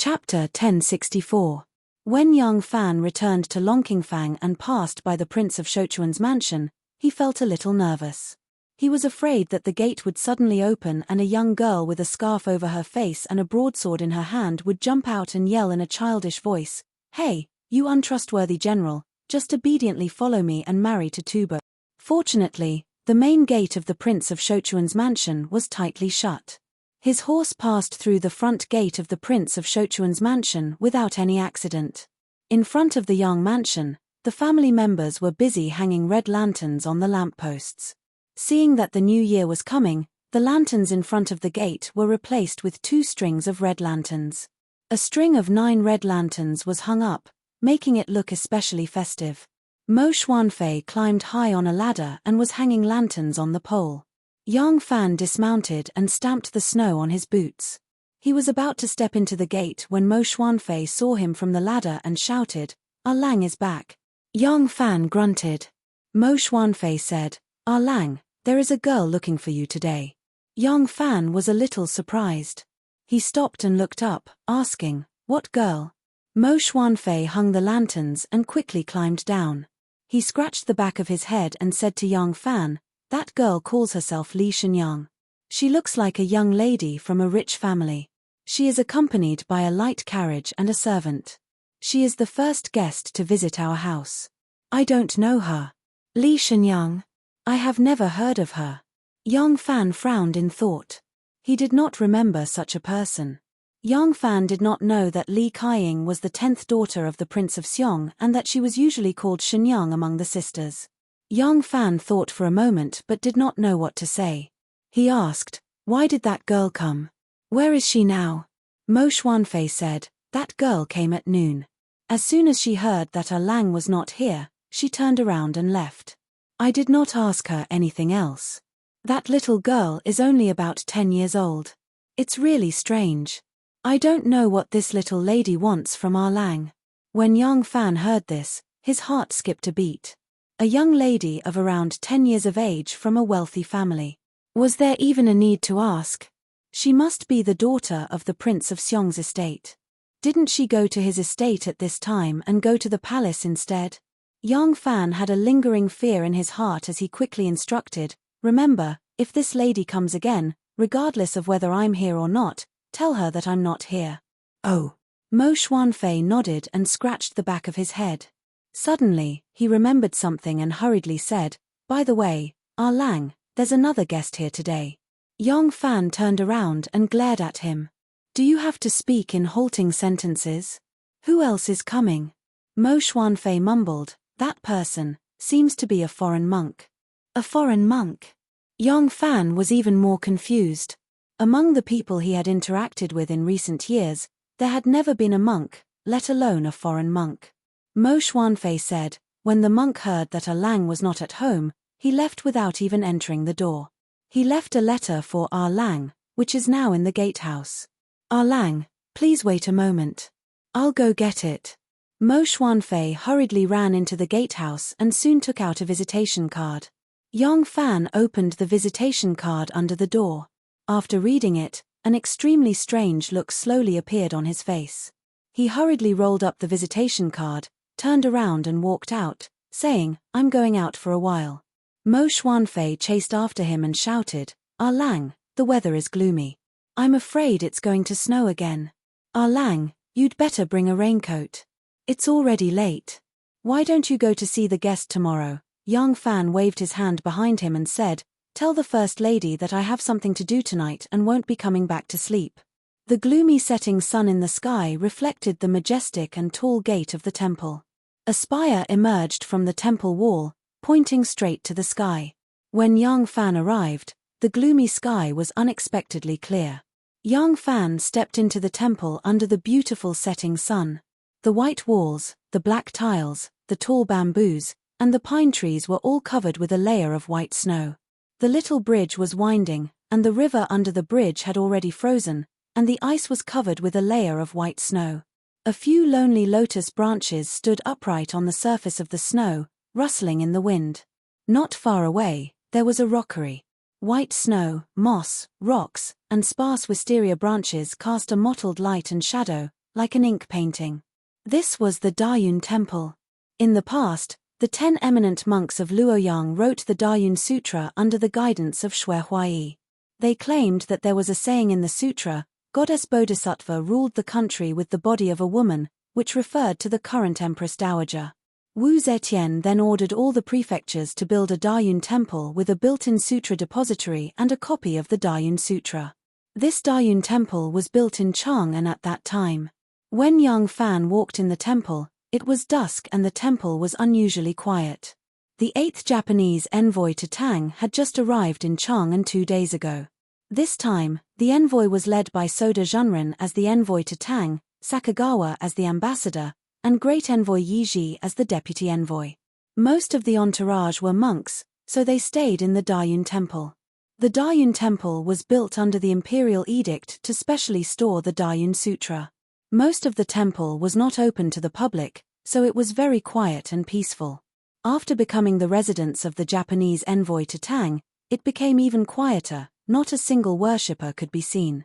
Chapter 1064. When young Fan returned to Longqingfang and passed by the Prince of Shouchuan's mansion, he felt a little nervous. He was afraid that the gate would suddenly open and a young girl with a scarf over her face and a broadsword in her hand would jump out and yell in a childish voice, "Hey, you untrustworthy general, just obediently follow me and marry to Tuba." Fortunately, the main gate of the Prince of Shouchuan's mansion was tightly shut. His horse passed through the front gate of the Prince of Shouchuan's mansion without any accident. In front of the young mansion, the family members were busy hanging red lanterns on the lampposts. Seeing that the new year was coming, the lanterns in front of the gate were replaced with 2 strings of red lanterns. A string of 9 red lanterns was hung up, making it look especially festive. Mo Xuanfei climbed high on a ladder and was hanging lanterns on the pole. Yang Fan dismounted and stamped the snow on his boots. He was about to step into the gate when Mo Xuanfei saw him from the ladder and shouted, "Ah Lang is back." Yang Fan grunted. Mo Xuanfei said, "Ah Lang, there is a girl looking for you today." Yang Fan was a little surprised. He stopped and looked up, asking, "What girl?" Mo Xuanfei hung the lanterns and quickly climbed down. He scratched the back of his head and said to Yang Fan, "That girl calls herself Li Shenyang. She looks like a young lady from a rich family. She is accompanied by a light carriage and a servant. She is the first guest to visit our house." "I don't know her." "Li Shenyang? I have never heard of her." Yang Fan frowned in thought. He did not remember such a person. Yang Fan did not know that Li Kaiying was the 10th daughter of the Prince of Xiong and that she was usually called Shenyang among the sisters. Yang Fan thought for a moment but did not know what to say. He asked, "Why did that girl come? Where is she now?" Mo Xuanfei said, "That girl came at noon. As soon as she heard that Ah Lang was not here, she turned around and left. I did not ask her anything else. That little girl is only about 10 years old. It's really strange. I don't know what this little lady wants from Ah Lang." When Yang Fan heard this, his heart skipped a beat. A young lady of around 10 years of age from a wealthy family. Was there even a need to ask? She must be the daughter of the Prince of Xiong's estate. Didn't she go to his estate at this time and go to the palace instead? Yang Fan had a lingering fear in his heart as he quickly instructed, "Remember, if this lady comes again, regardless of whether I'm here or not, tell her that I'm not here." "Oh." Mo Xuanfei nodded and scratched the back of his head. Suddenly, he remembered something and hurriedly said, "By the way, Ah Lang, there's another guest here today." Yang Fan turned around and glared at him. "Do you have to speak in halting sentences? Who else is coming?" Mo Xuanfei mumbled, "That person seems to be a foreign monk." A foreign monk? Yang Fan was even more confused. Among the people he had interacted with in recent years, there had never been a monk, let alone a foreign monk. Mo Xuanfei said, when the monk heard that Ah Lang was not at home, he left without even entering the door. He left a letter for Ah Lang, which is now in the gatehouse. "Ah Lang, please wait a moment. I'll go get it." Mo Xuanfei hurriedly ran into the gatehouse and soon took out a visitation card. Yang Fan opened the visitation card under the door. After reading it, an extremely strange look slowly appeared on his face. He hurriedly rolled up the visitation card, turned around and walked out, saying, "I'm going out for a while." Mo Xuanfei chased after him and shouted, "Ah Lang, the weather is gloomy. I'm afraid it's going to snow again. Ah Lang, you'd better bring a raincoat. It's already late. Why don't you go to see the guest tomorrow?" Yang Fan waved his hand behind him and said, "Tell the First Lady that I have something to do tonight and won't be coming back to sleep." The gloomy setting sun in the sky reflected the majestic and tall gate of the temple. A spire emerged from the temple wall, pointing straight to the sky. When Yang Fan arrived, the gloomy sky was unexpectedly clear. Yang Fan stepped into the temple under the beautiful setting sun. The white walls, the black tiles, the tall bamboos, and the pine trees were all covered with a layer of white snow. The little bridge was winding, and the river under the bridge had already frozen, and the ice was covered with a layer of white snow. A few lonely lotus branches stood upright on the surface of the snow, rustling in the wind. Not far away, there was a rockery. White snow, moss, rocks, and sparse wisteria branches cast a mottled light and shadow, like an ink painting. This was the Dayun Temple. In the past, the 10 eminent monks of Luoyang wrote the Dayun Sutra under the guidance of Xue Huai. They claimed that there was a saying in the sutra, Goddess Bodhisattva ruled the country with the body of a woman, which referred to the current Empress Dowager. Wu Zetian then ordered all the prefectures to build a Dayun temple with a built-in sutra depository and a copy of the Dayun Sutra. This Dayun temple was built in Chang'an at that time. When Yang Fan walked in the temple, it was dusk and the temple was unusually quiet. The 8th Japanese envoy to Tang had just arrived in Chang'an 2 days ago. This time, the envoy was led by Soda Junren as the envoy to Tang, Sakagawa as the ambassador, and Great Envoy Yiji as the deputy envoy. Most of the entourage were monks, so they stayed in the Dayun temple. The Dayun temple was built under the imperial edict to specially store the Dayun Sutra. Most of the temple was not open to the public, so it was very quiet and peaceful. After becoming the residence of the Japanese envoy to Tang, it became even quieter, not a single worshipper could be seen.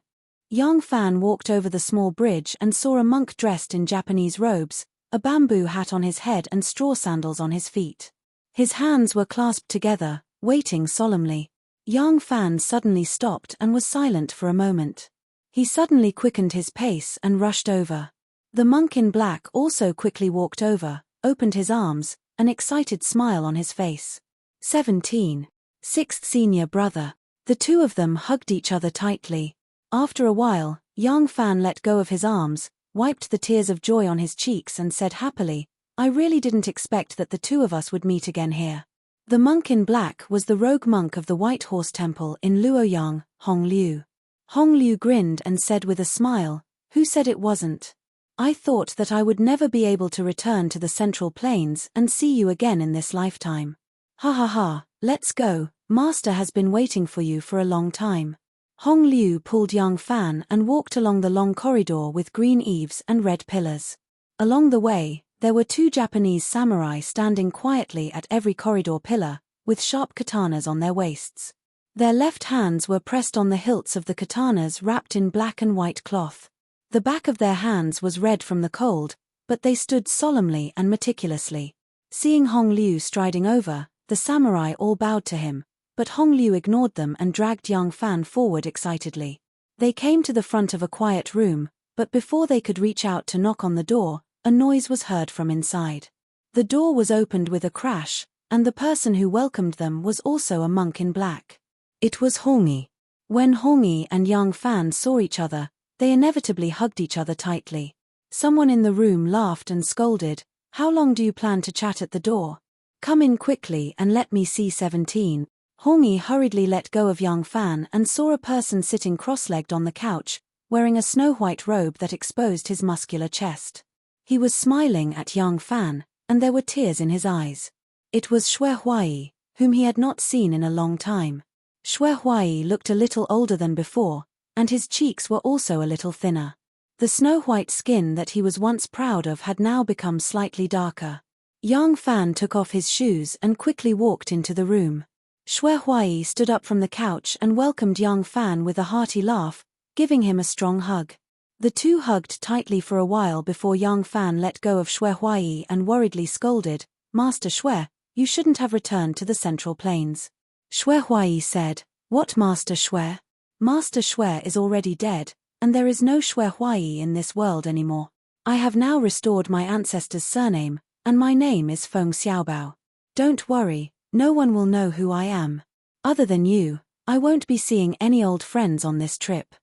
Yang Fan walked over the small bridge and saw a monk dressed in Japanese robes, a bamboo hat on his head and straw sandals on his feet. His hands were clasped together, waiting solemnly. Yang Fan suddenly stopped and was silent for a moment. He suddenly quickened his pace and rushed over. The monk in black also quickly walked over, opened his arms, an excited smile on his face. 17. Sixth senior brother. The two of them hugged each other tightly. After a while, Yang Fan let go of his arms, wiped the tears of joy on his cheeks and said happily, I really didn't expect that the two of us would meet again here. The monk in black was the rogue monk of the White Horse Temple in Luoyang, Hong Liu. Hong Liu grinned and said with a smile, who said it wasn't? I thought that I would never be able to return to the Central Plains and see you again in this lifetime. Ha ha ha, let's go, Master has been waiting for you for a long time. Hong Liu pulled Yang Fan and walked along the long corridor with green eaves and red pillars. Along the way, there were 2 Japanese samurai standing quietly at every corridor pillar, with sharp katanas on their waists. Their left hands were pressed on the hilts of the katanas wrapped in black and white cloth. The back of their hands was red from the cold, but they stood solemnly and meticulously. Seeing Hong Liu striding over, the samurai all bowed to him, but Hong Liu ignored them and dragged Yang Fan forward excitedly. They came to the front of a quiet room, but before they could reach out to knock on the door, a noise was heard from inside. The door was opened with a crash, and the person who welcomed them was also a monk in black. It was Hongi. When Hongi and Yang Fan saw each other, they inevitably hugged each other tightly. Someone in the room laughed and scolded, How long do you plan to chat at the door? Come in quickly and let me see 17. Hongi hurriedly let go of Yang Fan and saw a person sitting cross-legged on the couch, wearing a snow-white robe that exposed his muscular chest. He was smiling at Yang Fan, and there were tears in his eyes. It was Xue Huai, whom he had not seen in a long time. Xue Huai looked a little older than before, and his cheeks were also a little thinner. The snow-white skin that he was once proud of had now become slightly darker. Yang Fan took off his shoes and quickly walked into the room. Xue Huai stood up from the couch and welcomed Yang Fan with a hearty laugh, giving him a strong hug. The two hugged tightly for a while before Yang Fan let go of Xue Huai and worriedly scolded, Master Xue, you shouldn't have returned to the Central Plains. Xue Huai said, What Master Xue? Master Xue is already dead, and there is no Xue Huai in this world anymore. I have now restored my ancestor's surname, and my name is Feng Xiaobao. Don't worry, no one will know who I am. Other than you, I won't be seeing any old friends on this trip.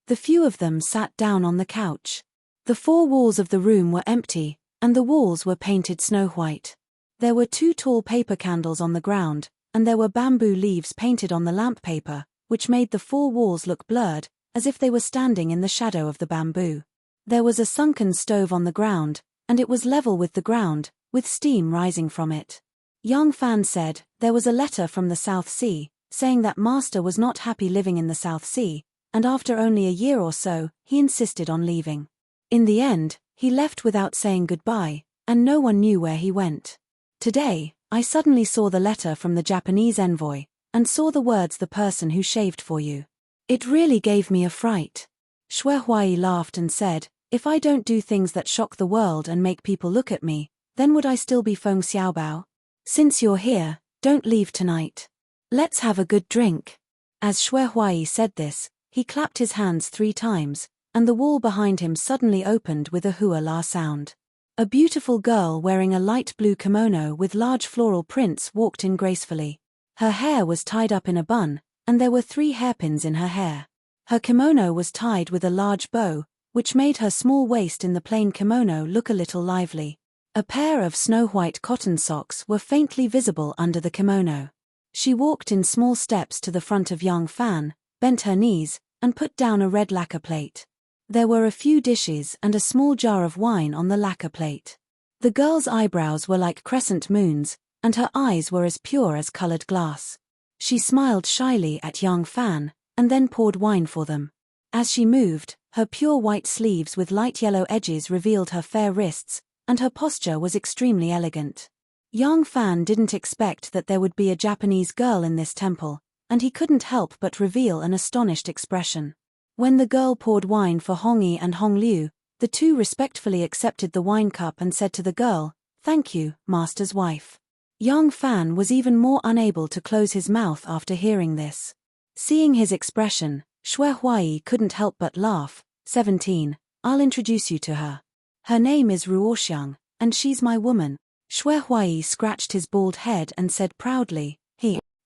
The few of them sat down on the couch. The 4 walls of the room were empty, and the walls were painted snow-white. There were 2 tall paper candles on the ground, and there were bamboo leaves painted on the lamp paper, which made the 4 walls look blurred, as if they were standing in the shadow of the bamboo. There was a sunken stove on the ground, and it was level with the ground, with steam rising from it. Yang Fan said, there was a letter from the South Sea, saying that Master was not happy living in the South Sea, and after only a year or so, he insisted on leaving. In the end, he left without saying goodbye, and no one knew where he went. Today, I suddenly saw the letter from the Japanese envoy, and saw the words the person who shaved for you. It really gave me a fright. Xue Huai laughed and said, If I don't do things that shock the world and make people look at me, then would I still be Feng Xiaobao? Since you're here, don't leave tonight. Let's have a good drink. As Xue Huai said this, he clapped his hands 3 times, and the wall behind him suddenly opened with a hua la sound. A beautiful girl wearing a light blue kimono with large floral prints walked in gracefully. Her hair was tied up in a bun, and there were 3 hairpins in her hair. Her kimono was tied with a large bow, which made her small waist in the plain kimono look a little lively. A pair of snow-white cotton socks were faintly visible under the kimono. She walked in small steps to the front of Yang Fan, bent her knees, and put down a red lacquer plate. There were a few dishes and a small jar of wine on the lacquer plate. The girl's eyebrows were like crescent moons, and her eyes were as pure as colored glass. She smiled shyly at Yang Fan, and then poured wine for them. As she moved, her pure white sleeves with light yellow edges revealed her fair wrists, and her posture was extremely elegant. Yang Fan didn't expect that there would be a Japanese girl in this temple, and he couldn't help but reveal an astonished expression. When the girl poured wine for Hong Yi and Hong Liu, the 2 respectfully accepted the wine cup and said to the girl, "Thank you, master's wife." Yang Fan was even more unable to close his mouth after hearing this. Seeing his expression, Xue Huai couldn't help but laugh. 17, I'll introduce you to her. Her name is Ruoxiang, and she's my woman. Xue Huai scratched his bald head and said proudly,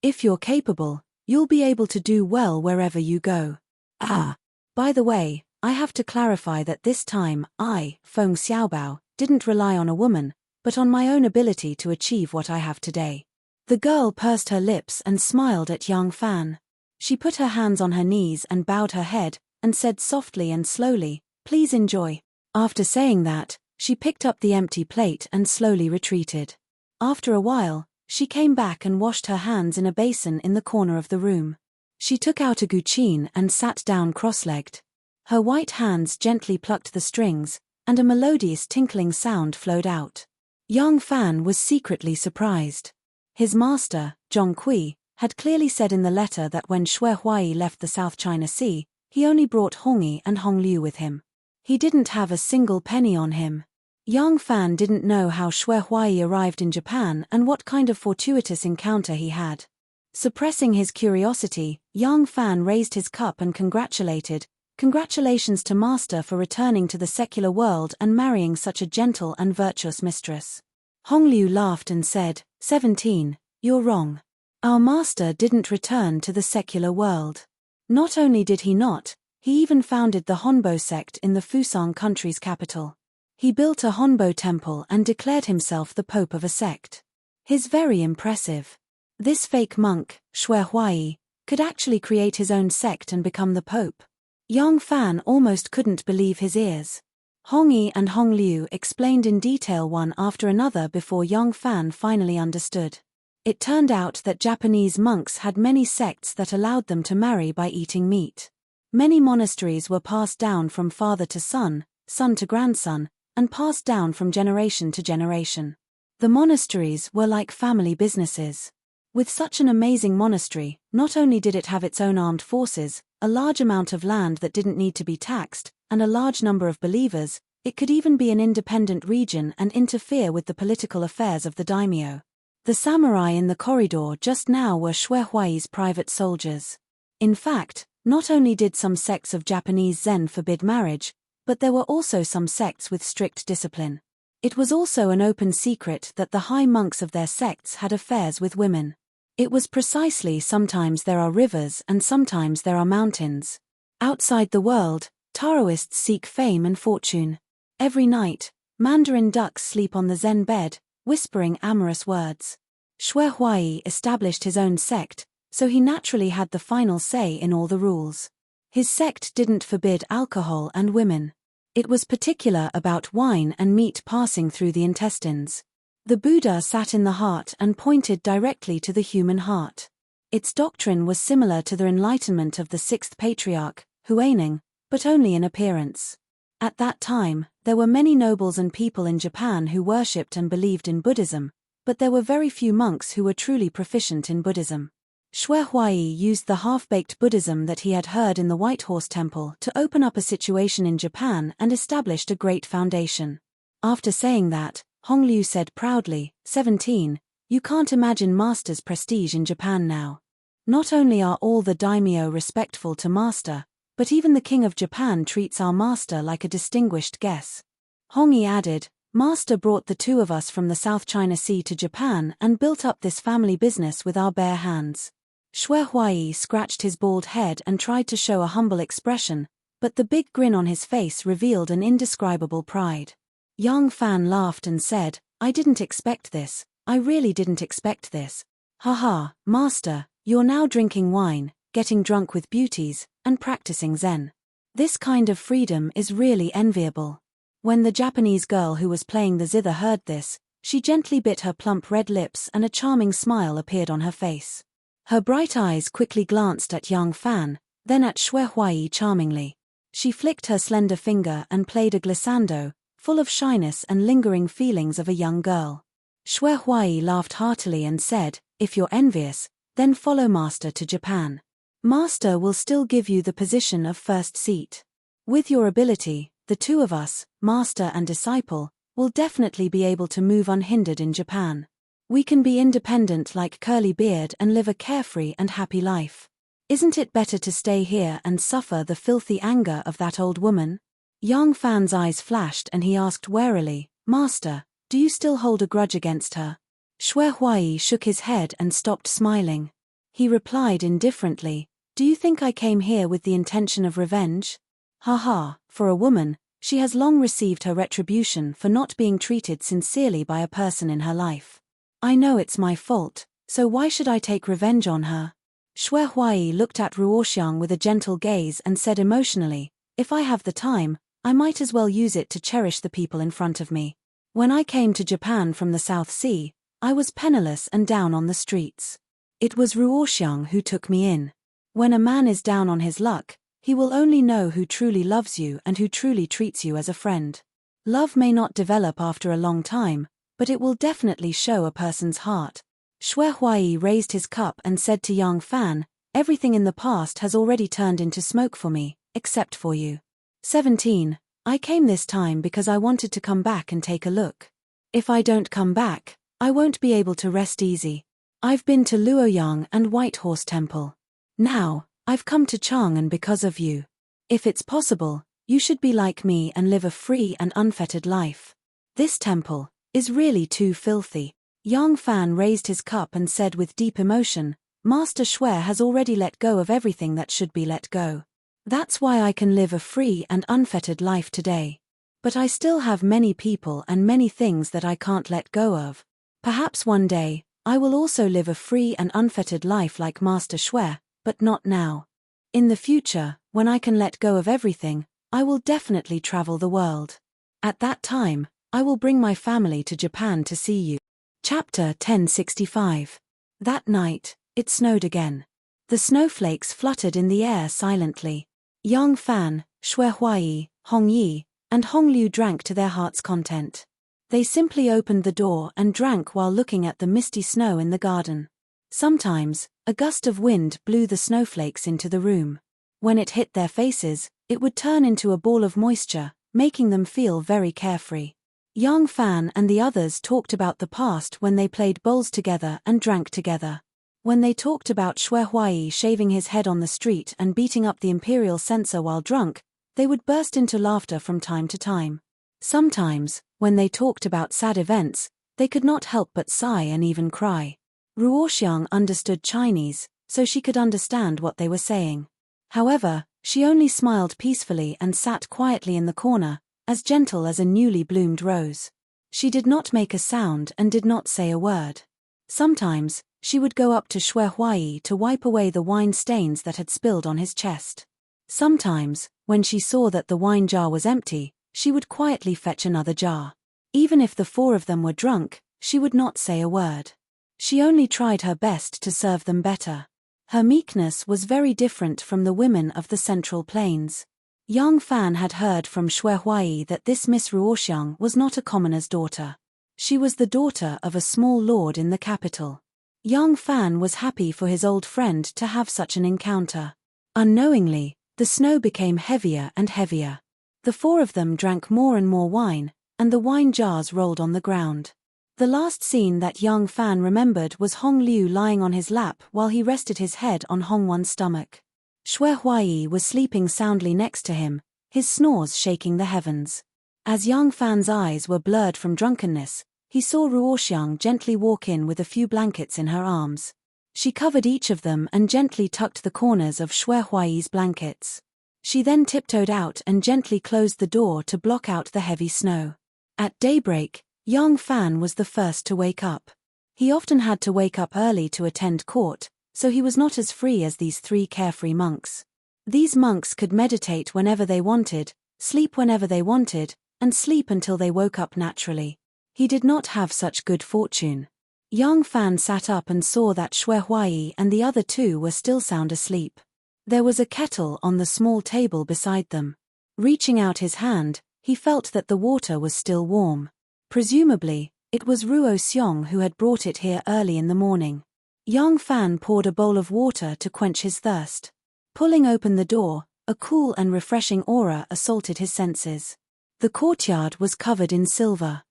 If you're capable, you'll be able to do well wherever you go. Ah. By the way, I have to clarify that this time I, Feng Xiaobao, didn't rely on a woman, but on my own ability to achieve what I have today. The girl pursed her lips and smiled at Yang Fan. She put her hands on her knees and bowed her head, and said softly and slowly, "Please enjoy." After saying that, she picked up the empty plate and slowly retreated. After a while, she came back and washed her hands in a basin in the corner of the room. She took out a guqin and sat down cross-legged. Her white hands gently plucked the strings, and a melodious tinkling sound flowed out. Yang Fan was secretly surprised. His master, Zhong Kui, had clearly said in the letter that when Xue Huai left the South China Sea, he only brought Hong Yi and Hong Liu with him. He didn't have a single penny on him. Yang Fan didn't know how Xue Huai arrived in Japan and what kind of fortuitous encounter he had. Suppressing his curiosity, Yang Fan raised his cup and congratulated, "Congratulations to master for returning to the secular world and marrying such a gentle and virtuous mistress." Hong Liu laughed and said, 17, "You're wrong. Our master didn't return to the secular world. Not only did he not, he even founded the Honbo sect in the Fusang country's capital. He built a Honbo temple and declared himself the pope of a sect. He's very impressive. This fake monk, Xue Huai, could actually create his own sect and become the pope." Yang Fan almost couldn't believe his ears. Hong Yi and Hong Liu explained in detail one after another before Yang Fan finally understood. It turned out that Japanese monks had many sects that allowed them to marry by eating meat. Many monasteries were passed down from father to son, son to grandson, and passed down from generation to generation. The monasteries were like family businesses. With such an amazing monastery, not only did it have its own armed forces, a large amount of land that didn't need to be taxed, and a large number of believers, it could even be an independent region and interfere with the political affairs of the daimyo. The samurai in the corridor just now were Xue Huai's private soldiers. In fact, not only did some sects of Japanese Zen forbid marriage, but there were also some sects with strict discipline. It was also an open secret that the high monks of their sects had affairs with women. It was precisely sometimes there are rivers and sometimes there are mountains. Outside the world, Taoists seek fame and fortune. Every night, Mandarin ducks sleep on the Zen bed, whispering amorous words. Xue Huai established his own sect, so he naturally had the final say in all the rules. His sect didn't forbid alcohol and women. It was particular about wine and meat passing through the intestines. The Buddha sat in the heart and pointed directly to the human heart. Its doctrine was similar to the enlightenment of the sixth patriarch, Huaining, but only in appearance. At that time, there were many nobles and people in Japan who worshipped and believed in Buddhism, but there were very few monks who were truly proficient in Buddhism. Shui Huai used the half-baked Buddhism that he had heard in the White Horse Temple to open up a situation in Japan and established a great foundation. After saying that, Hongliu said proudly, 17, you can't imagine Master's prestige in Japan now. Not only are all the daimyo respectful to Master, but even the King of Japan treats our Master like a distinguished guest. Hongyi added, Master brought the two of us from the South China Sea to Japan and built up this family business with our bare hands. Shui Huai scratched his bald head and tried to show a humble expression, but the big grin on his face revealed an indescribable pride. Yang Fan laughed and said, I didn't expect this, I really didn't expect this. Haha, Master, you're now drinking wine, getting drunk with beauties, and practicing Zen. This kind of freedom is really enviable. When the Japanese girl who was playing the zither heard this, she gently bit her plump red lips and a charming smile appeared on her face. Her bright eyes quickly glanced at Yang Fan, then at Shui Huai charmingly. She flicked her slender finger and played a glissando, full of shyness and lingering feelings of a young girl. Shui Huai laughed heartily and said, if you're envious, then follow Master to Japan. Master will still give you the position of first seat. With your ability, the two of us, Master and disciple, will definitely be able to move unhindered in Japan. We can be independent like Curly Beard and live a carefree and happy life. Isn't it better to stay here and suffer the filthy anger of that old woman? Yang Fan's eyes flashed and he asked warily, Master, do you still hold a grudge against her? Shui Huai shook his head and stopped smiling. He replied indifferently, do you think I came here with the intention of revenge? Haha, for a woman, she has long received her retribution for not being treated sincerely by a person in her life. I know it's my fault, so why should I take revenge on her? Shui Huai looked at Ruoxiang with a gentle gaze and said emotionally, if I have the time, I might as well use it to cherish the people in front of me. When I came to Japan from the South Sea, I was penniless and down on the streets. It was Ruoxiang who took me in. When a man is down on his luck, he will only know who truly loves you and who truly treats you as a friend. Love may not develop after a long time, but it will definitely show a person's heart. Shui Huai raised his cup and said to Yang Fan, everything in the past has already turned into smoke for me, except for you. 17. I came this time because I wanted to come back and take a look. If I don't come back, I won't be able to rest easy. I've been to Luoyang and White Horse Temple. Now, I've come to Chang'an because of you. If it's possible, you should be like me and live a free and unfettered life. This temple is really too filthy. Yang Fan raised his cup and said with deep emotion, Master Shui has already let go of everything that should be let go. That's why I can live a free and unfettered life today. But I still have many people and many things that I can't let go of. Perhaps one day, I will also live a free and unfettered life like Master Shui, but not now. In the future, when I can let go of everything, I will definitely travel the world. At that time, I will bring my family to Japan to see you. Chapter 1065. That night, it snowed again. The snowflakes fluttered in the air silently. Yang Fan, Shui Huai, Hong Yi, and Hong Liu drank to their heart's content. They simply opened the door and drank while looking at the misty snow in the garden. Sometimes, a gust of wind blew the snowflakes into the room. When it hit their faces, it would turn into a ball of moisture, making them feel very carefree. Yang Fan and the others talked about the past when they played bowls together and drank together. When they talked about Shui Huai shaving his head on the street and beating up the imperial censor while drunk, they would burst into laughter from time to time. Sometimes, when they talked about sad events, they could not help but sigh and even cry. Ruoxiang understood Chinese, so she could understand what they were saying. However, she only smiled peacefully and sat quietly in the corner, as gentle as a newly bloomed rose. She did not make a sound and did not say a word. Sometimes, she would go up to Shui Huai to wipe away the wine stains that had spilled on his chest. Sometimes, when she saw that the wine jar was empty, she would quietly fetch another jar. Even if the four of them were drunk, she would not say a word. She only tried her best to serve them better. Her meekness was very different from the women of the Central Plains. Yang Fan had heard from Shui Huai that this Miss Ruoxiang was not a commoner's daughter. She was the daughter of a small lord in the capital. Young Fan was happy for his old friend to have such an encounter. Unknowingly, the snow became heavier and heavier. The four of them drank more and more wine, and the wine jars rolled on the ground. The last scene that Young Fan remembered was Hong Liu lying on his lap while he rested his head on Hong Wan's stomach. Shui Huaiyi was sleeping soundly next to him, his snores shaking the heavens. As Young Fan's eyes were blurred from drunkenness, he saw Ruoxiang gently walk in with a few blankets in her arms. She covered each of them and gently tucked the corners of Shui Huaiyi's blankets. She then tiptoed out and gently closed the door to block out the heavy snow. At daybreak, Young Fan was the first to wake up. He often had to wake up early to attend court, so he was not as free as these three carefree monks. These monks could meditate whenever they wanted, sleep whenever they wanted, and sleep until they woke up naturally. He did not have such good fortune. Young Fan sat up and saw that Shui Huaiyi and the other two were still sound asleep. There was a kettle on the small table beside them. Reaching out his hand, he felt that the water was still warm. Presumably, it was Ruoxiang who had brought it here early in the morning. Young Fan poured a bowl of water to quench his thirst. Pulling open the door, a cool and refreshing aura assaulted his senses. The courtyard was covered in silver.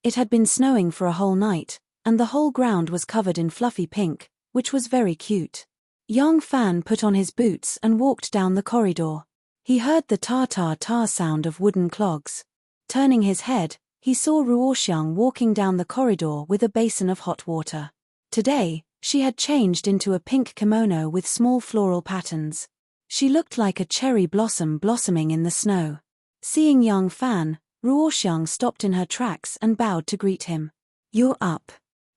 It had been snowing for a whole night, and the whole ground was covered in fluffy pink, which was very cute. Young Fan put on his boots and walked down the corridor. He heard the tar-tar-tar sound of wooden clogs. Turning his head, he saw Ruoxiang walking down the corridor with a basin of hot water. Today, she had changed into a pink kimono with small floral patterns. She looked like a cherry blossom blossoming in the snow. Seeing Young Fan, Ruoxiang stopped in her tracks and bowed to greet him. "You're up.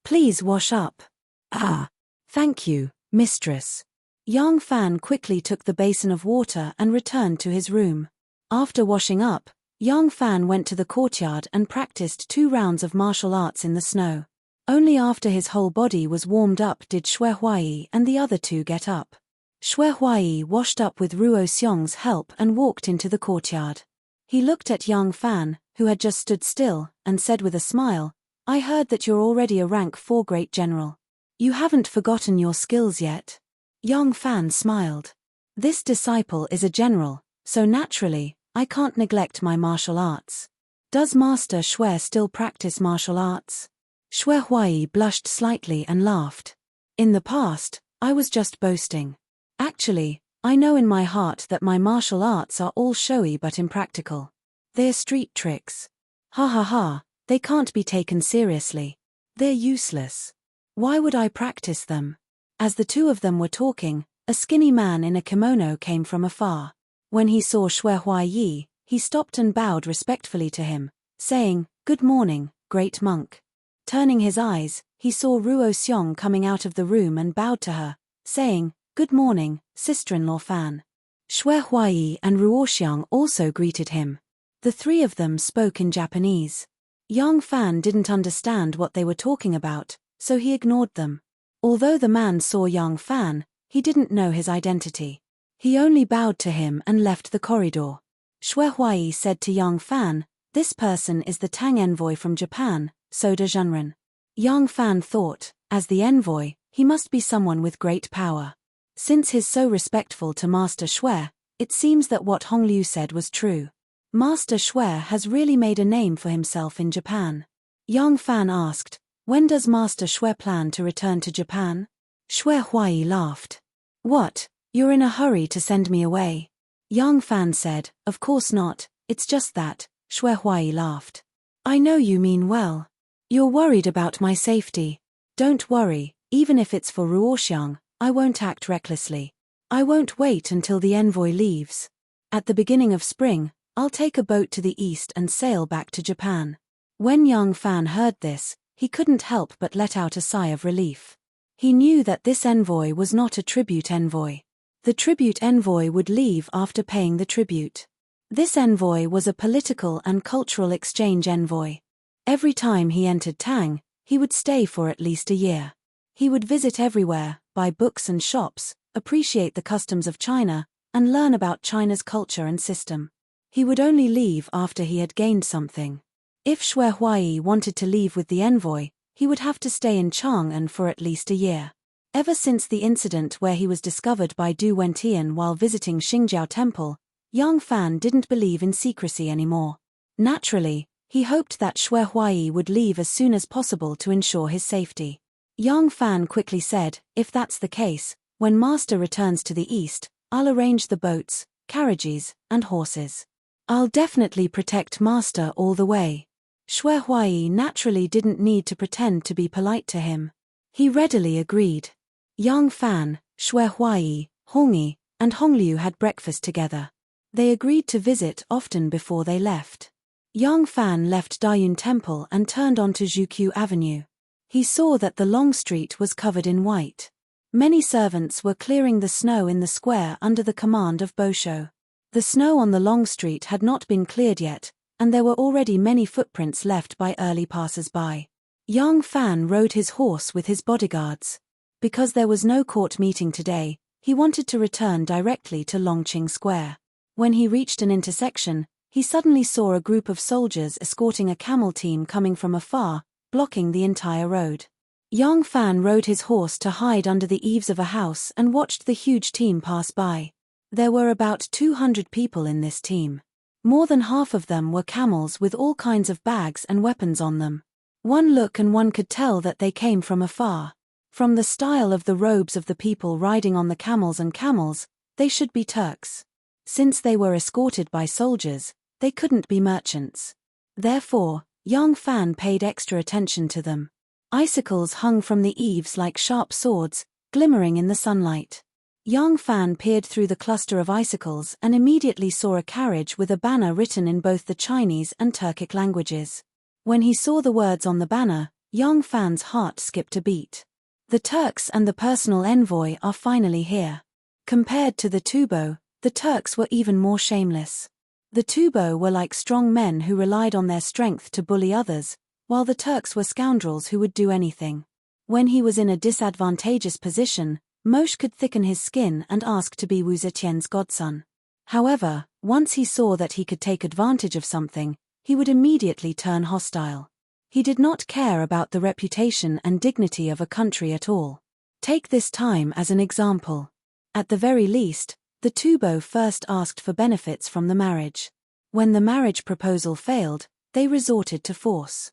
Please wash up." "Ah, thank you, mistress." Young Fan quickly took the basin of water and returned to his room. After washing up, Young Fan went to the courtyard and practiced 2 rounds of martial arts in the snow. Only after his whole body was warmed up did Shui Huaiyi and the other two get up. Shui Huaiyi washed up with Ruoxiang's help and walked into the courtyard. He looked at Young Fan, who had just stood still, and said with a smile, "I heard that you're already a rank 4 great general. You haven't forgotten your skills yet?" Young Fan smiled. "This disciple is a general, so naturally, I can't neglect my martial arts. Does Master Shui still practice martial arts?" Shui Huaiyi blushed slightly and laughed. "In the past, I was just boasting. Actually, I know in my heart that my martial arts are all showy but impractical. They're street tricks. Ha ha ha, they can't be taken seriously. They're useless. Why would I practice them?" As the two of them were talking, a skinny man in a kimono came from afar. When he saw Shui Huaiyi, he stopped and bowed respectfully to him, saying, "Good morning, great monk." Turning his eyes, he saw Ruoxiang coming out of the room and bowed to her, saying, "Good morning, sister-in-law Fan." Shui Huaiyi and Ruoxiang also greeted him. The three of them spoke in Japanese. Young Fan didn't understand what they were talking about, so he ignored them. Although the man saw Young Fan, he didn't know his identity. He only bowed to him and left the corridor. Shui Huaiyi said to Young Fan, "This person is the Tang envoy from Japan, Soda Zhenren." Young Fan thought, as the envoy, he must be someone with great power. Since he's so respectful to Master Shui, it seems that what Hong Liu said was true. Master Shui has really made a name for himself in Japan. Young Fan asked, "When does Master Shui plan to return to Japan?" Shui Huaiyi laughed. "What, you're in a hurry to send me away?" Young Fan said, "Of course not, it's just that." Shui Huaiyi laughed. "I know you mean well. You're worried about my safety. Don't worry, even if it's for Ruoxiang, I won't act recklessly. I won't wait until the envoy leaves. At the beginning of spring, I'll take a boat to the east and sail back to Japan." When Young Fan heard this, he couldn't help but let out a sigh of relief. He knew that this envoy was not a tribute envoy. The tribute envoy would leave after paying the tribute. This envoy was a political and cultural exchange envoy. Every time he entered Tang, he would stay for at least a year. He would visit everywhere, buy books and shops, appreciate the customs of China, and learn about China's culture and system. He would only leave after he had gained something. If Shui Huaiyi wanted to leave with the envoy, he would have to stay in Chang'an for at least a year. Ever since the incident where he was discovered by Du Wentian while visiting Xingjiao Temple, Yang Fan didn't believe in secrecy anymore. Naturally, he hoped that Xue Huai would leave as soon as possible to ensure his safety. Yang Fan quickly said, "If that's the case, when Master returns to the east, I'll arrange the boats, carriages, and horses. I'll definitely protect Master all the way." Xue Huai naturally didn't need to pretend to be polite to him. He readily agreed. Yang Fan, Xue Huai, Hongyi, and Hongliu had breakfast together. They agreed to visit often before they left. Yang Fan left Dayun Temple and turned onto Zhuqiu Avenue. He saw that the long street was covered in white. Many servants were clearing the snow in the square under the command of Bosho. The snow on the long street had not been cleared yet, and there were already many footprints left by early passers-by. Yang Fan rode his horse with his bodyguards. Because there was no court meeting today, he wanted to return directly to Longqing Square. When he reached an intersection, he suddenly saw a group of soldiers escorting a camel team coming from afar, blocking the entire road. Yang Fan rode his horse to hide under the eaves of a house and watched the huge team pass by. There were about 200 people in this team. More than half of them were camels with all kinds of bags and weapons on them. One look and one could tell that they came from afar. From the style of the robes of the people riding on the camels, they should be Turks. Since they were escorted by soldiers, they couldn't be merchants. Therefore, Yang Fan paid extra attention to them. Icicles hung from the eaves like sharp swords, glimmering in the sunlight. Yang Fan peered through the cluster of icicles and immediately saw a carriage with a banner written in both the Chinese and Turkic languages. When he saw the words on the banner, Yang Fan's heart skipped a beat. The Turks and the personal envoy are finally here. Compared to the Tubo, the Turks were even more shameless. The Tubo were like strong men who relied on their strength to bully others, while the Turks were scoundrels who would do anything. When he was in a disadvantageous position, Moshe could thicken his skin and ask to be Wu Zetian's godson. However, once he saw that he could take advantage of something, he would immediately turn hostile. He did not care about the reputation and dignity of a country at all. Take this time as an example. At the very least, the Tubo first asked for benefits from the marriage. When the marriage proposal failed, they resorted to force.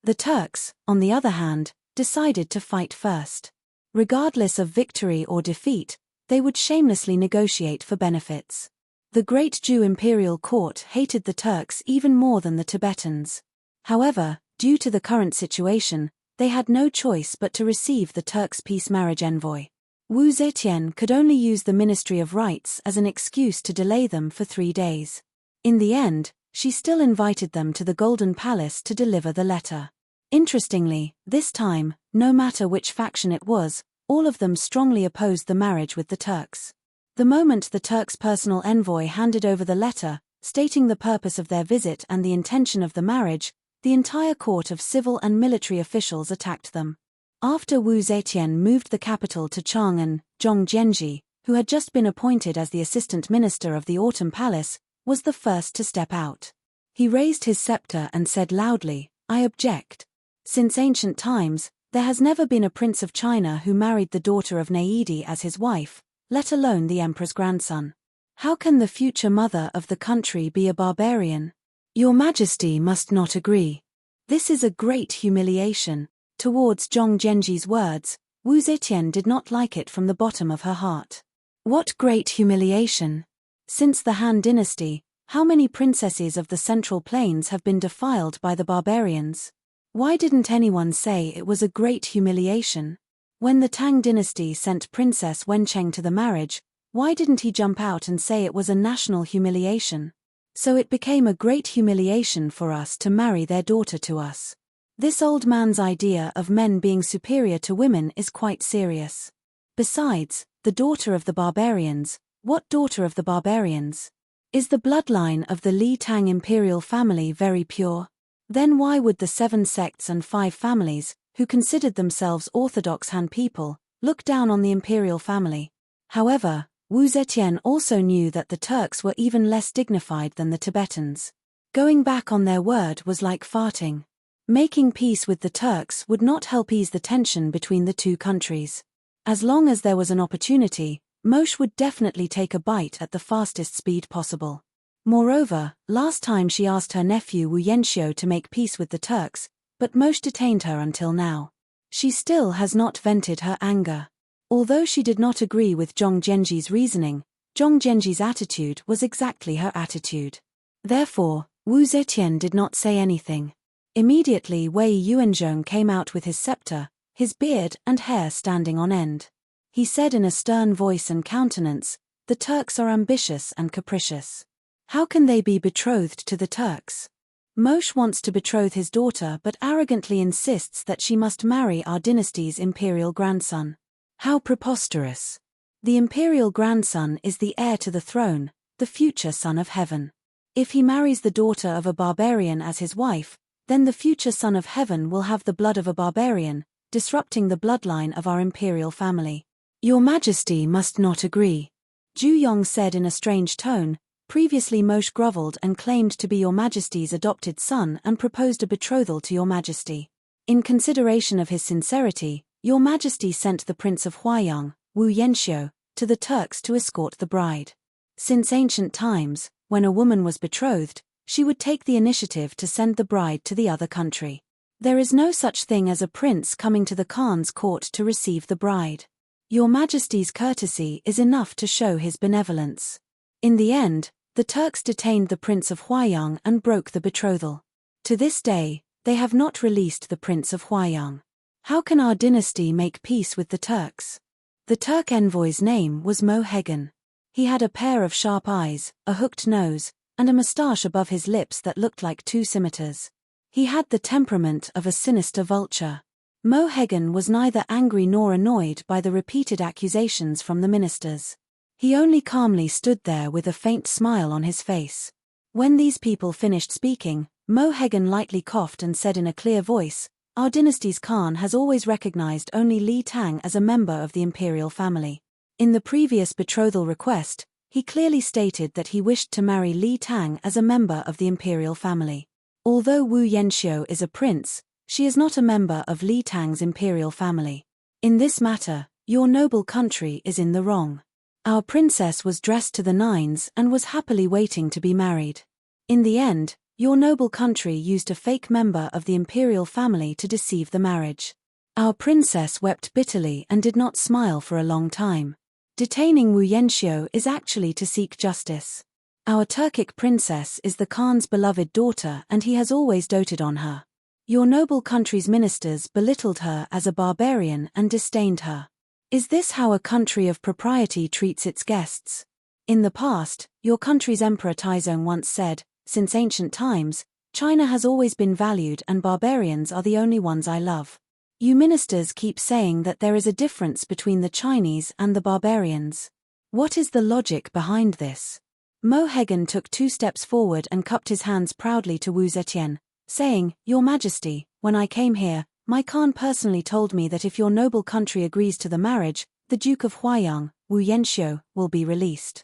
The Turks, on the other hand, decided to fight first. Regardless of victory or defeat, they would shamelessly negotiate for benefits. The Great Jew Imperial Court hated the Turks even more than the Tibetans. However, due to the current situation, they had no choice but to receive the Turks' peace marriage envoy. Wu Zetian could only use the Ministry of Rights as an excuse to delay them for 3 days. In the end, she still invited them to the Golden Palace to deliver the letter. Interestingly, this time, no matter which faction it was, all of them strongly opposed the marriage with the Turks. The moment the Turks' personal envoy handed over the letter, stating the purpose of their visit and the intention of the marriage, the entire court of civil and military officials attacked them. After Wu Zetian moved the capital to Chang'an, Zhong Jianji, who had just been appointed as the assistant minister of the Autumn Palace, was the first to step out. He raised his scepter and said loudly, "I object. Since ancient times, there has never been a prince of China who married the daughter of Naidi as his wife, let alone the emperor's grandson. How can the future mother of the country be a barbarian? Your Majesty must not agree. This is a great humiliation." Towards Zhong Jianji's words, Wu Zetian did not like it from the bottom of her heart. What great humiliation! Since the Han Dynasty, how many princesses of the Central Plains have been defiled by the barbarians? Why didn't anyone say it was a great humiliation? When the Tang Dynasty sent Princess Wencheng to the marriage, why didn't he jump out and say it was a national humiliation? So it became a great humiliation for us to marry their daughter to us. This old man's idea of men being superior to women is quite serious. Besides, the daughter of the barbarians, what daughter of the barbarians? Is the bloodline of the Li Tang imperial family very pure? Then why would the 7 sects and 5 families, who considered themselves Orthodox Han people, look down on the imperial family? However, Wu Zetian also knew that the Turks were even less dignified than the Tibetans. Going back on their word was like farting. Making peace with the Turks would not help ease the tension between the two countries. As long as there was an opportunity, Moshe would definitely take a bite at the fastest speed possible. Moreover, last time she asked her nephew Wu Yanxiu to make peace with the Turks, but Moshe detained her until now. She still has not vented her anger. Although she did not agree with Zhong Zhenji's reasoning, Zhong Zhenji's attitude was exactly her attitude. Therefore, Wu Zetian did not say anything. Immediately Wei Yuanzhong came out with his scepter, his beard and hair standing on end. He said in a stern voice and countenance, "The Turks are ambitious and capricious. How can they be betrothed to the Turks? Moshe wants to betroth his daughter but arrogantly insists that she must marry our dynasty's imperial grandson. How preposterous! The imperial grandson is the heir to the throne, the future son of heaven. If he marries the daughter of a barbarian as his wife, then the future son of heaven will have the blood of a barbarian, disrupting the bloodline of our imperial family. Your Majesty must not agree." Zhu Yong said in a strange tone. Previously Moshe groveled and claimed to be Your Majesty's adopted son and proposed a betrothal to Your Majesty. In consideration of his sincerity, Your Majesty sent the Prince of Huayang, Wu Yanxiu, to the Turks to escort the bride. Since ancient times, when a woman was betrothed, she would take the initiative to send the bride to the other country. There is no such thing as a prince coming to the Khan's court to receive the bride. Your Majesty's courtesy is enough to show his benevolence. In the end, the Turks detained the Prince of Huayang and broke the betrothal. To this day, they have not released the Prince of Huayang. How can our dynasty make peace with the Turks? The Turk envoy's name was Mo Hegan. He had a pair of sharp eyes, a hooked nose, and a moustache above his lips that looked like two scimitars. He had the temperament of a sinister vulture. Mo Hegan was neither angry nor annoyed by the repeated accusations from the ministers. He only calmly stood there with a faint smile on his face. When these people finished speaking, Mo Hegan lightly coughed and said in a clear voice, "Our dynasty's Khan has always recognized only Li Tang as a member of the imperial family. In the previous betrothal request, he clearly stated that he wished to marry Li Tang as a member of the imperial family. Although Wu Yanxiu is a prince, she is not a member of Li Tang's imperial family. In this matter, your noble country is in the wrong. Our princess was dressed to the nines and was happily waiting to be married. In the end, your noble country used a fake member of the imperial family to deceive the marriage. Our princess wept bitterly and did not smile for a long time. Detaining Wu Yanxiu is actually to seek justice. Our Turkic princess is the Khan's beloved daughter and he has always doted on her. Your noble country's ministers belittled her as a barbarian and disdained her. Is this how a country of propriety treats its guests? In the past, your country's Emperor Taizong once said, "Since ancient times, China has always been valued and barbarians are the only ones I love." You ministers keep saying that there is a difference between the Chinese and the barbarians. What is the logic behind this? Mo Hegan took 2 steps forward and cupped his hands proudly to Wu Zetian, saying, "Your Majesty, when I came here, my Khan personally told me that if your noble country agrees to the marriage, the Duke of Huayang, Wu Yanxiu, will be released.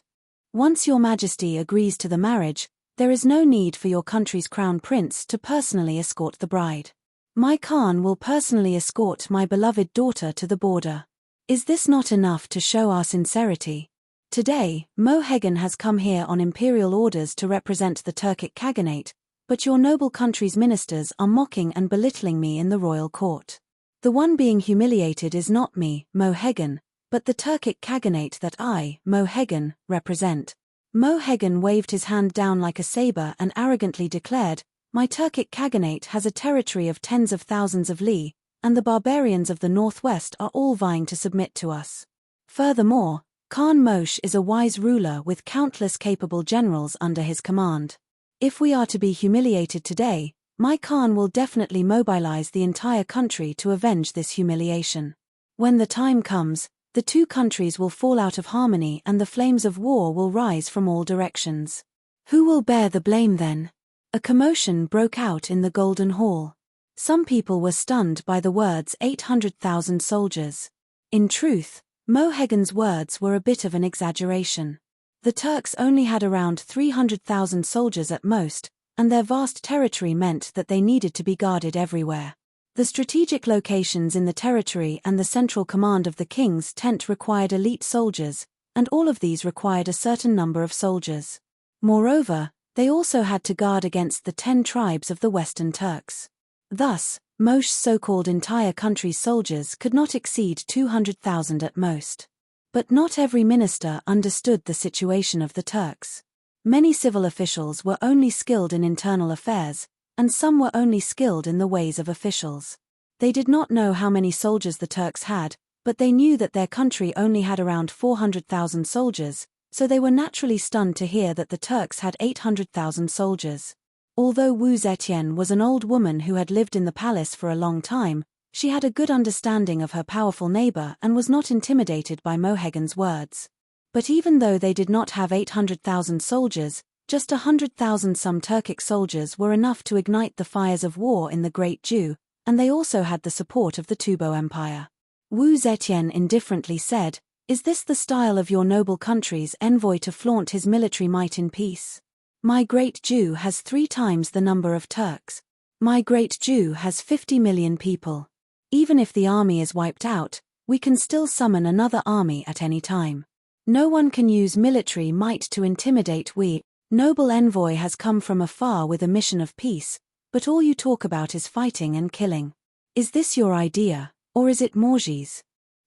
Once your Majesty agrees to the marriage, there is no need for your country's crown prince to personally escort the bride. My Khan will personally escort my beloved daughter to the border. Is this not enough to show our sincerity? Today, Mo Hegan has come here on imperial orders to represent the Turkic Khaganate, but your noble country's ministers are mocking and belittling me in the royal court. The one being humiliated is not me, Mo Hegan, but the Turkic Khaganate that I, Mo Hegan, represent." Mo Hegan waved his hand down like a saber and arrogantly declared, "My Turkic Khaganate has a territory of tens of thousands of li, and the barbarians of the northwest are all vying to submit to us. Furthermore, Khan Moshe is a wise ruler with countless capable generals under his command. If we are to be humiliated today, my Khan will definitely mobilize the entire country to avenge this humiliation. When the time comes, the two countries will fall out of harmony and the flames of war will rise from all directions. Who will bear the blame then?" A commotion broke out in the Golden Hall. Some people were stunned by the words 800,000 soldiers. In truth, Mo Hegan's words were a bit of an exaggeration. The Turks only had around 300,000 soldiers at most, and their vast territory meant that they needed to be guarded everywhere. The strategic locations in the territory and the central command of the king's tent required elite soldiers, and all of these required a certain number of soldiers. Moreover, they also had to guard against the 10 tribes of the Western Turks. Thus, Moshe's so-called entire country's soldiers could not exceed 200,000 at most. But not every minister understood the situation of the Turks. Many civil officials were only skilled in internal affairs, and some were only skilled in the ways of officials. They did not know how many soldiers the Turks had, but they knew that their country only had around 400,000 soldiers, so they were naturally stunned to hear that the Turks had 800,000 soldiers. Although Wu Zetian was an old woman who had lived in the palace for a long time, she had a good understanding of her powerful neighbor and was not intimidated by Mohegan's words. But even though they did not have 800,000 soldiers, just 100,000 some Turkic soldiers were enough to ignite the fires of war in the Great Jew, and they also had the support of the Tubo Empire. Wu Zetian indifferently said, "Is this the style of your noble country's envoy to flaunt his military might in peace? My Great Jew has 3 times the number of Turks. My Great Jew has 50 million people. Even if the army is wiped out, we can still summon another army at any time. No one can use military might to intimidate we. Noble envoy has come from afar with a mission of peace, but all you talk about is fighting and killing. Is this your idea, or is it Morshi's?"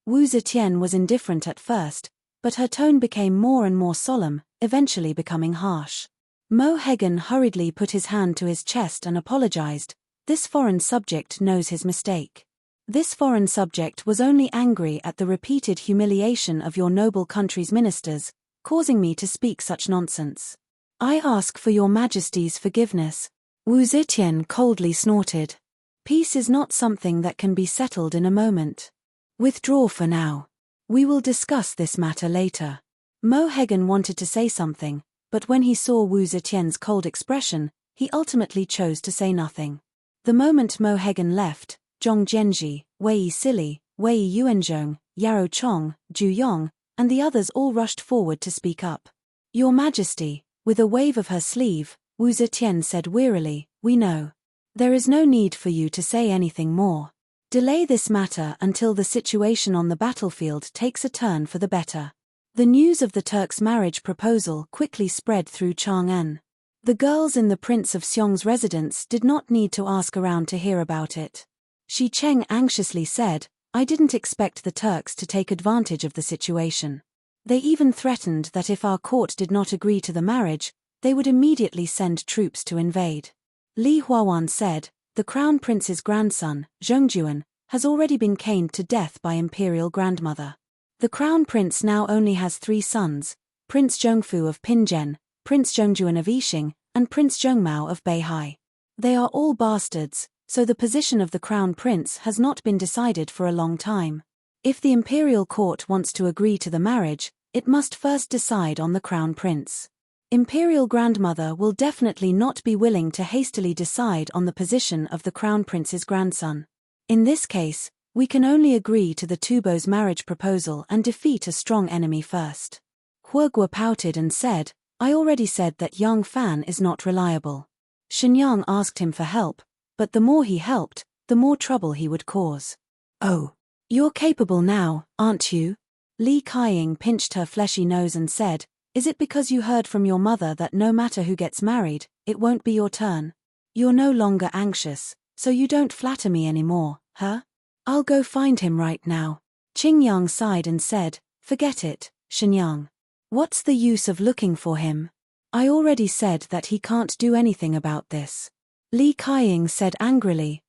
Wu Zetian was indifferent at first, but her tone became more and more solemn, eventually becoming harsh. Mohegan hurriedly put his hand to his chest and apologized. This foreign subject knows his mistake. This foreign subject was only angry at the repeated humiliation of your noble country's ministers, causing me to speak such nonsense. "I ask for your majesty's forgiveness," Wu Zetian coldly snorted. "Peace is not something that can be settled in a moment. Withdraw for now. We will discuss this matter later." Mohegan wanted to say something, but when he saw Wu Zetian's cold expression, he ultimately chose to say nothing. The moment Mohegan left, Zhong Jianji, Wei Sili, Wei Yuanzhong, Yaro Chong, Zhu Yong, and the others all rushed forward to speak up. "Your Majesty," with a wave of her sleeve, Wu Zetian said wearily, "we know. There is no need for you to say anything more. Delay this matter until the situation on the battlefield takes a turn for the better." The news of the Turks' marriage proposal quickly spread through Chang'an. The girls in the Prince of Xiong's residence did not need to ask around to hear about it. Shi Cheng anxiously said, "I didn't expect the Turks to take advantage of the situation. They even threatened that if our court did not agree to the marriage, they would immediately send troops to invade." Li Huawan said, "The Crown Prince's grandson, Zhongjuan, has already been caned to death by Imperial Grandmother. The Crown Prince now only has 3 sons, Prince Zhongfu of Pinzhen, Prince Zhongjuan of Yixing, and Prince Zhongmao of Beihai. They are all bastards, so the position of the Crown Prince has not been decided for a long time. If the Imperial Court wants to agree to the marriage, it must first decide on the Crown Prince. Imperial Grandmother will definitely not be willing to hastily decide on the position of the Crown Prince's grandson. In this case, we can only agree to the Tubo's marriage proposal and defeat a strong enemy first." Huogua pouted and said, "I already said that young Fan is not reliable." Shenyang asked him for help, but the more he helped, the more trouble he would cause. "Oh, you're capable now, aren't you?" Li Kaiying pinched her fleshy nose and said, "Is it because you heard from your mother that no matter who gets married, it won't be your turn? You're no longer anxious, so you don't flatter me anymore, huh? I'll go find him right now." Qingyang sighed and said, "Forget it, Shenyang. What's the use of looking for him? I already said that he can't do anything about this." Li Kaiying said angrily,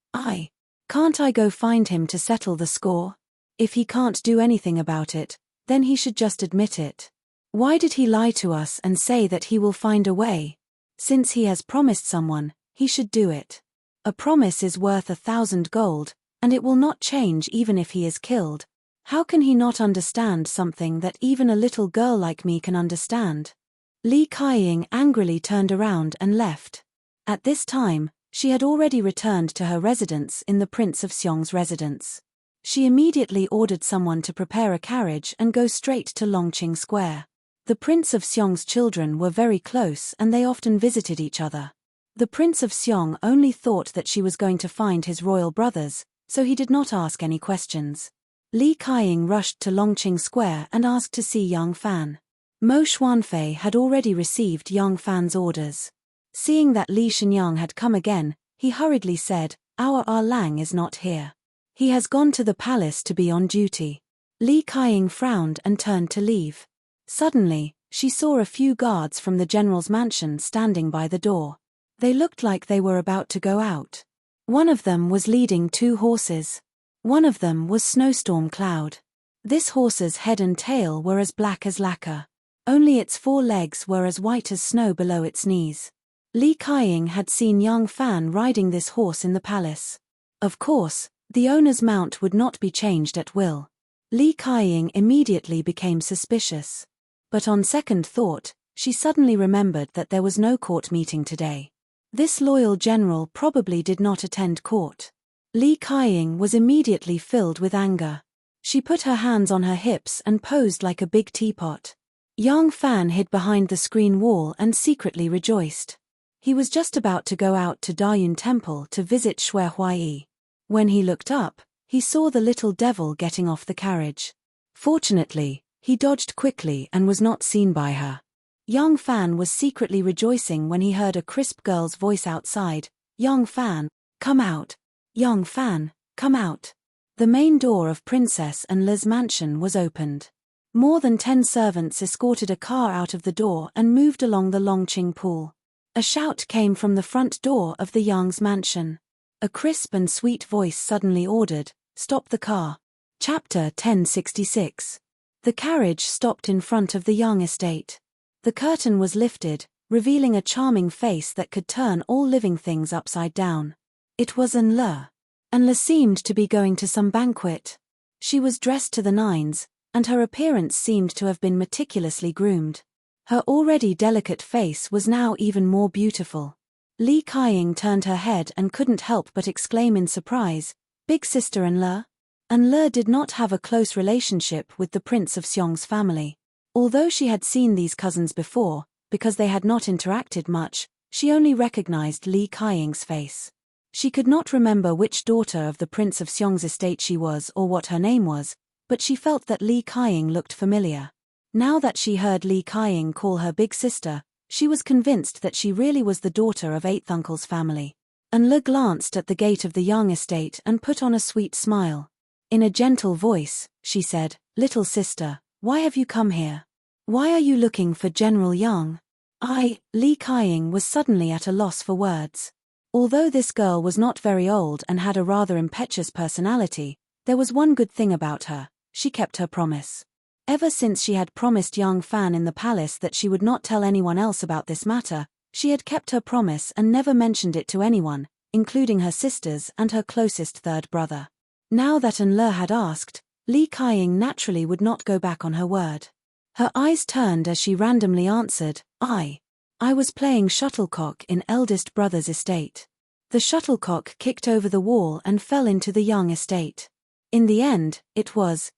Can't I go find him to settle the score? If he can't do anything about it, then he should just admit it. Why did he lie to us and say that he will find a way? Since he has promised someone, he should do it. A promise is worth 1,000 gold, and it will not change even if he is killed. How can he not understand something that even a little girl like me can understand? Li Kaiying angrily turned around and left. At this time, she had already returned to her residence in the Prince of Xiong's residence. She immediately ordered someone to prepare a carriage and go straight to Longqing Square. The Prince of Xiong's children were very close and they often visited each other. The Prince of Xiong only thought that she was going to find his royal brothers, so he did not ask any questions. Li Kaying rushed to Longqing Square and asked to see Yang Fan. Mo Xuanfei had already received Yang Fan's orders. Seeing that Li Shenyang had come again, he hurriedly said, "Our Lang is not here. He has gone to the palace to be on duty." Li Kaying frowned and turned to leave. Suddenly, she saw a few guards from the general's mansion standing by the door. They looked like they were about to go out. One of them was leading 2 horses. One of them was Snowstorm Cloud. This horse's head and tail were as black as lacquer. Only its 4 legs were as white as snow below its knees. Li Kaying had seen Yang Fan riding this horse in the palace. Of course, the owner's mount would not be changed at will. Li Kaying immediately became suspicious. But on second thought, she suddenly remembered that there was no court meeting today. This loyal general probably did not attend court. Li Kaying was immediately filled with anger. She put her hands on her hips and posed like a big teapot. Yang Fan hid behind the screen wall and secretly rejoiced. He was just about to go out to Dayun Temple to visit Xue Huaiyi. When he looked up, he saw the little devil getting off the carriage. Fortunately, he dodged quickly and was not seen by her. Yang Fan was secretly rejoicing when he heard a crisp girl's voice outside, "Yang Fan, come out! Yang Fan, come out!" The main door of Princess and Le's mansion was opened. More than 10 servants escorted a car out of the door and moved along the Longqing Pool. A shout came from the front door of the Yang's mansion. A crisp and sweet voice suddenly ordered, "Stop the car." Chapter 1066. The carriage stopped in front of the Yang estate. The curtain was lifted, revealing a charming face that could turn all living things upside down. It was Anle. Anle seemed to be going to some banquet. She was dressed to the nines, and her appearance seemed to have been meticulously groomed. Her already delicate face was now even more beautiful. Li Kaying turned her head and couldn't help but exclaim in surprise, "Big sister Anle?" Anle did not have a close relationship with the Prince of Xiong's family. Although she had seen these cousins before, because they had not interacted much, she only recognized Li Kaying's face. She could not remember which daughter of the Prince of Xiong's estate she was or what her name was, but she felt that Li Kaying looked familiar. Now that she heard Li Kaying call her big sister, she was convinced that she really was the daughter of 8th uncle's family. Anle glanced at the gate of the Yang estate and put on a sweet smile. In a gentle voice, she said, "Little sister, why have you come here? Why are you looking for General Yang?" Li Kaying was suddenly at a loss for words. Although this girl was not very old and had a rather impetuous personality, there was one good thing about her: she kept her promise. Ever since she had promised Yang Fan in the palace that she would not tell anyone else about this matter, she had kept her promise and never mentioned it to anyone, including her sisters and her closest 3rd brother. Now that Anle had asked, Li Kaying naturally would not go back on her word. Her eyes turned as she randomly answered, I was playing shuttlecock in eldest brother's estate. The shuttlecock kicked over the wall and fell into the Yang estate. In the end, it was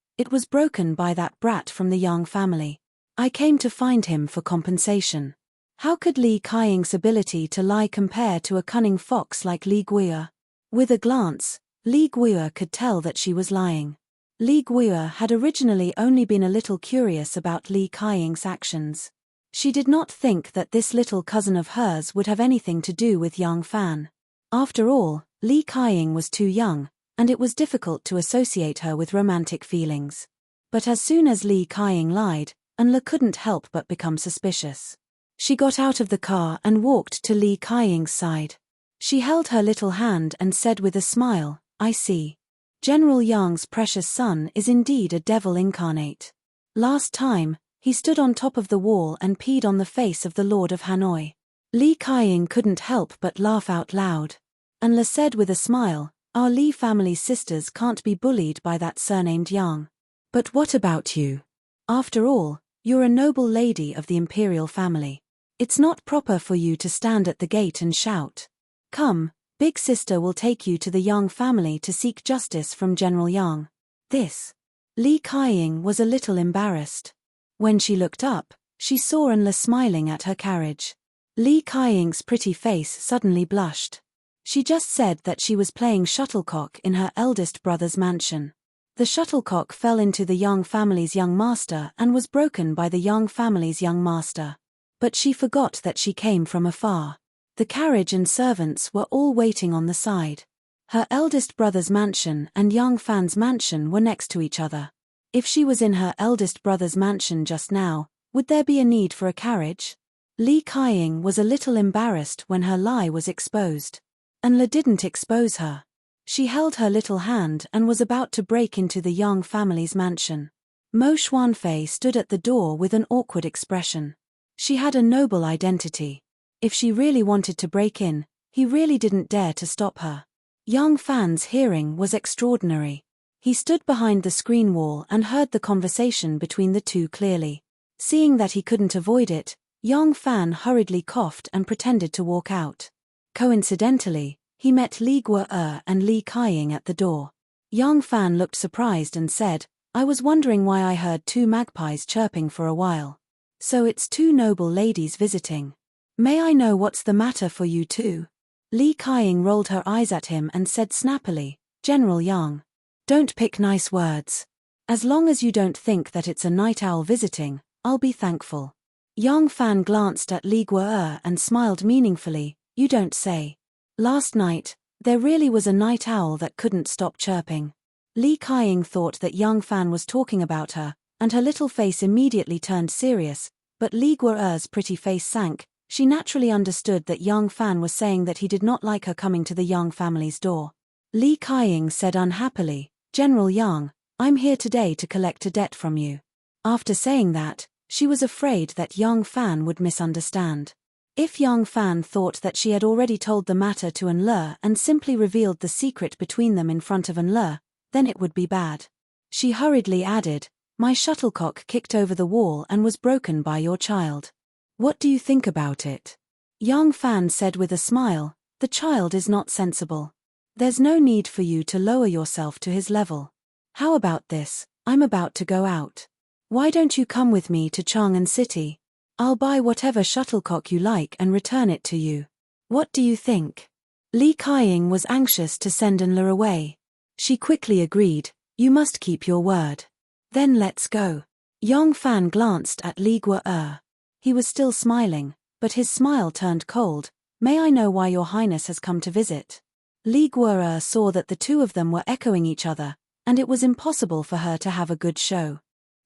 broken by that brat from the Yang family. I came to find him for compensation." How could Li Kaying's ability to lie compare to a cunning fox like Li Guiyue? With a glance, Li Guiyue could tell that she was lying. Li Guiyue had originally only been a little curious about Li Kaying's actions. She did not think that this little cousin of hers would have anything to do with Yang Fan. After all, Li Kaying was too young, and it was difficult to associate her with romantic feelings. But as soon as Li Kaying lied, Anle couldn't help but become suspicious. She got out of the car and walked to Li Kaying's side. She held her little hand and said with a smile, "I see. General Yang's precious son is indeed a devil incarnate. Last time, he stood on top of the wall and peed on the face of the Lord of Hanoi." Li Kaying couldn't help but laugh out loud. Anle said with a smile, "Our Li family sisters can't be bullied by that surnamed Yang. But what about you? After all, you're a noble lady of the imperial family. It's not proper for you to stand at the gate and shout. Come, big sister will take you to the Yang family to seek justice from General Yang." Li Kaying was a little embarrassed. When she looked up, she saw Anle smiling at her carriage. Li Kaiying's pretty face suddenly blushed. She just said that she was playing shuttlecock in her eldest brother's mansion. The shuttlecock fell into the Yang family's young master and was broken by the Yang family's young master. But she forgot that she came from afar. The carriage and servants were all waiting on the side. Her eldest brother's mansion and Yang Fan's mansion were next to each other. If she was in her eldest brother's mansion just now, would there be a need for a carriage? Li Kaiying was a little embarrassed when her lie was exposed. And Le didn't expose her. She held her little hand and was about to break into the Yang family's mansion. Mo Xuanfei stood at the door with an awkward expression. She had a noble identity. If she really wanted to break in, he really didn't dare to stop her. Yang Fan's hearing was extraordinary. He stood behind the screen wall and heard the conversation between the two clearly. Seeing that he couldn't avoid it, Yang Fan hurriedly coughed and pretended to walk out. Coincidentally, he met Li Guo'er and Li Kaiying at the door. Yang Fan looked surprised and said, "I was wondering why I heard two magpies chirping for a while. So it's two noble ladies visiting. May I know what's the matter for you two?" Li Kaiying rolled her eyes at him and said snappily, "General Yang. Don't pick nice words. As long as you don't think that it's a night owl visiting, I'll be thankful." Yang Fan glanced at Li Guo'er and smiled meaningfully, "You don't say. Last night, there really was a night owl that couldn't stop chirping." Li Kaiying thought that Yang Fan was talking about her, and her little face immediately turned serious, but Li Guo'er's pretty face sank. She naturally understood that Yang Fan was saying that he did not like her coming to the Yang family's door. Li Kaiying said unhappily, "General Yang, I'm here today to collect a debt from you." After saying that, she was afraid that Yang Fan would misunderstand. If Yang Fan thought that she had already told the matter to Enle and simply revealed the secret between them in front of Enle, then it would be bad. She hurriedly added, "My shuttlecock kicked over the wall and was broken by your child. What do you think about it?" Yang Fan said with a smile, "The child is not sensible. There's no need for you to lower yourself to his level. How about this? I'm about to go out. Why don't you come with me to Chang'an City? I'll buy whatever shuttlecock you like and return it to you. What do you think?" Li Kaiying was anxious to send Enle away. She quickly agreed, "You must keep your word. Then let's go." Yang Fan glanced at Li Guo'er. He was still smiling, but his smile turned cold. "May I know why your highness has come to visit?" Li Guo'er saw that the two of them were echoing each other, and it was impossible for her to have a good show.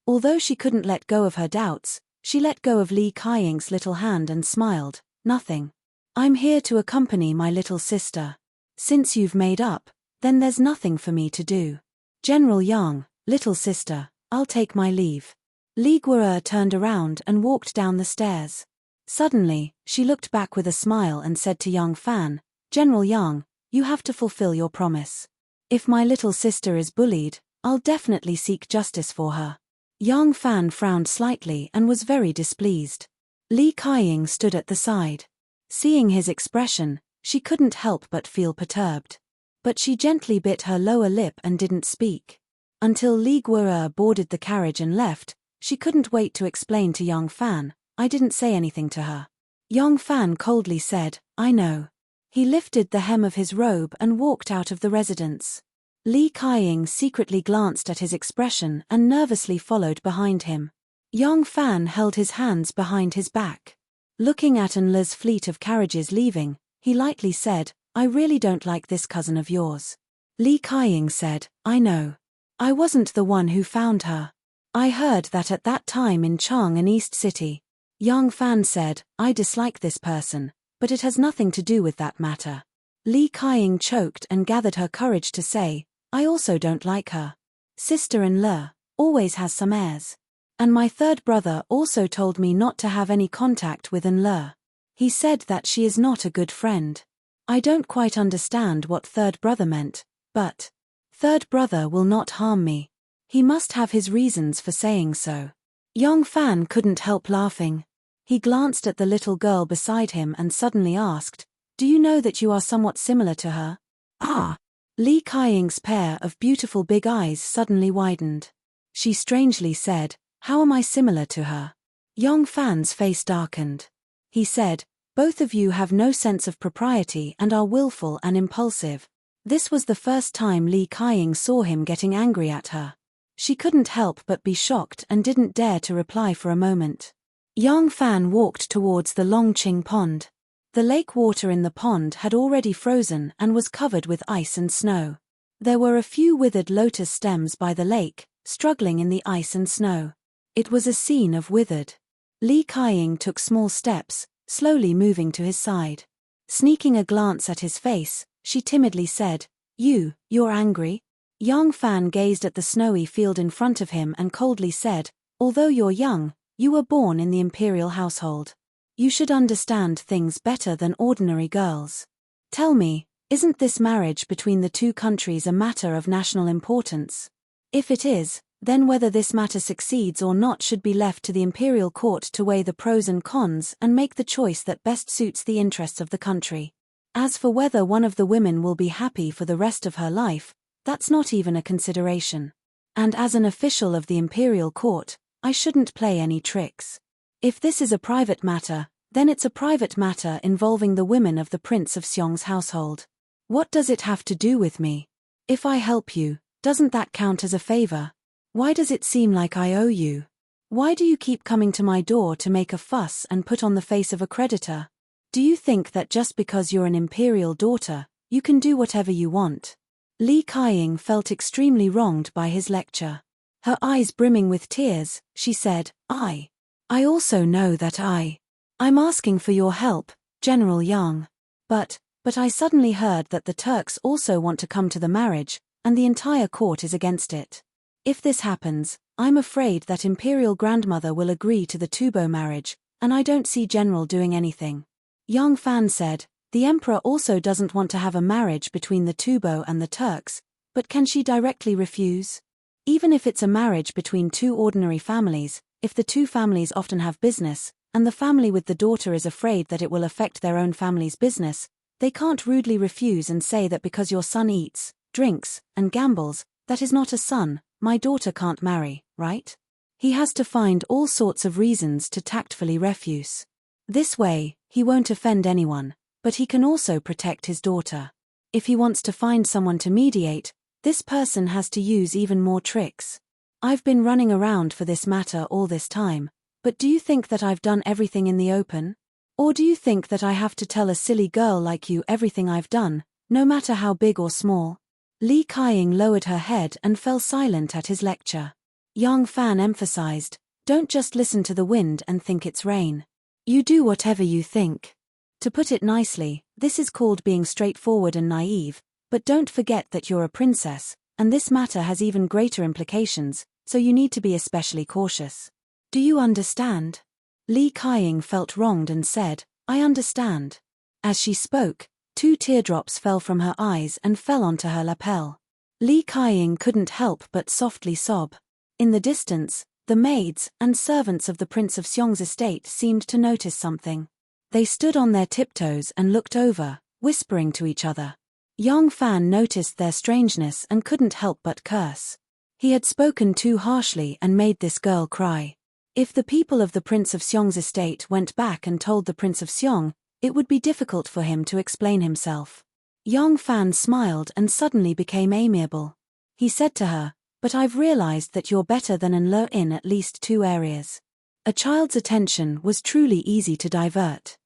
Although she couldn't let go of her doubts, she let go of Li Kaiying's little hand and smiled, "Nothing. I'm here to accompany my little sister. Since you've made up, then there's nothing for me to do. General Yang, little sister, I'll take my leave." Li Guo'er turned around and walked down the stairs. Suddenly, she looked back with a smile and said to Yang Fan, "General Yang, you have to fulfill your promise. If my little sister is bullied, I'll definitely seek justice for her." Yang Fan frowned slightly and was very displeased. Li Kaiying stood at the side. Seeing his expression, she couldn't help but feel perturbed. But she gently bit her lower lip and didn't speak. Until Li Guo'er boarded the carriage and left, she couldn't wait to explain to Yang Fan, "I didn't say anything to her." Yang Fan coldly said, "I know." He lifted the hem of his robe and walked out of the residence. Li Kaiying secretly glanced at his expression and nervously followed behind him. Yang Fan held his hands behind his back. Looking at Enle's fleet of carriages leaving, he lightly said, "I really don't like this cousin of yours." Li Kaiying said, "I know. I wasn't the one who found her. I heard that at that time in Chang'an East City." Yang Fan said, "I dislike this person, but it has nothing to do with that matter." Li Kaiying choked and gathered her courage to say, "I also don't like her. Sister Enle always has some airs. And my third brother also told me not to have any contact with Enle. He said that she is not a good friend. I don't quite understand what third brother meant, but third brother will not harm me. He must have his reasons for saying so." Yang Fan couldn't help laughing. He glanced at the little girl beside him and suddenly asked, "Do you know that you are somewhat similar to her?" "Ah!" Li Kaiying's pair of beautiful big eyes suddenly widened. She strangely said, "How am I similar to her?" Yang Fan's face darkened. He said, Both of you have no sense of propriety and are willful and impulsive. This was the first time Li Kaying saw him getting angry at her. She couldn't help but be shocked and didn't dare to reply for a moment. Yang Fan walked towards the Longqing pond. The lake water in the pond had already frozen and was covered with ice and snow. There were a few withered lotus stems by the lake, struggling in the ice and snow. It was a scene of withered. Li Kaying took small steps, slowly moving to his side. Sneaking a glance at his face, she timidly said, You're angry? Yang Fan gazed at the snowy field in front of him and coldly said, although you're young, you were born in the imperial household. You should understand things better than ordinary girls. Tell me, isn't this marriage between the two countries a matter of national importance? If it is, then whether this matter succeeds or not should be left to the imperial court to weigh the pros and cons and make the choice that best suits the interests of the country. As for whether one of the women will be happy for the rest of her life, that's not even a consideration. And as an official of the imperial court, I shouldn't play any tricks. If this is a private matter, then it's a private matter involving the women of the Prince of Xiong's household. What does it have to do with me? If I help you, doesn't that count as a favor? Why does it seem like I owe you? Why do you keep coming to my door to make a fuss and put on the face of a creditor? Do you think that just because you're an imperial daughter, you can do whatever you want? Li Kaying felt extremely wronged by his lecture. Her eyes brimming with tears, she said, I also know that I'm asking for your help, General Yang. But I suddenly heard that the Turks also want to come to the marriage, and the entire court is against it. If this happens, I'm afraid that Imperial Grandmother will agree to the Tubo marriage, and I don't see General doing anything. Yang Fan said, the Emperor also doesn't want to have a marriage between the Tubo and the Turks, but can she directly refuse? Even if it's a marriage between two ordinary families, if the two families often have business, and the family with the daughter is afraid that it will affect their own family's business, they can't rudely refuse and say that because your son eats, drinks, and gambles, that is not a son, my daughter can't marry, right? He has to find all sorts of reasons to tactfully refuse. This way, he won't offend anyone, but he can also protect his daughter. If he wants to find someone to mediate, this person has to use even more tricks. I've been running around for this matter all this time, but do you think that I've done everything in the open? Or do you think that I have to tell a silly girl like you everything I've done, no matter how big or small? Li Kaying lowered her head and fell silent at his lecture. Yang Fan emphasized, don't just listen to the wind and think it's rain. You do whatever you think. To put it nicely, this is called being straightforward and naive, but don't forget that you're a princess, and this matter has even greater implications, so you need to be especially cautious. Do you understand? Li Kaying felt wronged and said, I understand. As she spoke, 2 teardrops fell from her eyes and fell onto her lapel. Li Kaying couldn't help but softly sob. In the distance, the maids and servants of the Prince of Xiong's estate seemed to notice something. They stood on their tiptoes and looked over, whispering to each other. Yang Fan noticed their strangeness and couldn't help but curse. He had spoken too harshly and made this girl cry. If the people of the Prince of Xiong's estate went back and told the Prince of Xiong, it would be difficult for him to explain himself. Yang Fan smiled and suddenly became amiable. He said to her, but I've realized that you're better than Enle in at least 2 areas. A child's attention was truly easy to divert.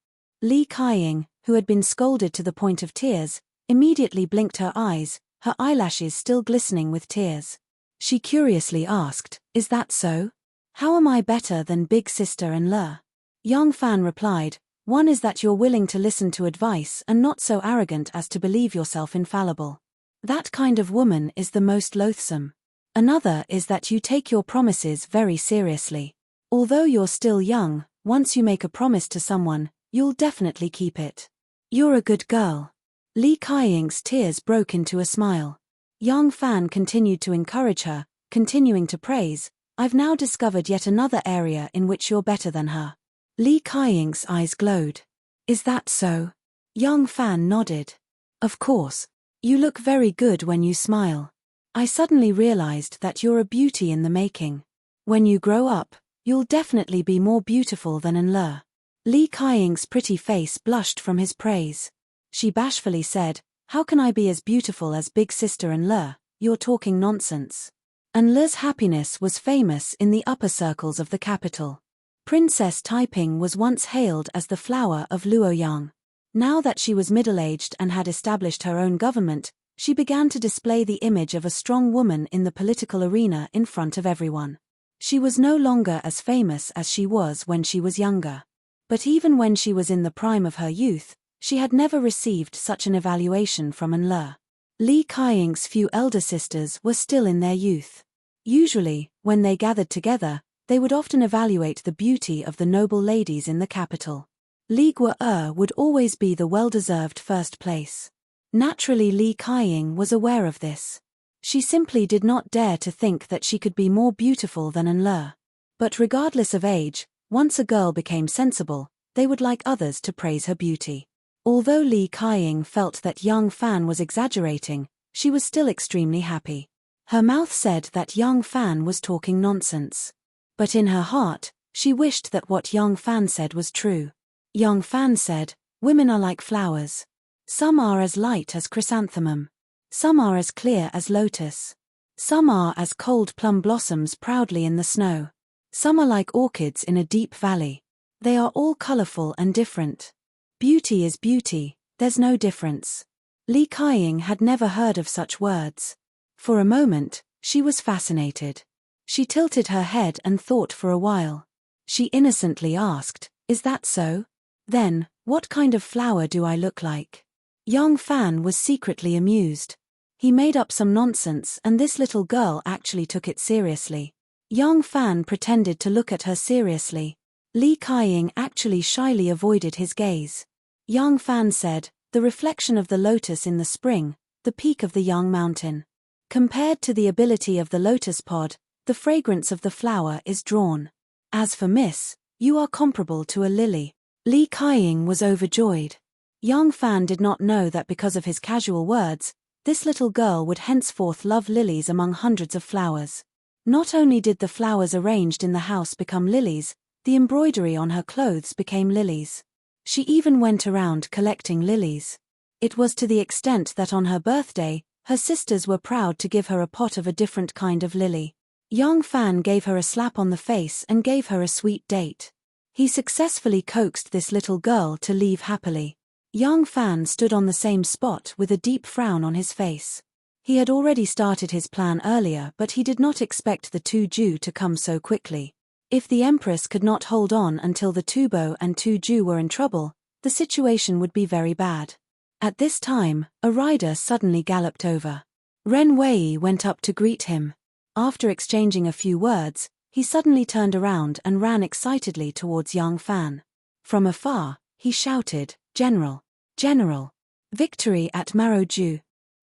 Li Kaying, who had been scolded to the point of tears, immediately blinked her eyes, her eyelashes still glistening with tears. She curiously asked, is that so? How am I better than big sister Enle? Yang Fan replied, one is that you're willing to listen to advice and not so arrogant as to believe yourself infallible. That kind of woman is the most loathsome. Another is that you take your promises very seriously. Although you're still young, once you make a promise to someone, you'll definitely keep it. You're a good girl. Li Kaying's tears broke into a smile. Yang Fan continued to encourage her, continuing to praise, I've now discovered yet another area in which you're better than her. Li Kaying's eyes glowed. Is that so? Yang Fan nodded. Of course. You look very good when you smile. I suddenly realized that you're a beauty in the making. When you grow up, you'll definitely be more beautiful than Enle. Li Kaiying's pretty face blushed from his praise. She bashfully said, "How can I be as beautiful as big sister Enle? You're talking nonsense." Enle's happiness was famous in the upper circles of the capital. Princess Taiping was once hailed as the flower of Luoyang. Now that she was middle-aged and had established her own government, she began to display the image of a strong woman in the political arena in front of everyone. She was no longer as famous as she was when she was younger. But even when she was in the prime of her youth, she had never received such an evaluation from Enle. Li Kaiying's few elder sisters were still in their youth. Usually, when they gathered together, they would often evaluate the beauty of the noble ladies in the capital. Li Guo would always be the well-deserved first place. Naturally, Li Kaiying was aware of this. She simply did not dare to think that she could be more beautiful than Enle. But regardless of age, once a girl became sensible, they would like others to praise her beauty. Although Li Kaiying felt that young Fan was exaggerating, she was still extremely happy. Her mouth said that young Fan was talking nonsense. But in her heart, she wished that what young Fan said was true. Young Fan said, "Women are like flowers. Some are as light as chrysanthemum. Some are as clear as lotus. Some are as cold plum blossoms proudly in the snow. Some are like orchids in a deep valley. They are all colorful and different. Beauty is beauty, there's no difference." Li Kaiying had never heard of such words. For a moment, she was fascinated. She tilted her head and thought for a while. She innocently asked, "Is that so? Then, what kind of flower do I look like?" Young Fan was secretly amused. He made up some nonsense and this little girl actually took it seriously. Young Fan pretended to look at her seriously. Li Kaiying actually shyly avoided his gaze. Young Fan said, "The reflection of the lotus in the spring, the peak of the young mountain. Compared to the ability of the lotus pod, the fragrance of the flower is drawn. As for Miss, you are comparable to a lily." Li Kaiying was overjoyed. Young Fan did not know that because of his casual words, this little girl would henceforth love lilies among hundreds of flowers. Not only did the flowers arranged in the house become lilies, the embroidery on her clothes became lilies. She even went around collecting lilies. It was to the extent that on her birthday, her sisters were proud to give her a pot of a different kind of lily. Young Fan gave her a slap on the face and gave her a sweet date. He successfully coaxed this little girl to leave happily. Young Fan stood on the same spot with a deep frown on his face. He had already started his plan earlier, but he did not expect the two Ju to come so quickly. If the Empress could not hold on until the Tubo and two Ju were in trouble, the situation would be very bad. At this time, a rider suddenly galloped over. Ren Wei went up to greet him. After exchanging a few words, he suddenly turned around and ran excitedly towards young Fan. From afar, he shouted, "General! General! Victory at Maroju!"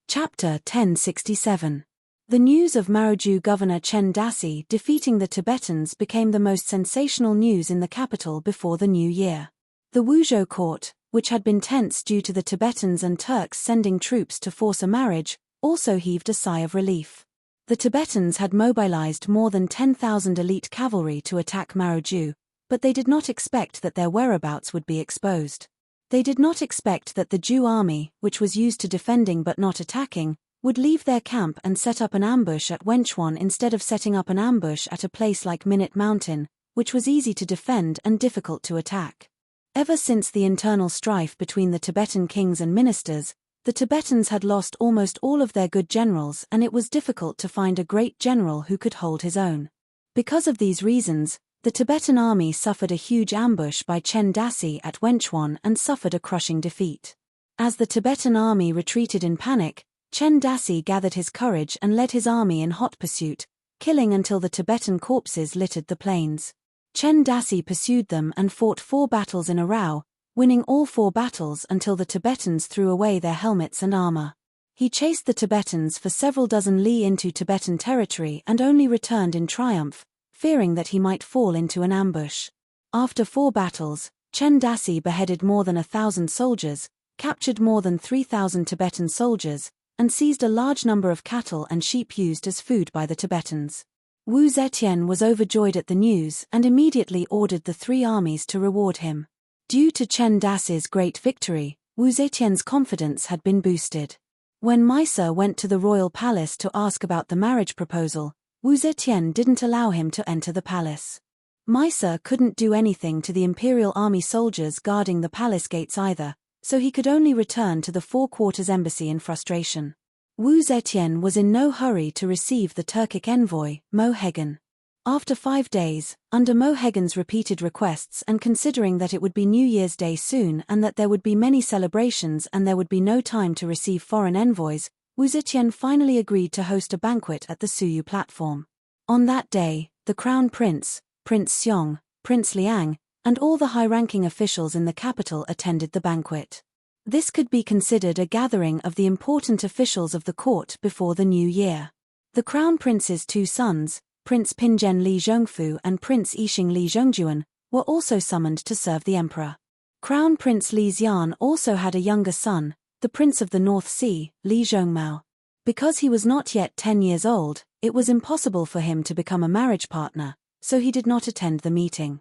Chapter 1067. The news of Maroju Governor Chen Dasi defeating the Tibetans became the most sensational news in the capital before the new year. The Wuzhou court, which had been tense due to the Tibetans and Turks sending troops to force a marriage, also heaved a sigh of relief. The Tibetans had mobilized more than 10,000 elite cavalry to attack Maroju, but they did not expect that their whereabouts would be exposed. They did not expect that the Ju army, which was used to defending but not attacking, would leave their camp and set up an ambush at Wenchuan instead of setting up an ambush at a place like Minute Mountain, which was easy to defend and difficult to attack. Ever since the internal strife between the Tibetan kings and ministers, the Tibetans had lost almost all of their good generals and it was difficult to find a great general who could hold his own. Because of these reasons, the Tibetan army suffered a huge ambush by Chen Dasi at Wenchuan and suffered a crushing defeat. As the Tibetan army retreated in panic, Chen Dasi gathered his courage and led his army in hot pursuit, killing until the Tibetan corpses littered the plains. Chen Dasi pursued them and fought 4 battles in a row, winning all 4 battles until the Tibetans threw away their helmets and armor. He chased the Tibetans for several dozen li into Tibetan territory and only returned in triumph, fearing that he might fall into an ambush. After 4 battles, Chen Dasi beheaded more than 1,000 soldiers, captured more than 3,000 Tibetan soldiers, and seized a large number of cattle and sheep used as food by the Tibetans. Wu Zetian was overjoyed at the news and immediately ordered the 3 armies to reward him. Due to Chen Das's great victory, Wu Zetian's confidence had been boosted. When Maisa went to the royal palace to ask about the marriage proposal, Wu Zetian didn't allow him to enter the palace. Maisa couldn't do anything to the imperial army soldiers guarding the palace gates either, so he could only return to the Four Quarters embassy in frustration. Wu Zetian was in no hurry to receive the Turkic envoy, Mo Hegan. After 5 days, under Mo Hegan's repeated requests and considering that it would be New Year's Day soon and that there would be many celebrations and there would be no time to receive foreign envoys, Wu Zetian finally agreed to host a banquet at the Suyu platform. On that day, the Crown Prince, Prince Xiong, Prince Liang, and all the high-ranking officials in the capital attended the banquet. This could be considered a gathering of the important officials of the court before the new year. The Crown Prince's 2 sons, Prince Pinzhen Li Zhongfu and Prince Yixing Li Zhongjuan, were also summoned to serve the emperor. Crown Prince Li Xian also had a younger son, the Prince of the North Sea, Li Zhongmao. Because he was not yet 10 years old, it was impossible for him to become a marriage partner, so he did not attend the meeting.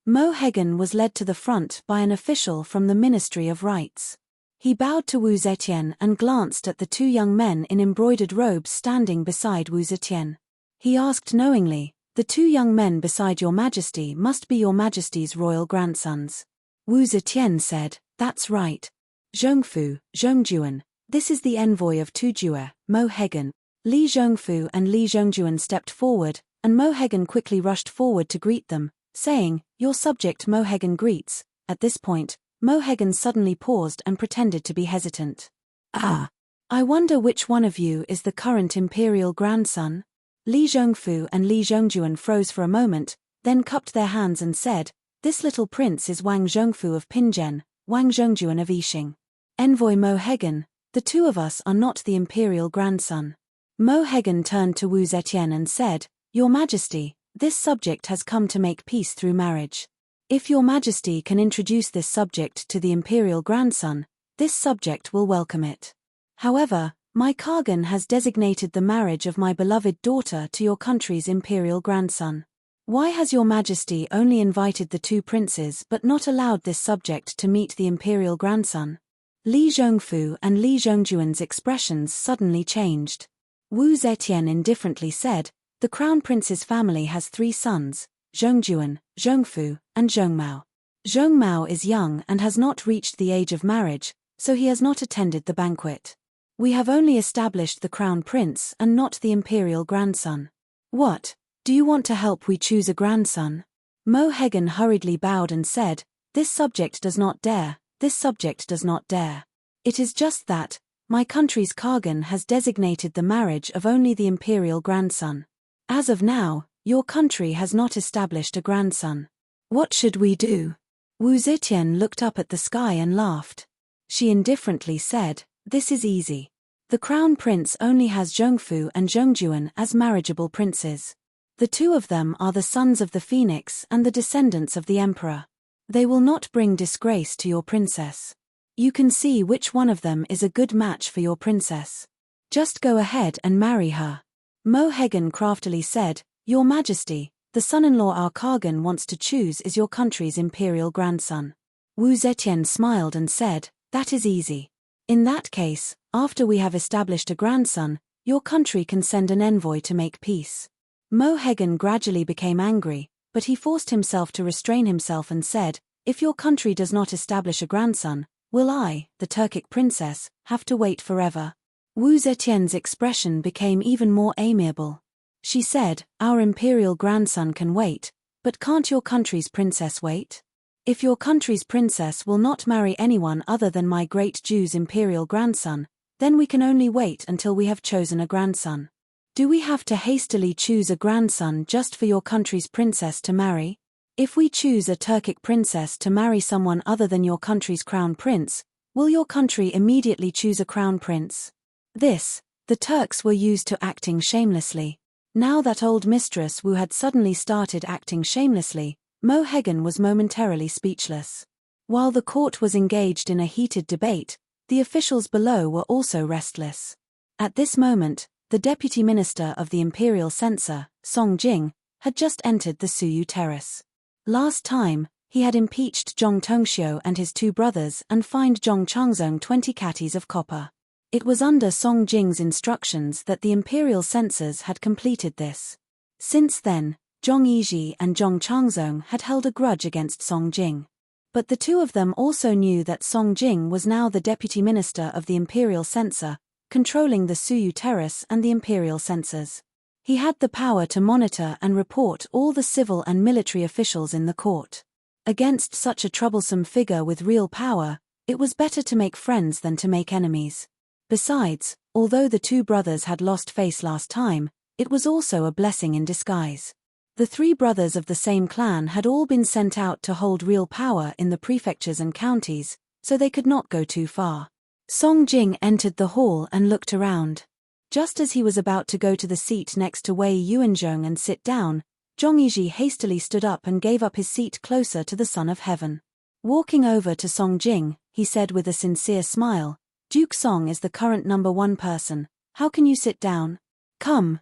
Mo Hegan was led to the front by an official from the Ministry of Rites. He bowed to Wu Zetian and glanced at the 2 young men in embroidered robes standing beside Wu Zetian. He asked knowingly, "The 2 young men beside your majesty must be your majesty's royal grandsons." Wu Zetian said, "That's right. Zhongfu, Zhongjuan, this is the envoy of Tujue, Mo Hegan." Li Zhongfu and Li Zhongjuan stepped forward, and Mo Hegan quickly rushed forward to greet them, saying, "Your subject Mo Hegan greets." At this point, Mo Hegan suddenly paused and pretended to be hesitant. "Ah, I wonder which one of you is the current imperial grandson?" Li Zhongfu and Li Zhongjuan froze for a moment, then cupped their hands and said, "This little prince is Wang Zhongfu of Pinzhen, Wang Zhongjuan of Yixing. Envoy Mo Hegan, the 2 of us are not the imperial grandson." Mo Hegan turned to Wu Zetian and said, "Your Majesty, this subject has come to make peace through marriage. If your Majesty can introduce this subject to the imperial grandson, this subject will welcome it. However, my Khagan has designated the marriage of my beloved daughter to your country's imperial grandson. Why has your Majesty only invited the 2 princes but not allowed this subject to meet the imperial grandson?" Li Zhongfu and Li Zhongjuan's expressions suddenly changed. Wu Zetian indifferently said, "The Crown Prince's family has 3 sons, Zhongjuan, Zhongfu, and Zhongmao. Zhongmao is young and has not reached the age of marriage, so he has not attended the banquet. We have only established the Crown Prince and not the imperial grandson. What, do you want to help we choose a grandson?" Mo Hegan hurriedly bowed and said, "This subject does not dare, this subject does not dare. It is just that, my country's Khagan has designated the marriage of only the imperial grandson. As of now, your country has not established a grandson. What should we do?" Wu Zetian looked up at the sky and laughed. She indifferently said, "This is easy. The Crown Prince only has Zhongfu and Zhongjuan as marriageable princes. The 2 of them are the sons of the Phoenix and the descendants of the Emperor. They will not bring disgrace to your princess. You can see which one of them is a good match for your princess. Just go ahead and marry her." Mo Hegan craftily said, "Your Majesty, the son-in-law our Khagan wants to choose is your country's imperial grandson." Wu Zetian smiled and said, "That is easy. In that case, after we have established a grandson, your country can send an envoy to make peace." Mo Hegan gradually became angry, but he forced himself to restrain himself and said, "If your country does not establish a grandson, will I, the Turkic princess, have to wait forever?" Wu Zetian's expression became even more amiable. She said, "Our imperial grandson can wait, but can't your country's princess wait? If your country's princess will not marry anyone other than my great Jew's imperial grandson, then we can only wait until we have chosen a grandson. Do we have to hastily choose a grandson just for your country's princess to marry? If we choose a Turkic princess to marry someone other than your country's crown prince, will your country immediately choose a crown prince?" The Turks were used to acting shamelessly. Now that old mistress Wu had suddenly started acting shamelessly, Mo Hegan was momentarily speechless. While the court was engaged in a heated debate, the officials below were also restless. At this moment, the deputy minister of the imperial censor, Song Jing, had just entered the Suyu terrace. Last time, He had impeached Zhong Tongxiu and his two brothers and fined Zhong Changzong 20 catties of copper. It was under Song Jing's instructions that the imperial censors had completed this. Since then, Zhong Yizhi and Zhong Changzong had held a grudge against Song Jing. But the two of them also knew that Song Jing was now the deputy minister of the imperial censor, controlling the Suyu Terrace and the imperial censors. He had the power to monitor and report all the civil and military officials in the court. Against such a troublesome figure with real power, it was better to make friends than to make enemies. Besides, although the two brothers had lost face last time, it was also a blessing in disguise. The three brothers of the same clan had all been sent out to hold real power in the prefectures and counties, so they could not go too far. Song Jing entered the hall and looked around. Just as he was about to go to the seat next to Wei Yuanzhong and sit down, Zhong Yizhi hastily stood up and gave up his seat closer to the Son of Heaven. Walking over to Song Jing, he said with a sincere smile, "Duke Song is the current #1 person. How can you sit down? Come,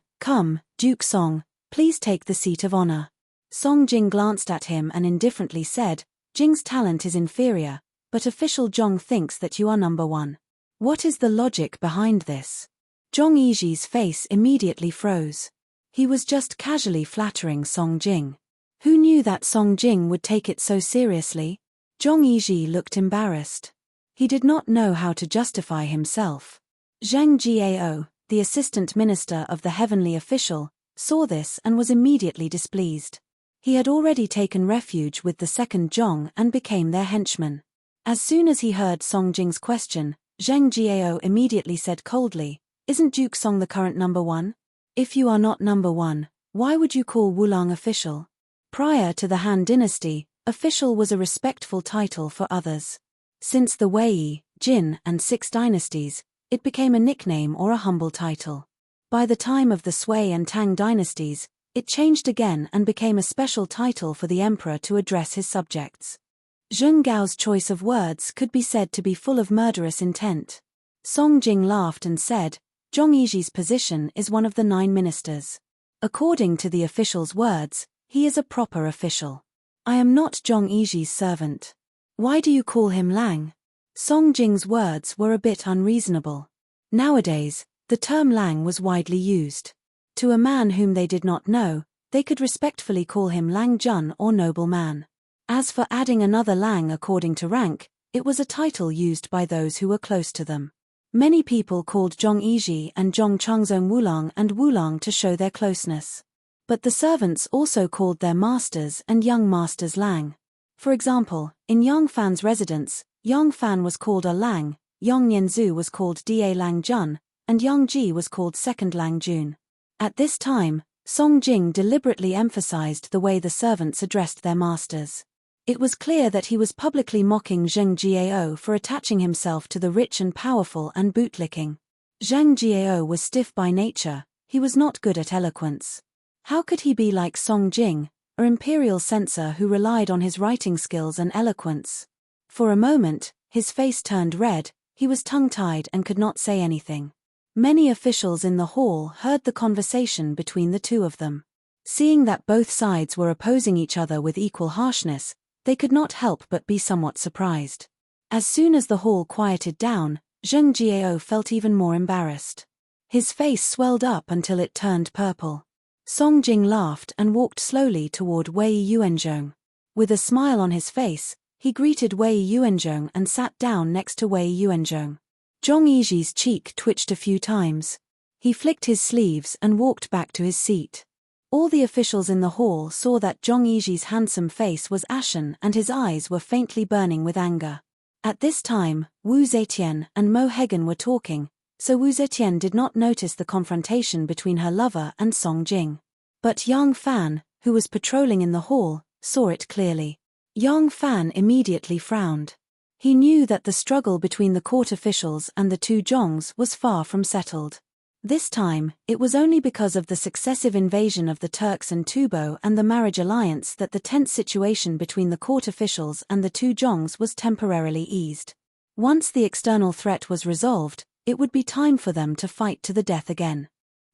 Duke Song, please take the seat of honor." Song Jing glanced at him and indifferently said, "Jing's talent is inferior, but official Zhong thinks that you are #1. What is the logic behind this?" Zhong Yizhi's face immediately froze. He was just casually flattering Song Jing. Who knew that Song Jing would take it so seriously? Zhong Yizhi looked embarrassed. He did not know how to justify himself. Zhang Jiao, the assistant minister of the heavenly official, saw this and was immediately displeased. He had already taken refuge with the second Zhong and became their henchman. As soon as he heard Song Jing's question, Zhang Jiao immediately said coldly, "Isn't Duke Song the current #1? If you are not #1, why would you call Wulang official?" Prior to the Han dynasty, official was a respectful title for others. Since the Wei, Jin, and Six dynasties, it became a nickname or a humble title. By the time of the Sui and Tang dynasties, it changed again and became a special title for the emperor to address his subjects. Zheng Gao's choice of words could be said to be full of murderous intent. Song Jing laughed and said, "Zhong Yizhi's position is one of the 9 ministers. According to the official's words, he is a proper official. I am not Zhong Yizhi's servant. Why do you call him Lang?" Song Jing's words were a bit unreasonable. Nowadays, the term Lang was widely used. To a man whom they did not know, they could respectfully call him Lang Jun or noble man. As for adding another Lang according to rank, it was a title used by those who were close to them. Many people called Zhong Yizhi and Zhong Changzong Wulang and Wulang to show their closeness. But the servants also called their masters and young masters Lang. For example, in Yang Fan's residence, Yang Fan was called a Lang, Yang Nianzu was called Da Lang Jun, and Yang Ji was called Second Lang Jun. At this time, Song Jing deliberately emphasized the way the servants addressed their masters. It was clear that he was publicly mocking Zheng Jiao for attaching himself to the rich and powerful and bootlicking. Zhang Jiao was stiff by nature, he was not good at eloquence. How could he be like Song Jing, an imperial censor who relied on his writing skills and eloquence? For a moment, his face turned red, he was tongue-tied and could not say anything. Many officials in the hall heard the conversation between the two of them. Seeing that both sides were opposing each other with equal harshness, they could not help but be somewhat surprised. As soon as the hall quieted down, Zheng Jiao felt even more embarrassed. His face swelled up until it turned purple. Song Jing laughed and walked slowly toward Wei Yuanzhong. With a smile on his face, he greeted Wei Yuanzhong and sat down next to Wei Yuanzhong. Zhong Yizhi's cheek twitched a few times. He flicked his sleeves and walked back to his seat. All the officials in the hall saw that Zhong Yizhi's handsome face was ashen and his eyes were faintly burning with anger. At this time, Wu Zetian and Mo Hegan were talking, so Wu Zetian did not notice the confrontation between her lover and Song Jing. But Yang Fan, who was patrolling in the hall, saw it clearly. Yang Fan immediately frowned. He knew that the struggle between the court officials and the two Zhongs was far from settled. This time, it was only because of the successive invasion of the Turks and Tubo and the marriage alliance that the tense situation between the court officials and the two Zhongs was temporarily eased. Once the external threat was resolved, it would be time for them to fight to the death again.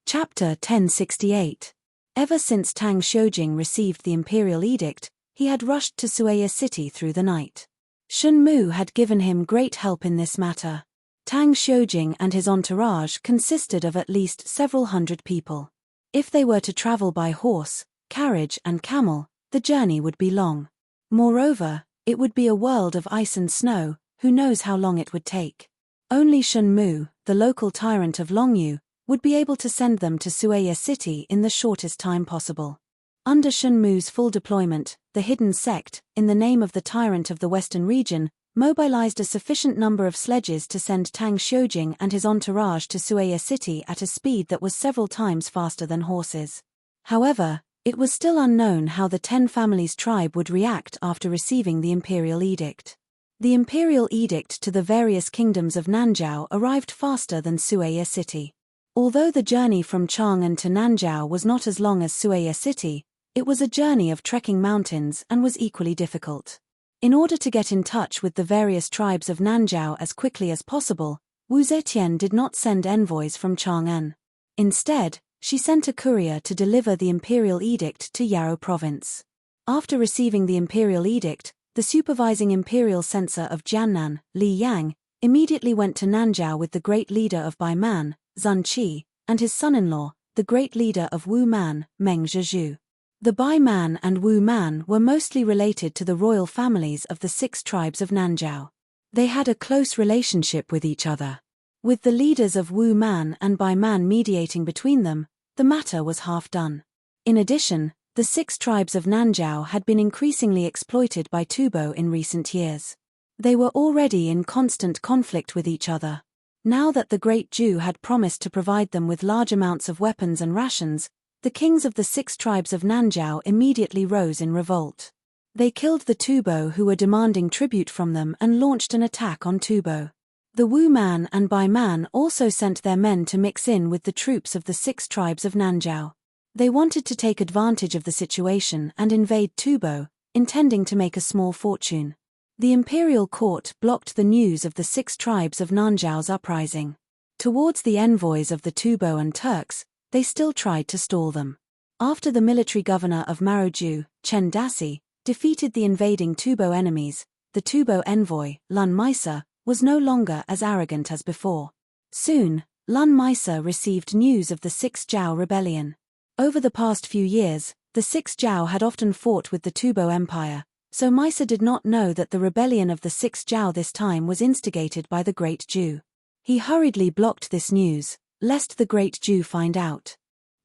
Chapter 1068. Ever since Tang Xiujing received the imperial edict, he had rushed to Suaya city through the night. Shen Mu had given him great help in this matter. Tang Xiujing and his entourage consisted of at least several hundred people. If they were to travel by horse, carriage and camel, the journey would be long. Moreover, it would be a world of ice and snow, who knows how long it would take. Only Shen Mu, the local tyrant of Longyu, would be able to send them to Suaya city in the shortest time possible. Under Shen Mu's full deployment, the hidden sect, in the name of the tyrant of the western region, mobilized a sufficient number of sledges to send Tang Xiujing and his entourage to Suaya city at a speed that was several times faster than horses. However, it was still unknown how the 10 families tribe would react after receiving the imperial edict. The imperial edict to the various kingdoms of Nanzhao arrived faster than Suaya city. Although the journey from Chang'an to Nanzhao was not as long as Suaya city, it was a journey of trekking mountains and was equally difficult. In order to get in touch with the various tribes of Nanzhao as quickly as possible, Wu Zetian did not send envoys from Chang'an. Instead, she sent a courier to deliver the imperial edict to Yao province. After receiving the imperial edict, the supervising imperial censor of Jiannan, Li Yang, immediately went to Nanzhao with the great leader of Baiman, Zun Qi, and his son-in-law, the great leader of Wu Man, Meng Zhizhu. The Bai Man and Wu Man were mostly related to the royal families of the 6 tribes of Nanzhao. They had a close relationship with each other. With the leaders of Wu Man and Bai Man mediating between them, the matter was half done. In addition, the 6 tribes of Nanzhao had been increasingly exploited by Tubo in recent years. They were already in constant conflict with each other. Now that the Great Jew had promised to provide them with large amounts of weapons and rations, the kings of the 6 tribes of Nanzhao immediately rose in revolt. They killed the Tubo who were demanding tribute from them and launched an attack on Tubo. The Wu Man and Bai Man also sent their men to mix in with the troops of the 6 tribes of Nanzhao. They wanted to take advantage of the situation and invade Tubo, intending to make a small fortune. The imperial court blocked the news of the 6 tribes of Nanzhao's uprising. Towards the envoys of the Tubo and Turks, they still tried to stall them. After the military governor of Maroju, Chen Dasi, defeated the invading Tubo enemies, the Tubo envoy, Lun Maisa, was no longer as arrogant as before. Soon, Lun Maisa received news of the 6 Zhao rebellion. Over the past few years, the 6 Zhao had often fought with the Tubo Empire, so Maisa did not know that the rebellion of the 6 Zhao this time was instigated by the Great Jew. He hurriedly blocked this news, lest the Great Jew find out.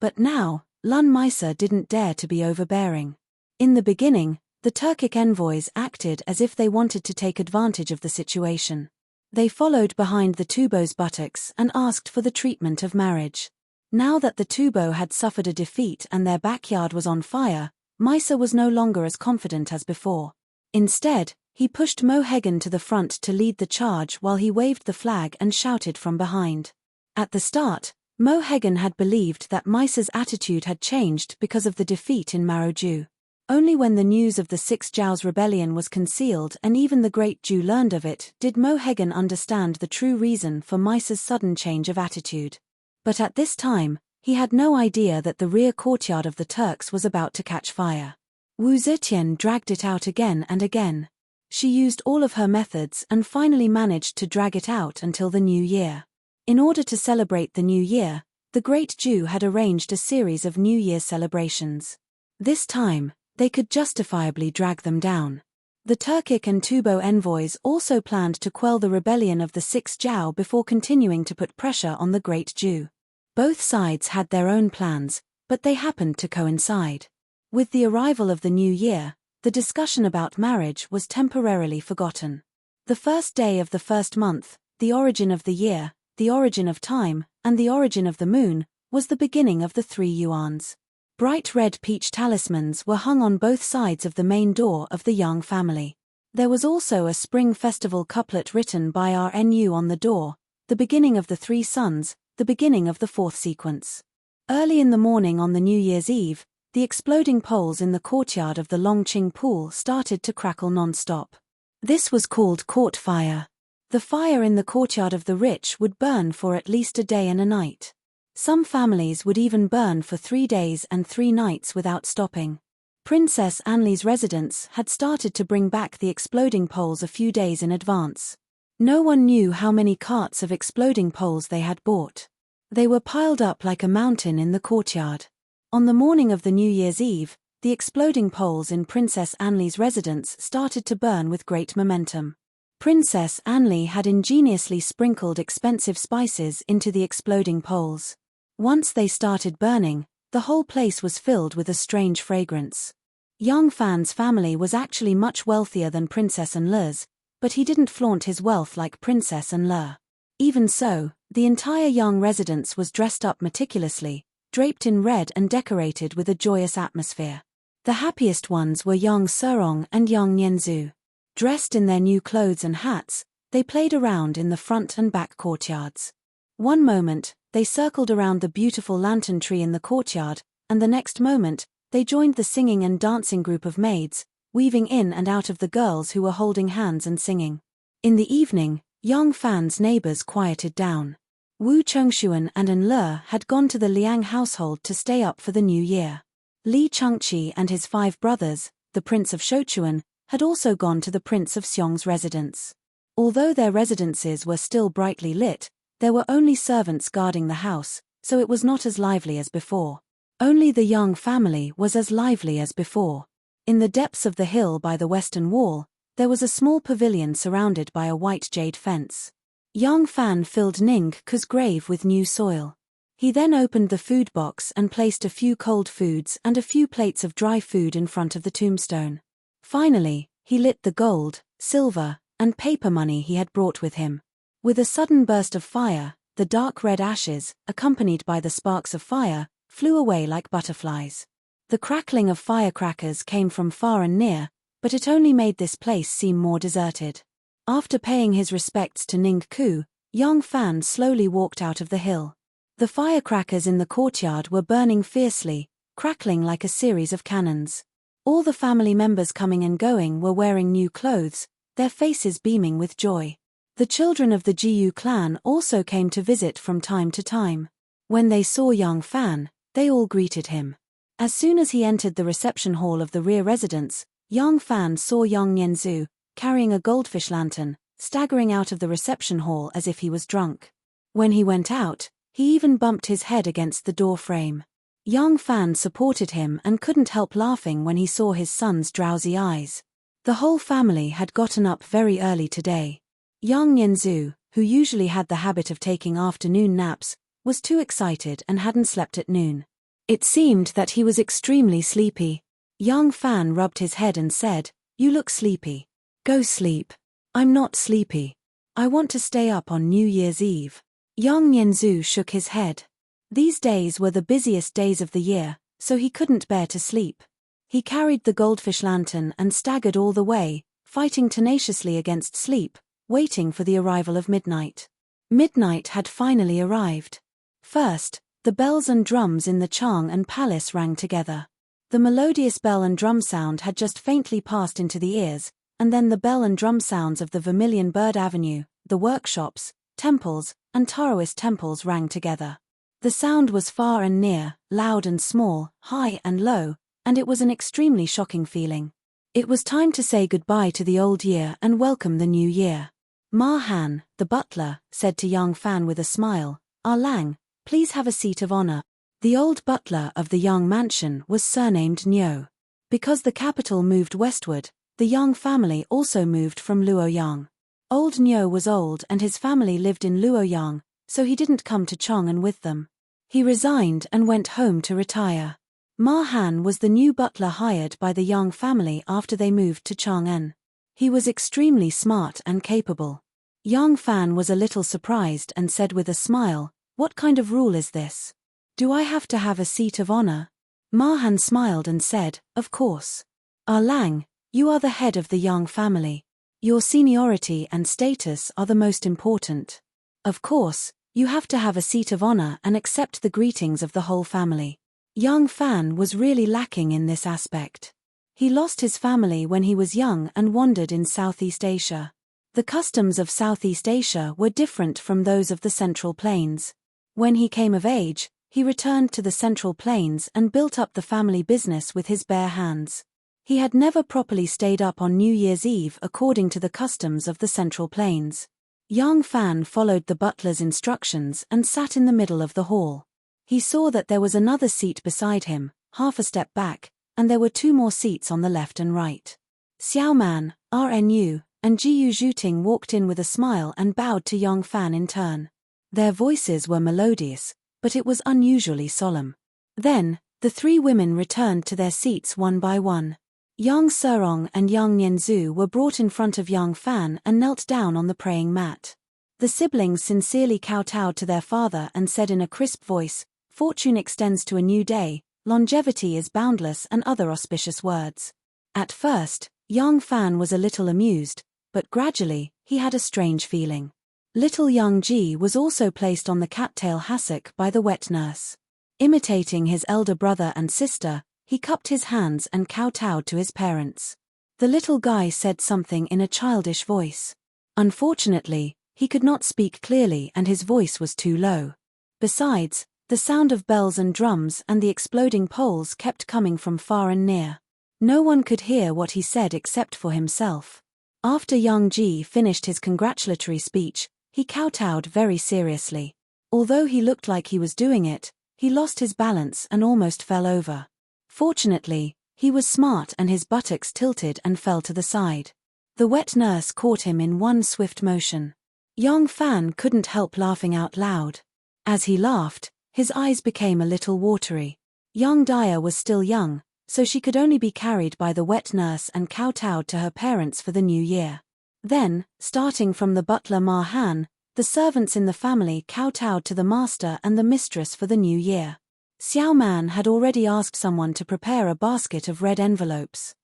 But now, Lun Maisa didn't dare to be overbearing. In the beginning, the Turkic envoys acted as if they wanted to take advantage of the situation. They followed behind the Tubo's buttocks and asked for the treatment of marriage. Now that the Tubo had suffered a defeat and their backyard was on fire, Maisa was no longer as confident as before. Instead, he pushed Mo Hegan to the front to lead the charge while he waved the flag and shouted from behind. At the start, Mo Hegan had believed that Maisa's attitude had changed because of the defeat in Maroju. Only when the news of the 6 Zhao's rebellion was concealed and even the Great Jew learned of it did Mo Hegan understand the true reason for Maisa's sudden change of attitude. But at this time, he had no idea that the rear courtyard of the Turks was about to catch fire. Wu Zetian dragged it out again and again. She used all of her methods and finally managed to drag it out until the new year. In order to celebrate the new year, the Great Jew had arranged a series of New Year celebrations. This time, they could justifiably drag them down. The Turkic and Tubo envoys also planned to quell the rebellion of the 6 Zhao before continuing to put pressure on the Great Jew. Both sides had their own plans, but they happened to coincide. With the arrival of the new year, the discussion about marriage was temporarily forgotten. The first day of the first month, the origin of the year, the origin of time, and the origin of the moon, was the beginning of the 3 yuans. Bright red peach talismans were hung on both sides of the main door of the Yang family. There was also a spring festival couplet written by RNU on the door, the beginning of the 3 suns, the beginning of the 4th sequence. Early in the morning on the New Year's Eve, the exploding poles in the courtyard of the Longqing pool started to crackle non-stop. This was called court fire. The fire in the courtyard of the rich would burn for at least a day and a night. Some families would even burn for 3 days and 3 nights without stopping. Princess Anli's residence had started to bring back the exploding poles a few days in advance. No one knew how many carts of exploding poles they had bought. They were piled up like a mountain in the courtyard. On the morning of the New Year's Eve, the exploding poles in Princess Anli's residence started to burn with great momentum. Princess Anli had ingeniously sprinkled expensive spices into the exploding poles. Once they started burning, the whole place was filled with a strange fragrance. Young Fan's family was actually much wealthier than Princess Anli's, but he didn't flaunt his wealth like Princess Anli. Even so, the entire Young residence was dressed up meticulously, draped in red and decorated with a joyous atmosphere. The happiest ones were Young Serong and Young Nianzhu. Dressed in their new clothes and hats, they played around in the front and back courtyards. One moment, they circled around the beautiful lantern tree in the courtyard, and the next moment, they joined the singing and dancing group of maids, weaving in and out of the girls who were holding hands and singing. In the evening, Young Fan's neighbors quieted down. Wu Chengxuan and Anle had gone to the Liang household to stay up for the new year. Li Chengqi and his 5 brothers, the Prince of Shouchuan, had also gone to the Prince of Xiong's residence. Although their residences were still brightly lit, there were only servants guarding the house, so it was not as lively as before. Only the Young family was as lively as before. In the depths of the hill by the western wall, there was a small pavilion surrounded by a white jade fence. Young Fan filled Ning Ku's grave with new soil. He then opened the food box and placed a few cold foods and a few plates of dry food in front of the tombstone. Finally, he lit the gold, silver, and paper money he had brought with him. With a sudden burst of fire, the dark red ashes, accompanied by the sparks of fire, flew away like butterflies. The crackling of firecrackers came from far and near, but it only made this place seem more deserted. After paying his respects to Ning Ku, Young Fan slowly walked out of the hill. The firecrackers in the courtyard were burning fiercely, crackling like a series of cannons. All the family members coming and going were wearing new clothes, their faces beaming with joy. The children of the Jiyu clan also came to visit from time to time. When they saw Young Fan, they all greeted him. As soon as he entered the reception hall of the rear residence, Young Fan saw Young Nianzhu, carrying a goldfish lantern, staggering out of the reception hall as if he was drunk. When he went out, he even bumped his head against the door frame. Young Fan supported him and couldn't help laughing when he saw his son's drowsy eyes. The whole family had gotten up very early today. Young Nianzhu, who usually had the habit of taking afternoon naps, was too excited and hadn't slept at noon. It seemed that he was extremely sleepy. Young Fan rubbed his head and said, "You look sleepy. Go sleep." "I'm not sleepy. I want to stay up on New Year's Eve." Young Nianzhu shook his head. These days were the busiest days of the year, so he couldn't bear to sleep. He carried the goldfish lantern and staggered all the way, fighting tenaciously against sleep, waiting for the arrival of midnight. Midnight had finally arrived. First, the bells and drums in the Chang'an Palace rang together. The melodious bell and drum sound had just faintly passed into the ears, and then the bell and drum sounds of the Vermilion Bird Avenue, the workshops, temples, and Taoist temples rang together. The sound was far and near, loud and small, high and low, and it was an extremely shocking feeling. It was time to say goodbye to the old year and welcome the new year. Ma Han, the butler, said to Young Fan with a smile, "Ah Lang, please have a seat of honor." The old butler of the Young mansion was surnamed Niu. Because the capital moved westward, the Young family also moved from Luoyang. Old Niu was old and his family lived in Luoyang, so he didn't come to Chang'an with them. He resigned and went home to retire. Ma Han was the new butler hired by the Young family after they moved to Chang'an. He was extremely smart and capable. Young Fan was a little surprised and said with a smile, "What kind of rule is this? Do I have to have a seat of honor?" Ma Han smiled and said, "Of course. Ah Lang, you are the head of the Young family. Your seniority and status are the most important. Of course, you have to have a seat of honor and accept the greetings of the whole family." Young Fan was really lacking in this aspect. He lost his family when he was young and wandered in Southeast Asia. The customs of Southeast Asia were different from those of the Central Plains. When he came of age, He returned to the Central Plains and built up the family business with his bare hands. He had never properly stayed up on New Year's Eve according to the customs of the Central Plains. Young Fan followed the butler's instructions and sat in the middle of the hall. He saw that there was another seat beside him, half a step back, and there were 2 more seats on the left and right. Xiao Man, RNU, and Jiyu Zhuting walked in with a smile and bowed to Young Fan in turn. Their voices were melodious, but it was unusually solemn. Then, the 3 women returned to their seats one by one. Yang Serong and Yang Nianzhu were brought in front of Young Fan and knelt down on the praying mat. The siblings sincerely kowtowed to their father and said in a crisp voice, "Fortune extends to a new day, longevity is boundless," and other auspicious words. At first, Young Fan was a little amused, but gradually, he had a strange feeling. Little Young Ji was also placed on the cattail hassock by the wet nurse. Imitating his elder brother and sister, he cupped his hands and kowtowed to his parents. The little guy said something in a childish voice. Unfortunately, he could not speak clearly and his voice was too low. Besides, the sound of bells and drums and the exploding poles kept coming from far and near. No one could hear what he said except for himself. After Young Ji finished his congratulatory speech, he kowtowed very seriously. Although he looked like he was doing it, he lost his balance and almost fell over. Fortunately, he was smart and his buttocks tilted and fell to the side. The wet nurse caught him in one swift motion. Young Fan couldn't help laughing out loud. As he laughed, his eyes became a little watery. Young Dia was still young, so she could only be carried by the wet nurse and kowtowed to her parents for the new year. Then, starting from the butler Ma Han, the servants in the family kowtowed to the master and the mistress for the new year. Xiao Man had already asked someone to prepare a basket of red envelopes.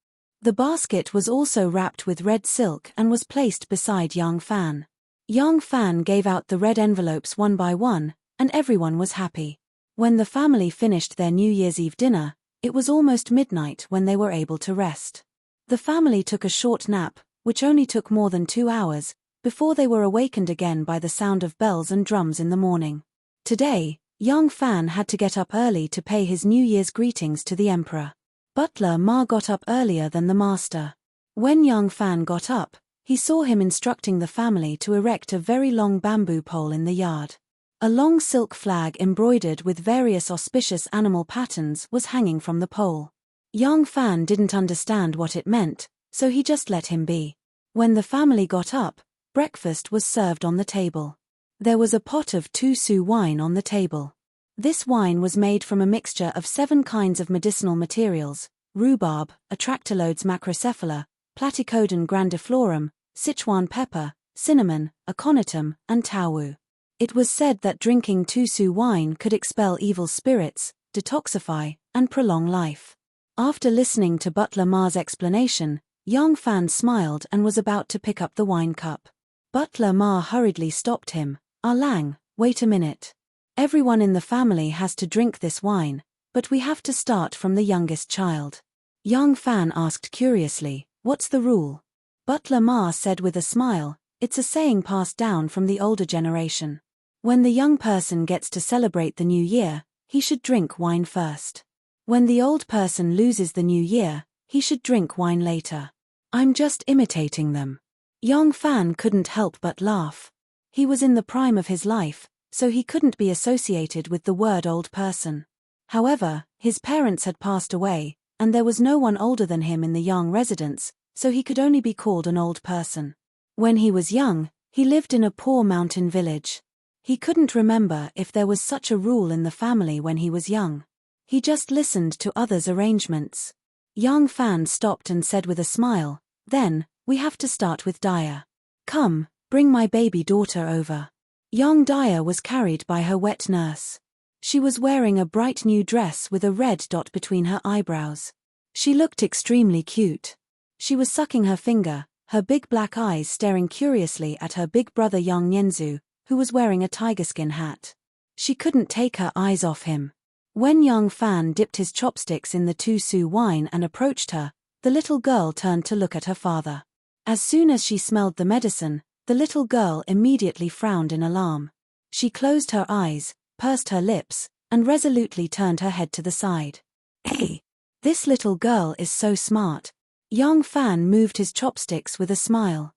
The basket was also wrapped with red silk and was placed beside Young Fan. Young Fan gave out the red envelopes one by one, and everyone was happy. When the family finished their New Year's Eve dinner, it was almost midnight when they were able to rest. The family took a short nap, which only took more than 2 hours, before they were awakened again by the sound of bells and drums in the morning. Today, Young Fan had to get up early to pay his New Year's greetings to the emperor. Butler Ma got up earlier than the master. When Young Fan got up, he saw him instructing the family to erect a very long bamboo pole in the yard. A long silk flag embroidered with various auspicious animal patterns was hanging from the pole. Young Fan didn't understand what it meant, so he just let him be. When the family got up, breakfast was served on the table. There was a pot of 2-su wine on the table. This wine was made from a mixture of 7 kinds of medicinal materials: rhubarb, Atractylodes macrocephala, Platycodon grandiflorum, Sichuan pepper, cinnamon, aconitum, and taowu. It was said that drinking 2-su wine could expel evil spirits, detoxify, and prolong life. After listening to Butler Ma's explanation, Young Fan smiled and was about to pick up the wine cup. Butler Ma hurriedly stopped him. "Ah Lang, wait a minute. Everyone in the family has to drink this wine, but we have to start from the youngest child." Young Fan asked curiously, "What's the rule?" Butler Ma said with a smile, "It's a saying passed down from the older generation. When the young person gets to celebrate the new year, he should drink wine first. When the old person loses the new year, he should drink wine later." "I'm just imitating them." Young Fan couldn't help but laugh. He was in the prime of his life, so he couldn't be associated with the word old person. However, his parents had passed away, and there was no one older than him in the Yang residence, so he could only be called an old person. When he was young, he lived in a poor mountain village. He couldn't remember if there was such a rule in the family when he was young. He just listened to others' arrangements. Young Fan stopped and said with a smile, "Then, we have to start with Dia. Come, bring my baby daughter over." Young Dia was carried by her wet nurse. She was wearing a bright new dress with a red dot between her eyebrows. She looked extremely cute. She was sucking her finger, her big black eyes staring curiously at her big brother Yang Nianzhu, who was wearing a tigerskin hat. She couldn't take her eyes off him. When Young Fan dipped his chopsticks in the 2-su wine and approached her, the little girl turned to look at her father. As soon as she smelled the medicine, the little girl immediately frowned in alarm. She closed her eyes, pursed her lips, and resolutely turned her head to the side. Hey! This little girl is so smart. Young Fan moved his chopsticks with a smile.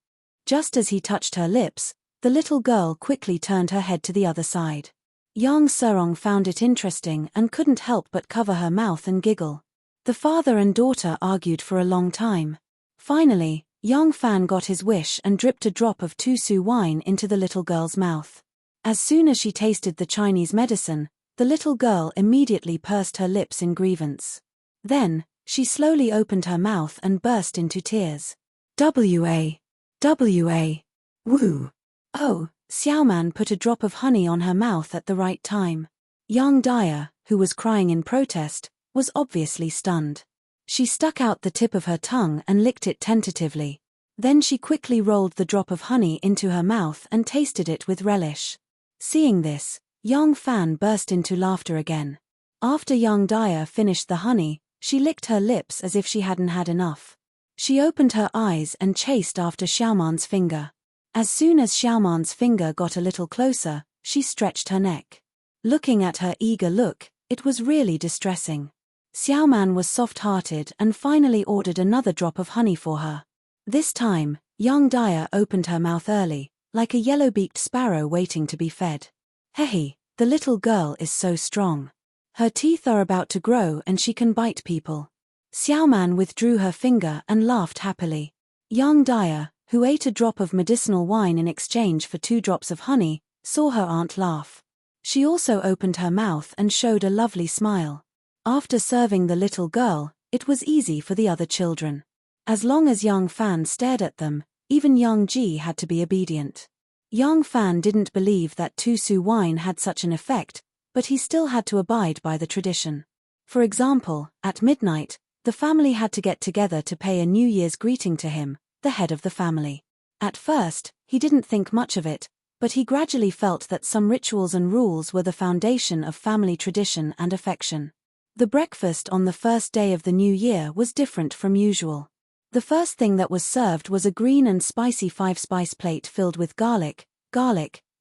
Just as he touched her lips, the little girl quickly turned her head to the other side. Young Serong found it interesting and couldn't help but cover her mouth and giggle. The father and daughter argued for a long time. Finally, Young Fan got his wish and dripped a drop of tusu wine into the little girl's mouth. As soon as she tasted the Chinese medicine, the little girl immediately pursed her lips in grievance. Then, she slowly opened her mouth and burst into tears. W.A. W.A. Woo. Oh, Xiaoman put a drop of honey on her mouth at the right time. Young Dia, who was crying in protest, was obviously stunned. She stuck out the tip of her tongue and licked it tentatively. Then she quickly rolled the drop of honey into her mouth and tasted it with relish. Seeing this, Young Fan burst into laughter again. After Young Dia finished the honey, she licked her lips as if she hadn't had enough. She opened her eyes and chased after Xiaoman's finger. As soon as Xiaoman's finger got a little closer, she stretched her neck. Looking at her eager look, it was really distressing. Xiaoman was soft-hearted and finally ordered another drop of honey for her. This time, Young Dia opened her mouth early, like a yellow-beaked sparrow waiting to be fed. Hey, the little girl is so strong. Her teeth are about to grow and she can bite people. Xiaoman withdrew her finger and laughed happily. Young Dia, who ate a drop of medicinal wine in exchange for 2 drops of honey, saw her aunt laugh. She also opened her mouth and showed a lovely smile. After serving the little girl, it was easy for the other children. As long as Young Fan stared at them, even Young Ji had to be obedient. Young Fan didn't believe that tusu wine had such an effect, but he still had to abide by the tradition. For example, at midnight, the family had to get together to pay a New Year's greeting to him, the head of the family. At first, he didn't think much of it, but he gradually felt that some rituals and rules were the foundation of family tradition and affection. The breakfast on the first day of the new year was different from usual. The first thing that was served was a green and spicy 5-spice plate filled with garlic,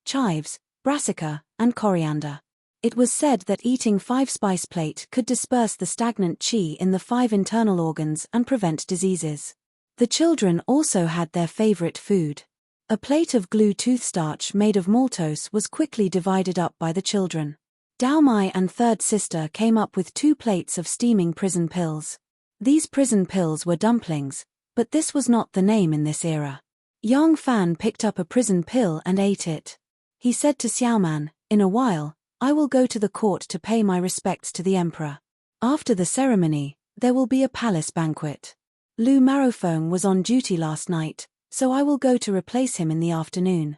chives, brassica, and coriander. It was said that eating 5-spice plate could disperse the stagnant qi in the 5 internal organs and prevent diseases. The children also had their favorite food. A plate of glue toothstarch made of maltose was quickly divided up by the children. Daomai and third sister came up with 2 plates of steaming prison pills. These prison pills were dumplings, but this was not the name in this era. Young Fan picked up a prison pill and ate it. He said to Xiaoman, "In a while, I will go to the court to pay my respects to the emperor. After the ceremony, there will be a palace banquet. Lu Marofeng was on duty last night, so I will go to replace him in the afternoon.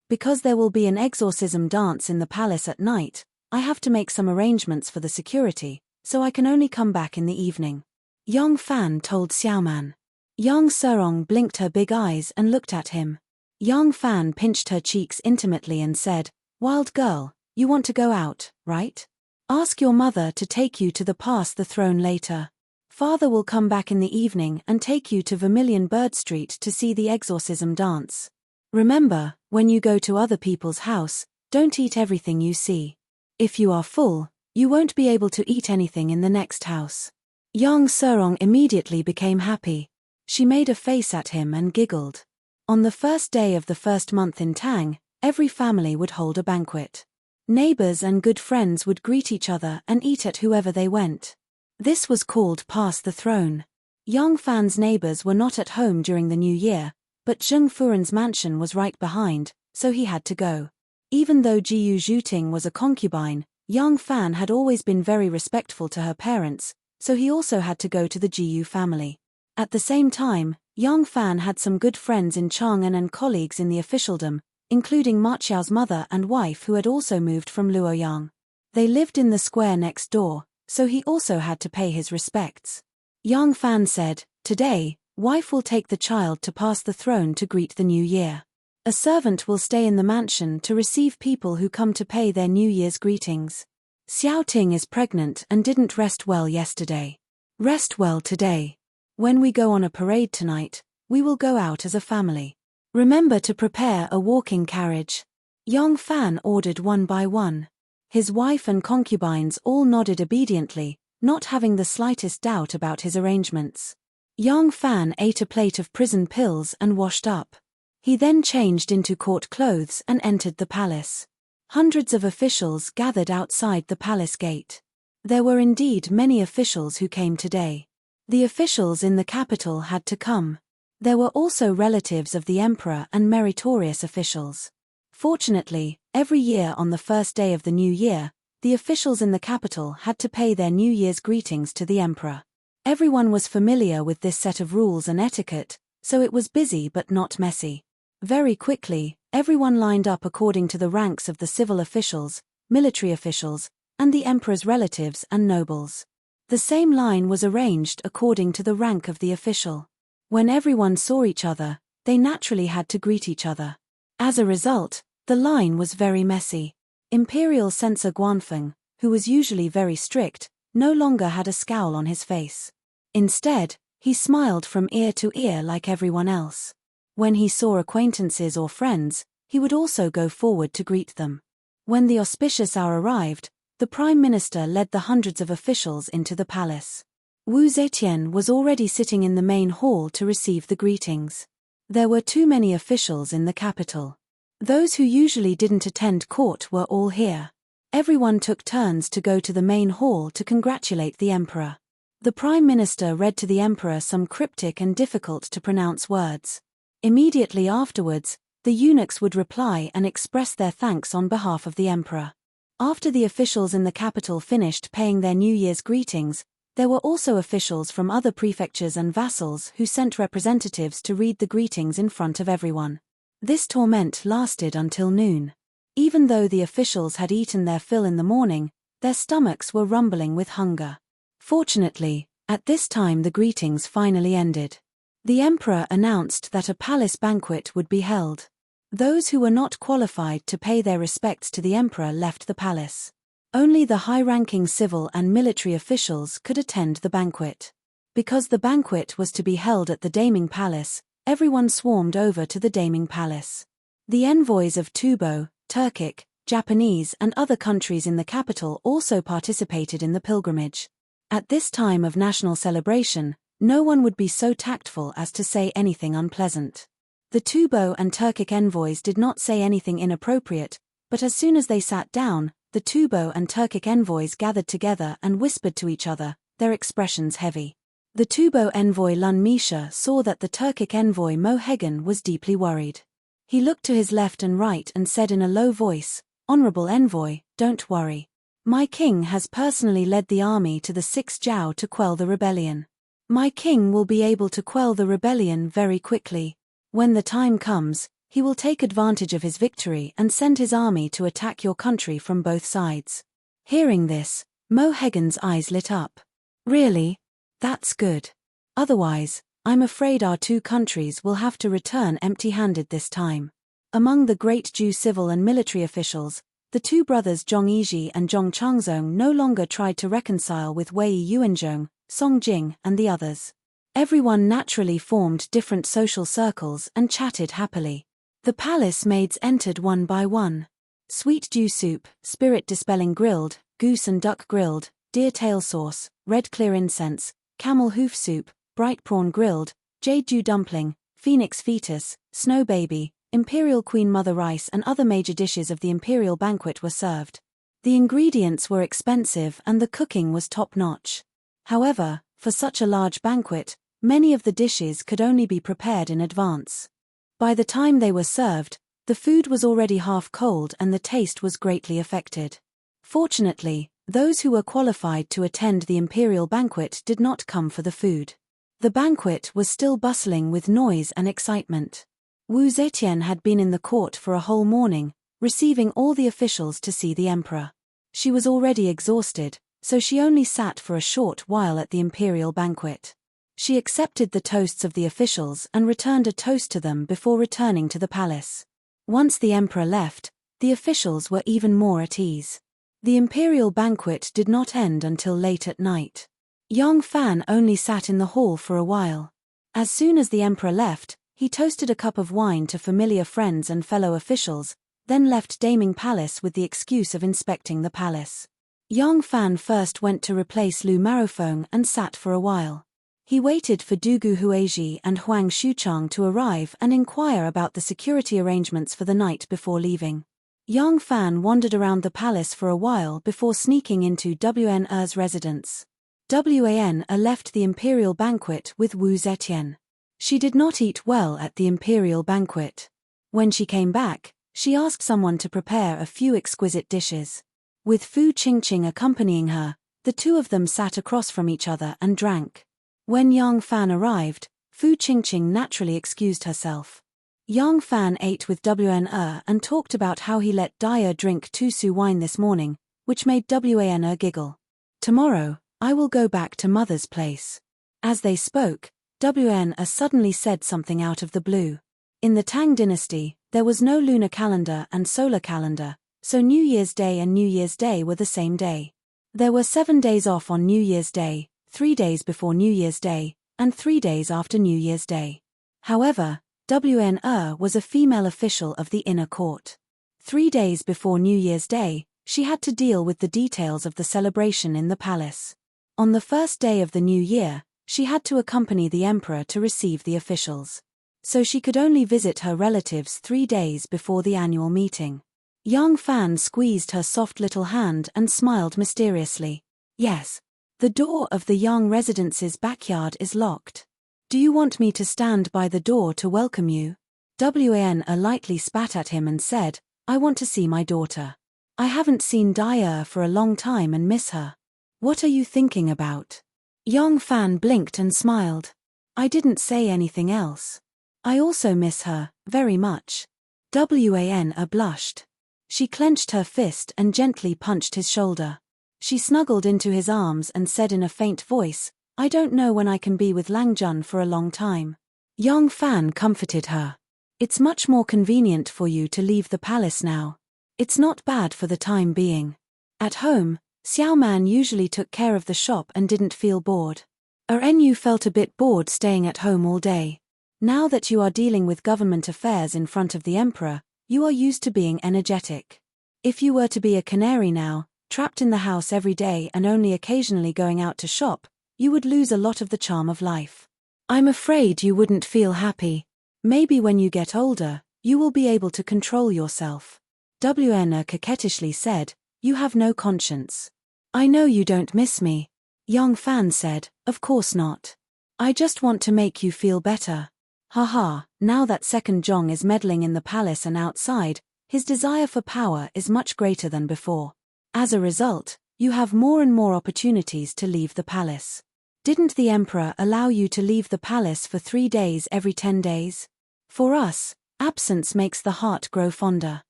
Because there will be an exorcism dance in the palace at night, I have to make some arrangements for the security, so I can only come back in the evening." Young Fan told Xiaoman. Young Serong blinked her big eyes and looked at him. Young Fan pinched her cheeks intimately and said, "Wild girl, you want to go out, right? Ask your mother to take you to the pass the throne later. Father will come back in the evening and take you to Vermilion Bird Street to see the exorcism dance. Remember, when you go to other people's house, don't eat everything you see. If you are full, you won't be able to eat anything in the next house." Young Serong immediately became happy. She made a face at him and giggled. On the first day of the first month in Tang, every family would hold a banquet. Neighbors and good friends would greet each other and eat at whoever they went. This was called Pass the Throne. Young Fan's neighbors were not at home during the new year, but Zheng Furen's mansion was right behind, so he had to go. Even though Jiyu Zhuting was a concubine, Young Fan had always been very respectful to her parents, so he also had to go to the Jiyu family. At the same time, Young Fan had some good friends in Chang'an and colleagues in the officialdom, including Ma Qiao's mother and wife who had also moved from Luoyang. They lived in the square next door, so he also had to pay his respects. Young Fan said, "Today, wife will take the child to pass the throne to greet the new year. A servant will stay in the mansion to receive people who come to pay their New Year's greetings. Xiao Ting is pregnant and didn't rest well yesterday. Rest well today. When we go on a parade tonight, we will go out as a family. Remember to prepare a walking carriage." Young Fan ordered one by one. His wife and concubines all nodded obediently, not having the slightest doubt about his arrangements. Yang Fan ate a plate of prison pills and washed up. He then changed into court clothes and entered the palace. Hundreds of officials gathered outside the palace gate. There were indeed many officials who came today. The officials in the capital had to come. There were also relatives of the emperor and meritorious officials. Fortunately, every year on the first day of the new year, the officials in the capital had to pay their New Year's greetings to the emperor. Everyone was familiar with this set of rules and etiquette, so it was busy but not messy. Very quickly, everyone lined up according to the ranks of the civil officials, military officials, and the emperor's relatives and nobles. The same line was arranged according to the rank of the official. When everyone saw each other, they naturally had to greet each other. As a result, the line was very messy. Imperial censor Guanfeng, who was usually very strict, no longer had a scowl on his face. Instead, he smiled from ear to ear like everyone else. When he saw acquaintances or friends, he would also go forward to greet them. When the auspicious hour arrived, the Prime Minister led the hundreds of officials into the palace. Wu Zetian was already sitting in the main hall to receive the greetings. There were too many officials in the capital. Those who usually didn't attend court were all here. Everyone took turns to go to the main hall to congratulate the emperor. The Prime Minister read to the emperor some cryptic and difficult-to-pronounce words. Immediately afterwards, the eunuchs would reply and express their thanks on behalf of the emperor. After the officials in the capital finished paying their New Year's greetings, there were also officials from other prefectures and vassals who sent representatives to read the greetings in front of everyone. This torment lasted until noon. Even though the officials had eaten their fill in the morning, their stomachs were rumbling with hunger. Fortunately, at this time the greetings finally ended. The emperor announced that a palace banquet would be held. Those who were not qualified to pay their respects to the emperor left the palace. Only the high-ranking civil and military officials could attend the banquet. Because the banquet was to be held at the Daming Palace, everyone swarmed over to the Daming Palace. The envoys of Tubo, Turkic, Japanese and other countries in the capital also participated in the pilgrimage. At this time of national celebration, no one would be so tactful as to say anything unpleasant. The Tubo and Turkic envoys did not say anything inappropriate, but as soon as they sat down, the Tubo and Turkic envoys gathered together and whispered to each other, their expressions heavy. The Tubo envoy Lun Misha saw that the Turkic envoy Mo Hegan was deeply worried. He looked to his left and right and said in a low voice, "Honorable envoy, don't worry. My king has personally led the army to the 6th Jiao to quell the rebellion. My king will be able to quell the rebellion very quickly. When the time comes, he will take advantage of his victory and send his army to attack your country from both sides." Hearing this, Mo Hegan's eyes lit up. Really? That's good. Otherwise, I'm afraid our two countries will have to return empty-handed this time. Among the great Zhou civil and military officials, the two brothers Zhong Yizhi and Zhong Changzong no longer tried to reconcile with Wei Yuanzhong, Song Jing and the others. Everyone naturally formed different social circles and chatted happily. The palace maids entered one by one. Sweet dew soup, spirit-dispelling grilled, goose and duck grilled, deer tail sauce, red clear incense, camel hoof soup, bright prawn grilled, jade dew dumpling, phoenix fetus, snow baby, imperial queen mother rice and other major dishes of the imperial banquet were served. The ingredients were expensive and the cooking was top-notch. However, for such a large banquet, many of the dishes could only be prepared in advance. By the time they were served, the food was already half cold and the taste was greatly affected. Fortunately, those who were qualified to attend the imperial banquet did not come for the food. The banquet was still bustling with noise and excitement. Wu Zetian had been in the court for a whole morning, receiving all the officials to see the emperor. She was already exhausted, so she only sat for a short while at the imperial banquet. She accepted the toasts of the officials and returned a toast to them before returning to the palace. Once the emperor left, the officials were even more at ease. The imperial banquet did not end until late at night. Yang Fan only sat in the hall for a while. As soon as the emperor left, he toasted a cup of wine to familiar friends and fellow officials, then left Daming Palace with the excuse of inspecting the palace. Yang Fan first went to replace Lu Marofeng and sat for a while. He waited for Dugu Huaiji and Huang Xuchang to arrive and inquire about the security arrangements for the night before leaving. Yang Fan wandered around the palace for a while before sneaking into Wan Er's residence. Wan Er left the imperial banquet with Wu Zetian. She did not eat well at the imperial banquet. When she came back, she asked someone to prepare a few exquisite dishes. With Fu Qingqing accompanying her, the two of them sat across from each other and drank. When Yang Fan arrived, Fu Qingqing naturally excused herself. Yang Fan ate with Wan Er and talked about how he let Dai Er drink 2 su wine this morning, which made Wan Er giggle. "Tomorrow, I will go back to mother's place." As they spoke, Wan Er suddenly said something out of the blue. In the Tang dynasty, there was no lunar calendar and solar calendar, so New Year's Day and New Year's Day were the same day. There were 7 days off on New Year's Day, 3 days before New Year's Day, and 3 days after New Year's Day. However, Wan Er was a female official of the inner court. 3 days before New Year's Day, she had to deal with the details of the celebration in the palace. On the first day of the new year, she had to accompany the emperor to receive the officials. So she could only visit her relatives 3 days before the annual meeting. Yang Fan squeezed her soft little hand and smiled mysteriously. "Yes. The door of the Yang residence's backyard is locked. Do you want me to stand by the door to welcome you?" Wan Er lightly spat at him and said, "I want to see my daughter. I haven't seen Dai Er for a long time and miss her." "What are you thinking about?" Yang Fan blinked and smiled. "I didn't say anything else. I also miss her, very much." Wan Er blushed. She clenched her fist and gently punched his shoulder. She snuggled into his arms and said in a faint voice, "I don't know when I can be with Lang Jun for a long time." Yang Fan comforted her. "It's much more convenient for you to leave the palace now. It's not bad for the time being. At home, Xiao Man usually took care of the shop and didn't feel bored. You felt a bit bored staying at home all day. Now that you are dealing with government affairs in front of the emperor, you are used to being energetic. If you were to be a canary now, trapped in the house every day and only occasionally going out to shop, you would lose a lot of the charm of life. I'm afraid you wouldn't feel happy. Maybe when you get older, you will be able to control yourself." Wan Er coquettishly said, "You have no conscience." "I know you don't miss me." Yang Fan said, "Of course not. I just want to make you feel better." Haha, now that Second Zhong is meddling in the palace and outside, his desire for power is much greater than before. As a result, you have more and more opportunities to leave the palace. Didn't the emperor allow you to leave the palace for 3 days every 10 days? For us, absence makes the heart grow fonder.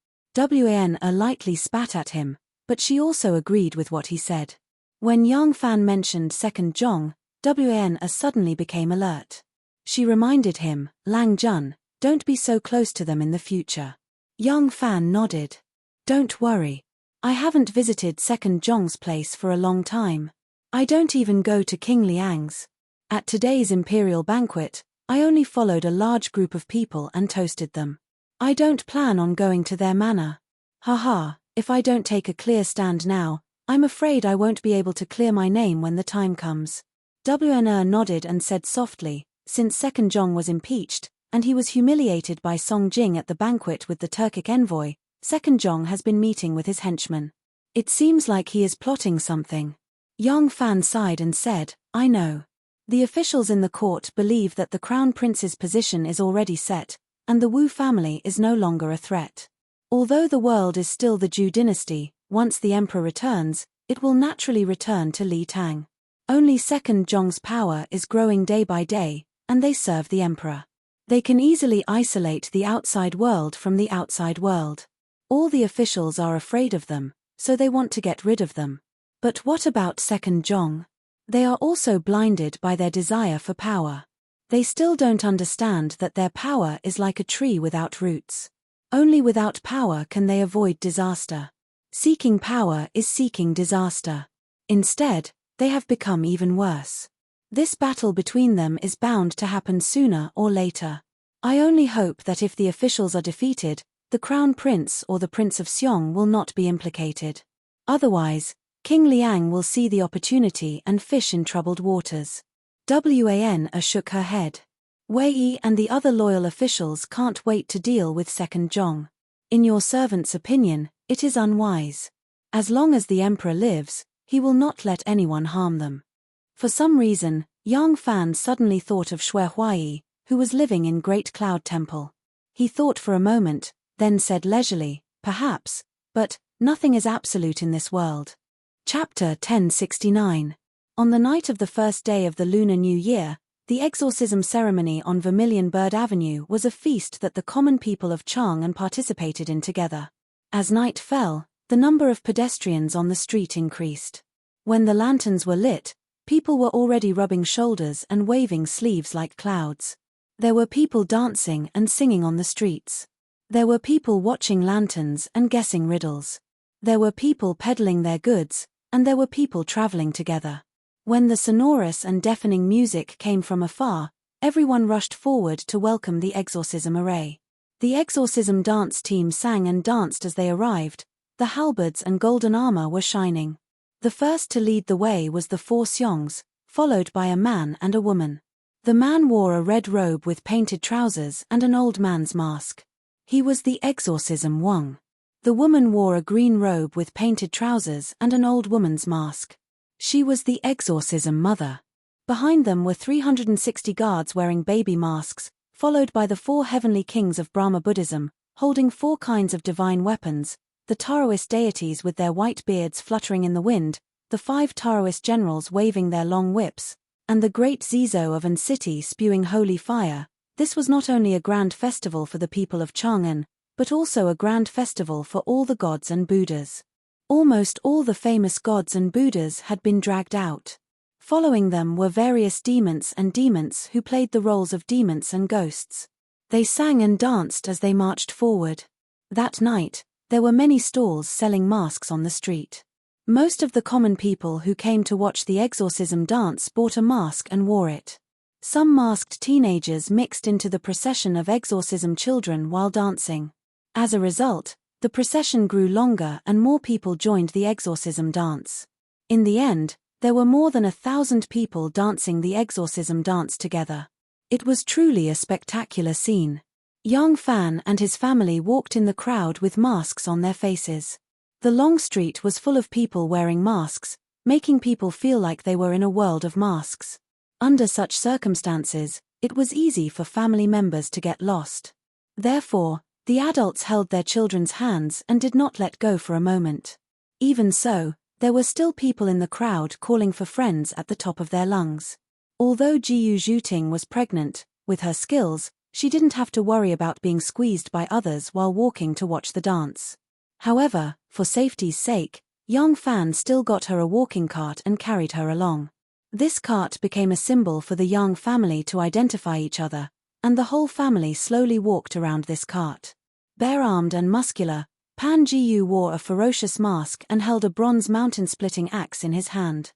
Wan Er lightly spat at him, but she also agreed with what he said. When Yang Fan mentioned Second Zhong, Wan Er suddenly became alert. She reminded him, "Lang Jun, don't be so close to them in the future." Yang Fan nodded. "Don't worry. I haven't visited Second Zhong's place for a long time. I don't even go to King Liang's. At today's imperial banquet, I only followed a large group of people and toasted them. I don't plan on going to their manor. Haha, if I don't take a clear stand now, I'm afraid I won't be able to clear my name when the time comes." Wan Er nodded and said softly, "Since Second Zhong was impeached, and he was humiliated by Song Jing at the banquet with the Turkic envoy, Second Zhong has been meeting with his henchmen. It seems like he is plotting something." Yang Fan sighed and said, "I know. The officials in the court believe that the crown prince's position is already set, and the Wu family is no longer a threat. Although the world is still the Zhou dynasty, once the emperor returns, it will naturally return to Li Tang. Only Second Zhong's power is growing day by day, and they serve the emperor. They can easily isolate the outside world from the outside world. All the officials are afraid of them, so they want to get rid of them. But what about Second Zhong? They are also blinded by their desire for power. They still don't understand that their power is like a tree without roots. Only without power can they avoid disaster. Seeking power is seeking disaster. Instead, they have become even worse. This battle between them is bound to happen sooner or later. I only hope that if the officials are defeated, the Crown Prince or the Prince of Xiong will not be implicated. Otherwise, King Liang will see the opportunity and fish in troubled waters. Wan shook her head. Wei Yi and the other loyal officials can't wait to deal with Second Zhong. In your servant's opinion, it is unwise. As long as the emperor lives, he will not let anyone harm them. For some reason, Yang Fan suddenly thought of Shui Huai, who was living in Great Cloud Temple. He thought for a moment, then said leisurely, perhaps, but nothing is absolute in this world. Chapter 1069. On the night of the first day of the Lunar New Year, the exorcism ceremony on Vermilion Bird Avenue was a feast that the common people of Chang'an participated in together. As night fell, the number of pedestrians on the street increased. When the lanterns were lit, people were already rubbing shoulders and waving sleeves like clouds. There were people dancing and singing on the streets. There were people watching lanterns and guessing riddles. There were people peddling their goods, and there were people traveling together. When the sonorous and deafening music came from afar, everyone rushed forward to welcome the exorcism array. The exorcism dance team sang and danced as they arrived. The halberds and golden armor were shining. The first to lead the way was the 4 Xiong's, followed by a man and a woman. The man wore a red robe with painted trousers and an old man's mask. He was the exorcism Wang. The woman wore a green robe with painted trousers and an old woman's mask. She was the exorcism mother. Behind them were 360 guards wearing baby masks, followed by the 4 heavenly kings of Brahma Buddhism, holding 4 kinds of divine weapons, the Taoist deities with their white beards fluttering in the wind, the 5 Taoist generals waving their long whips, and the great Zizo of An City spewing holy fire. This was not only a grand festival for the people of Chang'an, but also a grand festival for all the gods and Buddhas. Almost all the famous gods and Buddhas had been dragged out. Following them were various demons and demons who played the roles of demons and ghosts. They sang and danced as they marched forward. That night, there were many stalls selling masks on the street. Most of the common people who came to watch the exorcism dance bought a mask and wore it. Some masked teenagers mixed into the procession of exorcism children while dancing. As a result, the procession grew longer and more people joined the exorcism dance. In the end, there were more than 1,000 people dancing the exorcism dance together. It was truly a spectacular scene. Yang Fan and his family walked in the crowd with masks on their faces. The long street was full of people wearing masks, making people feel like they were in a world of masks. Under such circumstances, it was easy for family members to get lost. Therefore, the adults held their children's hands and did not let go for a moment. Even so, there were still people in the crowd calling for friends at the top of their lungs. Although Jiyu Zhuting was pregnant, with her skills, she didn't have to worry about being squeezed by others while walking to watch the dance. However, for safety's sake, Yang Fan still got her a walking cart and carried her along. This cart became a symbol for the Yang family to identify each other, and the whole family slowly walked around this cart. Bare-armed and muscular, Pan Jiyu wore a ferocious mask and held a bronze mountain-splitting axe in his hand.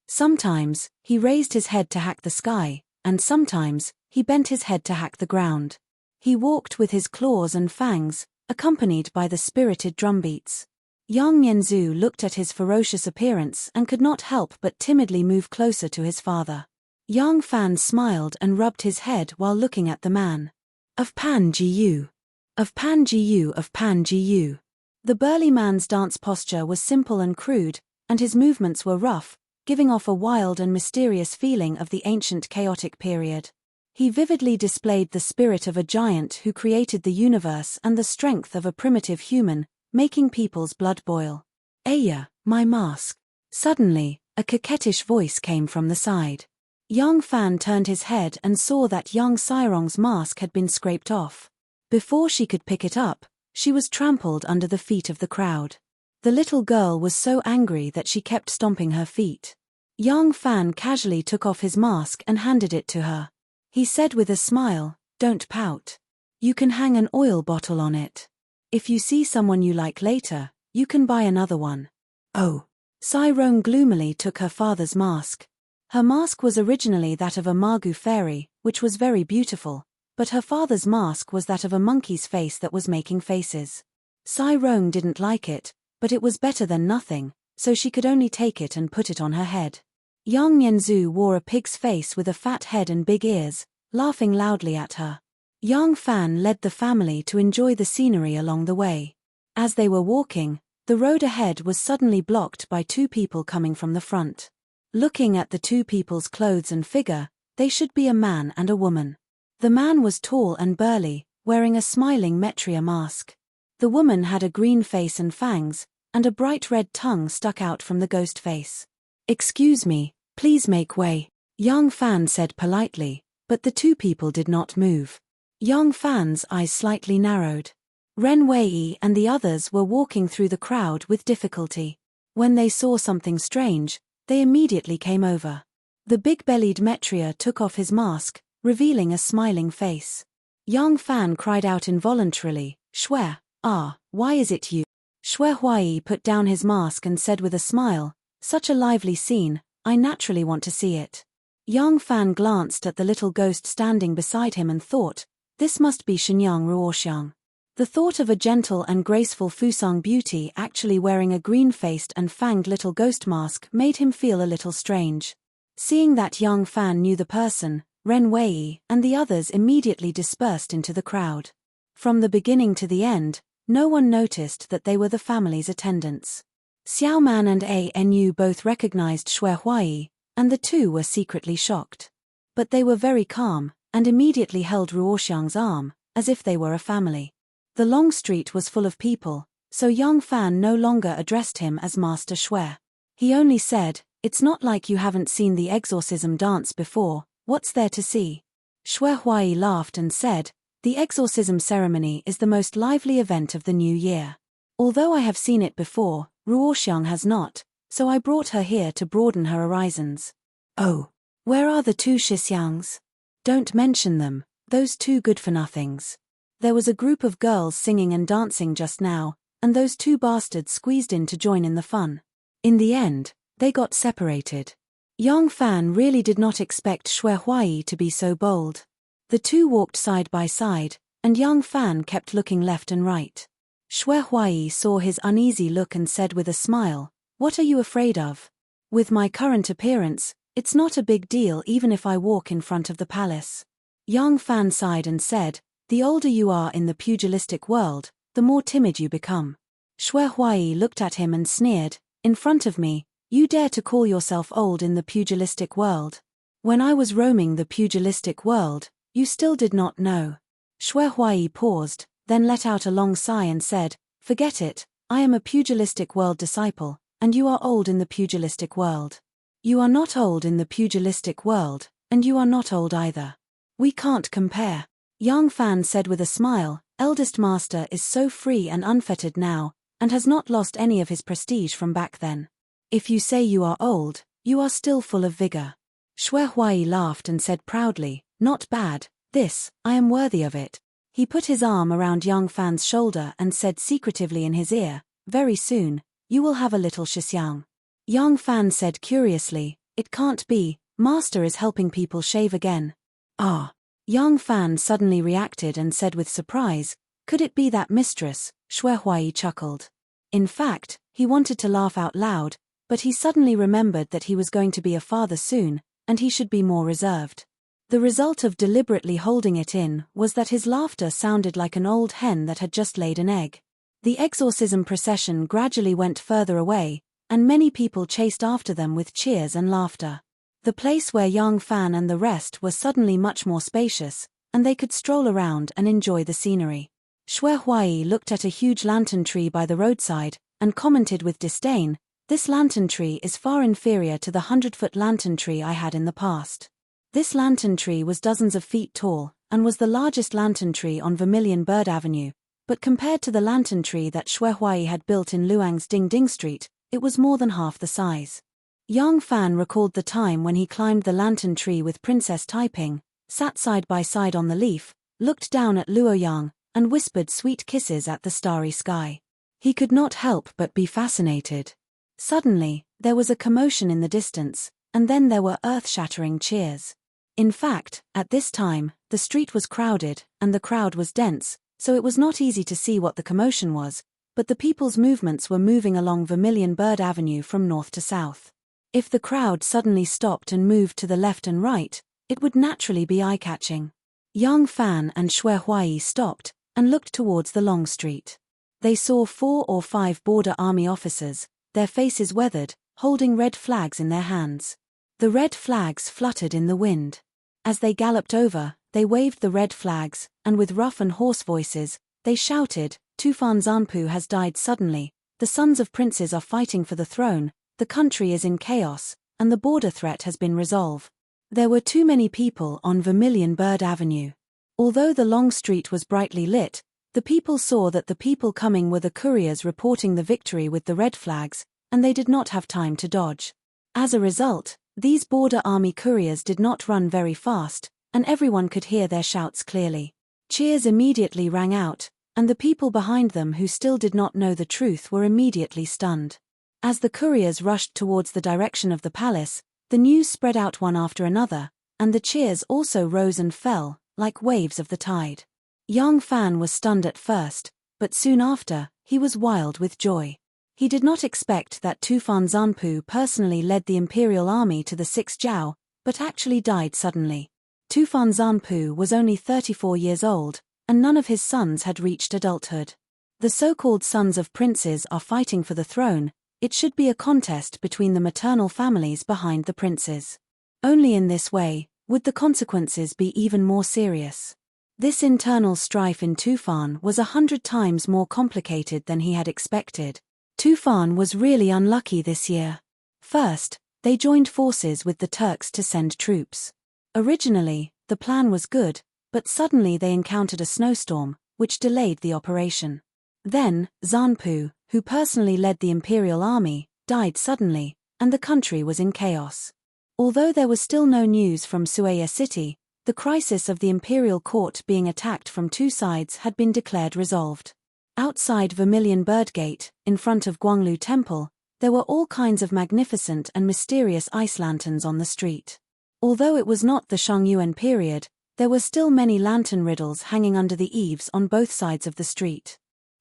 Sometimes, he raised his head to hack the sky, and sometimes, he bent his head to hack the ground. He walked with his claws and fangs, accompanied by the spirited drumbeats. Yang Nianzhu looked at his ferocious appearance and could not help but timidly move closer to his father. Yang Fan smiled and rubbed his head while looking at the man. Of Pan Jiyu. Of Pan Jiyu, of Pan Jiyu. The burly man's dance posture was simple and crude, and his movements were rough, giving off a wild and mysterious feeling of the ancient chaotic period. He vividly displayed the spirit of a giant who created the universe and the strength of a primitive human, making people's blood boil. Aya, my mask. Suddenly, a coquettish voice came from the side. Yang Fan turned his head and saw that young Sairong's mask had been scraped off. Before she could pick it up, she was trampled under the feet of the crowd. The little girl was so angry that she kept stomping her feet. Yang Fan casually took off his mask and handed it to her. He said with a smile, "Don't pout. You can hang an oil bottle on it. If you see someone you like later, you can buy another one." Oh. Sairong gloomily took her father's mask. Her mask was originally that of a Magu fairy, which was very beautiful, But her father's mask was that of a monkey's face that was making faces. Sai Rong didn't like it, but it was better than nothing, so she could only take it and put it on her head. Yang Nianzhu wore a pig's face with a fat head and big ears, laughing loudly at her. Yang Fan led the family to enjoy the scenery along the way. As they were walking, the road ahead was suddenly blocked by two people coming from the front. Looking at the two people's clothes and figure, they should be a man and a woman. The man was tall and burly, wearing a smiling Metria mask. The woman had a green face and fangs, and a bright red tongue stuck out from the ghost face. "Excuse me, please make way," Yang Fan said politely, but the two people did not move. Yang Fan's eyes slightly narrowed. Ren Wei and the others were walking through the crowd with difficulty. When they saw something strange, they immediately came over. The big-bellied Metria took off his mask, revealing a smiling face. Yang Fan cried out involuntarily, "Shui, why is it you?" Shui Huai put down his mask and said with a smile, "Such a lively scene, I naturally want to see it." Yang Fan glanced at the little ghost standing beside him and thought, this must be Shenyang Ruoxiang. The thought of a gentle and graceful Fusang beauty actually wearing a green-faced and fanged little ghost mask made him feel a little strange. Seeing that Yang Fan knew the person, Ren Wei and the others immediately dispersed into the crowd. From the beginning to the end, no one noticed that they were the family's attendants. Xiao Man and Anu both recognized Shui Huai, and the two were secretly shocked. But they were very calm, and immediately held Ruoxiang's arm, as if they were a family. The long street was full of people, so Yang Fan no longer addressed him as Master Shui. He only said, "It's not like you haven't seen the exorcism dance before, what's there to see?" Shui Huai laughed and said, "The exorcism ceremony is the most lively event of the new year. Although I have seen it before, Ruoxiang has not, so I brought her here to broaden her horizons." "Oh, where are the two Shixiangs?" "Don't mention them, those two good-for-nothings. There was a group of girls singing and dancing just now, and those two bastards squeezed in to join in the fun. In the end, they got separated." Yang Fan really did not expect Shui Huai to be so bold. The two walked side by side, and Yang Fan kept looking left and right. Shui Huai saw his uneasy look and said with a smile, "What are you afraid of? With my current appearance, it's not a big deal even if I walk in front of the palace." Yang Fan sighed and said, "The older you are in the pugilistic world, the more timid you become." Shui Huai looked at him and sneered, "In front of me, you dare to call yourself old in the pugilistic world? When I was roaming the pugilistic world, you still did not know." Shui Huai paused, then let out a long sigh and said, "Forget it, I am a pugilistic world disciple, and you are old in the pugilistic world. You are not old in the pugilistic world, and you are not old either. We can't compare." Yang Fan said with a smile, "Eldest Master is so free and unfettered now, and has not lost any of his prestige from back then. If you say you are old, you are still full of vigor." Shui Huai laughed and said proudly, "Not bad, this, I am worthy of it." He put his arm around Yang Fan's shoulder and said secretively in his ear, "Very soon, you will have a little Shixiang." Yang Fan said curiously, "It can't be, Master is helping people shave again." "Ah." Yang Fan suddenly reacted and said with surprise, "Could it be that mistress?" Shui Huai chuckled. In fact, he wanted to laugh out loud, but he suddenly remembered that he was going to be a father soon, and he should be more reserved. The result of deliberately holding it in was that his laughter sounded like an old hen that had just laid an egg. The exorcism procession gradually went further away, and many people chased after them with cheers and laughter. The place where Yang Fan and the rest were suddenly much more spacious, and they could stroll around and enjoy the scenery. Shui Huai looked at a huge lantern tree by the roadside, and commented with disdain, "This lantern tree is far inferior to the 100-foot lantern tree I had in the past." This lantern tree was dozens of feet tall, and was the largest lantern tree on Vermilion Bird Avenue, but compared to the lantern tree that Shui Huai had built in Luang's Ding Ding Street, it was more than half the size. Yang Fan recalled the time when he climbed the lantern tree with Princess Taiping, sat side by side on the leaf, looked down at Luoyang, and whispered sweet kisses at the starry sky. He could not help but be fascinated. Suddenly, there was a commotion in the distance, and then there were earth-shattering cheers. In fact, at this time, the street was crowded, and the crowd was dense, so it was not easy to see what the commotion was, but the people's movements were moving along Vermilion Bird Avenue from north to south. If the crowd suddenly stopped and moved to the left and right, it would naturally be eye-catching. Yang Fan and Xue Huai stopped, and looked towards the long street. They saw 4 or 5 border army officers, their faces weathered, holding red flags in their hands. The red flags fluttered in the wind. As they galloped over, they waved the red flags, and with rough and hoarse voices, they shouted, "Tufan Zanpu has died suddenly, the sons of princes are fighting for the throne, the country is in chaos, and the border threat has been resolved." There were too many people on Vermilion Bird Avenue. Although the long street was brightly lit, the people saw that the people coming were the couriers reporting the victory with the red flags, and they did not have time to dodge. As a result, these border army couriers did not run very fast, and everyone could hear their shouts clearly. Cheers immediately rang out, and the people behind them who still did not know the truth were immediately stunned. As the couriers rushed towards the direction of the palace, the news spread out one after another, and the cheers also rose and fell, like waves of the tide. Yang Fan was stunned at first, but soon after, he was wild with joy. He did not expect that Tufan Zanpu personally led the imperial army to the 6th Jiao, but actually died suddenly. Tufan Zanpu was only 34 years old, and none of his sons had reached adulthood. The so-called sons of princes are fighting for the throne. It should be a contest between the maternal families behind the princes. Only in this way would the consequences be even more serious. This internal strife in Tufan was 100 times more complicated than he had expected. Tufan was really unlucky this year. First, they joined forces with the Turks to send troops. Originally, the plan was good, but suddenly they encountered a snowstorm, which delayed the operation. Then, Zanpu, who personally led the imperial army, died suddenly, and the country was in chaos. Although there was still no news from Suaya City, the crisis of the imperial court being attacked from 2 sides had been declared resolved. Outside Vermilion Bird Gate, in front of Guanglu Temple, there were all kinds of magnificent and mysterious ice lanterns on the street. Although it was not the Shang period, there were still many lantern riddles hanging under the eaves on both sides of the street.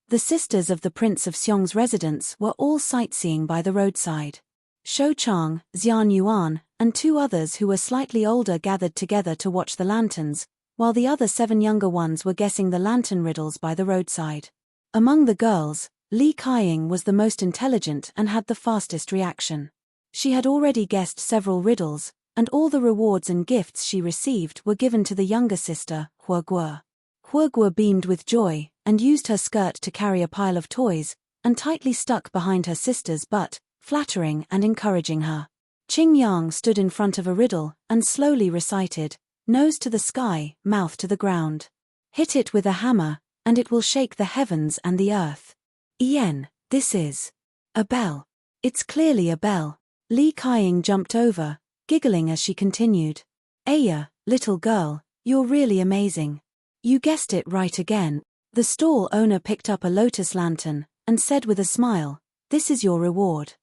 The sisters of the Prince of Xiong's residence were all sightseeing by the roadside. Shou Chang, Xian Yuan, and 2 others who were slightly older gathered together to watch the lanterns, while the other 7 younger ones were guessing the lantern riddles by the roadside. Among the girls, Li Kaiying was the most intelligent and had the fastest reaction. She had already guessed several riddles, and all the rewards and gifts she received were given to the younger sister, Huoguo. Huoguo beamed with joy, and used her skirt to carry a pile of toys, and tightly stuck behind her sister's butt, flattering and encouraging her. Qing Yang stood in front of a riddle, and slowly recited, "Nose to the sky, mouth to the ground. Hit it with a hammer, and it will shake the heavens and the earth. Ian, this is a bell. It's clearly a bell." Li Kaiying jumped over, giggling as she continued. "Aya, little girl, you're really amazing. You guessed it right again." The stall owner picked up a lotus lantern, and said with a smile, "This is your reward."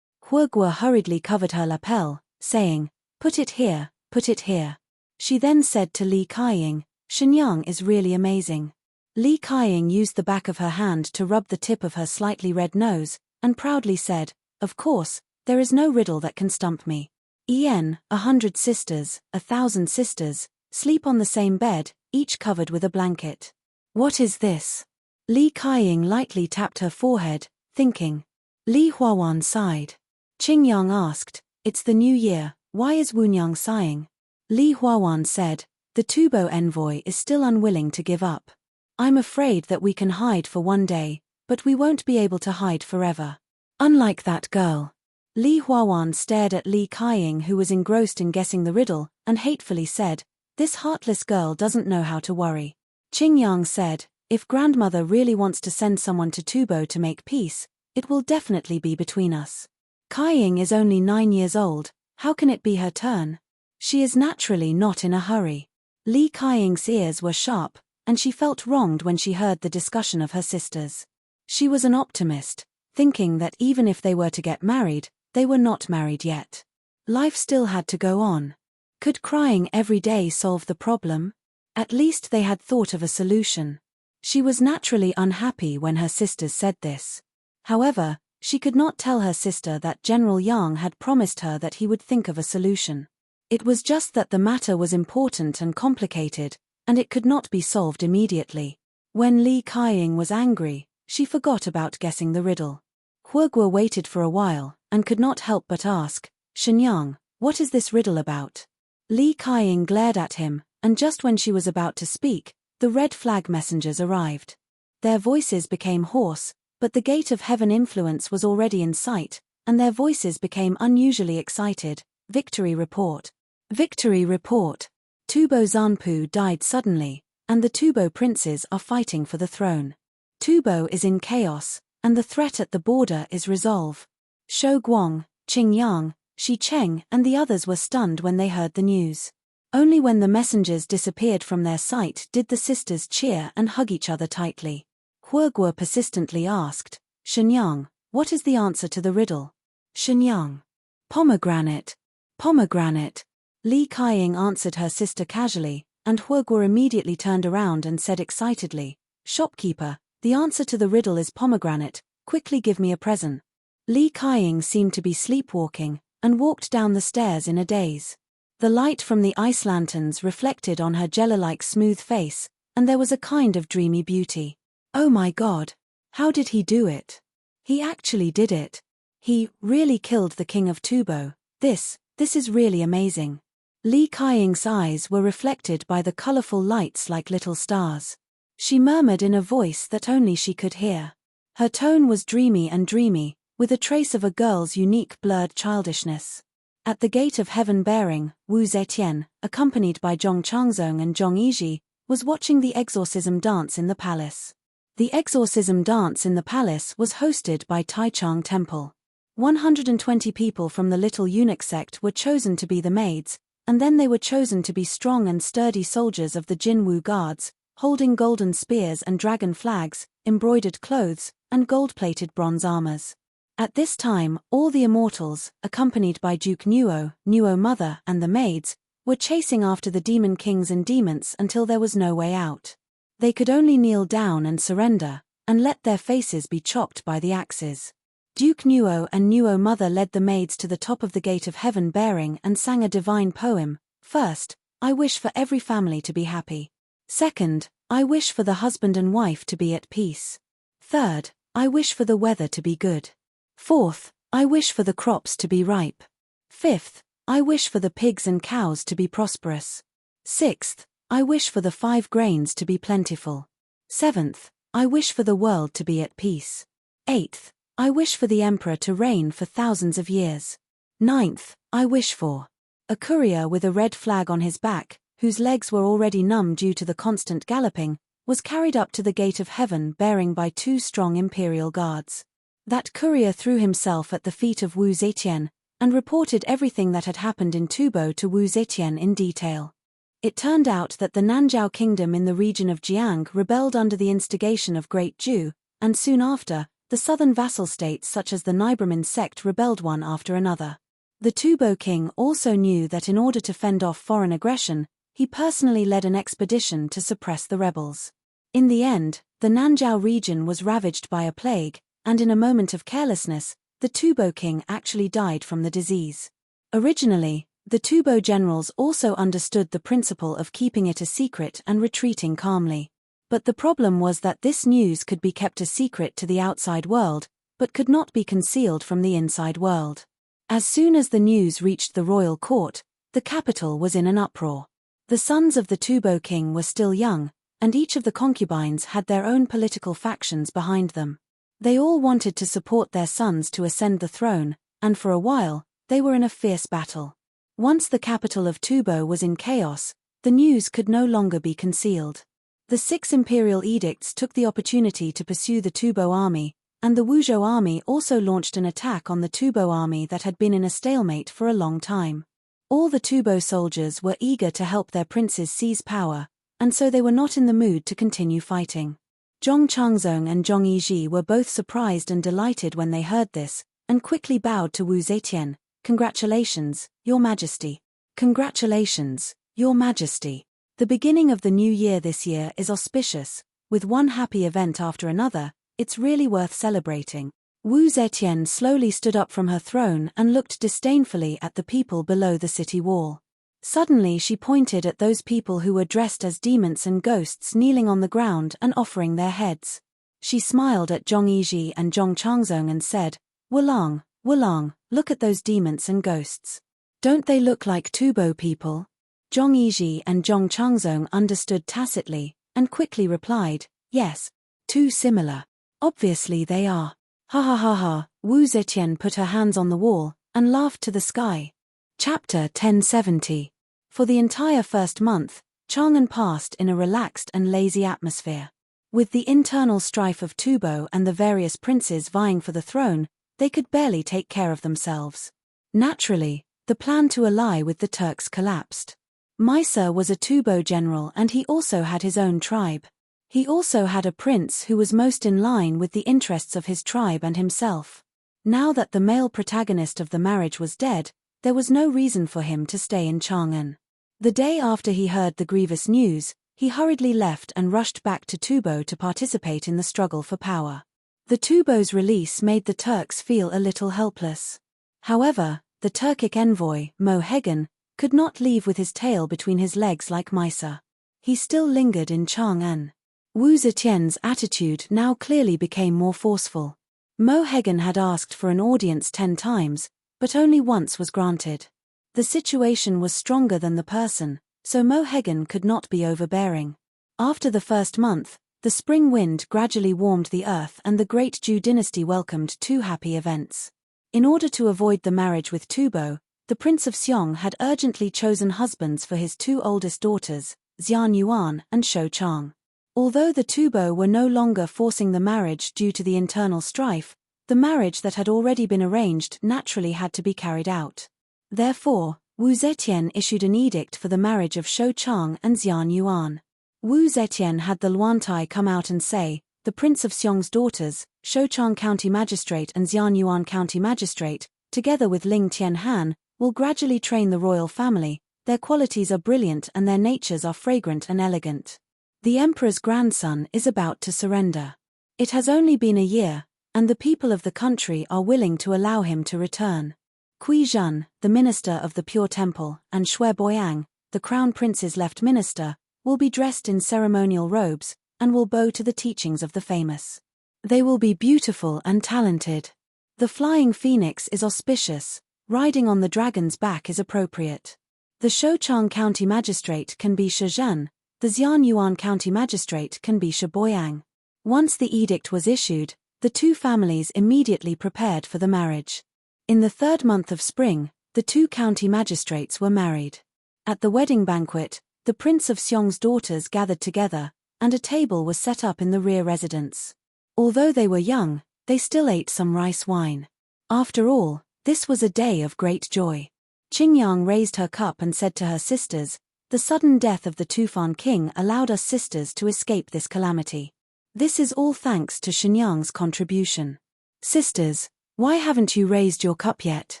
Huoguo hurriedly covered her lapel, saying, "Put it here, put it here." She then said to Li Kaiying, "Shenyang is really amazing." Li Kaiying used the back of her hand to rub the tip of her slightly red nose, and proudly said, "Of course, there is no riddle that can stump me. En, 100 sisters, 1,000 sisters, sleep on the same bed, each covered with a blanket. What is this?" Li Kaiying lightly tapped her forehead, thinking. Li Huawan sighed. Qing Yang asked, "It's the new year, why is Wunyang sighing?" Li Huawan said, "The Tubo envoy is still unwilling to give up. I'm afraid that we can hide for one day, but we won't be able to hide forever. Unlike that girl." Li Huawan stared at Li Kaiying, who was engrossed in guessing the riddle, and hatefully said, "This heartless girl doesn't know how to worry." Qing Yang said, "If grandmother really wants to send someone to Tubo to make peace, it will definitely be between us. Kaiying is only 9 years old, how can it be her turn? She is naturally not in a hurry." Li Kaiying's ears were sharp, and she felt wronged when she heard the discussion of her sisters. She was an optimist, thinking that even if they were to get married, they were not married yet. Life still had to go on. Could crying every day solve the problem? At least they had thought of a solution. She was naturally unhappy when her sisters said this. However, she could not tell her sister that General Yang had promised her that he would think of a solution. It was just that the matter was important and complicated, and it could not be solved immediately. When Li Kaiying was angry, she forgot about guessing the riddle. Huoguo waited for a while, and could not help but ask, "Shenyang, what is this riddle about?" Li Kaiying glared at him, and just when she was about to speak, the red flag messengers arrived. Their voices became hoarse, but the gate of heaven influence was already in sight, and their voices became unusually excited. Victory report. Victory report. Tubo Zanpu died suddenly, and the Tubo princes are fighting for the throne. Tubo is in chaos, and the threat at the border is resolve. Shou Guang, Qing Yang, Shi Cheng and the others were stunned when they heard the news. Only when the messengers disappeared from their sight did the sisters cheer and hug each other tightly. Huoguo persistently asked, "Shenyang, what is the answer to the riddle?" "Shenyang. Pomegranate. Pomegranate." Li Kaiying answered her sister casually, and Huoguo immediately turned around and said excitedly, "Shopkeeper, the answer to the riddle is pomegranate, quickly give me a present." Li Kaiying seemed to be sleepwalking, and walked down the stairs in a daze. The light from the ice lanterns reflected on her jello-like smooth face, and there was a kind of dreamy beauty. Oh my God! How did he do it? He actually did it. He really killed the king of Tubo. This is really amazing. Li Kaiying's eyes were reflected by the colorful lights like little stars. She murmured in a voice that only she could hear. Her tone was dreamy, with a trace of a girl's unique blurred childishness. At the gate of heaven bearing, Wu Zetian, accompanied by Zhong Changzong and Zhong Yizhi, was watching the exorcism dance in the palace. The exorcism dance in the palace was hosted by Taichang Temple. 120 people from the Little Eunuch sect were chosen to be the maids, and then they were chosen to be strong and sturdy soldiers of the Jinwu guards, holding golden spears and dragon flags, embroidered clothes, and gold-plated bronze armors. At this time, all the immortals, accompanied by Duke Nuo, Nuo Mother, and the maids, were chasing after the demon kings and demons until there was no way out. They could only kneel down and surrender, and let their faces be chopped by the axes. Duke Nuo and Nuo Mother led the maids to the top of the gate of heaven bearing and sang a divine poem. First, "I wish for every family to be happy." Second, "I wish for the husband and wife to be at peace." Third, "I wish for the weather to be good." Fourth, "I wish for the crops to be ripe." Fifth, "I wish for the pigs and cows to be prosperous." Sixth, "I wish for the 5 grains to be plentiful." Seventh, "I wish for the world to be at peace." Eighth, "I wish for the emperor to reign for thousands of years." Ninth, "I wish for." A courier with a red flag on his back, whose legs were already numb due to the constant galloping, was carried up to the gate of heaven bearing by 2 strong imperial guards. That courier threw himself at the feet of Wu Zetian, and reported everything that had happened in Tubo to Wu Zetian in detail. It turned out that the Nanzhao kingdom in the region of Jiang rebelled under the instigation of Great Ju, and soon after, the southern vassal states such as the Nibramin sect rebelled one after another. The Tubo king also knew that in order to fend off foreign aggression, he personally led an expedition to suppress the rebels. In the end, the Nanzhao region was ravaged by a plague, and in a moment of carelessness, the Tubo king actually died from the disease. Originally, the Tubo generals also understood the principle of keeping it a secret and retreating calmly. But the problem was that this news could be kept a secret to the outside world, but could not be concealed from the inside world. As soon as the news reached the royal court, the capital was in an uproar. The sons of the Tubo king were still young, and each of the concubines had their own political factions behind them. They all wanted to support their sons to ascend the throne, and for a while, they were in a fierce battle. Once the capital of Tubo was in chaos, the news could no longer be concealed. The 6 imperial edicts took the opportunity to pursue the Tubo army, and the Wuzhou army also launched an attack on the Tubo army that had been in a stalemate for a long time. All the Tubo soldiers were eager to help their princes seize power, and so they were not in the mood to continue fighting. Zhong Changzong and Zhong Yizhi were both surprised and delighted when they heard this, and quickly bowed to Wu Zetian. "Congratulations, Your Majesty. Congratulations, Your Majesty." The beginning of the new year this year is auspicious, with one happy event after another. It's really worth celebrating. Wu Zetian slowly stood up from her throne and looked disdainfully at the people below the city wall. Suddenly she pointed at those people who were dressed as demons and ghosts kneeling on the ground and offering their heads. She smiled at Zhong Yizhi and Zhong Changzong and said, Wulong, Wulong, look at those demons and ghosts. Don't they look like Tubo people? Zhong Yizhi and Zhong Changzong understood tacitly, and quickly replied, yes, too similar. Obviously they are. Ha ha ha ha. Wu Zetian put her hands on the wall, and laughed to the sky. Chapter 1070. For the entire first month, Chang'an passed in a relaxed and lazy atmosphere. With the internal strife of Tubo and the various princes vying for the throne, they could barely take care of themselves. Naturally, the plan to ally with the Turks collapsed. Mysa was a Tubo general and he also had his own tribe. He also had a prince who was most in line with the interests of his tribe and himself. Now that the male protagonist of the marriage was dead, there was no reason for him to stay in Chang'an. The day after he heard the grievous news, he hurriedly left and rushed back to Tubo to participate in the struggle for power. The Tubo's release made the Turks feel a little helpless. However, the Turkic envoy, Mo Hegan, could not leave with his tail between his legs like Mysa. He still lingered in Chang'an. Wu Zetian's attitude now clearly became more forceful. Mo Hegan had asked for an audience 10 times, but only once was granted. The situation was stronger than the person, so Mo Hegan could not be overbearing. After the first month, the spring wind gradually warmed the earth and the great Zhou dynasty welcomed 2 happy events. In order to avoid the marriage with Tubo, the Prince of Xiong had urgently chosen husbands for his 2 oldest daughters, Xian Yuan and Shou Chang. Although the Tubo were no longer forcing the marriage due to the internal strife, the marriage that had already been arranged naturally had to be carried out. Therefore, Wu Zetian issued an edict for the marriage of Shou Chang and Xian Yuan. Wu Zetian had the Luantai come out and say, the Prince of Xiong's daughters, Shou Chang County Magistrate and Xian Yuan County Magistrate, together with Ling Tianhan, will gradually train the royal family. Their qualities are brilliant and their natures are fragrant and elegant. The emperor's grandson is about to surrender. It has only been a year, and the people of the country are willing to allow him to return. Kui Zhen, the minister of the Pure Temple, and Xue Boyang, the crown prince's left minister, will be dressed in ceremonial robes, and will bow to the teachings of the famous. They will be beautiful and talented. The flying phoenix is auspicious, riding on the dragon's back is appropriate. The Shouchang County Magistrate can be Shi Zhen, the Xian Yuan County Magistrate can be Shi Boyang. Once the edict was issued, the 2 families immediately prepared for the marriage. In the 3rd month of spring, the 2 county magistrates were married. At the wedding banquet, the Prince of Xiong's daughters gathered together, and a table was set up in the rear residence. Although they were young, they still ate some rice wine. After all, this was a day of great joy. Qingyang raised her cup and said to her sisters, the sudden death of the Tufan king allowed us sisters to escape this calamity. This is all thanks to Shenyang's contribution. Sisters, why haven't you raised your cup yet?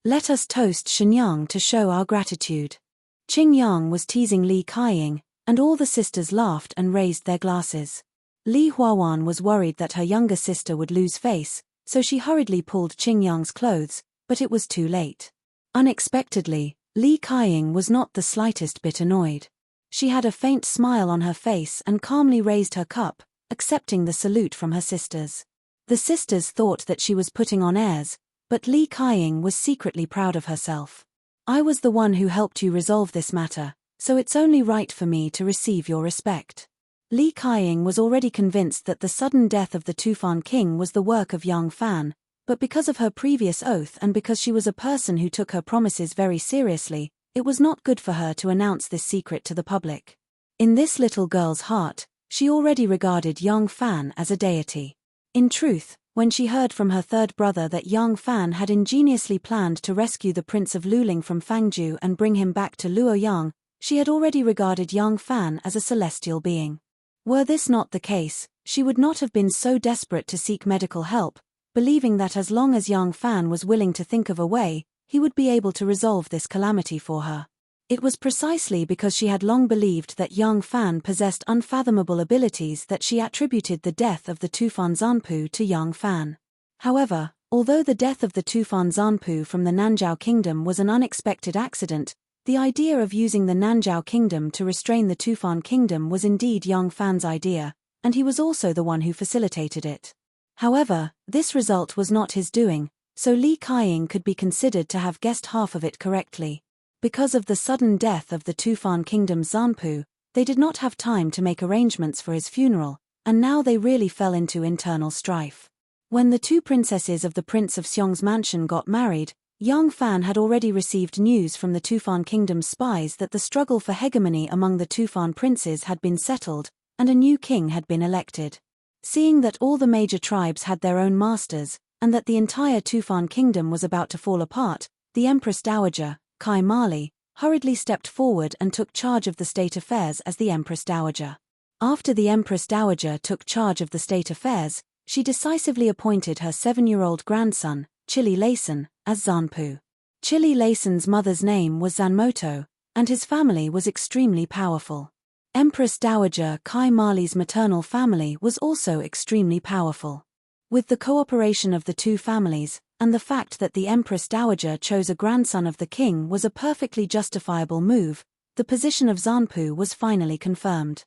Let us toast Shenyang to show our gratitude. Qingyang was teasing Li Kaiying, and all the sisters laughed and raised their glasses. Li Huawan was worried that her younger sister would lose face, so she hurriedly pulled Qingyang's clothes, but it was too late. Unexpectedly, Li Kaiying was not the slightest bit annoyed. She had a faint smile on her face and calmly raised her cup, accepting the salute from her sisters. The sisters thought that she was putting on airs, but Li Kaiying was secretly proud of herself. I was the one who helped you resolve this matter, so it's only right for me to receive your respect. Li Kaiying was already convinced that the sudden death of the Tufan king was the work of Yang Fan, but because of her previous oath and because she was a person who took her promises very seriously, it was not good for her to announce this secret to the public. In this little girl's heart, she already regarded Yang Fan as a deity. In truth, when she heard from her 3rd brother that Yang Fan had ingeniously planned to rescue the Prince of Luling from Fangzhou and bring him back to Luoyang, she had already regarded Yang Fan as a celestial being. Were this not the case, she would not have been so desperate to seek medical help, believing that as long as Yang Fan was willing to think of a way, he would be able to resolve this calamity for her. It was precisely because she had long believed that young Fan possessed unfathomable abilities that she attributed the death of the Tufan Zanpu to young Fan. However, although the death of the Tufan Zanpu from the Nanzhao kingdom was an unexpected accident, the idea of using the Nanzhao kingdom to restrain the Tufan kingdom was indeed young Fan's idea, and he was also the one who facilitated it. However, this result was not his doing, so Li Kaying could be considered to have guessed half of it correctly. Because of the sudden death of the Tufan kingdom's Zanpu, they did not have time to make arrangements for his funeral, and now they really fell into internal strife. When the two princesses of the Prince of Xiong's mansion got married, young Fan had already received news from the Tufan kingdom's spies that the struggle for hegemony among the Tufan princes had been settled, and a new king had been elected. Seeing that all the major tribes had their own masters, and that the entire Tufan kingdom was about to fall apart, the Empress Dowager, Kai Mali, hurriedly stepped forward and took charge of the state affairs as the Empress Dowager. After the Empress Dowager took charge of the state affairs, she decisively appointed her 7-year-old grandson, Chili Laysan, as Zanpu. Chili Laysan's mother's name was Zanmoto, and his family was extremely powerful. Empress Dowager Kai Mali's maternal family was also extremely powerful. With the cooperation of the two families, and the fact that the Empress Dowager chose a grandson of the king was a perfectly justifiable move, the position of Zanpu was finally confirmed.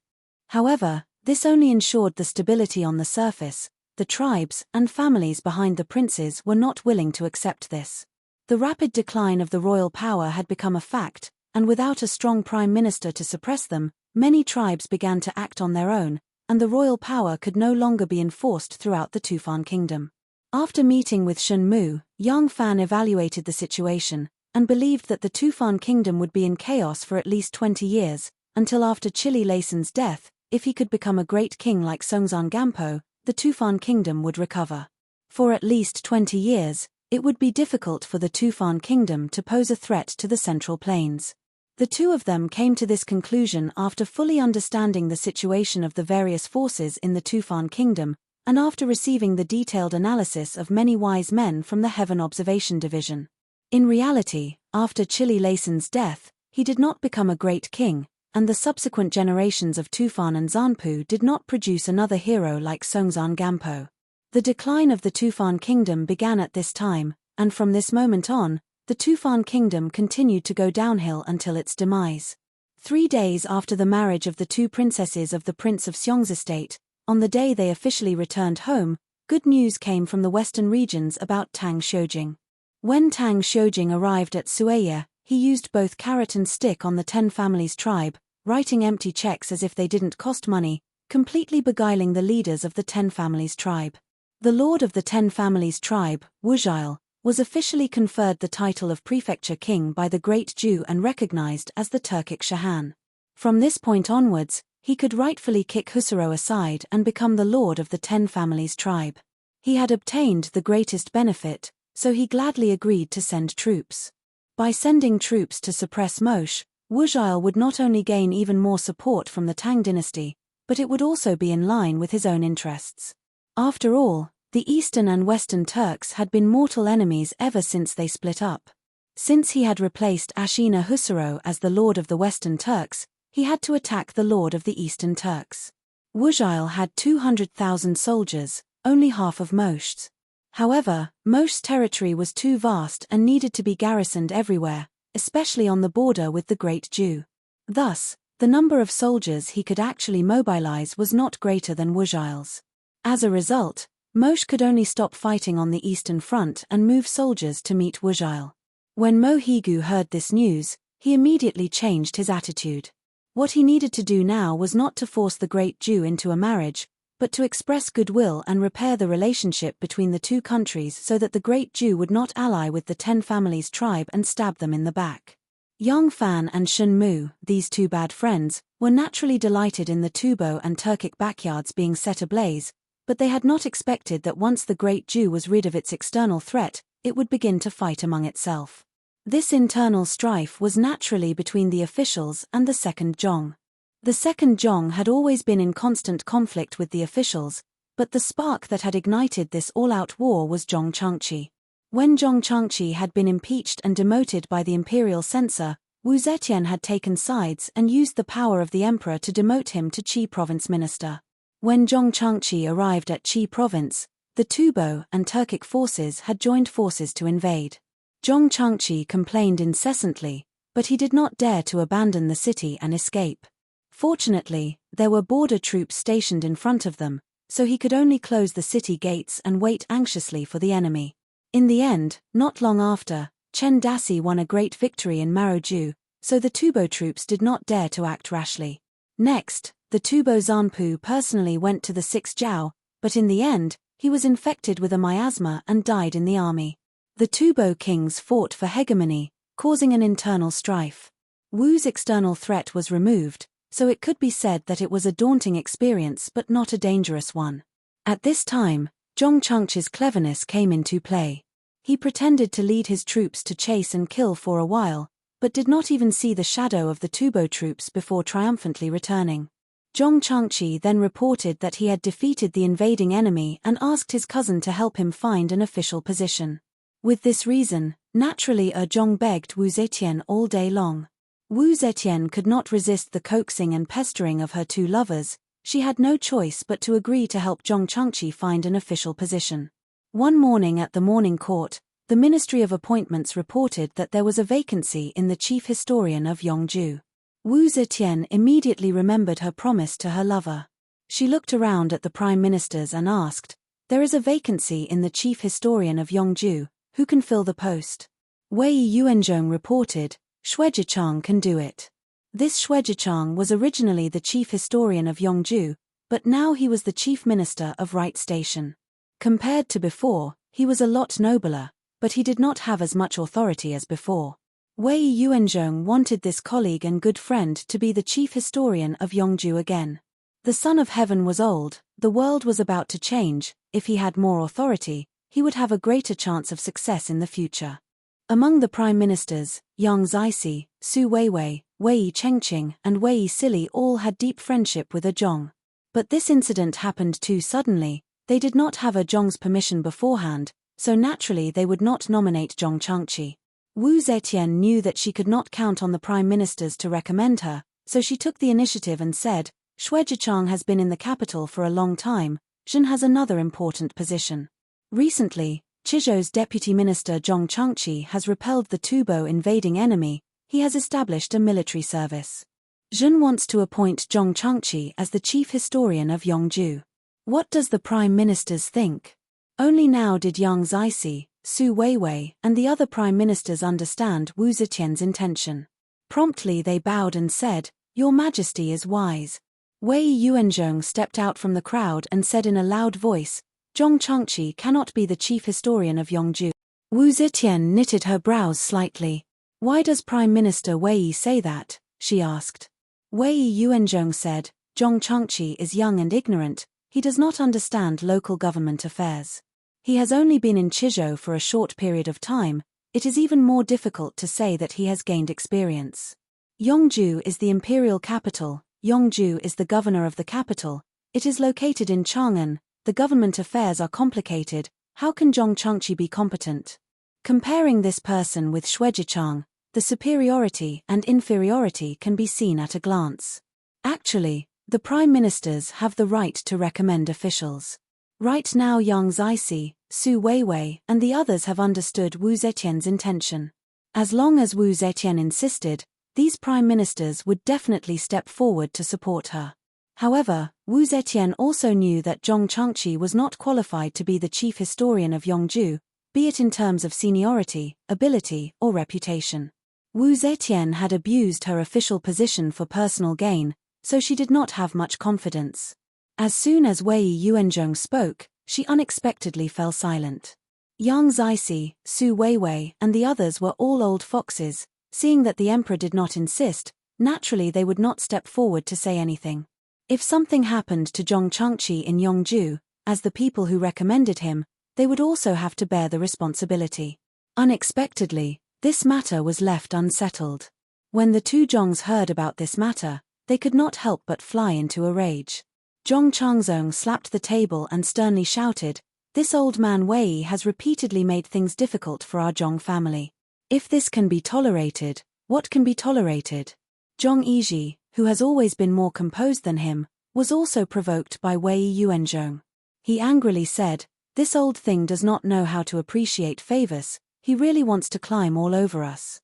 However, this only ensured the stability on the surface. The tribes and families behind the princes were not willing to accept this. The rapid decline of the royal power had become a fact, and without a strong prime minister to suppress them, many tribes began to act on their own, and the royal power could no longer be enforced throughout the Tufan kingdom. After meeting with Shen Mu, young Fan evaluated the situation, and believed that the Tufan kingdom would be in chaos for at least 20 years, until after Chili Laysan's death. If he could become a great king like Songzan Gampo, the Tufan kingdom would recover. For at least 20 years, it would be difficult for the Tufan kingdom to pose a threat to the Central Plains. The two of them came to this conclusion after fully understanding the situation of the various forces in the Tufan kingdom, and after receiving the detailed analysis of many wise men from the Heaven Observation Division. In reality, after Chili Laysan's death, he did not become a great king, and the subsequent generations of Tufan and Zanpu did not produce another hero like Songzan Gampo. The decline of the Tufan kingdom began at this time, and from this moment on, the Tufan kingdom continued to go downhill until its demise. 3 days after the marriage of the two princesses of the Prince of Xiong's estate, on the day they officially returned home, good news came from the western regions about Tang Xiujing. When Tang Xiujing arrived at Suaya, he used both carrot and stick on the 10 families tribe, writing empty checks as if they didn't cost money, completely beguiling the leaders of the 10 families tribe. The lord of the 10 families tribe, Wuzhile, was officially conferred the title of prefecture king by the great Jew and recognized as the Turkic Shahan. From this point onwards, he could rightfully kick Husaro aside and become the lord of the 10 families tribe. He had obtained the greatest benefit, so he gladly agreed to send troops. By sending troops to suppress Moshe, Wuzhile would not only gain even more support from the Tang dynasty, but it would also be in line with his own interests. After all, the Eastern and Western Turks had been mortal enemies ever since they split up. Since he had replaced Ashina Husaro as the lord of the Western Turks, he had to attack the lord of the Eastern Turks. Wuzhile had 200,000 soldiers, only half of Moshe's. However, Moshe's territory was too vast and needed to be garrisoned everywhere, especially on the border with the Great Jew. Thus, the number of soldiers he could actually mobilize was not greater than Wuzhile's. As a result, Moshe could only stop fighting on the Eastern Front and move soldiers to meet Wuzhile. When Mohigu heard this news, he immediately changed his attitude. What he needed to do now was not to force the Great Jew into a marriage, but to express goodwill and repair the relationship between the two countries so that the Great Jew would not ally with the 10 families tribe and stab them in the back. Young Fan and Shen Mu, these two bad friends, were naturally delighted in the Tubo and Turkic backyards being set ablaze, but they had not expected that once the Great Jew was rid of its external threat, it would begin to fight among itself. This internal strife was naturally between the officials and the second Zhong. The second Zhong had always been in constant conflict with the officials, but the spark that had ignited this all-out war was Zhong Changqi. When Zhong Changqi had been impeached and demoted by the imperial censor, Wu Zetian had taken sides and used the power of the emperor to demote him to Qi province minister. When Zhong Changqi arrived at Qi province, the Tubo and Turkic forces had joined forces to invade. Zhong Changqi complained incessantly, but he did not dare to abandon the city and escape. Fortunately, there were border troops stationed in front of them, so he could only close the city gates and wait anxiously for the enemy. In the end, not long after, Chen Dasi won a great victory in Maroju, so the Tubo troops did not dare to act rashly. Next, the Tubo Zanpu personally went to the 6th Zhao, but in the end, he was infected with a miasma and died in the army. The Tubo kings fought for hegemony, causing an internal strife. Wu's external threat was removed, so it could be said that it was a daunting experience but not a dangerous one. At this time, Zhong Changqi's cleverness came into play. He pretended to lead his troops to chase and kill for a while, but did not even see the shadow of the Tubo troops before triumphantly returning. Zhong Changqi then reported that he had defeated the invading enemy and asked his cousin to help him find an official position. With this reason, naturally Zhong begged Wu Zetian all day long. Wu Zetian could not resist the coaxing and pestering of her two lovers. She had no choice but to agree to help Zhong Changqi find an official position. One morning at the morning court, the Ministry of Appointments reported that there was a vacancy in the chief historian of Yongju. Wu Zetian immediately remembered her promise to her lover. She looked around at the prime ministers and asked, "There is a vacancy in the chief historian of Yongju, who can fill the post?" Wei Yuanzhong reported, "Shui Zhichang can do it." This Shui Zhichang was originally the chief historian of Yongju, but now he was the chief minister of Right Station. Compared to before, he was a lot nobler, but he did not have as much authority as before. Wei Yuanzhong wanted this colleague and good friend to be the chief historian of Yongju again. The Son of Heaven was old, the world was about to change. If he had more authority, he would have a greater chance of success in the future. Among the prime ministers, Yang Zixi, Su Weiwei, Wei Chengqing and Wei Sili all had deep friendship with Zhong. But this incident happened too suddenly. They did not have Zhong's permission beforehand, so naturally they would not nominate Zhong Changqi. Wu Zetian knew that she could not count on the prime ministers to recommend her, so she took the initiative and said, "Shui Zhichang has been in the capital for a long time. Zhen has another important position. Recently, Chizhou's deputy minister Zhong Changqi has repelled the Tubo invading enemy. He has established a military service. Zhen wants to appoint Zhong Changqi as the chief historian of Yongju." What does the prime ministers think? Only now did Yang Zixi, Su Weiwei and the other prime ministers understand Wu Zetian's intention. Promptly they bowed and said, "Your Majesty is wise." Wei Yuanzhong stepped out from the crowd and said in a loud voice, "Zhong Changqi cannot be the chief historian of Yongju." Wu Zetian knitted her brows slightly. "Why does Prime Minister Wei say that?" she asked. Wei Yuanzhong said, "Zhong Changqi is young and ignorant. He does not understand local government affairs. He has only been in Chizhou for a short period of time. It is even more difficult to say that he has gained experience. Yongju is the imperial capital. Yongju is the governor of the capital. It is located in Chang'an. The government affairs are complicated. How can Zhong Changqi be competent?" Comparing this person with Shui Zhichang, the superiority and inferiority can be seen at a glance. Actually, the prime ministers have the right to recommend officials. Right now Yang Zixi, Su Weiwei and the others have understood Wu Zetian's intention. As long as Wu Zetian insisted, these prime ministers would definitely step forward to support her. However, Wu Zetian also knew that Zhong Changqi was not qualified to be the chief historian of Yongju, be it in terms of seniority, ability, or reputation. Wu Zetian had abused her official position for personal gain, so she did not have much confidence. As soon as Wei Yuanzhong spoke, she unexpectedly fell silent. Yang Zixi, Su Weiwei and the others were all old foxes. Seeing that the emperor did not insist, naturally they would not step forward to say anything. If something happened to Zhong Changqi in Yongju, as the people who recommended him, they would also have to bear the responsibility. Unexpectedly, this matter was left unsettled. When the two Zhongs heard about this matter, they could not help but fly into a rage. Zhong Changzong slapped the table and sternly shouted, "This old man Wei has repeatedly made things difficult for our Zhong family. If this can be tolerated, What can be tolerated? Zhong Yizhi, who has always been more composed than him, was also provoked by Wei Yuanzhong. He angrily said, "This old thing does not know how to appreciate favors, he really wants to climb all over us.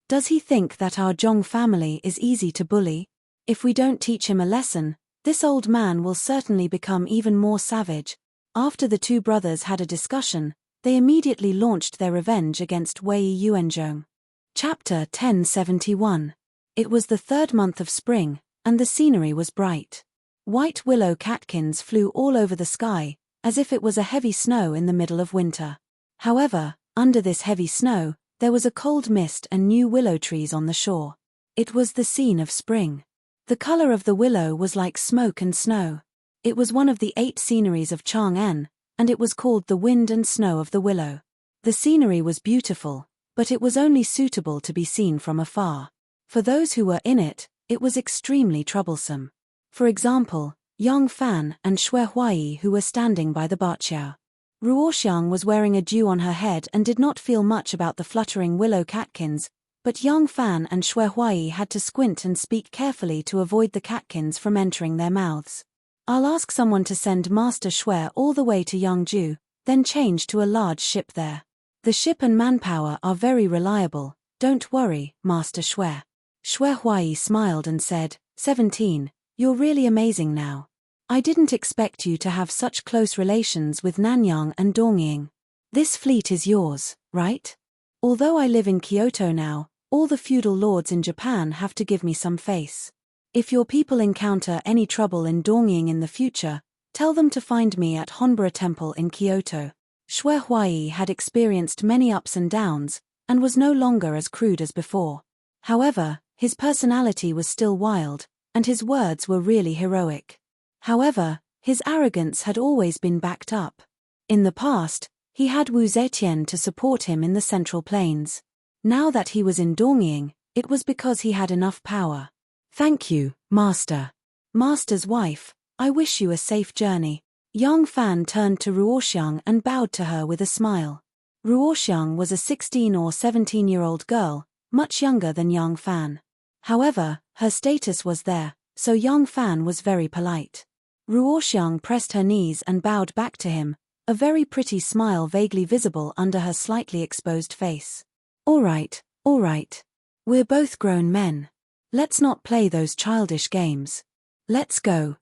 Does he think that our Zhong family is easy to bully? If we don't teach him a lesson, this old man will certainly become even more savage." After the two brothers had a discussion, they immediately launched their revenge against Wei Yuanzhong. Chapter 1071. It was the 3rd month of spring, and the scenery was bright. White willow catkins flew all over the sky, as if it was a heavy snow in the middle of winter. However, under this heavy snow, there was a cold mist and new willow trees on the shore. It was the scene of spring. The color of the willow was like smoke and snow. It was one of the 8 sceneries of Chang'an, and it was called the wind and snow of the willow. The scenery was beautiful, but it was only suitable to be seen from afar. For those who were in it, it was extremely troublesome. For example, Yang Fan and Xue Huai, who were standing by the Baqiao. Ruoxiang was wearing a dew on her head and did not feel much about the fluttering willow catkins, but Yang Fan and Xue Huai had to squint and speak carefully to avoid the catkins from entering their mouths. "I'll ask someone to send Master Xue all the way to Yangzhou, then change to a large ship there. The ship and manpower are very reliable, don't worry, Master Xue." Xue Huai smiled and said, 17, "You're really amazing now. I didn't expect you to have such close relations with Nanyang and Dongying. This fleet is yours, right? Although I live in Kyoto now, all the feudal lords in Japan have to give me some face. If your people encounter any trouble in Dongying in the future, tell them to find me at Honbora Temple in Kyoto." Xue Huai had experienced many ups and downs, and was no longer as crude as before. However, his personality was still wild, and his words were really heroic. However, his arrogance had always been backed up. In the past, he had Wu Zetian to support him in the Central Plains. Now that he was in Dongying, it was because he had enough power. "Thank you, Master." "Master's wife, I wish you a safe journey." Yang Fan turned to Ruoxiang and bowed to her with a smile. Ruoxiang was a 16 or 17-year-old girl, much younger than Yang Fan. However, her status was there, so Yang Fan was very polite. Ruoxiang pressed her knees and bowed back to him, a very pretty smile vaguely visible under her slightly exposed face. All right. We're both grown men. Let's not play those childish games. Let's go.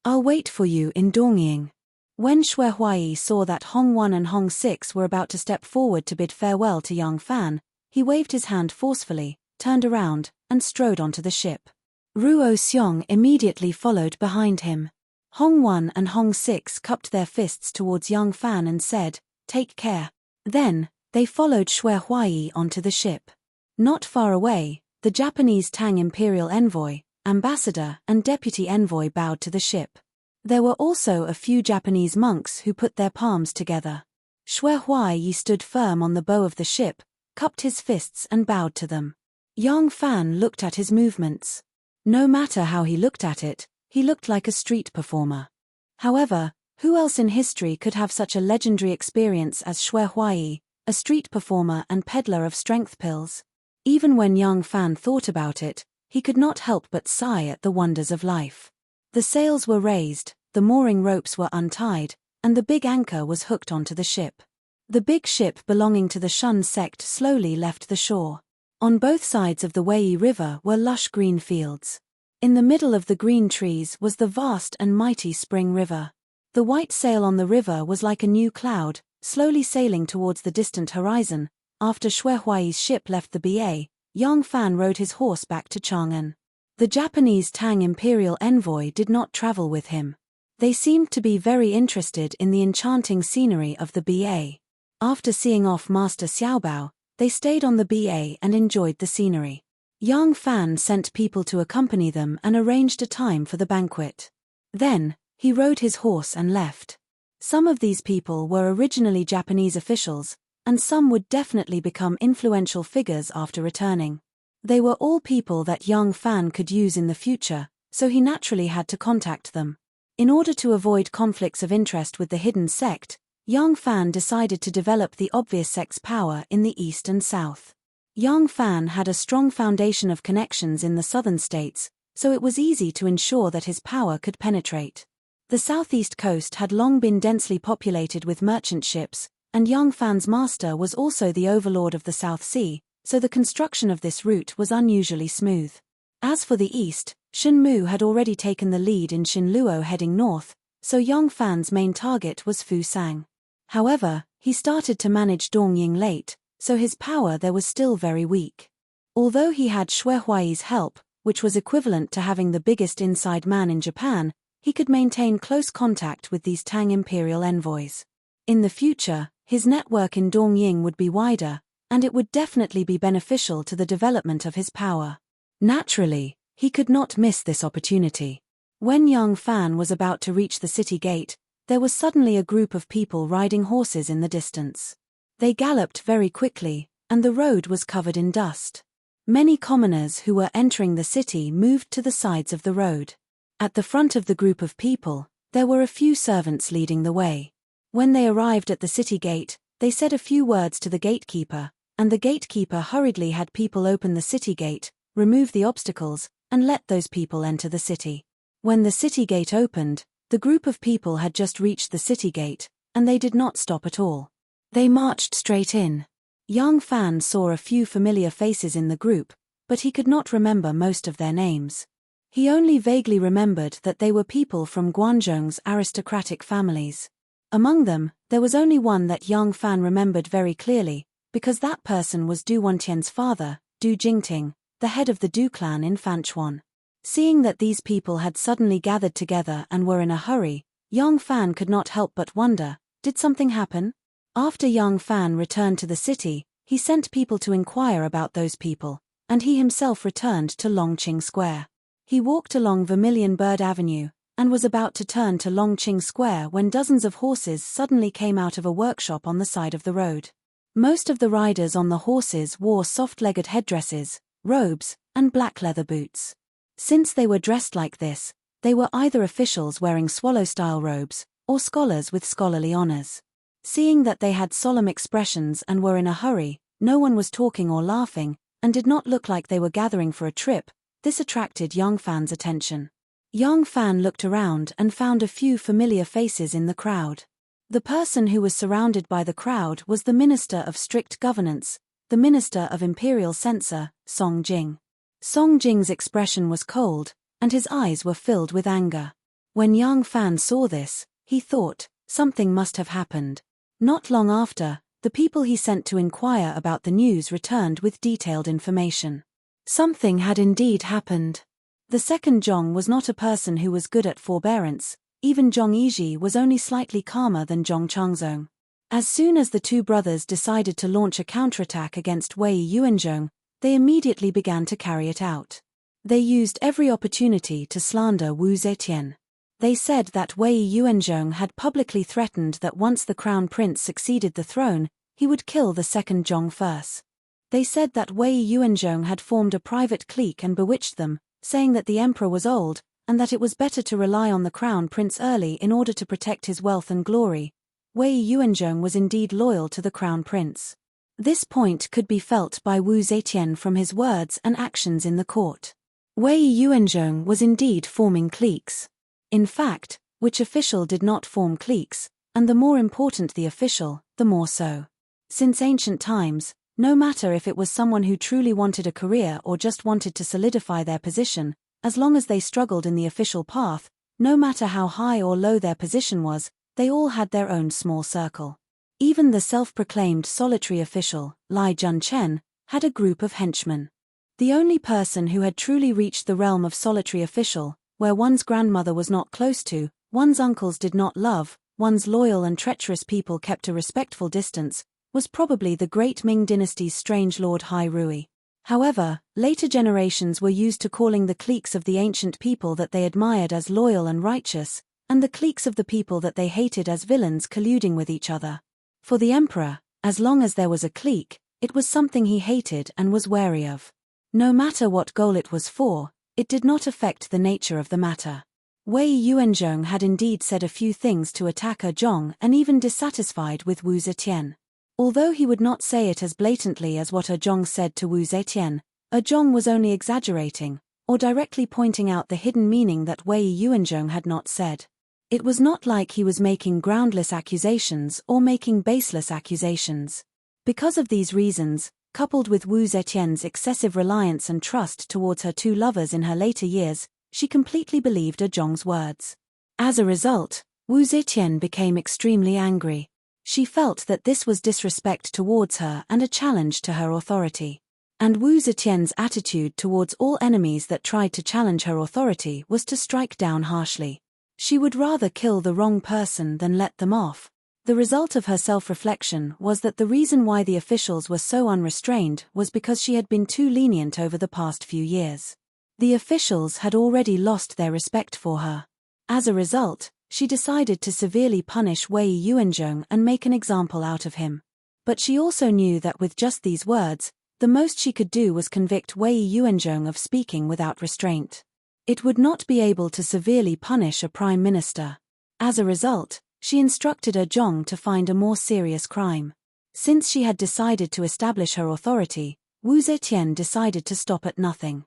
I'll wait for you in Dongying." When Xue Huai saw that Hong 1 and Hong 6 were about to step forward to bid farewell to Yang Fan, he waved his hand forcefully, turned around, and strode onto the ship. Ruo Xiong immediately followed behind him. Hong 1 and Hong 6 cupped their fists towards Yang Fan and said, "Take care." Then, they followed Xue Huai onto the ship. Not far away, the Japanese Tang Imperial Envoy, Ambassador and Deputy Envoy bowed to the ship. There were also a few Japanese monks who put their palms together. Xue Huai stood firm on the bow of the ship, cupped his fists and bowed to them. Yang Fan looked at his movements. No matter how he looked at it, he looked like a street performer. However, who else in history could have such a legendary experience as Xue Huai, a street performer and peddler of strength pills? Even when Yang Fan thought about it, he could not help but sigh at the wonders of life. The sails were raised, the mooring ropes were untied, and the big anchor was hooked onto the ship. The big ship belonging to the Shun sect slowly left the shore. On both sides of the Wei River were lush green fields. In the middle of the green trees was the vast and mighty Spring River. The white sail on the river was like a new cloud, slowly sailing towards the distant horizon. After Xue Huai's ship left the BA, Yang Fan rode his horse back to Chang'an. The Japanese Tang Imperial Envoy did not travel with him. They seemed to be very interested in the enchanting scenery of the BA. After seeing off Master Xiaobao, they stayed on the BA and enjoyed the scenery. Yang Fan sent people to accompany them and arranged a time for the banquet. Then, he rode his horse and left. Some of these people were originally Japanese officials, and some would definitely become influential figures after returning. They were all people that Yang Fan could use in the future, so he naturally had to contact them. In order to avoid conflicts of interest with the hidden sect, Yang Fan decided to develop the obvious sect's power in the east and south. Yang Fan had a strong foundation of connections in the southern states, so it was easy to ensure that his power could penetrate. The southeast coast had long been densely populated with merchant ships, and Yang Fan's master was also the overlord of the South Sea, so the construction of this route was unusually smooth. As for the east, Shen Mu had already taken the lead in Shinluo heading north, so Yang Fan's main target was Fu Sang. However, he started to manage Dongying late, so his power there was still very weak. Although he had Xue Huai's help, which was equivalent to having the biggest inside man in Japan, he could maintain close contact with these Tang imperial envoys. In the future, his network in Dongying would be wider, and it would definitely be beneficial to the development of his power. Naturally, he could not miss this opportunity. When Yang Fan was about to reach the city gate, there was suddenly a group of people riding horses in the distance. They galloped very quickly, and the road was covered in dust. Many commoners who were entering the city moved to the sides of the road. At the front of the group of people, there were a few servants leading the way. When they arrived at the city gate, they said a few words to the gatekeeper, and the gatekeeper hurriedly had people open the city gate, remove the obstacles, and let those people enter the city. When the city gate opened, the group of people had just reached the city gate, and they did not stop at all. They marched straight in. Yang Fan saw a few familiar faces in the group, but he could not remember most of their names. He only vaguely remembered that they were people from Guanzhong's aristocratic families. Among them, there was only one that Yang Fan remembered very clearly, because that person was Du Wantian's father, Du Jingting, the head of the Du clan in Fanchuan. Seeing that these people had suddenly gathered together and were in a hurry, Yang Fan could not help but wonder, did something happen? After Yang Fan returned to the city, he sent people to inquire about those people, and he himself returned to Longqing Square. He walked along Vermilion Bird Avenue, and was about to turn to Longqing Square when dozens of horses suddenly came out of a workshop on the side of the road. Most of the riders on the horses wore soft-legged headdresses, robes, and black leather boots. Since they were dressed like this, they were either officials wearing swallow-style robes, or scholars with scholarly honors. Seeing that they had solemn expressions and were in a hurry, no one was talking or laughing, and did not look like they were gathering for a trip, this attracted Yang Fan's attention. Yang Fan looked around and found a few familiar faces in the crowd. The person who was surrounded by the crowd was the Minister of Strict Governance, the Minister of Imperial Censor, Song Jing. Song Jing's expression was cold, and his eyes were filled with anger. When Yang Fan saw this, he thought, something must have happened. Not long after, the people he sent to inquire about the news returned with detailed information. Something had indeed happened. The second Zhong was not a person who was good at forbearance, even Zhong Yizhi was only slightly calmer than Zhong Changzong. As soon as the two brothers decided to launch a counterattack against Wei Yuanzhong, they immediately began to carry it out. They used every opportunity to slander Wu Zetian. They said that Wei Yuanzhong had publicly threatened that once the crown prince succeeded the throne, he would kill the second Zhong first. They said that Wei Yuanzhong had formed a private clique and bewitched them, saying that the emperor was old, and that it was better to rely on the crown prince early in order to protect his wealth and glory. Wei Yuanzhong was indeed loyal to the crown prince. This point could be felt by Wu Zetian from his words and actions in the court. Wei Yuanzhong was indeed forming cliques. In fact, which official did not form cliques, and the more important the official, the more so. Since ancient times, no matter if it was someone who truly wanted a career or just wanted to solidify their position, as long as they struggled in the official path, no matter how high or low their position was, they all had their own small circle. Even the self-proclaimed solitary official, Lai Junchen, had a group of henchmen. The only person who had truly reached the realm of solitary official, where one's grandmother was not close to, one's uncles did not love, one's loyal and treacherous people kept a respectful distance, was probably the great Ming dynasty's strange Lord Hai Rui. However, later generations were used to calling the cliques of the ancient people that they admired as loyal and righteous, and the cliques of the people that they hated as villains colluding with each other. For the emperor, as long as there was a clique, it was something he hated and was wary of. No matter what goal it was for, it did not affect the nature of the matter. Wei Yuanzhong had indeed said a few things to attack Zhong and even dissatisfied with Wu Zetian. Although he would not say it as blatantly as what Zhong said to Wu Zetian, Zhong was only exaggerating, or directly pointing out the hidden meaning that Wei Yuanzhong had not said. It was not like he was making groundless accusations or making baseless accusations. Because of these reasons, coupled with Wu Zetian's excessive reliance and trust towards her two lovers in her later years, she completely believed Zhong's words. As a result, Wu Zetian became extremely angry. She felt that this was disrespect towards her and a challenge to her authority. And Wu Zetian's attitude towards all enemies that tried to challenge her authority was to strike down harshly. She would rather kill the wrong person than let them off. The result of her self-reflection was that the reason why the officials were so unrestrained was because she had been too lenient over the past few years. The officials had already lost their respect for her. As a result, she decided to severely punish Wei Yuanzhong and make an example out of him. But she also knew that with just these words, the most she could do was convict Wei Yuanzhong of speaking without restraint. It would not be able to severely punish a prime minister. As a result, she instructed Zhong to find a more serious crime. Since she had decided to establish her authority, Wu Zetian decided to stop at nothing.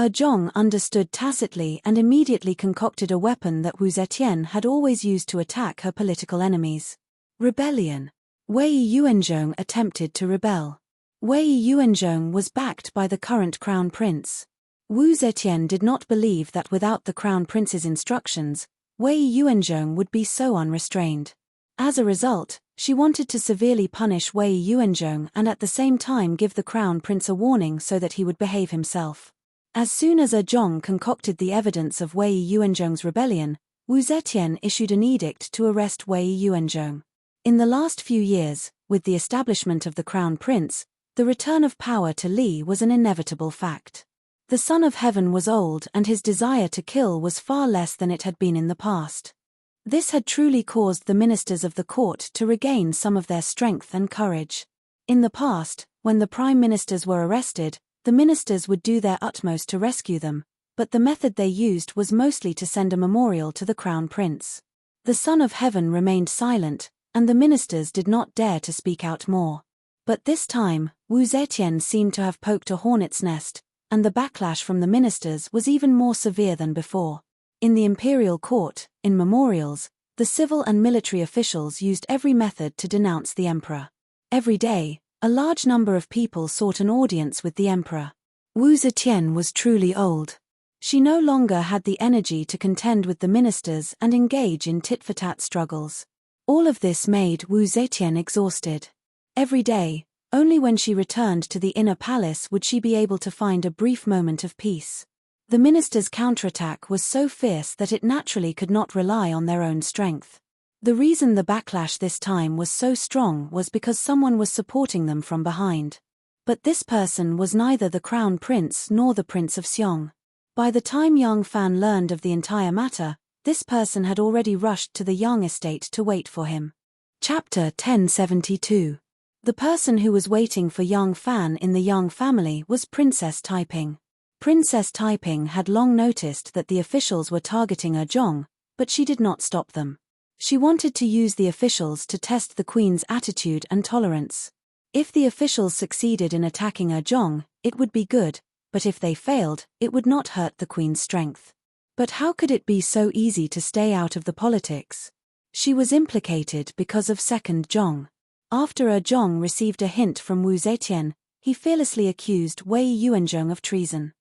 Zhong understood tacitly and immediately concocted a weapon that Wu Zetian had always used to attack her political enemies. Rebellion. Wei Yuanzhong attempted to rebel. Wei Yuanzhong was backed by the current crown prince. Wu Zetian did not believe that without the crown prince's instructions, Wei Yuanzhong would be so unrestrained. As a result, she wanted to severely punish Wei Yuanzhong and at the same time give the crown prince a warning so that he would behave himself. As soon as Zhong concocted the evidence of Wei Yuanzhong's rebellion, Wu Zetian issued an edict to arrest Wei Yuanzhong. In the last few years, with the establishment of the crown prince, the return of power to Li was an inevitable fact. The Son of Heaven was old and his desire to kill was far less than it had been in the past. This had truly caused the ministers of the court to regain some of their strength and courage. In the past, when the prime ministers were arrested, the ministers would do their utmost to rescue them, but the method they used was mostly to send a memorial to the crown prince. The Son of Heaven remained silent, and the ministers did not dare to speak out more. But this time, Wu Zetian seemed to have poked a hornet's nest, and the backlash from the ministers was even more severe than before. In the imperial court, in memorials, the civil and military officials used every method to denounce the emperor. Every day, a large number of people sought an audience with the emperor. Wu Zetian was truly old. She no longer had the energy to contend with the ministers and engage in tit-for-tat struggles. All of this made Wu Zetian exhausted. Every day, only when she returned to the inner palace would she be able to find a brief moment of peace. The ministers' counterattack was so fierce that it naturally could not rely on their own strength. The reason the backlash this time was so strong was because someone was supporting them from behind. But this person was neither the crown prince nor the Prince of Xiong. By the time Yang Fan learned of the entire matter, this person had already rushed to the Yang estate to wait for him. Chapter 1072. The person who was waiting for Yang Fan in the Yang family was Princess Taiping. Princess Taiping had long noticed that the officials were targeting Zhong, but she did not stop them. She wanted to use the officials to test the queen's attitude and tolerance. If the officials succeeded in attacking Zhong, it would be good, but if they failed, it would not hurt the queen's strength. But how could it be so easy to stay out of the politics? She was implicated because of second Zhong. After Zhong received a hint from Wu Zetian, he fearlessly accused Wei Yuanzhong of treason.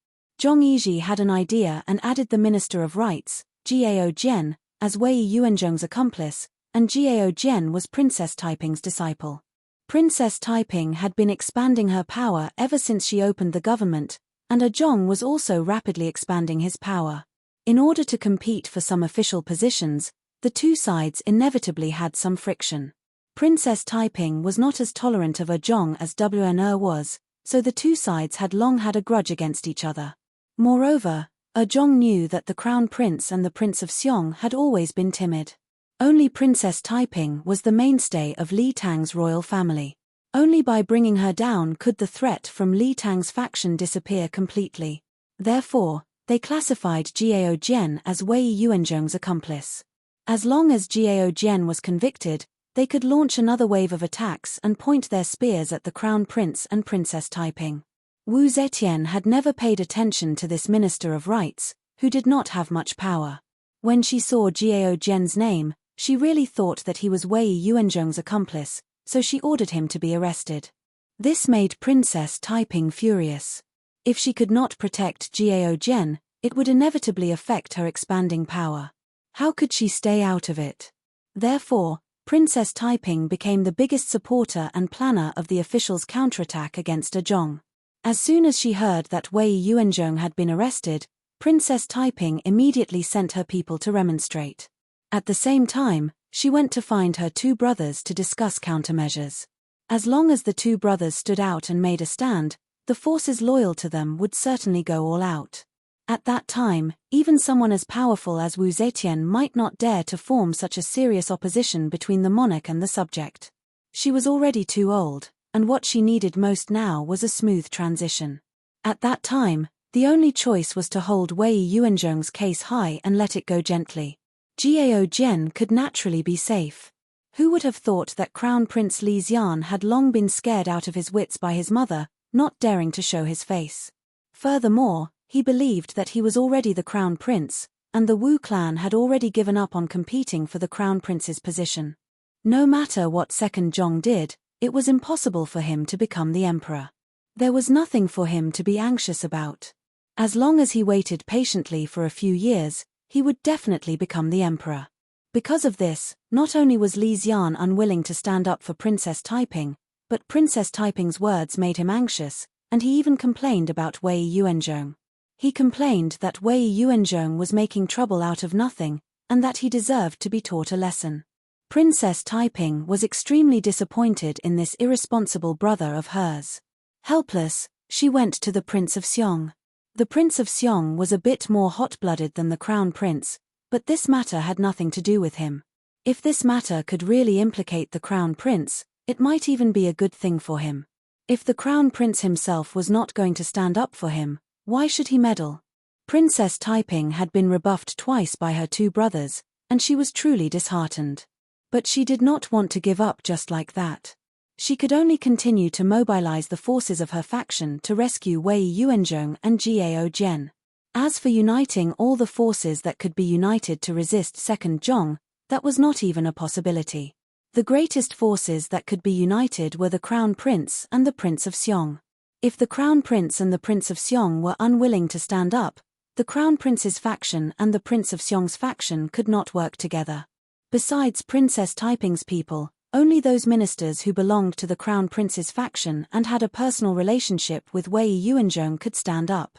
Zhong Yizhi had an idea and added the Minister of Rights, Gao Jian, as Wei Yuanzhong's accomplice, and Gao Jian was Princess Taiping's disciple. Princess Taiping had been expanding her power ever since she opened the government, and Zhong was also rapidly expanding his power. In order to compete for some official positions, the two sides inevitably had some friction. Princess Taiping was not as tolerant of Zhong as WNR was, so the two sides had long had a grudge against each other. Moreover, Zhong knew that the Crown Prince and the Prince of Xiong had always been timid. Only Princess Taiping was the mainstay of Li Tang's royal family. Only by bringing her down could the threat from Li Tang's faction disappear completely. Therefore, they classified Gao Jian as Wei Yuanzhong's accomplice. As long as Gao Jian was convicted, they could launch another wave of attacks and point their spears at the Crown Prince and Princess Taiping. Wu Zetian had never paid attention to this Minister of Rights, who did not have much power. When she saw Jiao Jian's name, she really thought that he was Wei Yuanzhong's accomplice, so she ordered him to be arrested. This made Princess Taiping furious. If she could not protect Jiao Jian, it would inevitably affect her expanding power. How could she stay out of it? Therefore, Princess Taiping became the biggest supporter and planner of the officials' counterattack against Zhong. As soon as she heard that Wei Yuanzhong had been arrested, Princess Taiping immediately sent her people to remonstrate. At the same time, she went to find her two brothers to discuss countermeasures. As long as the two brothers stood out and made a stand, the forces loyal to them would certainly go all out. At that time, even someone as powerful as Wu Zetian might not dare to form such a serious opposition between the monarch and the subject. She was already too old, and what she needed most now was a smooth transition. At that time, the only choice was to hold Wei Yuanzhong's case high and let it go gently. Jiao Jian could naturally be safe. Who would have thought that Crown Prince Li Xian had long been scared out of his wits by his mother, not daring to show his face? Furthermore, he believed that he was already the Crown Prince, and the Wu clan had already given up on competing for the Crown Prince's position. No matter what Second Zhong did, it was impossible for him to become the emperor. There was nothing for him to be anxious about. As long as he waited patiently for a few years, he would definitely become the emperor. Because of this, not only was Li Xian unwilling to stand up for Princess Taiping, but Princess Taiping's words made him anxious, and he even complained about Wei Yuanzhong. He complained that Wei Yuanzhong was making trouble out of nothing, and that he deserved to be taught a lesson. Princess Taiping was extremely disappointed in this irresponsible brother of hers. Helpless, she went to the Prince of Xiong. The Prince of Xiong was a bit more hot-blooded than the Crown Prince, but this matter had nothing to do with him. If this matter could really implicate the Crown Prince, it might even be a good thing for him. If the Crown Prince himself was not going to stand up for him, why should he meddle? Princess Taiping had been rebuffed twice by her two brothers, and she was truly disheartened. But she did not want to give up just like that. She could only continue to mobilize the forces of her faction to rescue Wei Yuanzhong and Jiao Jian. As for uniting all the forces that could be united to resist Second Zhong, that was not even a possibility. The greatest forces that could be united were the Crown Prince and the Prince of Xiong. If the Crown Prince and the Prince of Xiong were unwilling to stand up, the Crown Prince's faction and the Prince of Xiong's faction could not work together. Besides Princess Taiping's people, only those ministers who belonged to the Crown Prince's faction and had a personal relationship with Wei Yuanzhong could stand up.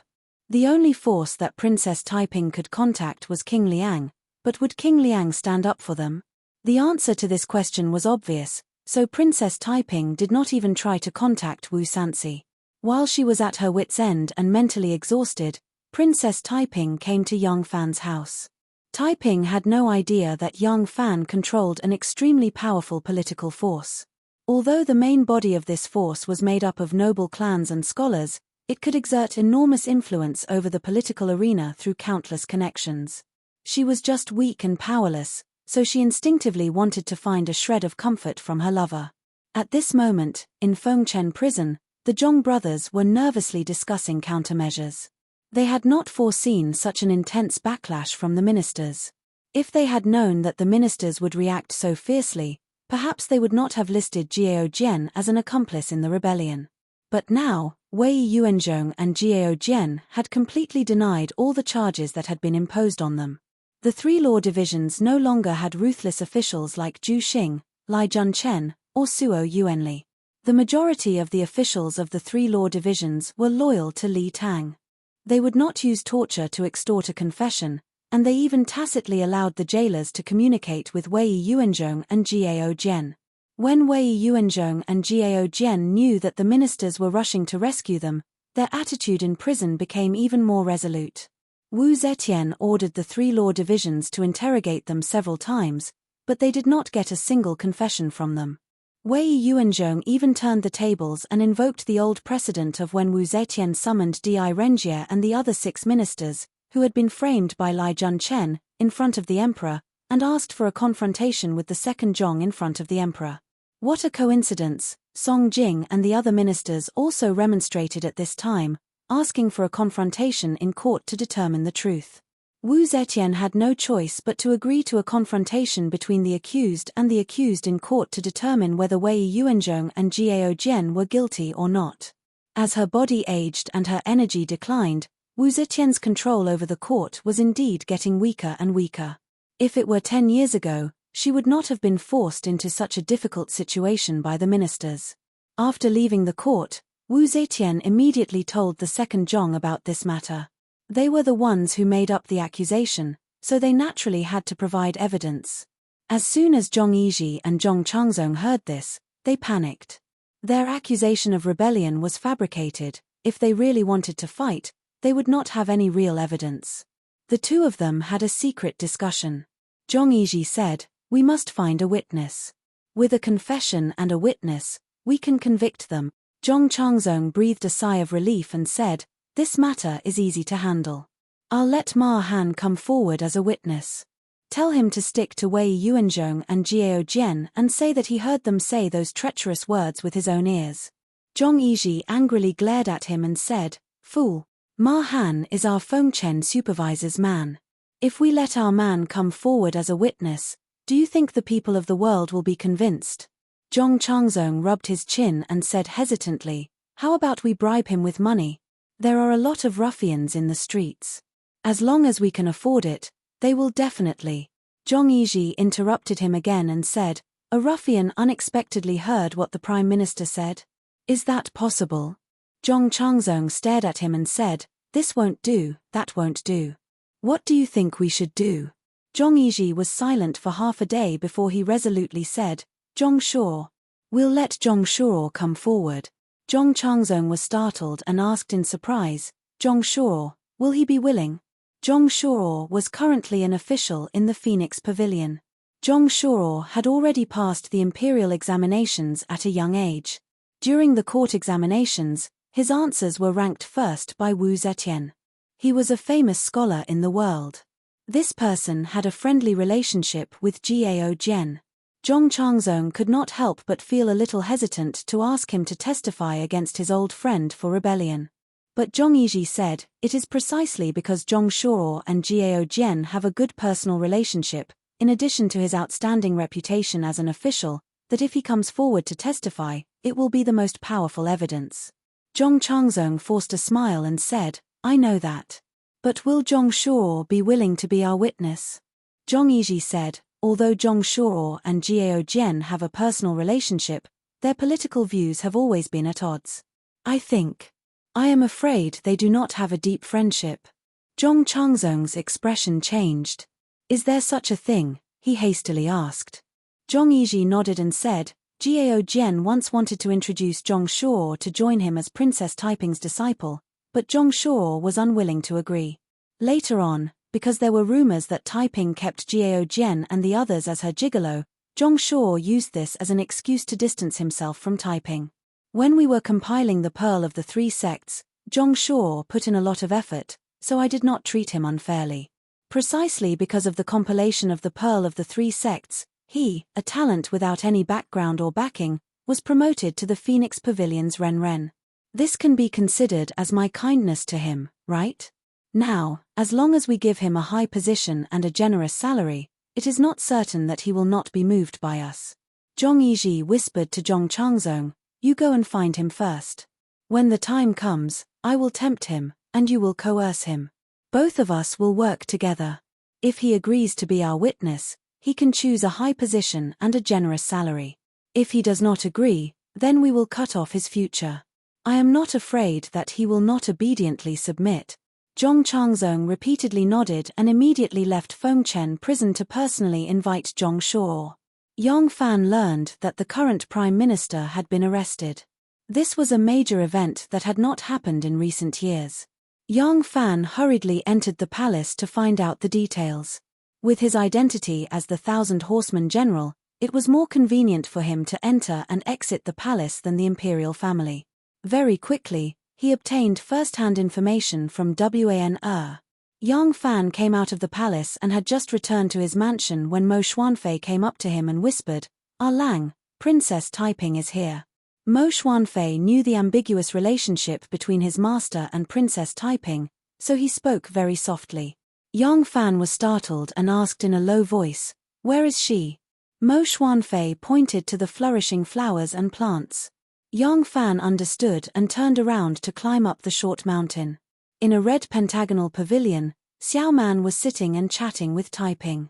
The only force that Princess Taiping could contact was King Liang, but would King Liang stand up for them? The answer to this question was obvious, so Princess Taiping did not even try to contact Wu Sanxi. While she was at her wit's end and mentally exhausted, Princess Taiping came to Yang Fan's house. Taiping had no idea that Yang Fan controlled an extremely powerful political force. Although the main body of this force was made up of noble clans and scholars, it could exert enormous influence over the political arena through countless connections. She was just weak and powerless, so she instinctively wanted to find a shred of comfort from her lover. At this moment, in Fengchen prison, the Zhong brothers were nervously discussing countermeasures. They had not foreseen such an intense backlash from the ministers. If they had known that the ministers would react so fiercely, perhaps they would not have listed Jiao Jian as an accomplice in the rebellion. But now, Wei Yuanzhong and Jiao Jian had completely denied all the charges that had been imposed on them. The three law divisions no longer had ruthless officials like Zhu Xing, Lai Junchen, or Suo Yuanli. The majority of the officials of the three law divisions were loyal to Li Tang. They would not use torture to extort a confession, and they even tacitly allowed the jailers to communicate with Wei Yuanzhong and Jiao Jian. When Wei Yuanzhong and Jiao Jian knew that the ministers were rushing to rescue them, their attitude in prison became even more resolute. Wu Zetian ordered the three law divisions to interrogate them several times, but they did not get a single confession from them. Wei Yuanzhong even turned the tables and invoked the old precedent of when Wu Zetian summoned Di Renjie and the other 6 ministers, who had been framed by Lai Junchen, in front of the emperor, and asked for a confrontation with the second Zhong in front of the emperor. What a coincidence, Song Jing and the other ministers also remonstrated at this time, asking for a confrontation in court to determine the truth. Wu Zetian had no choice but to agree to a confrontation between the accused and the accused in court to determine whether Wei Yuanzhong and Jiao Jian were guilty or not. As her body aged and her energy declined, Wu Zetian's control over the court was indeed getting weaker and weaker. If it were 10 years ago, she would not have been forced into such a difficult situation by the ministers. After leaving the court, Wu Zetian immediately told the second Zhong about this matter. They were the ones who made up the accusation, so they naturally had to provide evidence. As soon as Zhong Yizhi and Zhong Changzong heard this, they panicked. Their accusation of rebellion was fabricated. If they really wanted to fight, they would not have any real evidence. The two of them had a secret discussion. Zhong Yizhi said, "We must find a witness. With a confession and a witness, we can convict them." Zhong Changzong breathed a sigh of relief and said, "This matter is easy to handle. I'll let Ma Han come forward as a witness. Tell him to stick to Wei Yuanzhong and Jiao Jian and say that he heard them say those treacherous words with his own ears." Zhong Yizhi angrily glared at him and said, "Fool, Ma Han is our Fengchen supervisor's man. If we let our man come forward as a witness, do you think the people of the world will be convinced?" Zhong Changzong rubbed his chin and said hesitantly, "How about we bribe him with money? There are a lot of ruffians in the streets. As long as we can afford it, they will definitely." Zhong Yizhi interrupted him again and said, "A ruffian unexpectedly heard what the Prime Minister said. Is that possible?" Zhong Changzong stared at him and said, "This won't do, that won't do. What do you think we should do?" Zhong Yizhi was silent for half a day before he resolutely said, "Zhong Shuo. We'll let Zhong Shuo come forward." Zhong Changzong was startled and asked in surprise, "Zhong Shuo, will he be willing?" Zhong Shuo was currently an official in the Phoenix Pavilion. Zhong Shuo had already passed the imperial examinations at a young age. During the court examinations, his answers were ranked first by Wu Zetian. He was a famous scholar in the world. This person had a friendly relationship with Jiao Jian. Zhong Changzong could not help but feel a little hesitant to ask him to testify against his old friend for rebellion. But Zhong Yizhi said, "It is precisely because Zhong Shuo and Jiao Jian have a good personal relationship, in addition to his outstanding reputation as an official, that if he comes forward to testify, it will be the most powerful evidence." Zhong Changzong forced a smile and said, "I know that. But will Zhong Shuo be willing to be our witness?" Zhong Yizhi said, "Although Zhong Shuo and Jiao Jian have a personal relationship, their political views have always been at odds. I am afraid they do not have a deep friendship." Zhong Changzong's expression changed. "Is there such a thing?" he hastily asked. Zhong Yizhi nodded and said, "Jiao Jian once wanted to introduce Zhong Shuo to join him as Princess Taiping's disciple, but Zhong Shuo was unwilling to agree. Later on, because there were rumors that Taiping kept Jiao Jian and the others as her gigolo, Zhong Shuo used this as an excuse to distance himself from Taiping. When we were compiling the Pearl of the Three Sects, Zhong Shuo put in a lot of effort, so I did not treat him unfairly. Precisely because of the compilation of the Pearl of the Three Sects, he, a talent without any background or backing, was promoted to the Phoenix Pavilion's Ren. This can be considered as my kindness to him, right? Now, as long as we give him a high position and a generous salary, it is not certain that he will not be moved by us." Zhong Yizhi whispered to Zhong Changzong, "You go and find him first. When the time comes, I will tempt him, and you will coerce him. Both of us will work together. If he agrees to be our witness, he can choose a high position and a generous salary. If he does not agree, then we will cut off his future. I am not afraid that he will not obediently submit." Zhong Changzong repeatedly nodded and immediately left Fengchen prison to personally invite Zhong Shuo. Yang Fan learned that the current prime minister had been arrested. This was a major event that had not happened in recent years. Yang Fan hurriedly entered the palace to find out the details. With his identity as the Thousand Horsemen General, it was more convenient for him to enter and exit the palace than the imperial family. Very quickly, he obtained first-hand information from Wan Er. Yang Fan came out of the palace and had just returned to his mansion when Mo Xuanfei came up to him and whispered, "Ah Lang, Princess Taiping is here." Mo Xuanfei knew the ambiguous relationship between his master and Princess Taiping, so he spoke very softly. Yang Fan was startled and asked in a low voice, "Where is she?" Mo Xuanfei pointed to the flourishing flowers and plants. Yang Fan understood and turned around to climb up the short mountain. In a red pentagonal pavilion, Xiao Man was sitting and chatting with Taiping.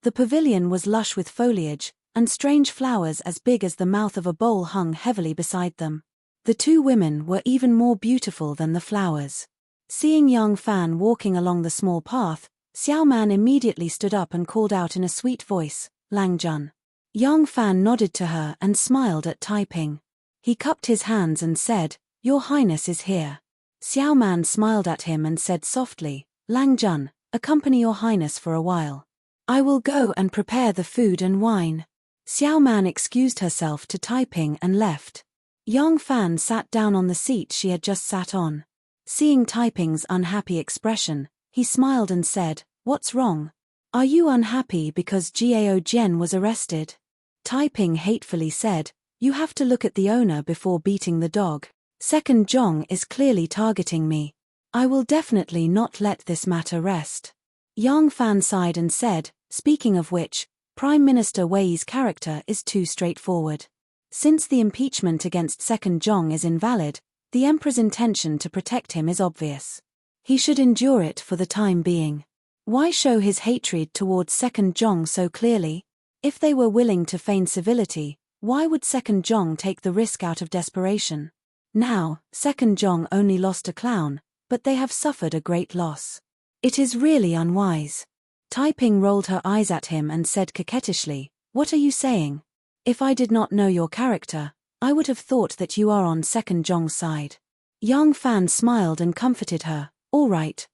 The pavilion was lush with foliage, and strange flowers as big as the mouth of a bowl hung heavily beside them. The two women were even more beautiful than the flowers. Seeing Yang Fan walking along the small path, Xiao Man immediately stood up and called out in a sweet voice, "Lang Jun." Yang Fan nodded to her and smiled at Taiping. He cupped his hands and said, "Your Highness is here." Xiao Man smiled at him and said softly, "Lang Jun, accompany your Highness for a while. I will go and prepare the food and wine." Xiao Man excused herself to Taiping and left. Yang Fan sat down on the seat she had just sat on. Seeing Taiping's unhappy expression, he smiled and said, "What's wrong? Are you unhappy because Gao Jian was arrested?" Taiping hatefully said, "You have to look at the owner before beating the dog. Second Zhong is clearly targeting me. I will definitely not let this matter rest." Yang Fan sighed and said, "Speaking of which, Prime Minister Wei's character is too straightforward. Since the impeachment against Second Zhong is invalid, the Emperor's intention to protect him is obvious. He should endure it for the time being. Why show his hatred towards Second Zhong so clearly? If they were willing to feign civility, why would Second Zhong take the risk out of desperation? Now, Second Zhong only lost a clown, but they have suffered a great loss. It is really unwise." Taiping rolled her eyes at him and said coquettishly, "What are you saying? If I did not know your character, I would have thought that you are on Second Zhong's side." Yang Fan smiled and comforted her, all right.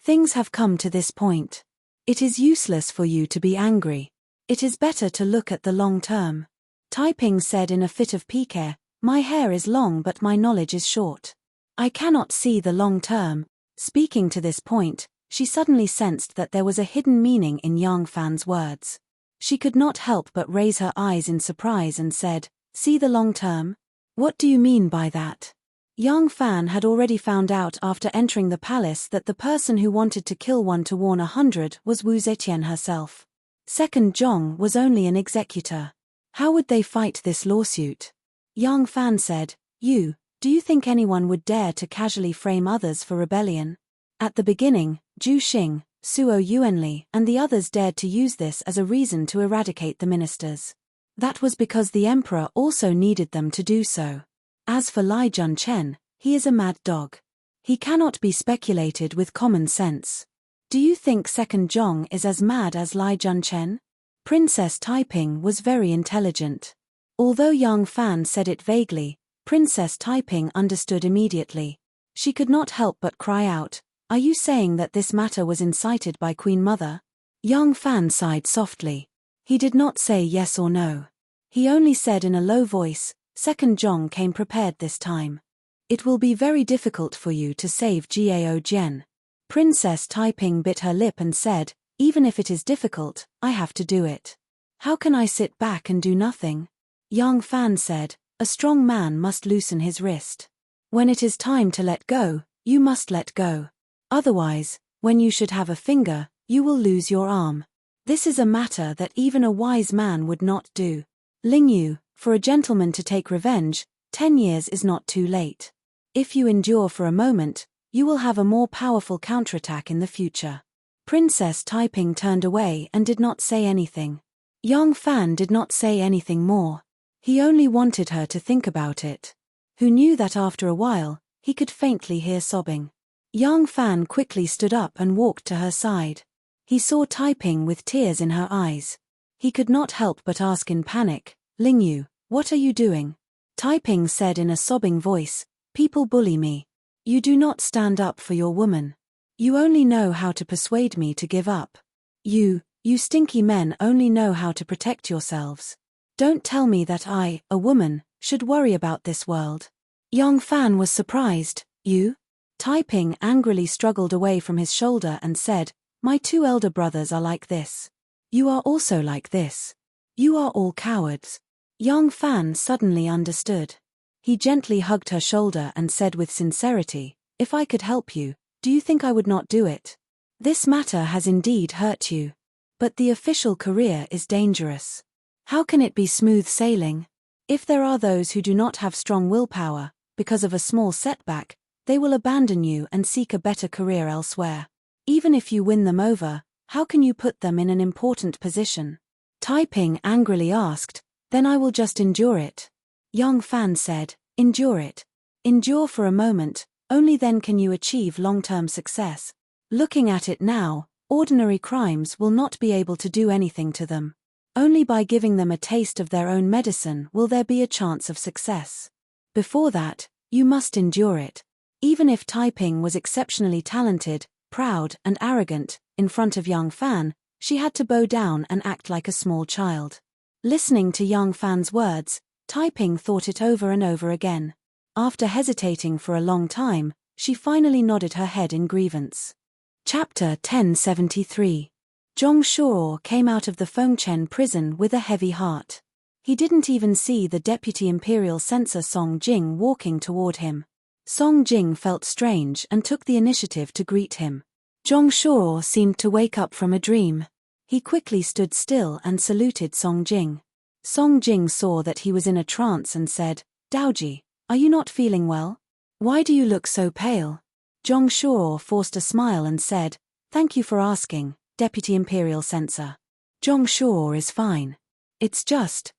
Things have come to this point. It is useless for you to be angry. It is better to look at the long term." Taiping said in a fit of pique, "My hair is long but my knowledge is short. I cannot see the long term." Speaking to this point, she suddenly sensed that there was a hidden meaning in Yang Fan's words. She could not help but raise her eyes in surprise and said, "See the long term? What do you mean by that?" Yang Fan had already found out after entering the palace that the person who wanted to kill one to warn 100 was Wu Zetian herself. Second Zhong was only an executor. How would they fight this lawsuit? Yang Fan said, Do you think anyone would dare to casually frame others for rebellion? At the beginning, Zhu Xing, Suo Yuanli, and the others dared to use this as a reason to eradicate the ministers. That was because the emperor also needed them to do so. As for Lai Junchen, he is a mad dog. He cannot be speculated with common sense. Do you think Second Zhong is as mad as Lai Junchen? Princess Taiping was very intelligent. Although Yang Fan said it vaguely, Princess Taiping understood immediately. She could not help but cry out, "Are you saying that this matter was incited by Queen Mother?" Yang Fan sighed softly. He did not say yes or no. He only said in a low voice, "Second Zhong came prepared this time. It will be very difficult for you to save Gao Jian." Princess Taiping bit her lip and said, "Even if it is difficult, I have to do it. How can I sit back and do nothing?" Yang Fan said, "A strong man must loosen his wrist. When it is time to let go, you must let go. Otherwise, when you should have a finger, you will lose your arm. This is a matter that even a wise man would not do. Lingyu, for a gentleman to take revenge, 10 years is not too late. If you endure for a moment, you will have a more powerful counterattack in the future." Princess Taiping turned away and did not say anything. Yang Fan did not say anything more. He only wanted her to think about it. Who knew that after a while, he could faintly hear sobbing. Yang Fan quickly stood up and walked to her side. He saw Taiping with tears in her eyes. He could not help but ask in panic, "Lingyu, what are you doing?" Taiping said in a sobbing voice, "People bully me. You do not stand up for your woman. You only know how to persuade me to give up. You stinky men only know how to protect yourselves. Don't tell me that I, a woman, should worry about this world." Yang Fan was surprised. "You? Taiping angrily struggled away from his shoulder and said, "My 2 elder brothers are like this. You are also like this. You are all cowards." Young Fan suddenly understood. He gently hugged her shoulder and said with sincerity, "If I could help you, do you think I would not do it? This matter has indeed hurt you. But the official career is dangerous. How can it be smooth sailing? If there are those who do not have strong willpower, because of a small setback, they will abandon you and seek a better career elsewhere. Even if you win them over, how can you put them in an important position?" Taiping angrily asked, "Then I will just endure it." Young Fan said, "Endure it. Endure for a moment, only then can you achieve long-term success. Looking at it now, ordinary crimes will not be able to do anything to them. Only by giving them a taste of their own medicine will there be a chance of success. Before that, you must endure it." Even if Taiping was exceptionally talented, proud, and arrogant, in front of Young Fan, she had to bow down and act like a small child. Listening to Young Fan's words, Taiping thought it over and over again. After hesitating for a long time, she finally nodded her head in grievance. Chapter 1073. Zhong Shuo came out of the Fengchen prison with a heavy heart. He didn't even see the deputy imperial censor Song Jing walking toward him. Song Jing felt strange and took the initiative to greet him. Zhong Shuo seemed to wake up from a dream. He quickly stood still and saluted Song Jing. Song Jing saw that he was in a trance and said, "Daoji, are you not feeling well? Why do you look so pale?" Zhong Shuo forced a smile and said, "Thank you for asking, Deputy Imperial Censor. Zhong Shuo is fine. It's just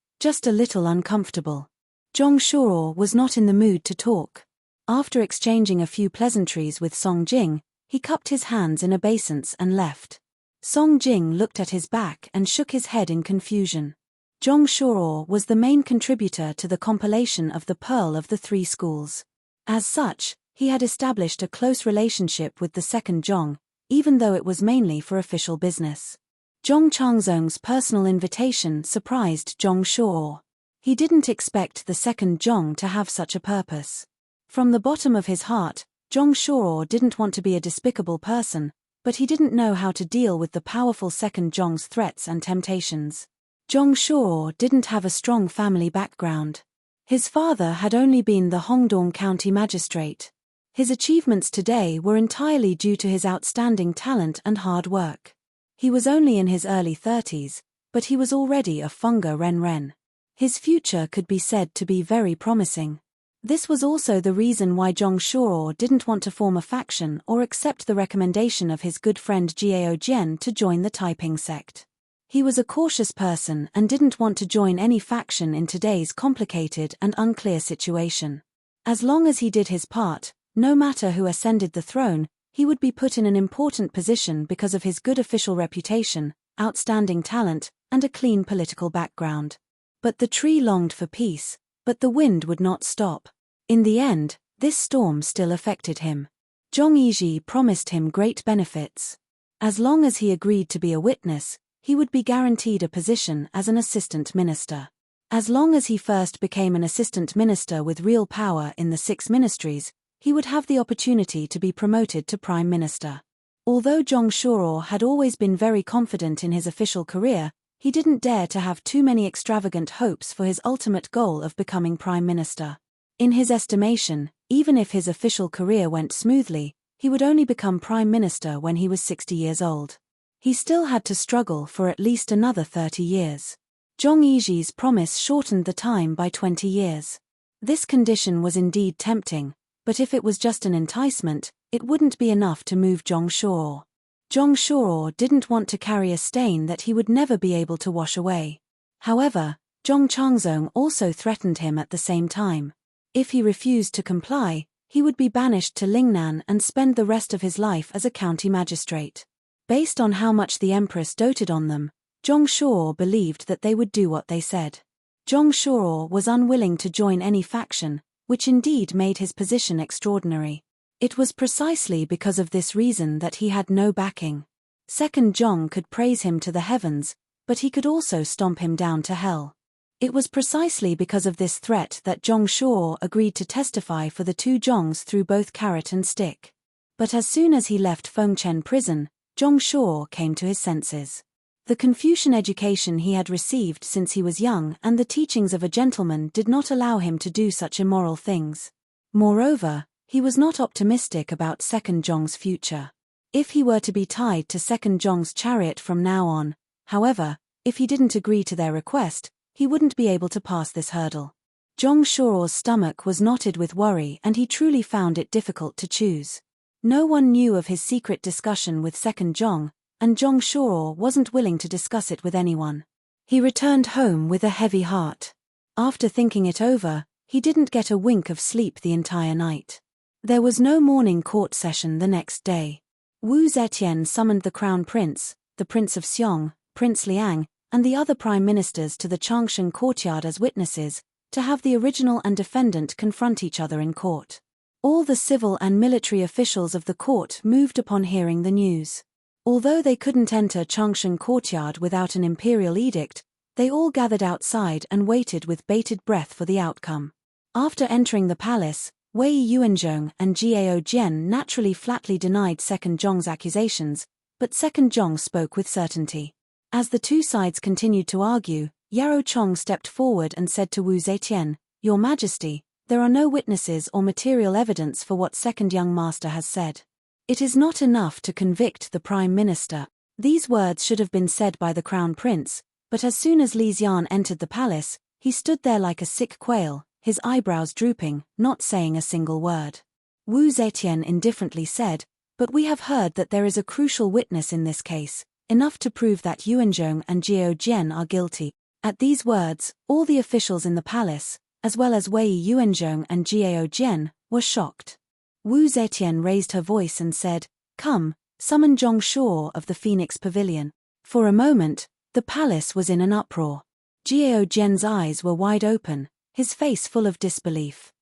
a little uncomfortable." Zhong Shuo was not in the mood to talk. After exchanging a few pleasantries with Song Jing, he cupped his hands in obeisance and left. Song Jing looked at his back and shook his head in confusion. Zhong Shuo was the main contributor to the compilation of the Pearl of the Three Schools. As such, he had established a close relationship with the second Zhong, even though it was mainly for official business. Zhong Changzong's personal invitation surprised Zhong Shuo. He didn't expect the second Zhong to have such a purpose. From the bottom of his heart, Zhong Shuo didn't want to be a despicable person, but he didn't know how to deal with the powerful second Zhong's threats and temptations. Zhong Shuo didn't have a strong family background. His father had only been the Hongdong County magistrate. His achievements today were entirely due to his outstanding talent and hard work. He was only in his early 30s, but he was already a Funga Ren. His future could be said to be very promising. This was also the reason why Zhong Shuo didn't want to form a faction or accept the recommendation of his good friend Jiao Jian to join the Taiping sect. He was a cautious person and didn't want to join any faction in today's complicated and unclear situation. As long as he did his part, no matter who ascended the throne, he would be put in an important position because of his good official reputation, outstanding talent, and a clean political background. But the tree longed for peace, but the wind would not stop. In the end, this storm still affected him. Zhong Yizhi promised him great benefits. As long as he agreed to be a witness, he would be guaranteed a position as an assistant minister. As long as he first became an assistant minister with real power in the 6 ministries, he would have the opportunity to be promoted to prime minister. Although Zhong Shuo had always been very confident in his official career, he didn't dare to have too many extravagant hopes for his ultimate goal of becoming prime minister. In his estimation, even if his official career went smoothly, he would only become prime minister when he was 60 years old. He still had to struggle for at least another 30 years. Zhong Yizhi's promise shortened the time by 20 years. This condition was indeed tempting, but if it was just an enticement, it wouldn't be enough to move Zhong Shuo. Zhong Shuo didn't want to carry a stain that he would never be able to wash away. However, Zhong Changzong also threatened him at the same time. If he refused to comply, he would be banished to Lingnan and spend the rest of his life as a county magistrate. Based on how much the Empress doted on them, Zhong Shuo believed that they would do what they said. Zhong Shuo was unwilling to join any faction, which indeed made his position extraordinary. It was precisely because of this reason that he had no backing. Second Zhong could praise him to the heavens, but he could also stomp him down to hell. It was precisely because of this threat that Zhong Shuo agreed to testify for the two Zhongs through both carrot and stick. But as soon as he left Fengchen prison, Zhong Shuo came to his senses. The Confucian education he had received since he was young and the teachings of a gentleman did not allow him to do such immoral things. Moreover, he was not optimistic about Second Zhong's future. If he were to be tied to Second Zhong's chariot from now on, however, if he didn't agree to their request, he wouldn't be able to pass this hurdle. Zhong Shuo's stomach was knotted with worry and he truly found it difficult to choose. No one knew of his secret discussion with Second Zhong, and Zhong Shuo wasn't willing to discuss it with anyone. He returned home with a heavy heart. After thinking it over, he didn't get a wink of sleep the entire night. There was no morning court session the next day. Wu Zetian summoned the Crown Prince, the Prince of Xiong, Prince Liang, and the other prime ministers to the Changshan courtyard as witnesses, to have the original and defendant confront each other in court. All the civil and military officials of the court moved upon hearing the news. Although they couldn't enter Changshan courtyard without an imperial edict, they all gathered outside and waited with bated breath for the outcome. After entering the palace, Wei Yuanzhong and Jiao Jian naturally flatly denied Second Zhong's accusations, but Second Zhong spoke with certainty. As the two sides continued to argue, Yarou Chong stepped forward and said to Wu Zetian, "Your Majesty, there are no witnesses or material evidence for what Second Young Master has said. It is not enough to convict the Prime Minister." These words should have been said by the Crown Prince, but as soon as Li Xian entered the palace, he stood there like a sick quail, his eyebrows drooping, not saying a single word. Wu Zetian indifferently said, "But we have heard that there is a crucial witness in this case, enough to prove that Yuanzhong and Jiao Jian are guilty." At these words, all the officials in the palace, as well as Wei Yuanzhong and Jiao Jian, were shocked. Wu Zetian raised her voice and said, "Come, summon Zhong Shuo of the Phoenix Pavilion." For a moment, the palace was in an uproar. Jiao Jian's eyes were wide open, his face full of disbelief.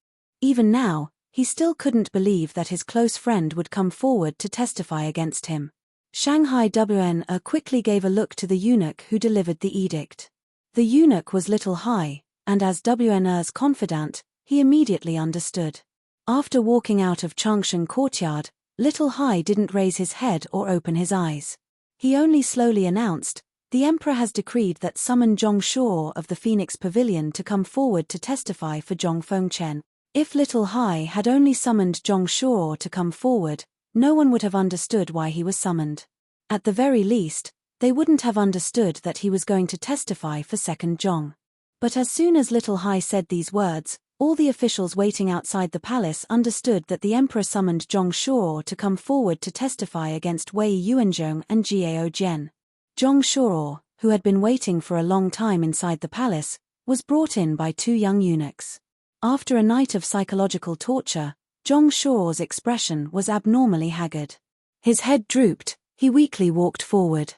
Even now, he still couldn't believe that his close friend would come forward to testify against him. Shanghai Wn quickly gave a look to the eunuch who delivered the edict. The eunuch was Little Hai, and as Wn's confidant, he immediately understood. After walking out of Changshan courtyard, Little Hai didn't raise his head or open his eyes. He only slowly announced, "The Emperor has decreed that summon Zhong Shuo of the Phoenix Pavilion to come forward to testify for Zhong Fengchen." If Little Hai had only summoned Zhong Shuo to come forward, no one would have understood why he was summoned. At the very least, they wouldn't have understood that he was going to testify for Second Zhong. But as soon as Little Hai said these words, all the officials waiting outside the palace understood that the Emperor summoned Zhong Shuo to come forward to testify against Wei Yuanzhong and Jiao Jian. Zhong Shuo, who had been waiting for a long time inside the palace, was brought in by two young eunuchs. After a night of psychological torture, Zhong Shuo's expression was abnormally haggard. His head drooped, he weakly walked forward.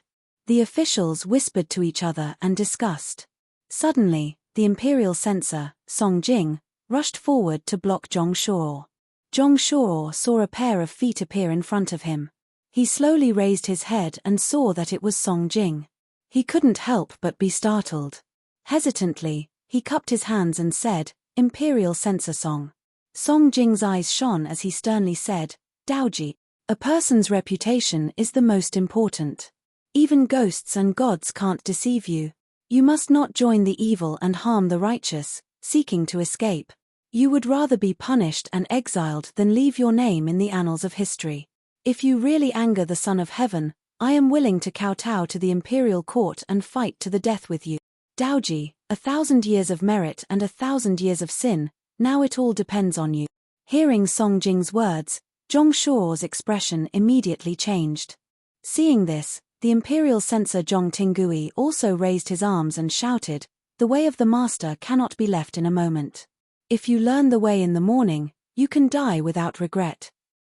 The officials whispered to each other and discussed. Suddenly, the imperial censor, Song Jing, rushed forward to block Zhong Shuo. Zhong Shuo saw a pair of feet appear in front of him. He slowly raised his head and saw that it was Song Jing. He couldn't help but be startled. Hesitantly, he cupped his hands and said, "Imperial censor Song." Song Jing's eyes shone as he sternly said, "Daoji, a person's reputation is the most important. Even ghosts and gods can't deceive you. You must not join the evil and harm the righteous, seeking to escape. You would rather be punished and exiled than leave your name in the annals of history. If you really anger the Son of Heaven, I am willing to kowtow to the imperial court and fight to the death with you. Daoji, 1,000 years of merit and 1,000 years of sin, now it all depends on you." Hearing Song Jing's words, Zhong Shuo's expression immediately changed. Seeing this, the imperial censor Zhong Tingui also raised his arms and shouted, "The way of the master cannot be left in a moment. If you learn the way in the morning, you can die without regret.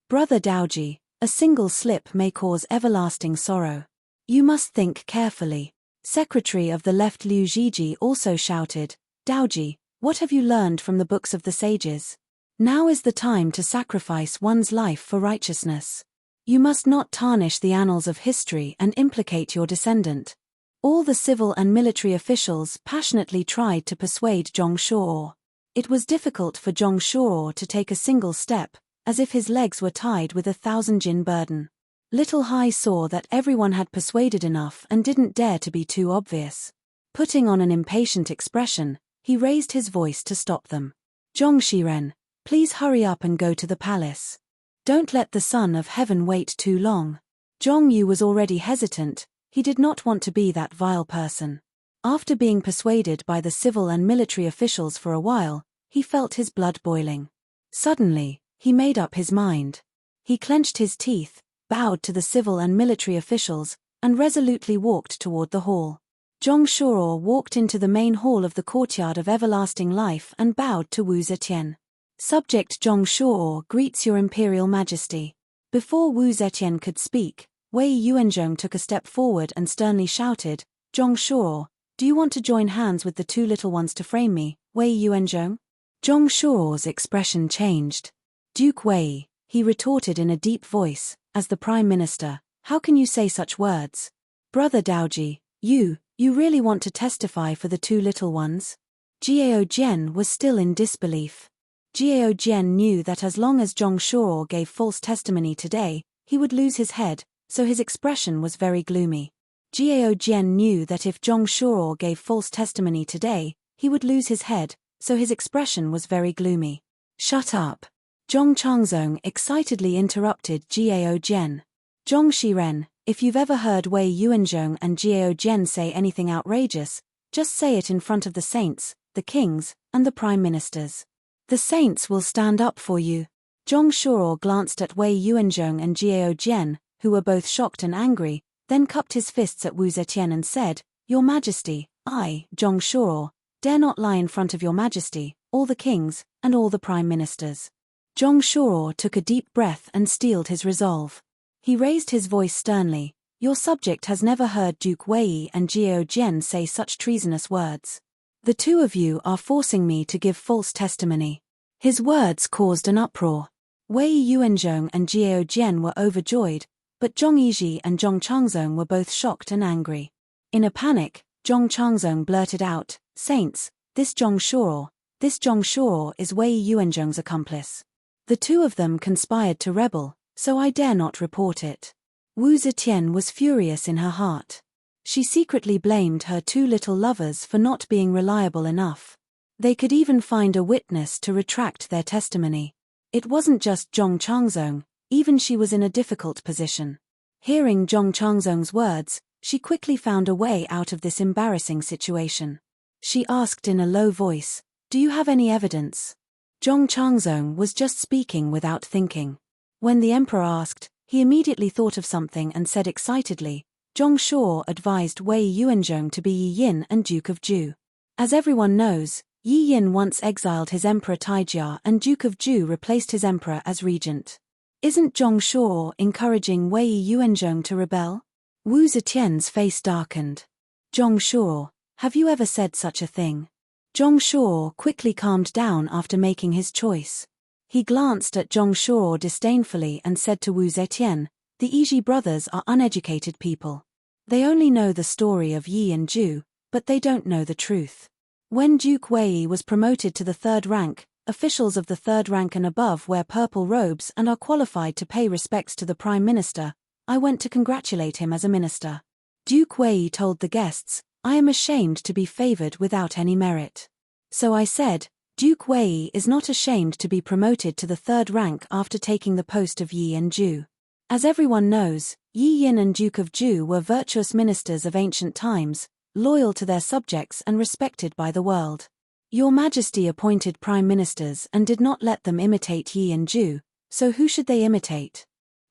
Brother Daoji, a single slip may cause everlasting sorrow. You must think carefully." Secretary of the left Liu Zhiji also shouted, "Daoji, what have you learned from the books of the sages? Now is the time to sacrifice one's life for righteousness. You must not tarnish the annals of history and implicate your descendant." All the civil and military officials passionately tried to persuade Zhong Shuo. It was difficult for Zhong Shuo to take a single step, as if his legs were tied with 1,000 jin burden. Little Hai saw that everyone had persuaded enough and didn't dare to be too obvious. Putting on an impatient expression, he raised his voice to stop them. Zhong Shiren, please hurry up and go to the palace. Don't let the Son of Heaven wait too long. Zhong Yu was already hesitant, he did not want to be that vile person. After being persuaded by the civil and military officials for a while, he felt his blood boiling. Suddenly, he made up his mind. He clenched his teeth, bowed to the civil and military officials, and resolutely walked toward the hall. Zhong Shuo walked into the main hall of the courtyard of everlasting life and bowed to Wu Zetian. Subject Zhong Shuo greets your Imperial Majesty. Before Wu Zetian could speak, Wei Yuanzhong took a step forward and sternly shouted, Zhong Shuo, do you want to join hands with the two little ones to frame me, Wei Yuanzhong? Zhong Shuo's expression changed. Duke Wei, he retorted in a deep voice, as the Prime Minister, how can you say such words? Brother Daoji, you really want to testify for the two little ones? Jiao Jian was still in disbelief. Jiao Jian knew that as long as Zhong Shuo gave false testimony today, he would lose his head, so his expression was very gloomy. Jiao Jian knew that if Zhong Shuo gave false testimony today, he would lose his head, so his expression was very gloomy. Shut up. Zhong Changzong excitedly interrupted Jiao Jian. Zhong Shiren, if you've ever heard Wei Yuanzhong and Jiao Jian say anything outrageous, just say it in front of the saints, the kings, and the prime ministers. The saints will stand up for you. Zhong Shuo glanced at Wei Yuanzhong and Jiao Jian, who were both shocked and angry, then cupped his fists at Wu Zetian and said, Your Majesty, I, Zhong Shuo, dare not lie in front of your Majesty, all the kings, and all the prime ministers. Zhong Shuo took a deep breath and steeled his resolve. He raised his voice sternly, Your subject has never heard Duke Wei and Jiao Jian say such treasonous words. The two of you are forcing me to give false testimony. His words caused an uproar. Wei Yuanzhong and Jiao Jian were overjoyed, but Zhong Yizhi and Zhong Changzong were both shocked and angry. In a panic, Zhong Changzong blurted out, Saints, this Zhong Shuo is Wei Yuanzhong's accomplice. The two of them conspired to rebel, so I dare not report it. Wu Zetian was furious in her heart. She secretly blamed her two little lovers for not being reliable enough. They could even find a witness to retract their testimony. It wasn't just Zhong Changzong, even she was in a difficult position. Hearing Zhong Changzong's words, she quickly found a way out of this embarrassing situation. She asked in a low voice, Do you have any evidence? Zhong Changzong was just speaking without thinking. When the emperor asked, he immediately thought of something and said excitedly, Zhong Shuo advised Wei Yuanzhong to be Yi Yin and Duke of Zhu. As everyone knows, Yi Yin once exiled his emperor Taijia and Duke of Zhu replaced his emperor as regent. Isn't Zhong Shuo encouraging Wei Yuanzhong to rebel? Wu Zetian's face darkened. Zhong Shuo, have you ever said such a thing? Zhong Shuo quickly calmed down after making his choice. He glanced at Zhong Shuo disdainfully and said to Wu Zetian, The Yizhi brothers are uneducated people. They only know the story of Yi and Zhu, but they don't know the truth. When Duke Wei was promoted to the third rank, officials of the third rank and above wear purple robes and are qualified to pay respects to the Prime Minister. I went to congratulate him as a minister. Duke Wei told the guests, I am ashamed to be favored without any merit. So I said, Duke Wei is not ashamed to be promoted to the third rank after taking the post of Yi and Zhu. As everyone knows, Yi Yin and Duke of Zhu were virtuous ministers of ancient times, loyal to their subjects and respected by the world. Your Majesty appointed prime ministers and did not let them imitate Yi and Zhu, so who should they imitate?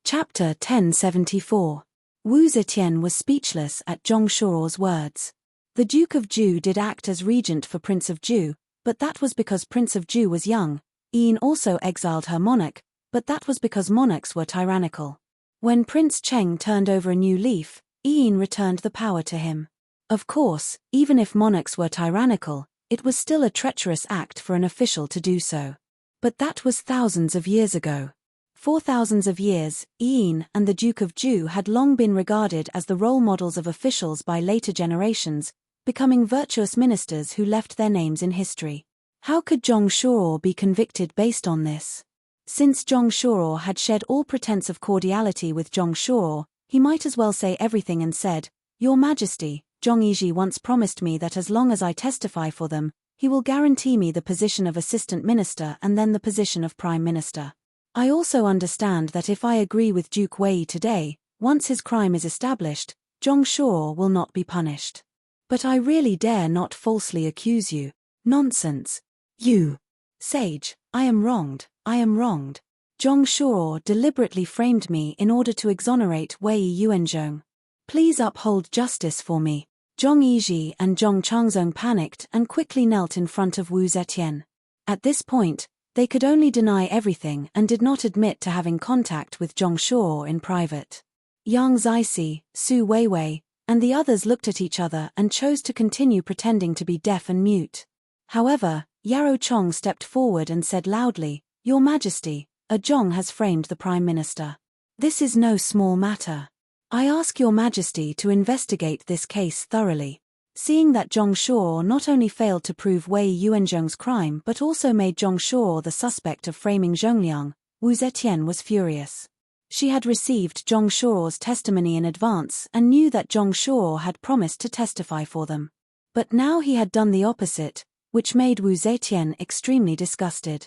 Chapter 1074. Wu Zetian was speechless at Zhong Shuo's words. The Duke of Zhu did act as regent for Prince of Zhu, but that was because Prince of Zhu was young. Yin also exiled her monarch, but that was because monarchs were tyrannical. When Prince Cheng turned over a new leaf, Yin returned the power to him. Of course, even if monarchs were tyrannical, it was still a treacherous act for an official to do so. But that was thousands of years ago. For thousands of years, Yin and the Duke of Ju had long been regarded as the role models of officials by later generations, becoming virtuous ministers who left their names in history. How could Zhong Shuo be convicted based on this? Since Zhong Shuo had shed all pretense of cordiality with Zhong Shuo, he might as well say everything and said, "Your Majesty, Zhong Yiji once promised me that as long as I testify for them, he will guarantee me the position of assistant minister and then the position of prime minister. I also understand that if I agree with Duke Wei today, once his crime is established, Zhong Shuo will not be punished. But I really dare not falsely accuse you." Nonsense. You. Sage, I am wronged. Zhong Shuo deliberately framed me in order to exonerate Wei Yuanzhong. Please uphold justice for me. Zhong Yiji and Zhong Changzong panicked and quickly knelt in front of Wu Zetian. At this point, they could only deny everything and did not admit to having contact with Zhong Shuo in private. Yang Zixi, Su Weiwei, and the others looked at each other and chose to continue pretending to be deaf and mute. However, Yarrow Chong stepped forward and said loudly, "Your Majesty, a Zhong has framed the Prime Minister. This is no small matter. I ask Your Majesty to investigate this case thoroughly." Seeing that Zhong Shuo not only failed to prove Wei Yuanzhong's crime but also made Zhong Shuo the suspect of framing Zhongliang, Wu Zetian was furious. She had received Zhong Shuo's testimony in advance and knew that Zhong Shuo had promised to testify for them. But now he had done the opposite, which made Wu Zetian extremely disgusted.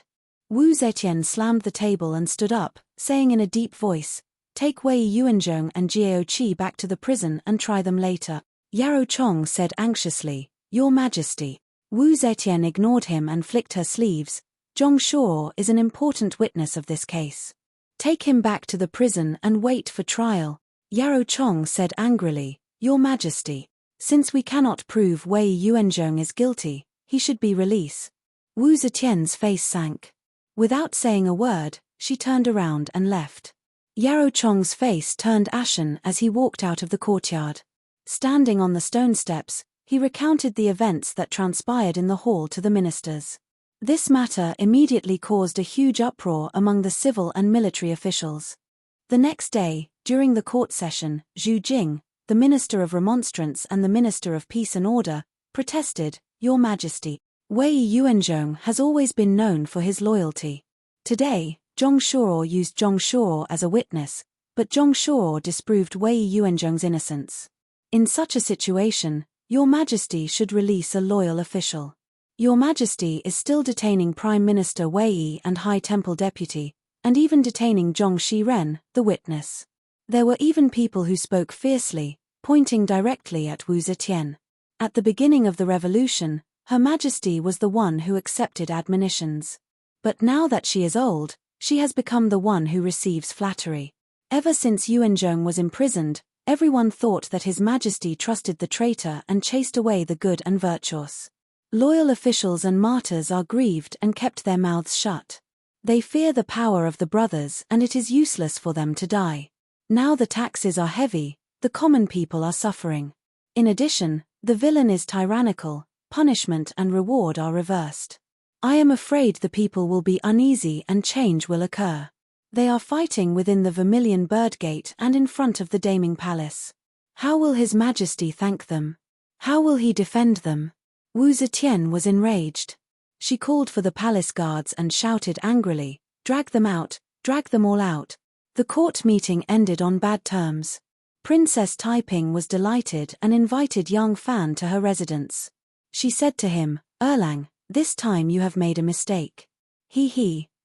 Wu Zetian slammed the table and stood up, saying in a deep voice, "Take Wei Yuanzhong and Jiao Qi back to the prison and try them later." Yarrow Chong said anxiously, "Your Majesty." Wu Zetian ignored him and flicked her sleeves. "Zhong Shuo is an important witness of this case. Take him back to the prison and wait for trial." Yarrow Chong said angrily, "Your Majesty, since we cannot prove Wei Yuanzhong is guilty, he should be released." Wu Zetian's face sank. Without saying a word, she turned around and left. Yarrow Chong's face turned ashen as he walked out of the courtyard. Standing on the stone steps, he recounted the events that transpired in the hall to the ministers. This matter immediately caused a huge uproar among the civil and military officials. The next day, during the court session, Zhu Jing, the Minister of Remonstrance and the Minister of Peace and Order, protested, "Your Majesty, Wei Yuanzhong has always been known for his loyalty. Today, Zhong Shuo used Zhong Shuo as a witness, but Zhong Shuo disproved Wei Yuanzhong's innocence. In such a situation, Your Majesty should release a loyal official. Your Majesty is still detaining Prime Minister Wei and High Temple Deputy, and even detaining Zhong Shiren, the witness." There were even people who spoke fiercely, pointing directly at Wu Zetian. At the beginning of the revolution, Her Majesty was the one who accepted admonitions. But now that she is old, she has become the one who receives flattery. Ever since Yuanzhong was imprisoned, everyone thought that His Majesty trusted the traitor and chased away the good and virtuous. Loyal officials and martyrs are grieved and kept their mouths shut. They fear the power of the brothers and it is useless for them to die. Now the taxes are heavy, the common people are suffering. In addition, the villain is tyrannical, punishment and reward are reversed. I am afraid the people will be uneasy and change will occur. They are fighting within the Vermilion Bird Gate and in front of the Daming Palace. How will His Majesty thank them? How will he defend them? Wu Zetian was enraged. She called for the palace guards and shouted angrily, "Drag them out, drag them all out." The court meeting ended on bad terms. Princess Taiping was delighted and invited young Fan to her residence. She said to him, "Erlang, this time you have made a mistake.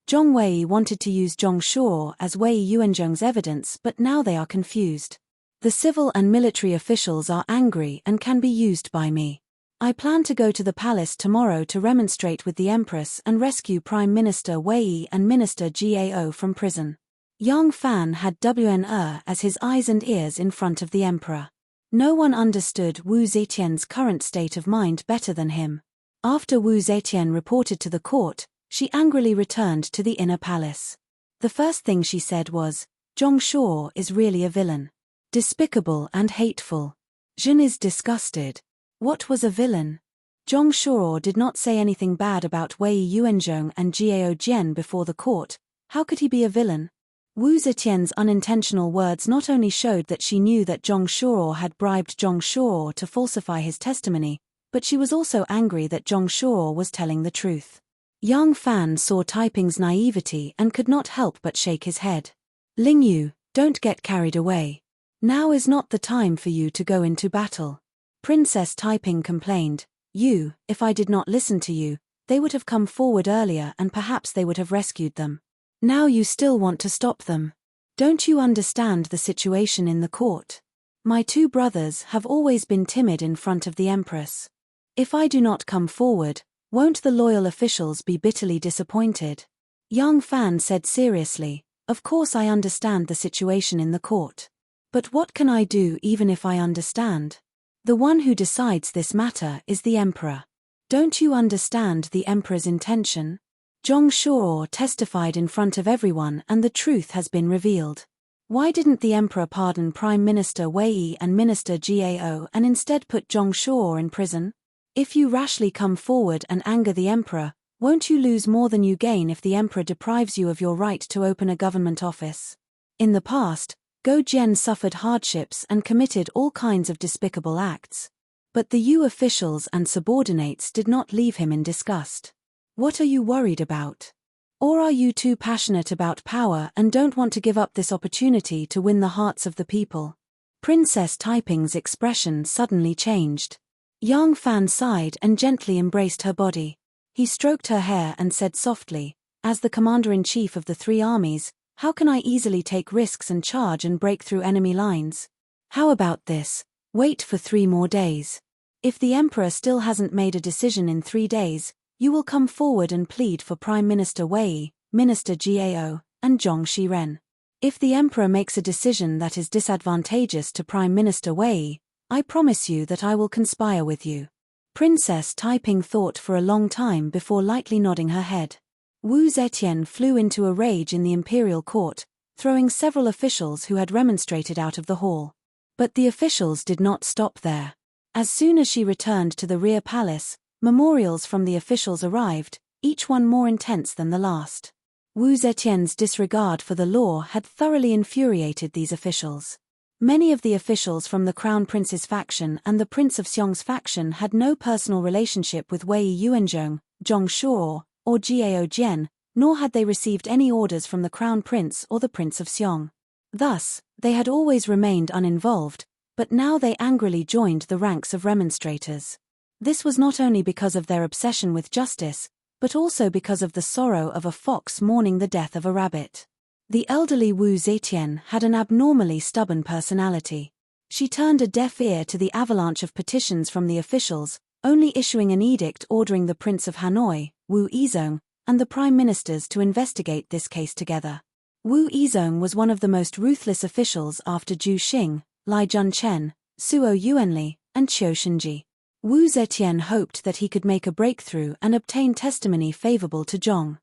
Zhong Wei wanted to use Zhong Shuo as Wei Yuanzhong's evidence but now they are confused. The civil and military officials are angry and can be used by me. I plan to go to the palace tomorrow to remonstrate with the Empress and rescue Prime Minister Wei and Minister Gao from prison." Yang Fan had Wn as his eyes and ears in front of the Emperor. No one understood Wu Zetian's current state of mind better than him. After Wu Zetian reported to the court, she angrily returned to the inner palace. The first thing she said was, "Zhong Shuo is really a villain. Despicable and hateful. Jin is disgusted." What was a villain? Zhong Shuo did not say anything bad about Wei Yuanzhong and Jiao Jian before the court. How could he be a villain? Wu Zetian's unintentional words not only showed that she knew that Zhong Shuo had bribed Zhong Shuo to falsify his testimony, but she was also angry that Zhong Shuo was telling the truth. Yang Fan saw Taiping's naivety and could not help but shake his head. Ling Yu, don't get carried away. Now is not the time for you to go into battle. Princess Taiping complained. If I did not listen to you, they would have come forward earlier and perhaps they would have rescued them. Now you still want to stop them. Don't you understand the situation in the court? My two brothers have always been timid in front of the Empress. If I do not come forward, won't the loyal officials be bitterly disappointed? Yang Fan said seriously, of course I understand the situation in the court. But what can I do even if I understand? The one who decides this matter is the Emperor. Don't you understand the Emperor's intention? Zhong Shuo testified in front of everyone and the truth has been revealed. Why didn't the Emperor pardon Prime Minister Wei Yi and Minister Gao and instead put Zhong Shuo in prison? If you rashly come forward and anger the Emperor, won't you lose more than you gain if the Emperor deprives you of your right to open a government office? In the past, Go Jian suffered hardships and committed all kinds of despicable acts. But the Yu officials and subordinates did not leave him in disgust. What are you worried about? Or are you too passionate about power and don't want to give up this opportunity to win the hearts of the people? Princess Taiping's expression suddenly changed. Yang Fan sighed and gently embraced her body. He stroked her hair and said softly, as the commander-in-chief of the three armies, how can I easily take risks and charge and break through enemy lines? How about this? Wait for 3 more days. If the Emperor still hasn't made a decision in 3 days, you will come forward and plead for Prime Minister Wei Yi, Minister Gao, and Zhong Shiren. If the Emperor makes a decision that is disadvantageous to Prime Minister Wei Yi, I promise you that I will conspire with you. Princess Taiping thought for a long time before lightly nodding her head. Wu Zetian flew into a rage in the imperial court, throwing several officials who had remonstrated out of the hall. But the officials did not stop there. As soon as she returned to the rear palace, memorials from the officials arrived, each one more intense than the last. Wu Zetian's disregard for the law had thoroughly infuriated these officials. Many of the officials from the Crown Prince's faction and the Prince of Xiong's faction had no personal relationship with Wei Yuanzhong, Zhong Shuo, or Gao Jian, nor had they received any orders from the Crown Prince or the Prince of Xiong. Thus, they had always remained uninvolved, but now they angrily joined the ranks of remonstrators. This was not only because of their obsession with justice, but also because of the sorrow of a fox mourning the death of a rabbit. The elderly Wu Zetian had an abnormally stubborn personality. She turned a deaf ear to the avalanche of petitions from the officials, only issuing an edict ordering the Prince of Hanoi, Wu Yizong, and the Prime Ministers to investigate this case together. Wu Yizong was one of the most ruthless officials after Zhu Xing, Lai Junchen, Suo Yuanli, and Qiu Shenji. Wu Zetian hoped that he could make a breakthrough and obtain testimony favorable to Zhong.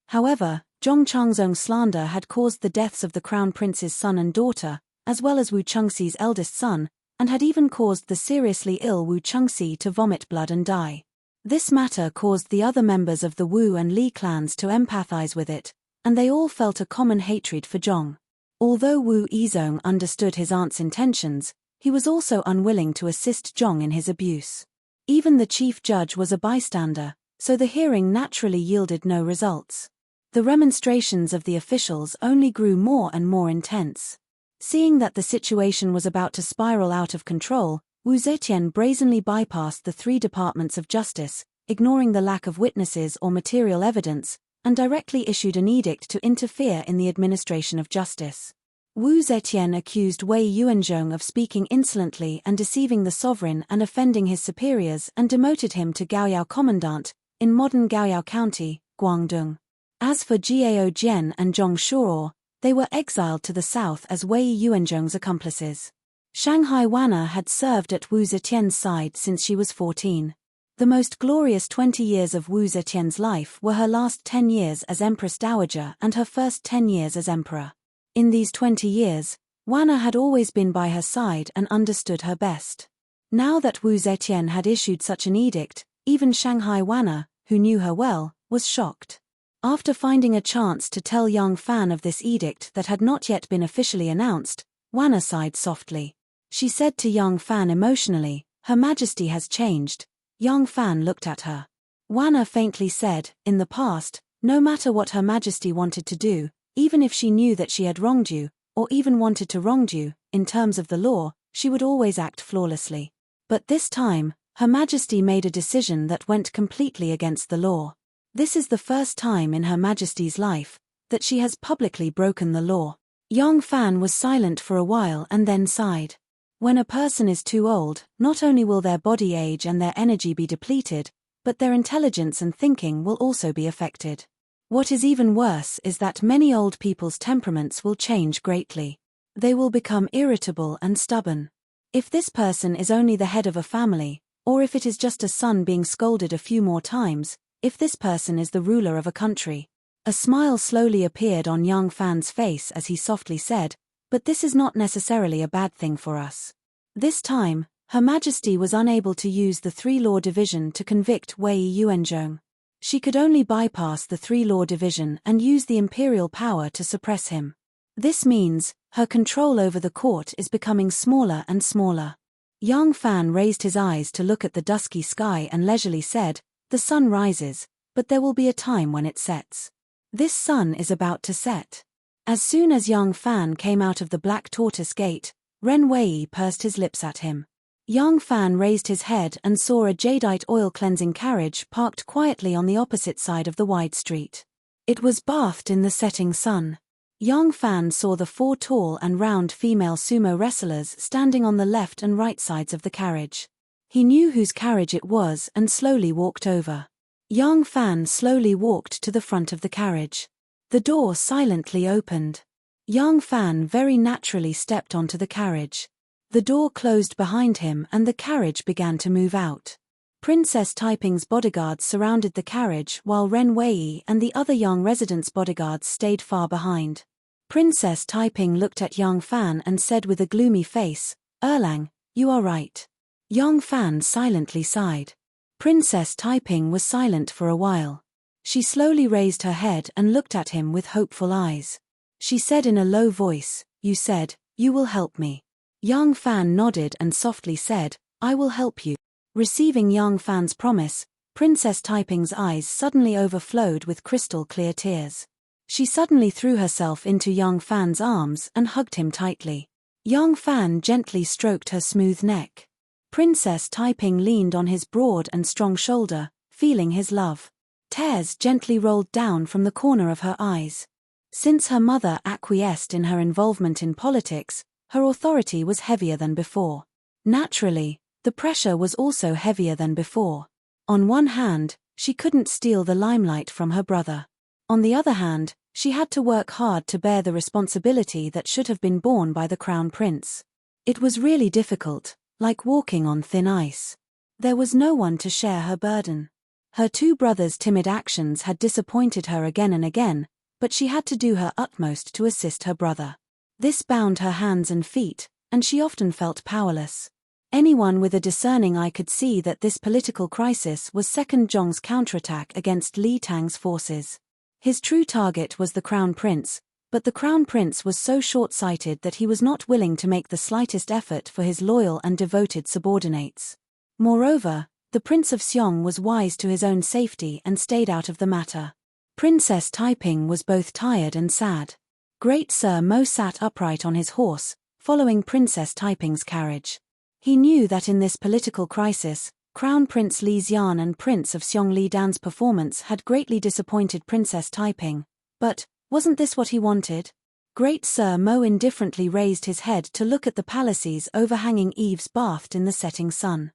However, Zhong Changzong's slander had caused the deaths of the Crown Prince's son and daughter, as well as Wu Chengxi's eldest son, and had even caused the seriously ill Wu Chengxi to vomit blood and die. This matter caused the other members of the Wu and Li clans to empathize with it, and they all felt a common hatred for Zhong. Although Wu Yizong understood his aunt's intentions, he was also unwilling to assist Zhong in his abuse. Even the chief judge was a bystander, so the hearing naturally yielded no results. The remonstrations of the officials only grew more and more intense. Seeing that the situation was about to spiral out of control, Wu Zetian brazenly bypassed the 3 departments of justice, ignoring the lack of witnesses or material evidence, and directly issued an edict to interfere in the administration of justice. Wu Zetian accused Wei Yuanzhong of speaking insolently and deceiving the sovereign and offending his superiors and demoted him to Gaoyao Commandant, in modern Gaoyao County, Guangdong. As for Gao Jian and Zhong Shuo, they were exiled to the south as Wei Yuanzhong's accomplices. Shanghai Wanna had served at Wu Zetian's side since she was 14. The most glorious 20 years of Wu Zetian's life were her last 10 years as Empress Dowager and her first 10 years as Emperor. In these 20 years, Wanna had always been by her side and understood her best. Now that Wu Zetian had issued such an edict, even Shanghai Wanna, who knew her well, was shocked. After finding a chance to tell young Fan of this edict that had not yet been officially announced, Wanna sighed softly. She said to young Fan emotionally, "Her Majesty has changed." Young Fan looked at her. Wanna faintly said, "In the past, no matter what Her Majesty wanted to do, even if she knew that she had wronged you, or even wanted to wrong you, in terms of the law, she would always act flawlessly. But this time, Her Majesty made a decision that went completely against the law. This is the first time in Her Majesty's life that she has publicly broken the law." Young Fan was silent for a while and then sighed. When a person is too old, not only will their body age and their energy be depleted, but their intelligence and thinking will also be affected. What is even worse is that many old people's temperaments will change greatly. They will become irritable and stubborn. If this person is only the head of a family, or if it is just a son being scolded a few more times, if this person is the ruler of a country. A smile slowly appeared on young Fan's face as he softly said, "But this is not necessarily a bad thing for us." This time, Her Majesty was unable to use the three-law division to convict Wei Yuanzhong. She could only bypass the three-law division and use the imperial power to suppress him. This means, her control over the court is becoming smaller and smaller. Young Fan raised his eyes to look at the dusky sky and leisurely said, "The sun rises, but there will be a time when it sets. This sun is about to set." As soon as young Fan came out of the Black Tortoise Gate, Ren Wei pursed his lips at him. Young Fan raised his head and saw a jadeite oil-cleansing carriage parked quietly on the opposite side of the wide street. It was bathed in the setting sun. Young Fan saw the 4 tall and round female sumo wrestlers standing on the left and right sides of the carriage. He knew whose carriage it was and slowly walked over. Young Fan slowly walked to the front of the carriage. The door silently opened. Young Fan very naturally stepped onto the carriage. The door closed behind him and the carriage began to move out. Princess Taiping's bodyguards surrounded the carriage while Ren Wei and the other young residents' bodyguards stayed far behind. Princess Taiping looked at young Fan and said with a gloomy face, "Erlang, you are right." Young Fan silently sighed. Princess Taiping was silent for a while. She slowly raised her head and looked at him with hopeful eyes. She said in a low voice, "You said, you will help me." Young Fan nodded and softly said, "I will help you." Receiving young Fan's promise, Princess Taiping's eyes suddenly overflowed with crystal-clear tears. She suddenly threw herself into young Fan's arms and hugged him tightly. Young Fan gently stroked her smooth neck. Princess Taiping leaned on his broad and strong shoulder, feeling his love. Tears gently rolled down from the corner of her eyes. Since her mother acquiesced in her involvement in politics, her authority was heavier than before. Naturally, the pressure was also heavier than before. On one hand, she couldn't steal the limelight from her brother. On the other hand, she had to work hard to bear the responsibility that should have been borne by the Crown Prince. It was really difficult, like walking on thin ice. There was no one to share her burden. Her 2 brothers' timid actions had disappointed her again and again, but she had to do her utmost to assist her brother. This bound her hands and feet, and she often felt powerless. Anyone with a discerning eye could see that this political crisis was Second Zhong's counterattack against Li Tang's forces. His true target was the Crown Prince, but the Crown Prince was so short-sighted that he was not willing to make the slightest effort for his loyal and devoted subordinates. Moreover, the Prince of Xiong was wise to his own safety and stayed out of the matter. Princess Taiping was both tired and sad. Great Sir Mo sat upright on his horse, following Princess Taiping's carriage. He knew that in this political crisis, Crown Prince Li Xian and Prince of Xiong Li Dan's performance had greatly disappointed Princess Taiping. But, wasn't this what he wanted? Great Sir Mo indifferently raised his head to look at the palaces overhanging eaves bathed in the setting sun.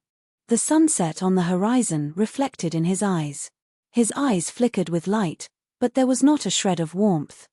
The sunset on the horizon reflected in his eyes. His eyes flickered with light, but there was not a shred of warmth.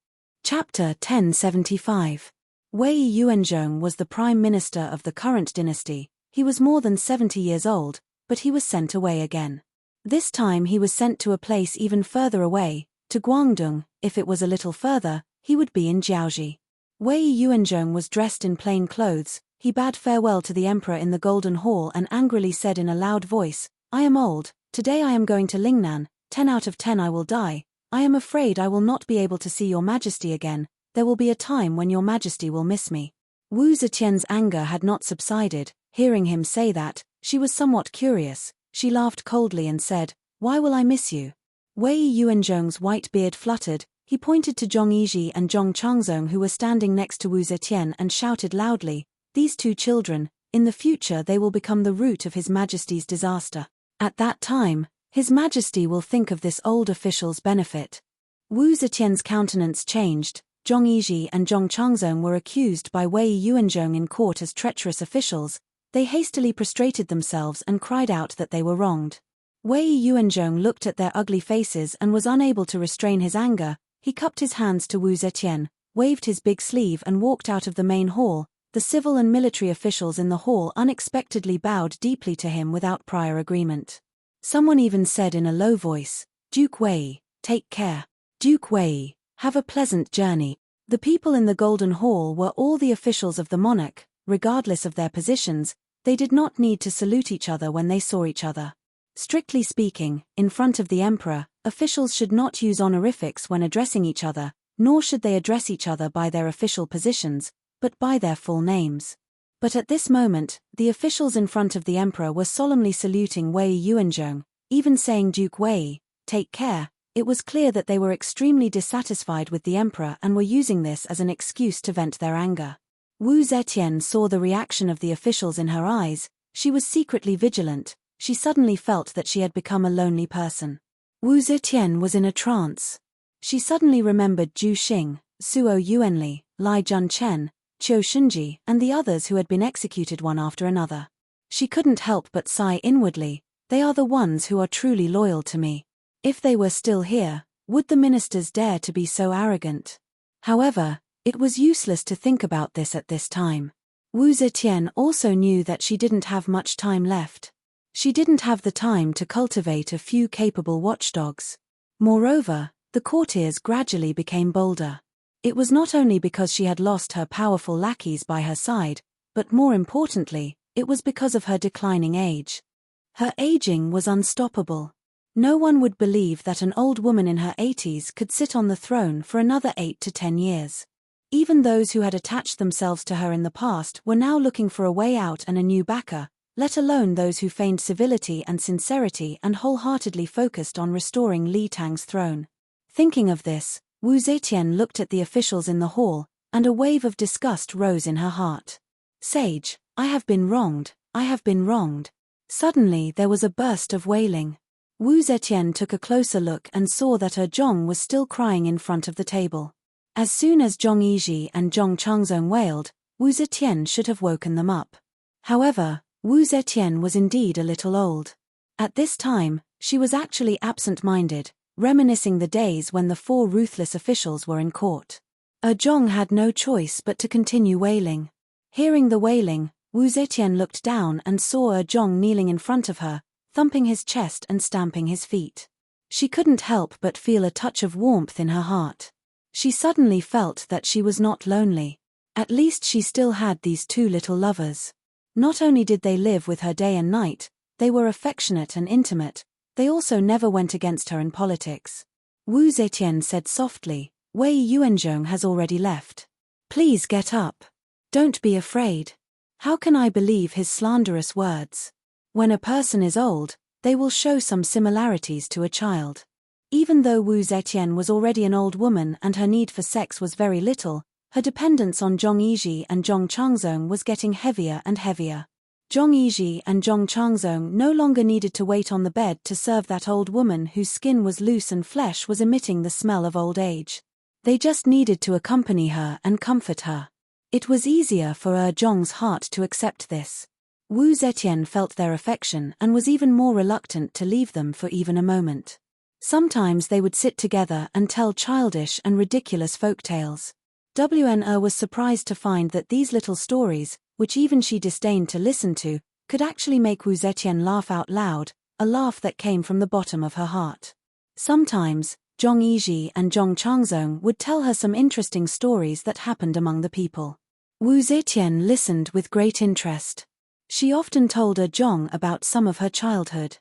Chapter 1075. Wei Yuanzhong was the prime minister of the current dynasty. He was more than 70 years old, but he was sent away again. This time he was sent to a place even further away, to Guangdong. If it was a little further, he would be in Jiaoji. Wei Yuanzhong was dressed in plain clothes. He bade farewell to the emperor in the Golden Hall and angrily said in a loud voice, "I am old, today I am going to Lingnan, 10 out of 10 I will die, I am afraid I will not be able to see your majesty again. There will be a time when your majesty will miss me. Wu Zetian's anger had not subsided. Hearing him say that, she was somewhat curious. She laughed coldly and said, "Why will I miss you?" Wei Yuanzhong's white beard fluttered. He pointed to Zhong Yizhi and Zhong Changzong, who were standing next to Wu Zetian, and shouted loudly, "These two children, in the future they will become the root of His Majesty's disaster. At that time, His Majesty will think of this old official's benefit." Wu Zetian's countenance changed. Zhong Yizhi and Zhong Changzong were accused by Wei Yuanzhong in court as treacherous officials. They hastily prostrated themselves and cried out that they were wronged. Wei Yuanzhong looked at their ugly faces and was unable to restrain his anger. He cupped his hands to Wu Zetian, waved his big sleeve and walked out of the main hall. The civil and military officials in the hall unexpectedly bowed deeply to him without prior agreement. Someone even said in a low voice, "Duke Wei, take care. Duke Wei, have a pleasant journey." The people in the Golden Hall were all the officials of the monarch. Regardless of their positions, they did not need to salute each other when they saw each other. Strictly speaking, in front of the emperor, officials should not use honorifics when addressing each other, nor should they address each other by their official positions, but by their full names. But at this moment, the officials in front of the emperor were solemnly saluting Wei Yuanzhong, even saying "Duke Wei, take care." It was clear that they were extremely dissatisfied with the emperor and were using this as an excuse to vent their anger. Wu Zetian saw the reaction of the officials in her eyes. She was secretly vigilant. She suddenly felt that she had become a lonely person. Wu Zetian was in a trance. She suddenly remembered Zhu Xing, Suo Yuanli, Lai Junchen, Qiu Shunji, and the others who had been executed one after another. She couldn't help but sigh inwardly. They are the ones who are truly loyal to me. If they were still here, would the ministers dare to be so arrogant? However, it was useless to think about this at this time. Wu Zetian also knew that she didn't have much time left. She didn't have the time to cultivate a few capable watchdogs. Moreover, the courtiers gradually became bolder. It was not only because she had lost her powerful lackeys by her side, but more importantly, it was because of her declining age. Her aging was unstoppable. No one would believe that an old woman in her 80s could sit on the throne for another 8 to 10 years. Even those who had attached themselves to her in the past were now looking for a way out and a new backer, let alone those who feigned civility and sincerity and wholeheartedly focused on restoring Li Tang's throne. Thinking of this, Wu Zetian looked at the officials in the hall, and a wave of disgust rose in her heart. "Sage, I have been wronged, I have been wronged." Suddenly there was a burst of wailing. Wu Zetian took a closer look and saw that her Zhong was still crying in front of the table. As soon as Zhong Yizhi and Zhong Changzong wailed, Wu Zetian should have woken them up. However, Wu Zetian was indeed a little old. At this time, she was actually absent-minded, reminiscing the days when the 4 ruthless officials were in court. Zhong had no choice but to continue wailing. Hearing the wailing, Wu Zetian looked down and saw Zhong kneeling in front of her, thumping his chest and stamping his feet. She couldn't help but feel a touch of warmth in her heart. She suddenly felt that she was not lonely. At least she still had these 2 little lovers. Not only did they live with her day and night, they were affectionate and intimate. They also never went against her in politics. Wu Zetian said softly, "Wei Yuanzhong has already left. Please get up. Don't be afraid." How can I believe his slanderous words? When a person is old, they will show some similarities to a child. Even though Wu Zetian was already an old woman and her need for sex was very little, her dependence on Zhong Yizhi and Zhong Changzong was getting heavier and heavier. Zhong Yizhi and Zhong Changzong no longer needed to wait on the bed to serve that old woman whose skin was loose and flesh was emitting the smell of old age. They just needed to accompany her and comfort her. It was easier for Zhong's heart to accept this. Wu Zetian felt their affection and was even more reluctant to leave them for even a moment. Sometimes they would sit together and tell childish and ridiculous folk tales. Wn was surprised to find that these little stories, which even she disdained to listen to, could actually make Wu Zetian laugh out loud, a laugh that came from the bottom of her heart. Sometimes, Zhong Yizhi and Zhong Changzong would tell her some interesting stories that happened among the people. Wu Zetian listened with great interest. She often told Zhong about some of her childhood.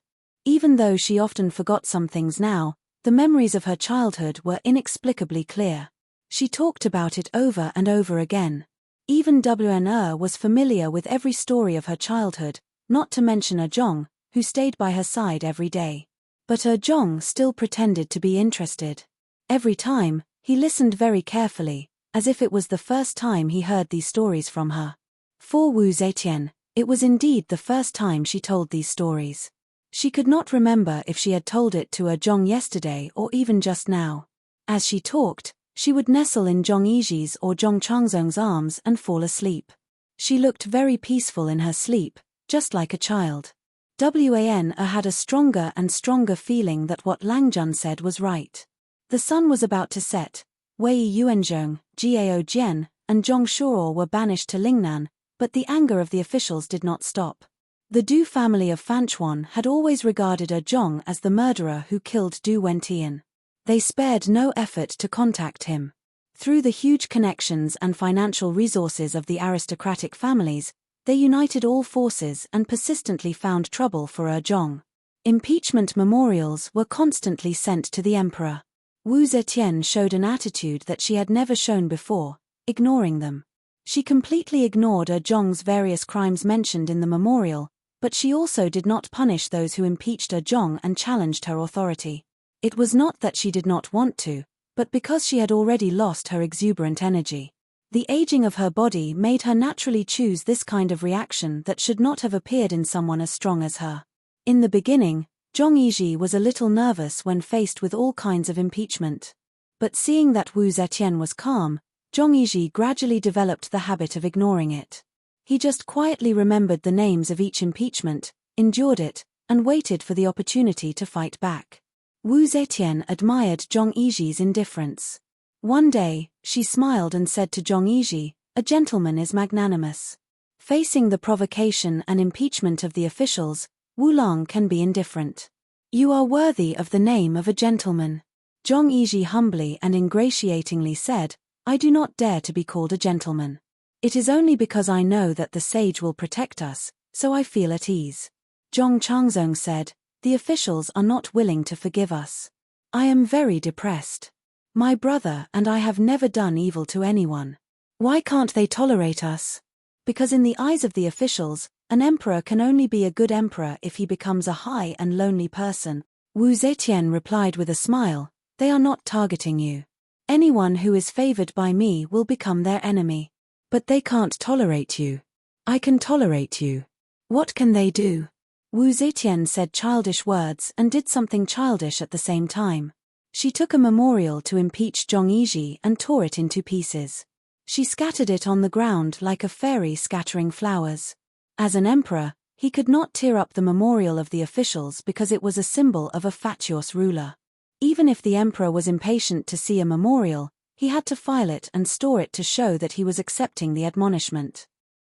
Even though she often forgot some things now, The memories of her childhood were inexplicably clear. She talked about it over and over again. Even Wn was familiar with every story of her childhood, not to mention Jong, who stayed by her side every day. But Jong still pretended to be interested. Every time, he listened very carefully, as if it was the first time he heard these stories from her. For Wu Zetian, it was indeed the first time she told these stories. She could not remember if she had told it to Jong yesterday or even just now. As she talked, she would nestle in Zhong Yiji's or Zhong Changzong's arms and fall asleep. She looked very peaceful in her sleep, just like a child. Wan had a stronger and stronger feeling that what Lang Jun said was right. The sun was about to set. Wei Yuanzhong, Gao Jian, and Zhong Shuo were banished to Lingnan, but the anger of the officials did not stop. The Du family of Fanchuan had always regarded Zhong as the murderer who killed Du Wentian. They spared no effort to contact him. Through the huge connections and financial resources of the aristocratic families, they united all forces and persistently found trouble for Zhong. Impeachment memorials were constantly sent to the emperor. Wu Zetian showed an attitude that she had never shown before, ignoring them. She completely ignored Zhong's various crimes mentioned in the memorial, but she also did not punish those who impeached Zhong and challenged her authority. It was not that she did not want to, but because she had already lost her exuberant energy. The aging of her body made her naturally choose this kind of reaction that should not have appeared in someone as strong as her. In the beginning, Zhong Yiji was a little nervous when faced with all kinds of impeachment. But seeing that Wu Zetian was calm, Zhong Yiji gradually developed the habit of ignoring it. He just quietly remembered the names of each impeachment, endured it, and waited for the opportunity to fight back. Wu Zetian admired Zhong Yiji's indifference. One day, she smiled and said to Zhong Yiji, "A gentleman is magnanimous." Facing the provocation and impeachment of the officials, Wu Long can be indifferent. "You are worthy of the name of a gentleman." Zhong Yiji humbly and ingratiatingly said, "I do not dare to be called a gentleman. It is only because I know that the sage will protect us, so I feel at ease." Zhong Changzong said, "The officials are not willing to forgive us. I am very depressed. My brother and I have never done evil to anyone. Why can't they tolerate us?" Because in the eyes of the officials, an emperor can only be a good emperor if he becomes a high and lonely person. Wu Zetian replied with a smile, "They are not targeting you. Anyone who is favored by me will become their enemy. But they can't tolerate you. I can tolerate you. What can they do?" Wu Zetian said childish words and did something childish at the same time. She took a memorial to impeach Zhong Yiji and tore it into pieces. She scattered it on the ground like a fairy scattering flowers. As an emperor, he could not tear up the memorial of the officials because it was a symbol of a fatuous ruler. Even if the emperor was impatient to see a memorial, he had to file it and store it to show that he was accepting the admonishment.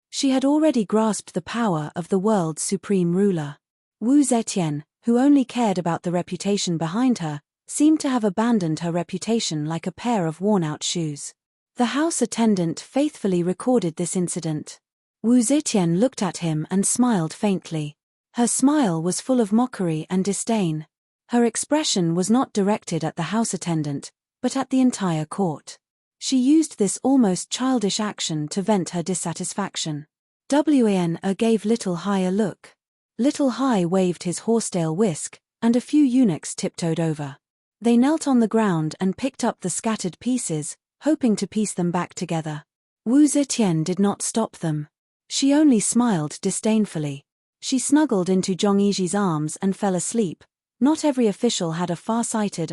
She had already grasped the power of the world's supreme ruler. Wu Zetian, who only cared about the reputation behind her, seemed to have abandoned her reputation like a pair of worn-out shoes. The house attendant faithfully recorded this incident. Wu Zetian looked at him and smiled faintly. Her smile was full of mockery and disdain. Her expression was not directed at the house attendant, but at the entire court. She used this almost childish action to vent her dissatisfaction. Wan gave Little Hai a look. Little Hai waved his horsetail whisk, and a few eunuchs tiptoed over. They knelt on the ground and picked up the scattered pieces, hoping to piece them back together. Wu Zetian did not stop them. She only smiled disdainfully. She snuggled into Zhong Yiji's arms and fell asleep. Not every official had a far-sighted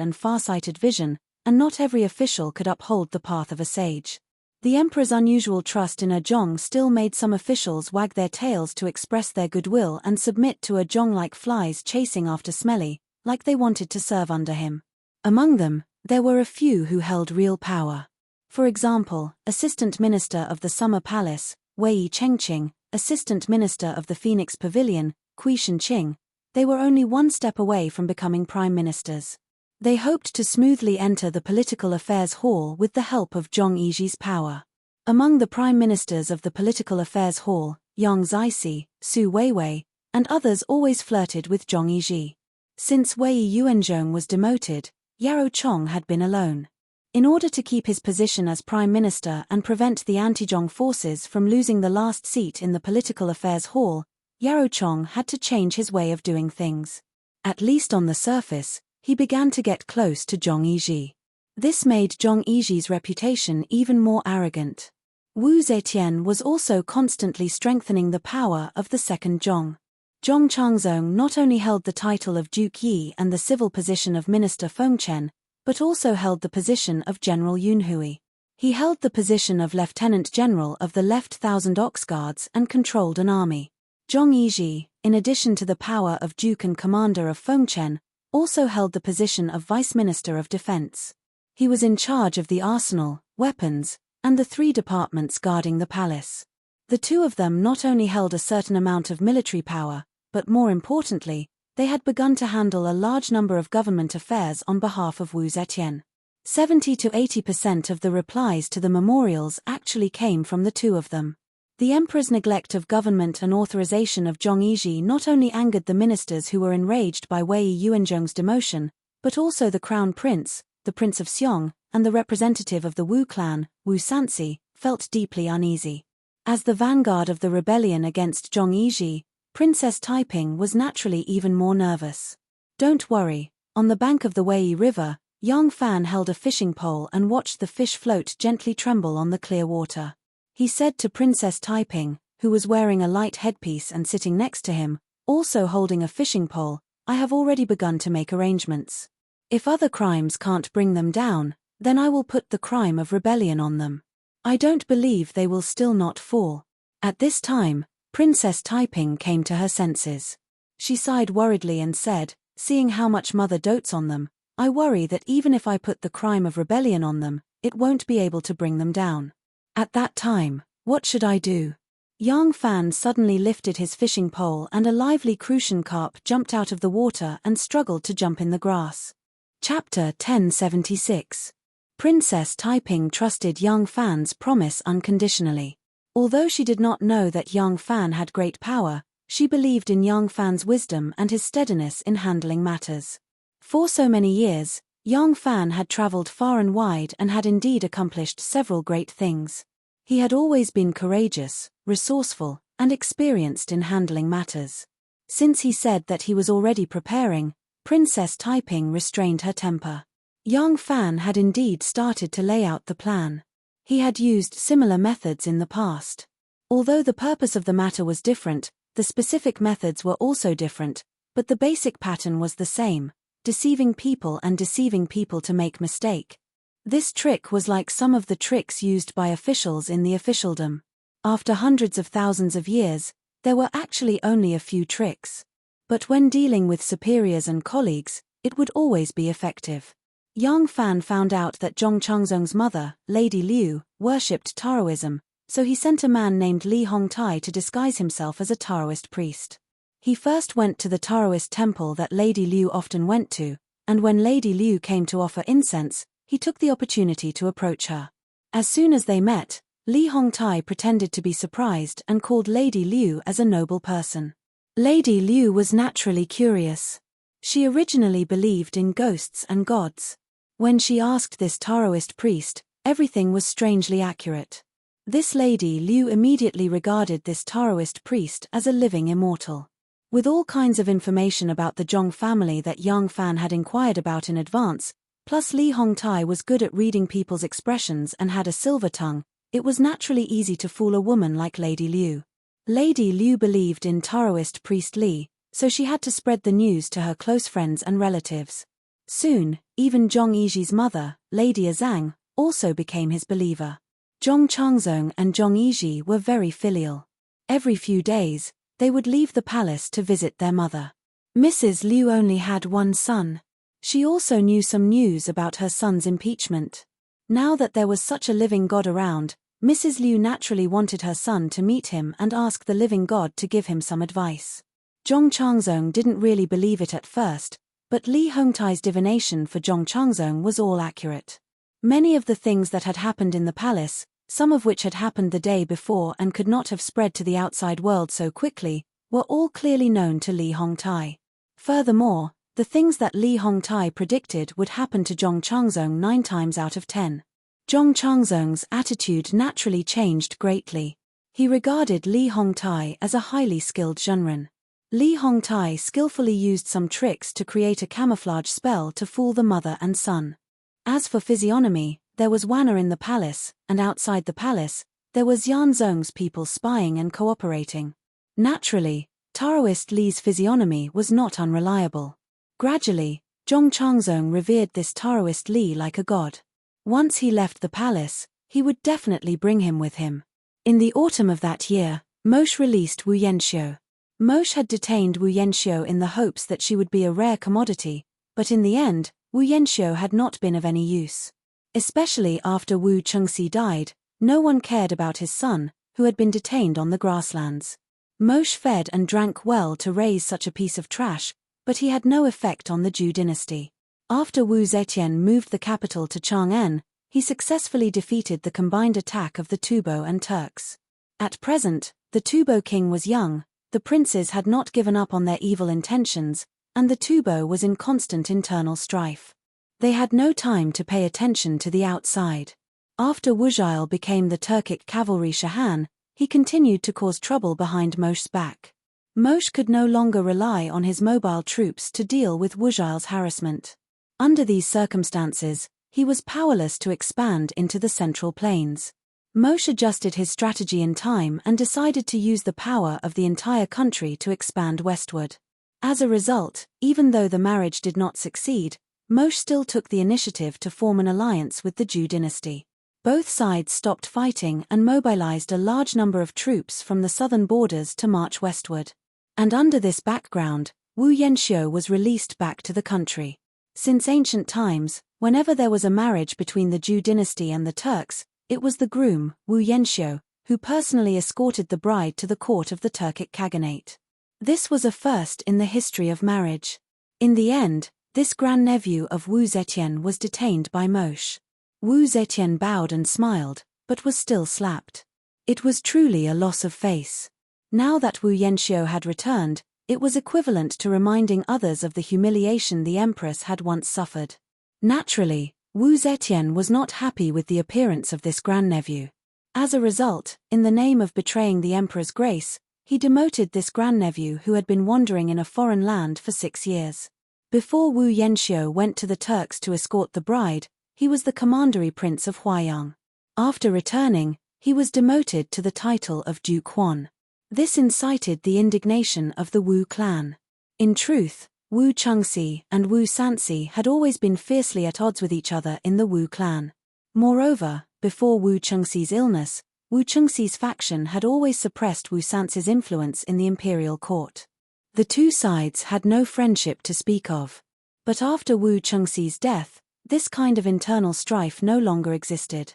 vision, and not every official could uphold the path of a sage. The emperor's unusual trust in Zhong still made some officials wag their tails to express their goodwill and submit to Zhong like flies chasing after Smelly, like they wanted to serve under him. Among them, there were a few who held real power. For example, Assistant Minister of the Summer Palace, Wei Chengqing, Assistant Minister of the Phoenix Pavilion, Kui Shenqing. They were only one step away from becoming prime ministers. They hoped to smoothly enter the political affairs hall with the help of Zhong Yiji's power. Among the prime ministers of the political affairs hall, Yang Zixi, Su Weiwei, and others always flirted with Zhong Yiji. Since Wei Yuanzhong was demoted, Yarou Chong had been alone. In order to keep his position as prime minister and prevent the anti-Zhong forces from losing the last seat in the political affairs hall, Yarou Chong had to change his way of doing things. At least on the surface, he began to get close to Zhong Yizhi. This made Zhong Yizhi's reputation even more arrogant. Wu Zetian was also constantly strengthening the power of the second Zhong. Zhong Changzong not only held the title of Duke Yi and the civil position of Minister Fengchen, but also held the position of General Yunhui. He held the position of Lieutenant General of the Left Thousand Ox Guards and controlled an army. Zhong Yizhi, in addition to the power of Duke and Commander of Fengchen, also held the position of Vice Minister of Defense. He was in charge of the arsenal, weapons, and the 3 departments guarding the palace. The two of them not only held a certain amount of military power, but more importantly, they had begun to handle a large number of government affairs on behalf of Wu Zetian. 70 to 80% of the replies to the memorials actually came from the two of them. The emperor's neglect of government and authorization of Zhong Yizhi not only angered the ministers who were enraged by Wei Yuanzhong's demotion, but also the crown prince, the Prince of Xiong, and the representative of the Wu clan, Wu Sanxi, felt deeply uneasy. As the vanguard of the rebellion against Zhong Yizhi, Princess Taiping was naturally even more nervous. Don't worry, on the bank of the Wei River, Yang Fan held a fishing pole and watched the fish float gently tremble on the clear water. He said to Princess Taiping, who was wearing a light headpiece and sitting next to him, also holding a fishing pole, I have already begun to make arrangements. If other crimes can't bring them down, then I will put the crime of rebellion on them. I don't believe they will still not fall. At this time, Princess Taiping came to her senses. She sighed worriedly and said, seeing how much mother dotes on them, I worry that even if I put the crime of rebellion on them, it won't be able to bring them down. At that time, what should I do? Yang Fan suddenly lifted his fishing pole and a lively crucian carp jumped out of the water and struggled to jump in the grass. Chapter 1076. Princess Taiping trusted Yang Fan's promise unconditionally. Although she did not know that Yang Fan had great power, she believed in Yang Fan's wisdom and his steadiness in handling matters. For so many years, Yang Fan had traveled far and wide and had indeed accomplished several great things. He had always been courageous, resourceful, and experienced in handling matters. Since he said that he was already preparing, Princess Taiping restrained her temper. Yang Fan had indeed started to lay out the plan. He had used similar methods in the past. Although the purpose of the matter was different, the specific methods were also different, but the basic pattern was the same, deceiving people to make mistake. This trick was like some of the tricks used by officials in the officialdom. After hundreds of thousands of years, there were actually only a few tricks. But when dealing with superiors and colleagues, it would always be effective. Yang Fan found out that Zhong Changzong's mother, Lady Liu, worshipped Taoism, so he sent a man named Li Hongtai to disguise himself as a Taoist priest. He first went to the Taoist temple that Lady Liu often went to, and when Lady Liu came to offer incense, he took the opportunity to approach her. As soon as they met, Li Hongtai pretended to be surprised and called Lady Liu as a noble person. Lady Liu was naturally curious. She originally believed in ghosts and gods. When she asked this Taoist priest, everything was strangely accurate. This Lady Liu immediately regarded this Taoist priest as a living immortal. With all kinds of information about the Zhong family that Yang Fan had inquired about in advance, plus Li Hongtai was good at reading people's expressions and had a silver tongue, it was naturally easy to fool a woman like Lady Liu. Lady Liu believed in Taoist priest Li, so she had to spread the news to her close friends and relatives. Soon, even Zhong Yizhi's mother, Lady Azang, also became his believer. Zhong Changzong and Zhong Yizhi were very filial. Every few days, they would leave the palace to visit their mother. Mrs. Liu only had one son. She also knew some news about her son's impeachment. Now that there was such a living God around, Mrs. Liu naturally wanted her son to meet him and ask the living God to give him some advice. Zhong Changzong didn't really believe it at first, but Li Hongtai's divination for Zhong Changzong was all accurate. Many of the things that had happened in the palace, some of which had happened the day before and could not have spread to the outside world so quickly, were all clearly known to Li Hongtai. Furthermore, The things that Li Hongtai predicted would happen to Zhong Changzong 9 times out of 10. Zhong Changzong's attitude naturally changed greatly. He regarded Li Hongtai as a highly skilled Zhenren. Li Hongtai skillfully used some tricks to create a camouflage spell to fool the mother and son. As for physiognomy, there was Wanna in the palace, and outside the palace, there was Yan Zong's people spying and cooperating. Naturally, Taoist Li's physiognomy was not unreliable. Gradually, Zhong Changzong revered this Taoist Li like a god. Once he left the palace, he would definitely bring him with him. In the autumn of that year, Moshe released Wu Yanxiu. Moshe had detained Wu Yanxiu in the hopes that she would be a rare commodity, but in the end, Wu Yanxiu had not been of any use. Especially after Wu Chengxi died, no one cared about his son, who had been detained on the grasslands. Moshe fed and drank well to raise such a piece of trash, but he had no effect on the Zhou dynasty. After Wu Zetian moved the capital to Chang'an, he successfully defeated the combined attack of the Tubo and Turks. At present, the Tubo king was young, the princes had not given up on their evil intentions, and the Tubo was in constant internal strife. They had no time to pay attention to the outside. After Wuzhile became the Turkic cavalry Shahan, he continued to cause trouble behind Moshe's back. Moshe could no longer rely on his mobile troops to deal with Wuzhile's harassment. Under these circumstances, he was powerless to expand into the Central Plains. Moshe adjusted his strategy in time and decided to use the power of the entire country to expand westward. As a result, even though the marriage did not succeed, Moshe still took the initiative to form an alliance with the Zhou dynasty. Both sides stopped fighting and mobilized a large number of troops from the southern borders to march westward. And under this background, Wu Yanxiu was released back to the country. Since ancient times, whenever there was a marriage between the Zhou dynasty and the Turks, it was the groom, Wu Yanxiu, who personally escorted the bride to the court of the Turkic Khaganate. This was a first in the history of marriage. In the end, this grandnephew of Wu Zetian was detained by Moshe. Wu Zetian bowed and smiled, but was still slapped. It was truly a loss of face. Now that Wu Yanxiu had returned, it was equivalent to reminding others of the humiliation the empress had once suffered. Naturally, Wu Zetian was not happy with the appearance of this grandnephew. As a result, in the name of betraying the emperor's grace, he demoted this grandnephew who had been wandering in a foreign land for 6 years. Before Wu Yanxiu went to the Turks to escort the bride, he was the commandery prince of Huayang. After returning, he was demoted to the title of Duke Huan. This incited the indignation of the Wu clan. In truth, Wu Chengxi and Wu Sanxi had always been fiercely at odds with each other in the Wu clan. Moreover, before Wu Chengxi's illness, Wu Chengxi's faction had always suppressed Wu Sanxi's influence in the imperial court. The two sides had no friendship to speak of. But after Wu Chengxi's death, this kind of internal strife no longer existed.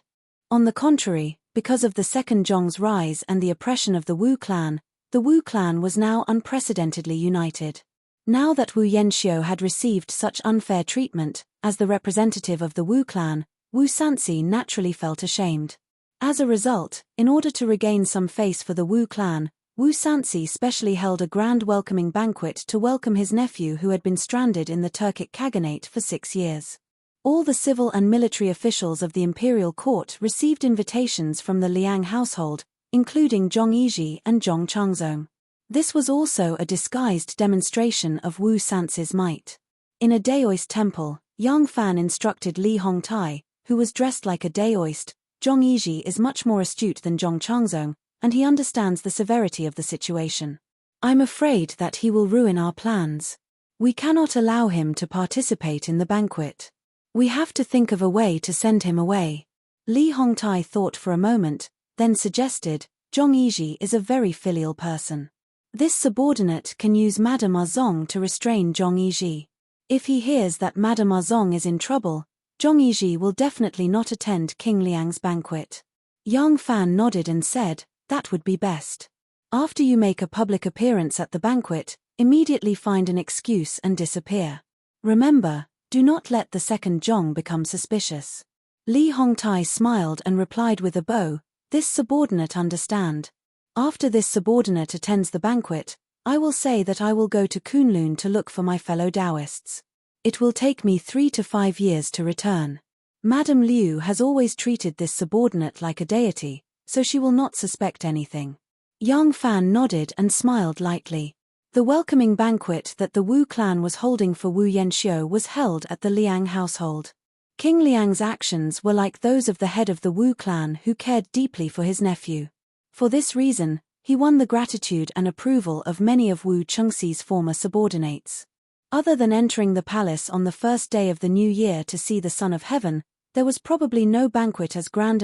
On the contrary, because of the second Zhong's rise and the oppression of the Wu clan was now unprecedentedly united. Now that Wu Yanxiu had received such unfair treatment, as the representative of the Wu clan, Wu Sanxi naturally felt ashamed. As a result, in order to regain some face for the Wu clan, Wu Sanxi specially held a grand welcoming banquet to welcome his nephew who had been stranded in the Turkic Khaganate for 6 years. All the civil and military officials of the imperial court received invitations from the Liang household, including Zhong Yizhi and Zhong Changzong. This was also a disguised demonstration of Wu Sanxi's might. In a Daoist temple, Yang Fan instructed Li Hongtai, who was dressed like a Daoist. Zhong Yizhi is much more astute than Zhong Changzong, and he understands the severity of the situation. I'm afraid that he will ruin our plans. We cannot allow him to participate in the banquet. We have to think of a way to send him away. Li Hongtai thought for a moment, then suggested, Zhong Yizhi is a very filial person. This subordinate can use Madame Azong to restrain Zhong Yizhi. If he hears that Madame Azong is in trouble, Zhong Yizhi will definitely not attend King Liang's banquet. Yang Fan nodded and said, that would be best. After you make a public appearance at the banquet, immediately find an excuse and disappear. Remember, do not let the second Zhong become suspicious. Li Hongtai smiled and replied with a bow, this subordinate understand. After this subordinate attends the banquet, I will say that I will go to Kunlun to look for my fellow Taoists. It will take me 3 to 5 years to return. Madame Liu has always treated this subordinate like a deity, so she will not suspect anything. Yang Fan nodded and smiled lightly. The welcoming banquet that the Wu clan was holding for Wu Yanxiu was held at the Liang household. King Liang's actions were like those of the head of the Wu clan who cared deeply for his nephew. For this reason, he won the gratitude and approval of many of Wu Chengxi's former subordinates. Other than entering the palace on the first day of the new year to see the Son of Heaven, there was probably no banquet as grand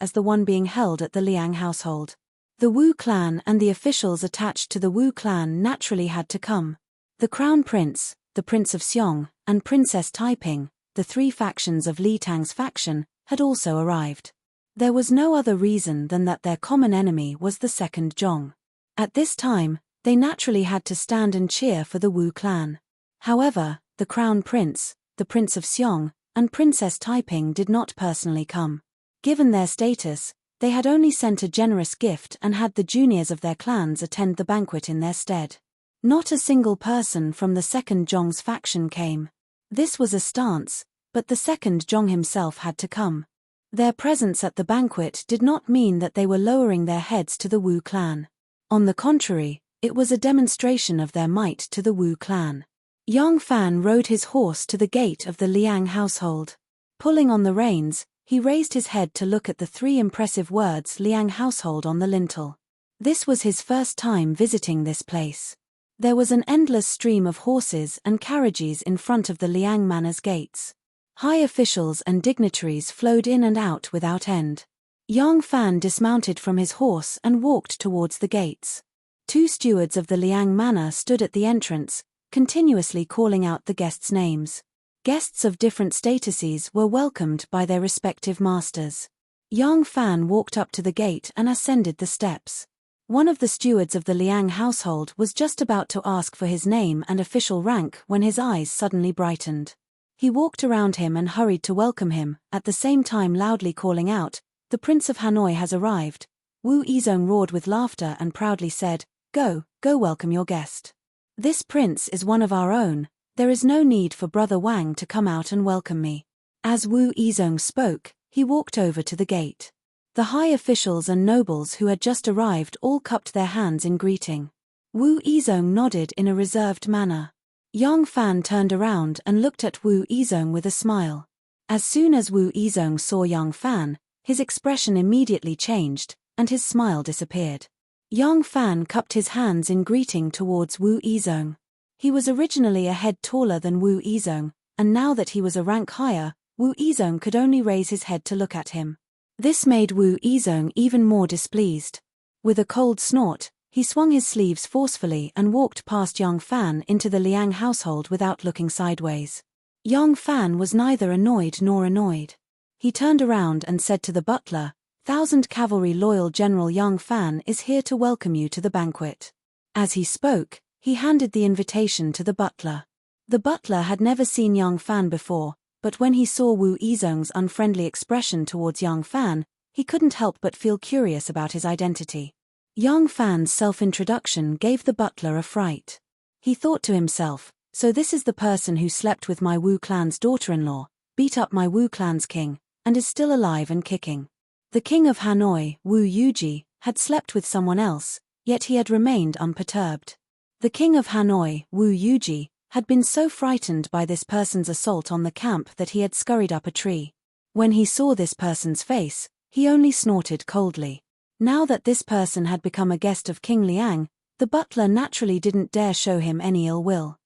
as the one being held at the Liang household. The Wu clan and the officials attached to the Wu clan naturally had to come. The Crown Prince, the Prince of Xiong, and Princess Taiping, the 3 factions of Li Tang's faction, had also arrived. There was no other reason than that their common enemy was the second Zhong. At this time, they naturally had to stand and cheer for the Wu clan. However, the Crown Prince, the Prince of Xiong, and Princess Taiping did not personally come. Given their status, they had only sent a generous gift and had the juniors of their clans attend the banquet in their stead. Not a single person from the second Zhong's faction came. This was a stance, but the second Zhong himself had to come. Their presence at the banquet did not mean that they were lowering their heads to the Wu clan. On the contrary, it was a demonstration of their might to the Wu clan. Yang Fan rode his horse to the gate of the Liang household. Pulling on the reins, he raised his head to look at the 3 impressive words Liang household on the lintel. This was his first time visiting this place. There was an endless stream of horses and carriages in front of the Liang manor's gates. High officials and dignitaries flowed in and out without end. Yang Fan dismounted from his horse and walked towards the gates. 2 stewards of the Liang manor stood at the entrance, continuously calling out the guests' names. Guests of different statuses were welcomed by their respective masters. Yang Fan walked up to the gate and ascended the steps. One of the stewards of the Liang household was just about to ask for his name and official rank when his eyes suddenly brightened. He walked around him and hurried to welcome him, at the same time loudly calling out, "The Prince of Hanoi has arrived." Wu Yizong roared with laughter and proudly said, Go welcome your guest. This prince is one of our own. There is no need for Brother Wang to come out and welcome me." As Wu Yizong spoke, he walked over to the gate. The high officials and nobles who had just arrived all cupped their hands in greeting. Wu Yizong nodded in a reserved manner. Yang Fan turned around and looked at Wu Yizong with a smile. As soon as Wu Yizong saw Yang Fan, his expression immediately changed, and his smile disappeared. Yang Fan cupped his hands in greeting towards Wu Yizong. He was originally a head taller than Wu Yizong, and now that he was a rank higher, Wu Yizong could only raise his head to look at him. This made Wu Yizong even more displeased. With a cold snort, he swung his sleeves forcefully and walked past Yang Fan into the Liang household without looking sideways. Yang Fan was neither annoyed nor annoyed. He turned around and said to the butler, "1,000 Cavalry Loyal General Yang Fan is here to welcome you to the banquet." As he spoke, he handed the invitation to the butler. The butler had never seen Yang Fan before, but when he saw Wu Yizong's unfriendly expression towards Yang Fan, he couldn't help but feel curious about his identity. Yang Fan's self-introduction gave the butler a fright. He thought to himself, so this is the person who slept with my Wu clan's daughter-in-law, beat up my Wu clan's king, and is still alive and kicking. The king of Hanoi, Wu Yuji, had slept with someone else, yet he had remained unperturbed. The king of Hanoi, Wu Yuji, had been so frightened by this person's assault on the camp that he had scurried up a tree. When he saw this person's face, he only snorted coldly. Now that this person had become a guest of King Liang, the butler naturally didn't dare show him any ill will.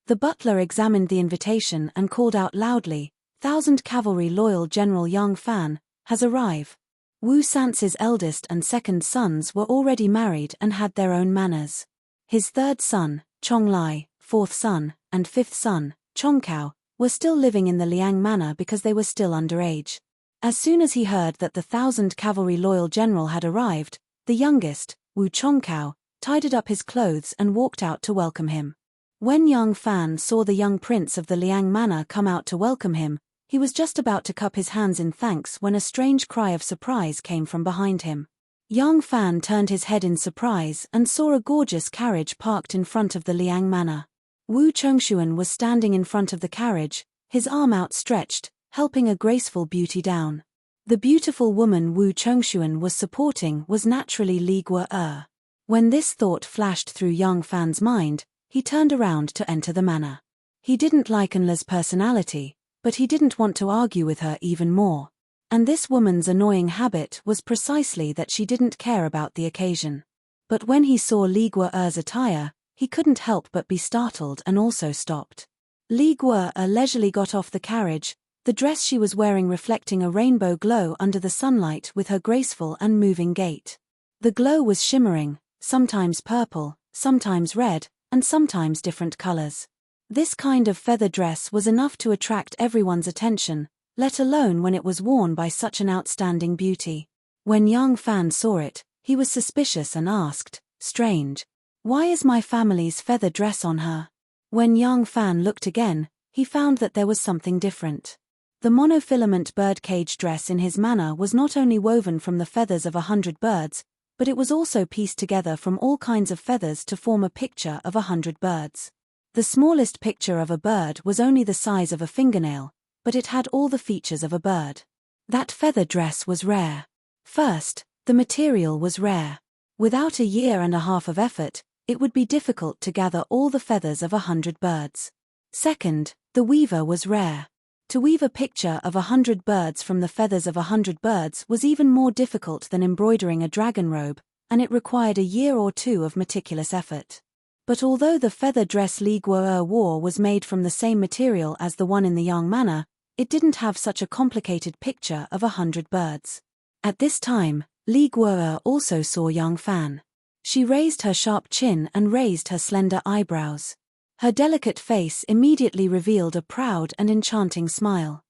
The butler examined the invitation and called out loudly, "1,000 Cavalry Loyal General Yang Fan has arrived." Wu Sance's eldest and second sons were already married and had their own manors. His third son, Chong Lai, fourth son, and fifth son, Chong Kao, were still living in the Liang manor because they were still underage. As soon as he heard that the 1,000 Cavalry Loyal General had arrived, the youngest, Wu Chong Kao, tidied up his clothes and walked out to welcome him. When Yang Fan saw the young prince of the Liang manor come out to welcome him, he was just about to cup his hands in thanks when a strange cry of surprise came from behind him. Yang Fan turned his head in surprise and saw a gorgeous carriage parked in front of the Liang manor. Wu Chongshuan was standing in front of the carriage, his arm outstretched, helping a graceful beauty down. The beautiful woman Wu Chongshuan was supporting was naturally Li Guo. When this thought flashed through Yang Fan's mind, he turned around to enter the manor. He didn't like Enla's personality, but he didn't want to argue with her even more. And this woman's annoying habit was precisely that she didn't care about the occasion. But when he saw Li Guo's attire, he couldn't help but be startled and also stopped. Li Guo leisurely got off the carriage, the dress she was wearing reflecting a rainbow glow under the sunlight with her graceful and moving gait. The glow was shimmering, sometimes purple, sometimes red, and sometimes different colors. This kind of feather dress was enough to attract everyone's attention, let alone when it was worn by such an outstanding beauty. When Yang Fan saw it, he was suspicious and asked, "Strange. Why is my family's feather dress on her?" When Yang Fan looked again, he found that there was something different. The monofilament birdcage dress in his manor was not only woven from the feathers of 100 birds, but it was also pieced together from all kinds of feathers to form a picture of 100 birds. The smallest picture of a bird was only the size of a fingernail, but it had all the features of a bird. That feather dress was rare. First, the material was rare. Without 1.5 years of effort, it would be difficult to gather all the feathers of 100 birds. Second, the weaver was rare. To weave a picture of 100 birds from the feathers of 100 birds was even more difficult than embroidering a dragon robe, and it required 1 year or 2 of meticulous effort. But although the feather dress Li Guo wore was made from the same material as the one in the Yang manor, it didn't have such a complicated picture of 100 birds. At this time, Li Guo also saw Yang Fan. She raised her sharp chin and raised her slender eyebrows. Her delicate face immediately revealed a proud and enchanting smile.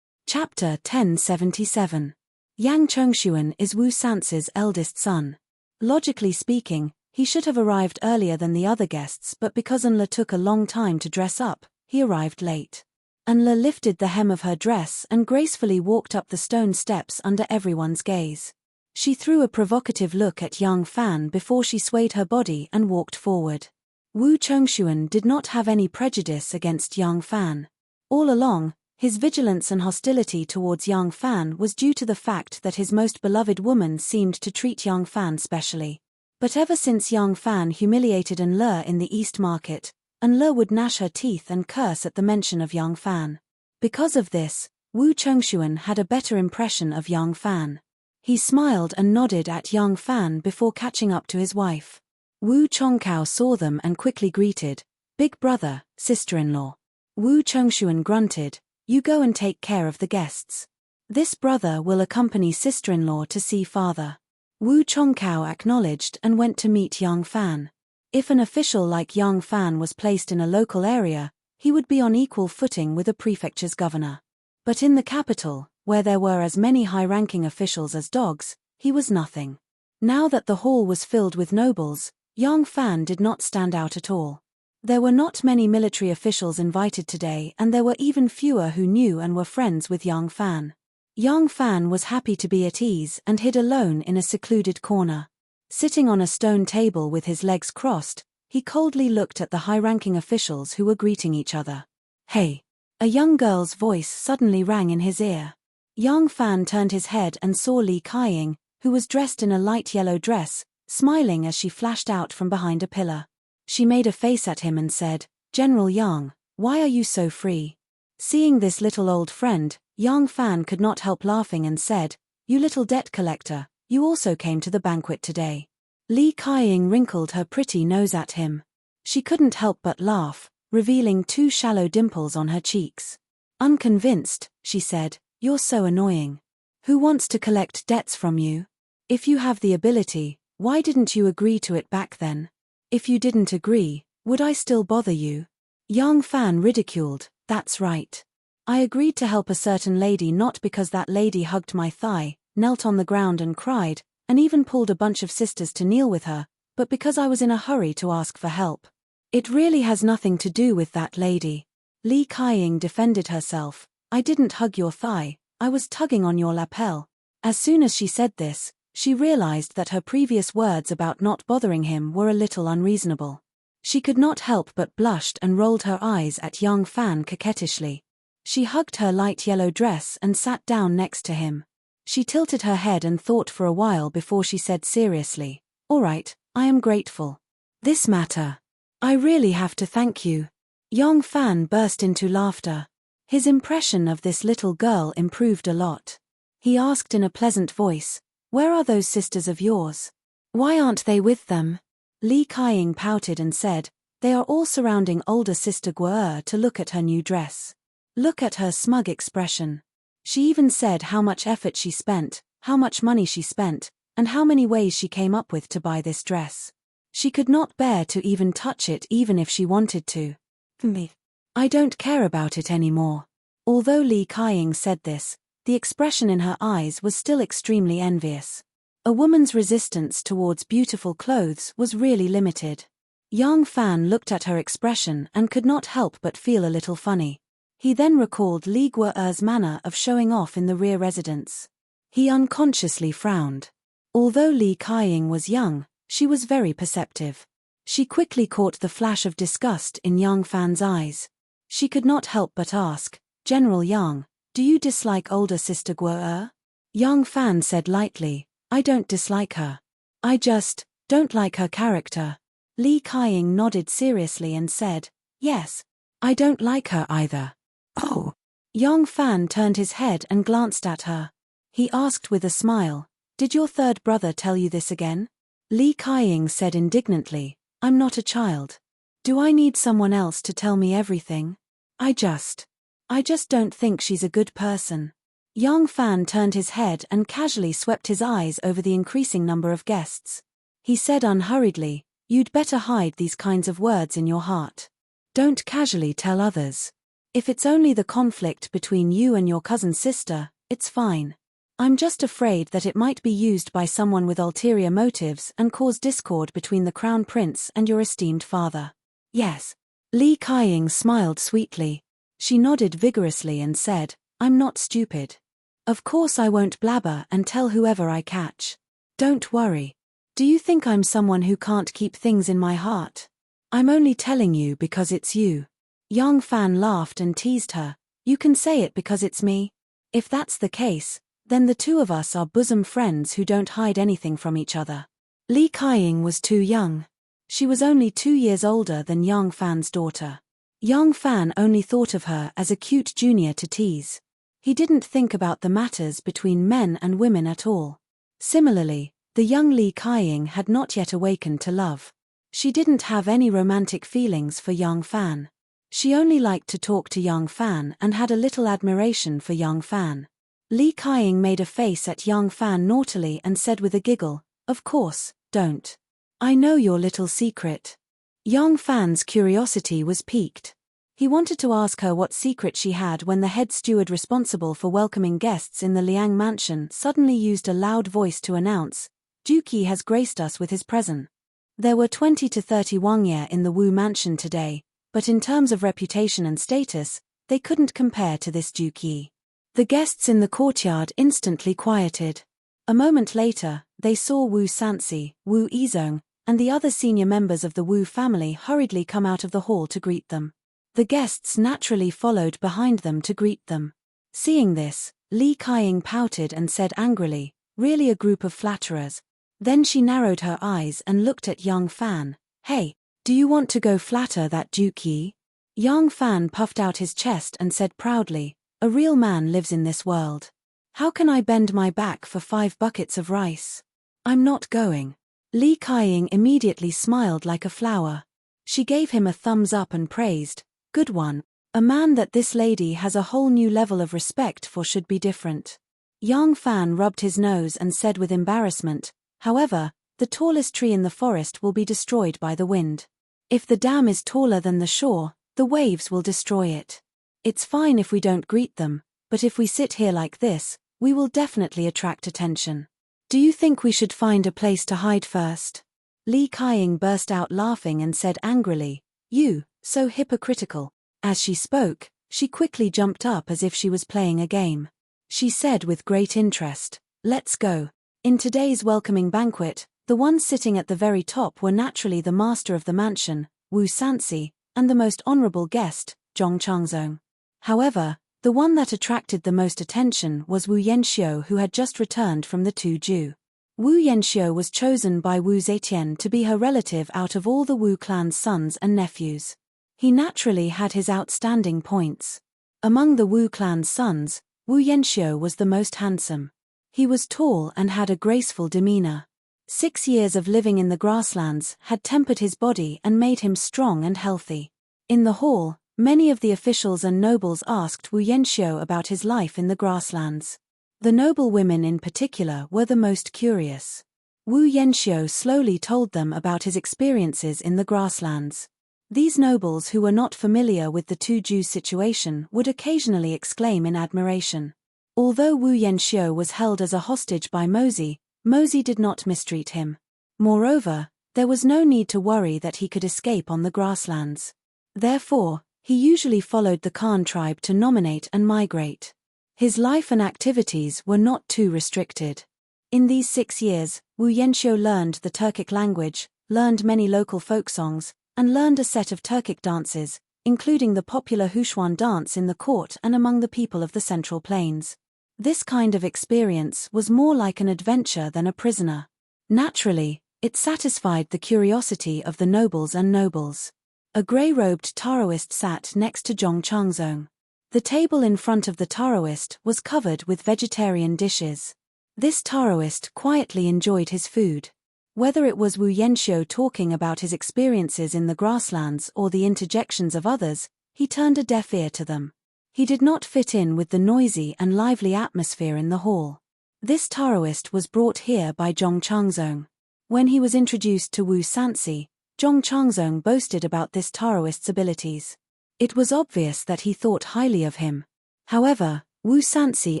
Chapter 1077. Yang Chongshuan is Wu Sance's eldest son. Logically speaking, he should have arrived earlier than the other guests, but because Enla took a long time to dress up, he arrived late. Enla lifted the hem of her dress and gracefully walked up the stone steps under everyone's gaze. She threw a provocative look at Yang Fan before she swayed her body and walked forward. Wu Chongshuan did not have any prejudice against Yang Fan. All along, his vigilance and hostility towards Yang Fan was due to the fact that his most beloved woman seemed to treat Yang Fan specially. But ever since Yang Fan humiliated Enla in the East Market, Enla would gnash her teeth and curse at the mention of Yang Fan. Because of this, Wu Chongshuan had a better impression of Yang Fan. He smiled and nodded at Yang Fan before catching up to his wife. Wu Chongkao saw them and quickly greeted, "Big brother, sister-in-law." Wu Chongshuan grunted, "You go and take care of the guests. This brother will accompany sister-in-law to see father." Wu Chongkao acknowledged and went to meet Yang Fan. If an official like Yang Fan was placed in a local area, he would be on equal footing with a prefecture's governor. But in the capital, where there were as many high-ranking officials as dogs, he was nothing. Now that the hall was filled with nobles, Yang Fan did not stand out at all. There were not many military officials invited today, and there were even fewer who knew and were friends with Yang Fan. Yang Fan was happy to be at ease and hid alone in a secluded corner. Sitting on a stone table with his legs crossed, he coldly looked at the high-ranking officials who were greeting each other. "Hey!" A young girl's voice suddenly rang in his ear. Yang Fan turned his head and saw Li Kaiying, who was dressed in a light yellow dress, smiling as she flashed out from behind a pillar. She made a face at him and said, "General Yang, why are you so free?" Seeing this little old friend, Yang Fan could not help laughing and said, "You little debt collector, you also came to the banquet today." Li Kaiying wrinkled her pretty nose at him. She couldn't help but laugh, revealing 2 shallow dimples on her cheeks. Unconvinced, she said, "You're so annoying. Who wants to collect debts from you? If you have the ability, why didn't you agree to it back then? If you didn't agree, would I still bother you?" Yang Fan ridiculed, "That's right. I agreed to help a certain lady not because that lady hugged my thigh, knelt on the ground and cried, and even pulled a bunch of sisters to kneel with her, but because I was in a hurry to ask for help. It really has nothing to do with that lady." Li Kaiying defended herself, "I didn't hug your thigh, I was tugging on your lapel." As soon as she said this, She realized that her previous words about not bothering him were a little unreasonable. She could not help but blushed and rolled her eyes at young Fan coquettishly. She hugged her light yellow dress and sat down next to him. She tilted her head and thought for a while before she said seriously, "All right, I am grateful. This matter. I really have to thank you." Young Fan burst into laughter. His impression of this little girl improved a lot. He asked in a pleasant voice, "Where are those sisters of yours? Why aren't they with them?" Li Kaiying pouted and said, "They are all surrounding older sister Guo to look at her new dress. Look at her smug expression. She even said how much effort she spent, how much money she spent, and how many ways she came up with to buy this dress. She could not bear to even touch it even if she wanted to. Me. I don't care about it anymore." Although Li Kaiying said this, the expression in her eyes was still extremely envious. A woman's resistance towards beautiful clothes was really limited. Young Fan looked at her expression and could not help but feel a little funny. He then recalled Li Guo'er's manner of showing off in the rear residence. He unconsciously frowned. Although Li Kaiying was young, she was very perceptive. She quickly caught the flash of disgust in Young Fan's eyes. She could not help but ask, "General Yang, do you dislike older sister Guo'er?" Young Fan said lightly, "I don't dislike her. I just don't like her character." Li Kaiying nodded seriously and said, "Yes, I don't like her either." "Oh." Young Fan turned his head and glanced at her. He asked with a smile, "Did your third brother tell you this again?" Li Kaiying said indignantly, "I'm not a child. Do I need someone else to tell me everything? I just don't think she's a good person." Young Fan turned his head and casually swept his eyes over the increasing number of guests. He said unhurriedly, "You'd better hide these kinds of words in your heart. Don't casually tell others. If it's only the conflict between you and your cousin's sister, it's fine. I'm just afraid that it might be used by someone with ulterior motives and cause discord between the Crown Prince and your esteemed father." "Yes." Li Kaiying smiled sweetly. She nodded vigorously and said, "I'm not stupid. Of course I won't blabber and tell whoever I catch. Don't worry. Do you think I'm someone who can't keep things in my heart? I'm only telling you because it's you." Young Fan laughed and teased her, "You can say it because it's me. If that's the case, then the two of us are bosom friends who don't hide anything from each other." Li Kaiying was too young. She was only 2 years older than Young Fan's daughter. Young Fan only thought of her as a cute junior to tease. He didn't think about the matters between men and women at all. Similarly, the young Li Kaiying had not yet awakened to love. She didn't have any romantic feelings for Young Fan. She only liked to talk to Young Fan and had a little admiration for Young Fan. Li Kaiying made a face at Young Fan naughtily and said with a giggle, "Of course, don't. I know your little secret." Young Fan's curiosity was piqued. He wanted to ask her what secret she had when the head steward responsible for welcoming guests in the Liang mansion suddenly used a loud voice to announce, "Juki has graced us with his presence." There were 20 to 30 Wangye in the Wu mansion today, but in terms of reputation and status, they couldn't compare to this Juki. The guests in the courtyard instantly quieted. A moment later, they saw Wu Sansi, Wu Izong, and the other senior members of the Wu family hurriedly come out of the hall to greet them. The guests naturally followed behind them to greet them. Seeing this, Li Kaiying pouted and said angrily, "Really a group of flatterers." Then she narrowed her eyes and looked at Young Fan. "Hey, do you want to go flatter that Juki?" Young Fan puffed out his chest and said proudly, "A real man lives in this world. How can I bend my back for 5 buckets of rice? I'm not going." Li Kaiying immediately smiled like a flower. She gave him a thumbs up and praised, "Good one. A man that this lady has a whole new level of respect for should be different." Young Fan rubbed his nose and said with embarrassment, "However, the tallest tree in the forest will be destroyed by the wind. If the dam is taller than the shore, the waves will destroy it. It's fine if we don't greet them, but if we sit here like this, we will definitely attract attention. Do you think we should find a place to hide first?" Li Kaiying burst out laughing and said angrily, "You, so hypocritical." As she spoke, she quickly jumped up as if she was playing a game. She said with great interest, "Let's go." In today's welcoming banquet, the ones sitting at the very top were naturally the master of the mansion, Wu Sanxi, and the most honorable guest, Zhong Changzong. However, the one that attracted the most attention was Wu Yanxiu, who had just returned from the Tuju. Wu Yanxiu was chosen by Wu Zetian to be her relative out of all the Wu clan's sons and nephews. He naturally had his outstanding points. Among the Wu clan's sons, Wu Yanxiu was the most handsome. He was tall and had a graceful demeanor. 6 years of living in the grasslands had tempered his body and made him strong and healthy. In the hall, many of the officials and nobles asked Wu Yanxiu about his life in the grasslands. The noble women in particular were the most curious. Wu Yanxiu slowly told them about his experiences in the grasslands. These nobles who were not familiar with the Tuju situation would occasionally exclaim in admiration. Although Wu Yanxiu was held as a hostage by Mozi did not mistreat him. Moreover, there was no need to worry that he could escape on the grasslands. Therefore, he usually followed the Khan tribe to nominate and migrate. His life and activities were not too restricted. In these 6 years, Wu Yanxiu learned the Turkic language, learned many local folk songs, and learned a set of Turkic dances, including the popular Hushuan dance in the court and among the people of the Central Plains. This kind of experience was more like an adventure than a prisoner. Naturally, it satisfied the curiosity of the nobles and nobles. A grey-robed Taoist sat next to Zhong Changzong. The table in front of the Taoist was covered with vegetarian dishes. This Taoist quietly enjoyed his food. Whether it was Wu Yanxiu talking about his experiences in the grasslands or the interjections of others, he turned a deaf ear to them. He did not fit in with the noisy and lively atmosphere in the hall. This Taoist was brought here by Zhong Changzong. When he was introduced to Wu Sanxi, Zhong Changzong boasted about this Taoist's abilities. It was obvious that he thought highly of him. However, Wu Sanxi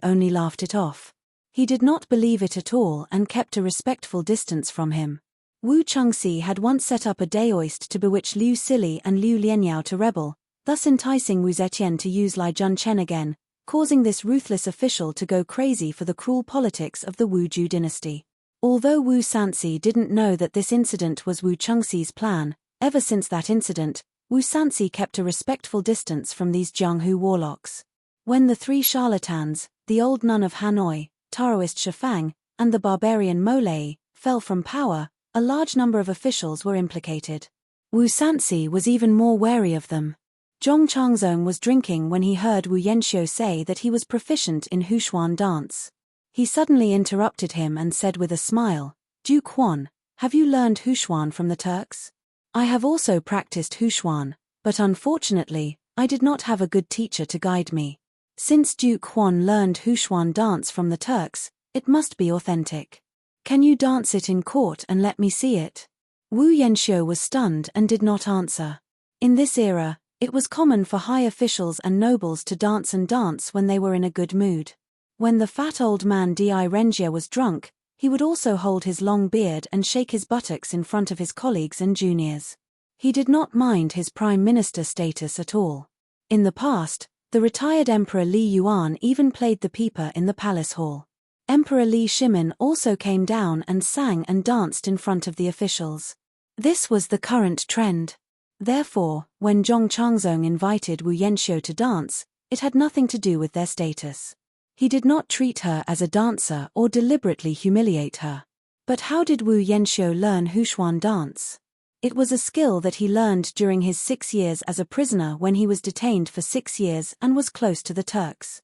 only laughed it off. He did not believe it at all and kept a respectful distance from him. Wu Chengxi had once set up a daoist to bewitch Liu Sili and Liu Lianyao to rebel, thus enticing Wu Zetian to use Lai Junchen again, causing this ruthless official to go crazy for the cruel politics of the Wuju dynasty. Although Wu Sanxi didn't know that this incident was Wu Chengxi's plan, ever since that incident, Wu Sanxi kept a respectful distance from these Jianghu warlocks. When the 3 charlatans, the old nun of Hanoi, Taoist Shifang, and the barbarian Molei, fell from power, a large number of officials were implicated. Wu Sanxi was even more wary of them. Zhong Changzong was drinking when he heard Wu Yanxiu say that he was proficient in Hushuan dance. He suddenly interrupted him and said with a smile, "Duke Huan, have you learned Hushuan from the Turks? I have also practiced Hushuan, but unfortunately, I did not have a good teacher to guide me. Since Duke Huan learned Hushuan dance from the Turks, it must be authentic. Can you dance it in court and let me see it?" Wu Yanxiu was stunned and did not answer. In this era, it was common for high officials and nobles to dance when they were in a good mood. When the fat old man Di Renjia was drunk, he would also hold his long beard and shake his buttocks in front of his colleagues and juniors. He did not mind his prime minister status at all. In the past, the retired Emperor Li Yuan even played the pipa in the palace hall. Emperor Li Shimin also came down and sang and danced in front of the officials. This was the current trend. Therefore, when Zhong Changzong invited Wu Yanxiu to dance, it had nothing to do with their status. He did not treat her as a dancer or deliberately humiliate her. But how did Wu Yanxiu learn Hushuan dance? It was a skill that he learned during his 6 years as a prisoner when he was detained for 6 years and was close to the Turks.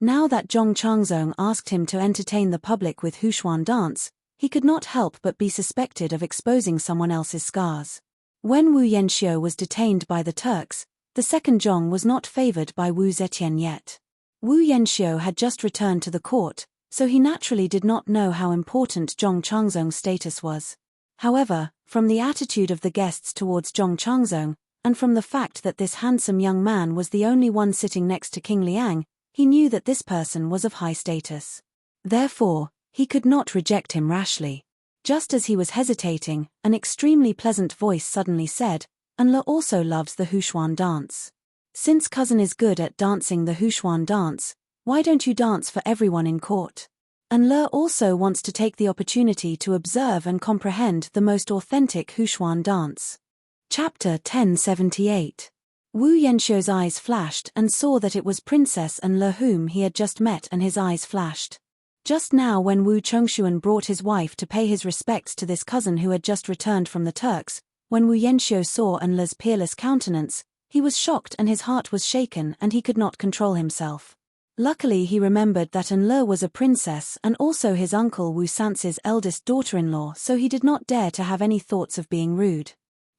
Now that Zhong Changzong asked him to entertain the public with Hushuan dance, he could not help but be suspected of exposing someone else's scars. When Wu Yanxiu was detained by the Turks, the second Zhong was not favored by Wu Zetian yet. Wu Yanxiu had just returned to the court, so he naturally did not know how important Zhong Changzong's status was. However, from the attitude of the guests towards Zhong Changzong, and from the fact that this handsome young man was the only one sitting next to King Liang, he knew that this person was of high status. Therefore, he could not reject him rashly. Just as he was hesitating, an extremely pleasant voice suddenly said, "Anla also loves the Hushuan dance. Since cousin is good at dancing the Hushuan dance, why don't you dance for everyone in court?" Enle also wants to take the opportunity to observe and comprehend the most authentic Huchuan dance. Chapter 1078. Wu Yanxiu's eyes flashed and saw that it was Princess Enle whom he had just met, and his eyes flashed. Just now when Wu Chongshuan brought his wife to pay his respects to this cousin who had just returned from the Turks, when Wu Yanxiu saw Enle's peerless countenance, he was shocked and his heart was shaken and he could not control himself. Luckily he remembered that Enle was a princess and also his uncle Wu Sance's eldest daughter-in-law, so he did not dare to have any thoughts of being rude.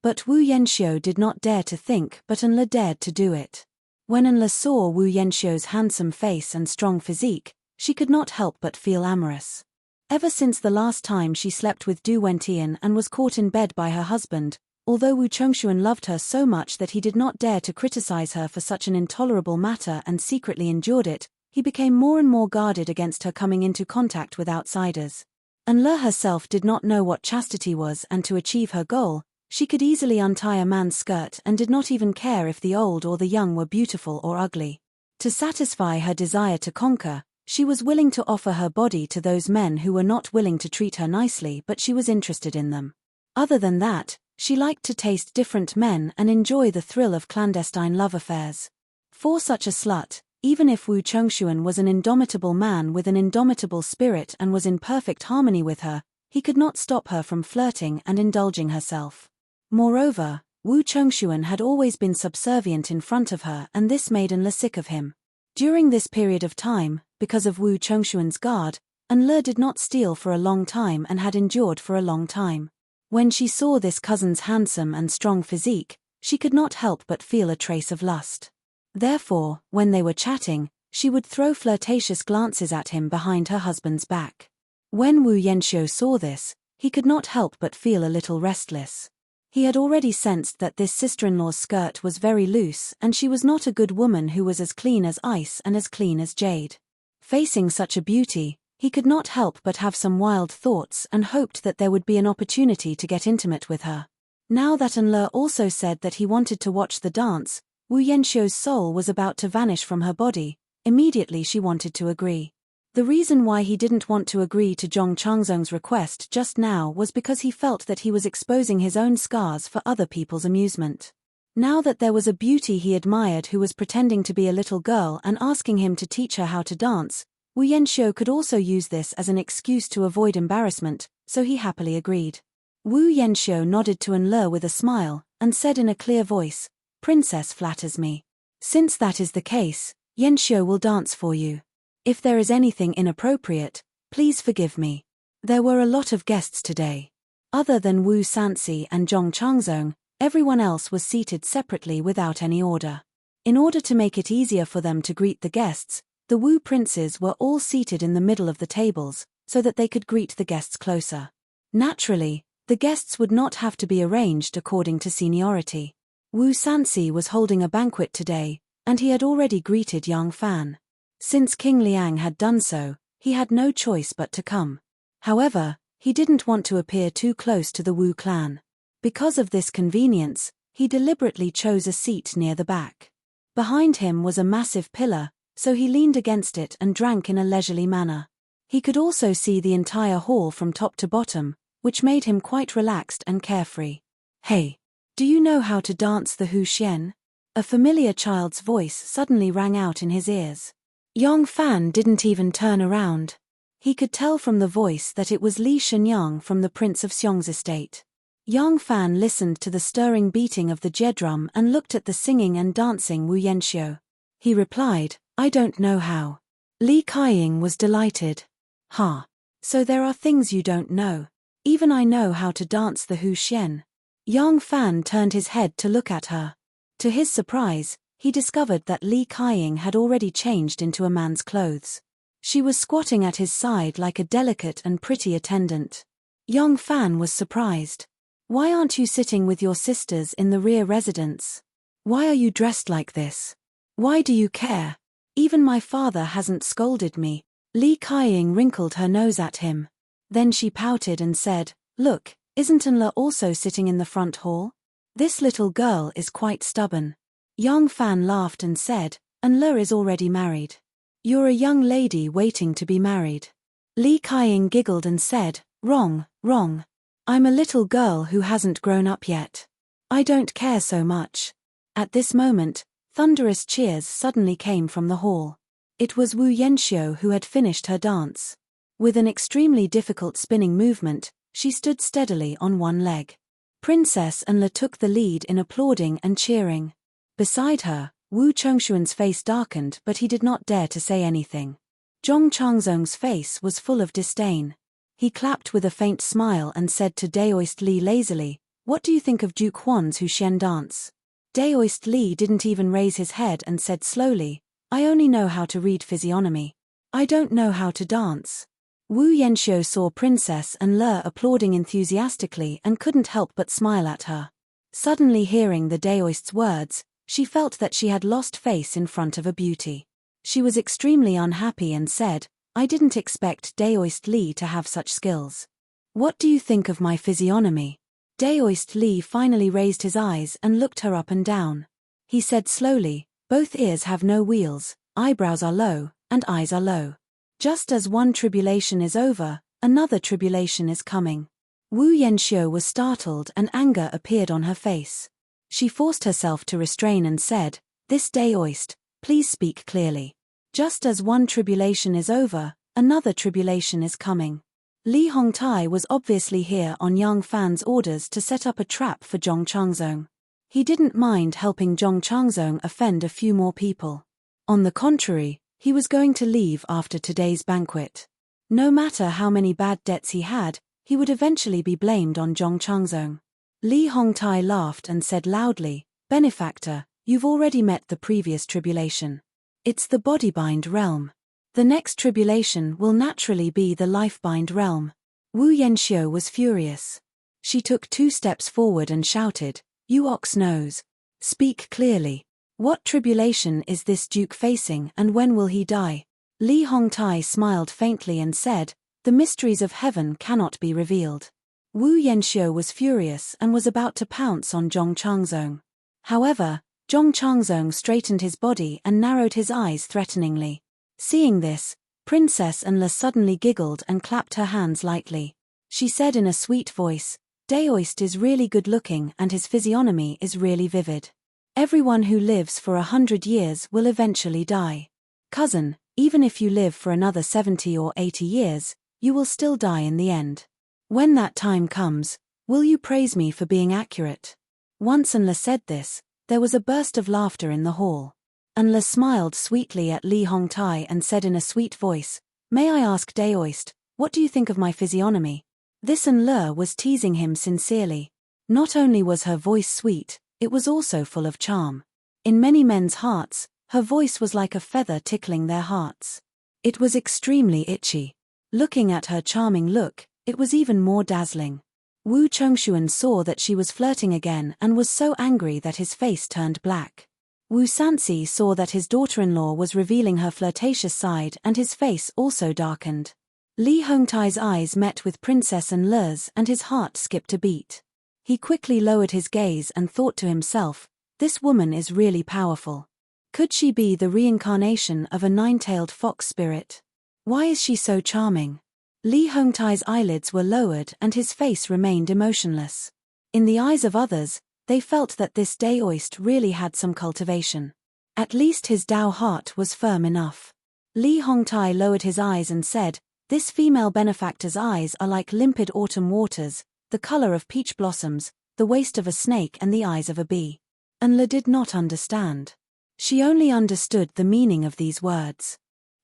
But Wu Yanxiu did not dare to think, but Enle dared to do it. When Enle saw Wu Yanxiu's handsome face and strong physique, she could not help but feel amorous. Ever since the last time she slept with Du Wentian and was caught in bed by her husband, although Wu Chongshuan loved her so much that he did not dare to criticize her for such an intolerable matter and secretly endured it, he became more and more guarded against her coming into contact with outsiders. Enle herself did not know what chastity was, and to achieve her goal, she could easily untie a man's skirt and did not even care if the old or the young were beautiful or ugly. To satisfy her desire to conquer, she was willing to offer her body to those men who were not willing to treat her nicely, but she was interested in them. Other than that, she liked to taste different men and enjoy the thrill of clandestine love affairs. For such a slut, even if Wu Chongshuan was an indomitable man with an indomitable spirit and was in perfect harmony with her, he could not stop her from flirting and indulging herself. Moreover, Wu Chongshuan had always been subservient in front of her, and this made Enle sick of him. During this period of time, because of Wu Chongshuan's guard, Enle did not steal for a long time and had endured for a long time. When she saw this cousin's handsome and strong physique, she could not help but feel a trace of lust. Therefore, when they were chatting, she would throw flirtatious glances at him behind her husband's back. When Wu Yanxiu saw this, he could not help but feel a little restless. He had already sensed that this sister-in-law's skirt was very loose and she was not a good woman who was as clean as ice and as clean as jade. Facing such a beauty, he could not help but have some wild thoughts and hoped that there would be an opportunity to get intimate with her. Now that Enle also said that he wanted to watch the dance, Wu Yanxiu's soul was about to vanish from her body. Immediately she wanted to agree. The reason why he didn't want to agree to Zhong Changzong's request just now was because he felt that he was exposing his own scars for other people's amusement. Now that there was a beauty he admired who was pretending to be a little girl and asking him to teach her how to dance, Wu Yanxiu could also use this as an excuse to avoid embarrassment, so he happily agreed. Wu Yanxiu nodded to Enle with a smile, and said in a clear voice, "Princess flatters me. Since that is the case, Yanxiu will dance for you. If there is anything inappropriate, please forgive me." There were a lot of guests today. Other than Wu Sanci and Zhong Changzong, everyone else was seated separately without any order. In order to make it easier for them to greet the guests, the Wu princes were all seated in the middle of the tables, so that they could greet the guests closer. Naturally, the guests would not have to be arranged according to seniority. Wu Sanci was holding a banquet today, and he had already greeted Yang Fan. Since King Liang had done so, he had no choice but to come. However, he didn't want to appear too close to the Wu clan. Because of this convenience, he deliberately chose a seat near the back. Behind him was a massive pillar, so he leaned against it and drank in a leisurely manner. He could also see the entire hall from top to bottom, which made him quite relaxed and carefree. "Hey, do you know how to dance the Hu Xian?" A familiar child's voice suddenly rang out in his ears. Yang Fan didn't even turn around. He could tell from the voice that it was Li Shenyang from the Prince of Xiong's estate. Yang Fan listened to the stirring beating of the jiedrum and looked at the singing and dancing Wu Yanxiu. He replied, "I don't know how." Li Kaiying was delighted. "Ha! So there are things you don't know. Even I know how to dance the Hu Xian." Yang Fan turned his head to look at her. To his surprise, he discovered that Li Kaiying had already changed into a man's clothes. She was squatting at his side like a delicate and pretty attendant. Yang Fan was surprised. "Why aren't you sitting with your sisters in the rear residence? Why are you dressed like this? Why do you care? Even my father hasn't scolded me." Li Kaiying wrinkled her nose at him. Then she pouted and said, "Look, isn't Enle also sitting in the front hall? This little girl is quite stubborn." Yang Fan laughed and said, "Enle is already married. You're a young lady waiting to be married." Li Kaiying giggled and said, "Wrong, wrong. I'm a little girl who hasn't grown up yet. I don't care so much." At this moment, thunderous cheers suddenly came from the hall. It was Wu Yanxiu who had finished her dance. With an extremely difficult spinning movement, she stood steadily on one leg. Princess and Le took the lead in applauding and cheering. Beside her, Wu Chongshuan's face darkened, but he did not dare to say anything. Zhong Changzong's face was full of disdain. He clapped with a faint smile and said to Daoist Li lazily, "What do you think of Duke Huan's Huxian dance?" Daoist Li didn't even raise his head and said slowly, "I only know how to read physiognomy. I don't know how to dance." Wu Yanxiu saw Princess and Le applauding enthusiastically and couldn't help but smile at her. Suddenly hearing the Daoist's words, she felt that she had lost face in front of a beauty. She was extremely unhappy and said, "I didn't expect Daoist Li to have such skills. What do you think of my physiognomy?" Daoist Li finally raised his eyes and looked her up and down. He said slowly, "Both ears have no wheels, eyebrows are low, and eyes are low. Just as one tribulation is over, another tribulation is coming." Wu Yanxiu was startled and anger appeared on her face. She forced herself to restrain and said, "This Daoist, please speak clearly. Just as one tribulation is over, another tribulation is coming." Li Hongtai was obviously here on Yang Fan's orders to set up a trap for Zhong Changzong. He didn't mind helping Zhong Changzong offend a few more people. On the contrary, he was going to leave after today's banquet. No matter how many bad debts he had, he would eventually be blamed on Zhong Changzong. Li Hongtai laughed and said loudly, "Benefactor, you've already met the previous tribulation. It's the bodybind realm. The next tribulation will naturally be the lifebind realm." Wu Yanxiu was furious. She took 2 steps forward and shouted, "You ox nose. Speak clearly. What tribulation is this duke facing and when will he die?" Li Hongtai smiled faintly and said, "The mysteries of heaven cannot be revealed." Wu Yanxiu was furious and was about to pounce on Zhong Changzong. However, Zhong Changzong straightened his body and narrowed his eyes threateningly. Seeing this, Princess and Le suddenly giggled and clapped her hands lightly. She said in a sweet voice, "Daoist is really good-looking and his physiognomy is really vivid. Everyone who lives for 100 years will eventually die. Cousin, even if you live for another 70 or 80 years, you will still die in the end. When that time comes, will you praise me for being accurate?" Once Anla said this, there was a burst of laughter in the hall. Anla smiled sweetly at Li Hongtai and said in a sweet voice, "May I ask Daoist, what do you think of my physiognomy?" This Anla was teasing him sincerely. Not only was her voice sweet, it was also full of charm. In many men's hearts, her voice was like a feather tickling their hearts. It was extremely itchy. Looking at her charming look, it was even more dazzling. Wu Chongshuan saw that she was flirting again and was so angry that his face turned black. Wu Sanxi saw that his daughter-in-law was revealing her flirtatious side and his face also darkened. Li Hongtai's eyes met with Princess Anle's and his heart skipped a beat. He quickly lowered his gaze and thought to himself, "This woman is really powerful. Could she be the reincarnation of a 9-tailed fox spirit? Why is she so charming?" Li Hongtai's eyelids were lowered and his face remained emotionless. In the eyes of others, they felt that this Daoist really had some cultivation. At least his Dao heart was firm enough. Li Hongtai lowered his eyes and said, "This female benefactor's eyes are like limpid autumn waters, the color of peach blossoms, the waist of a snake and the eyes of a bee." Anla did not understand. She only understood the meaning of these words.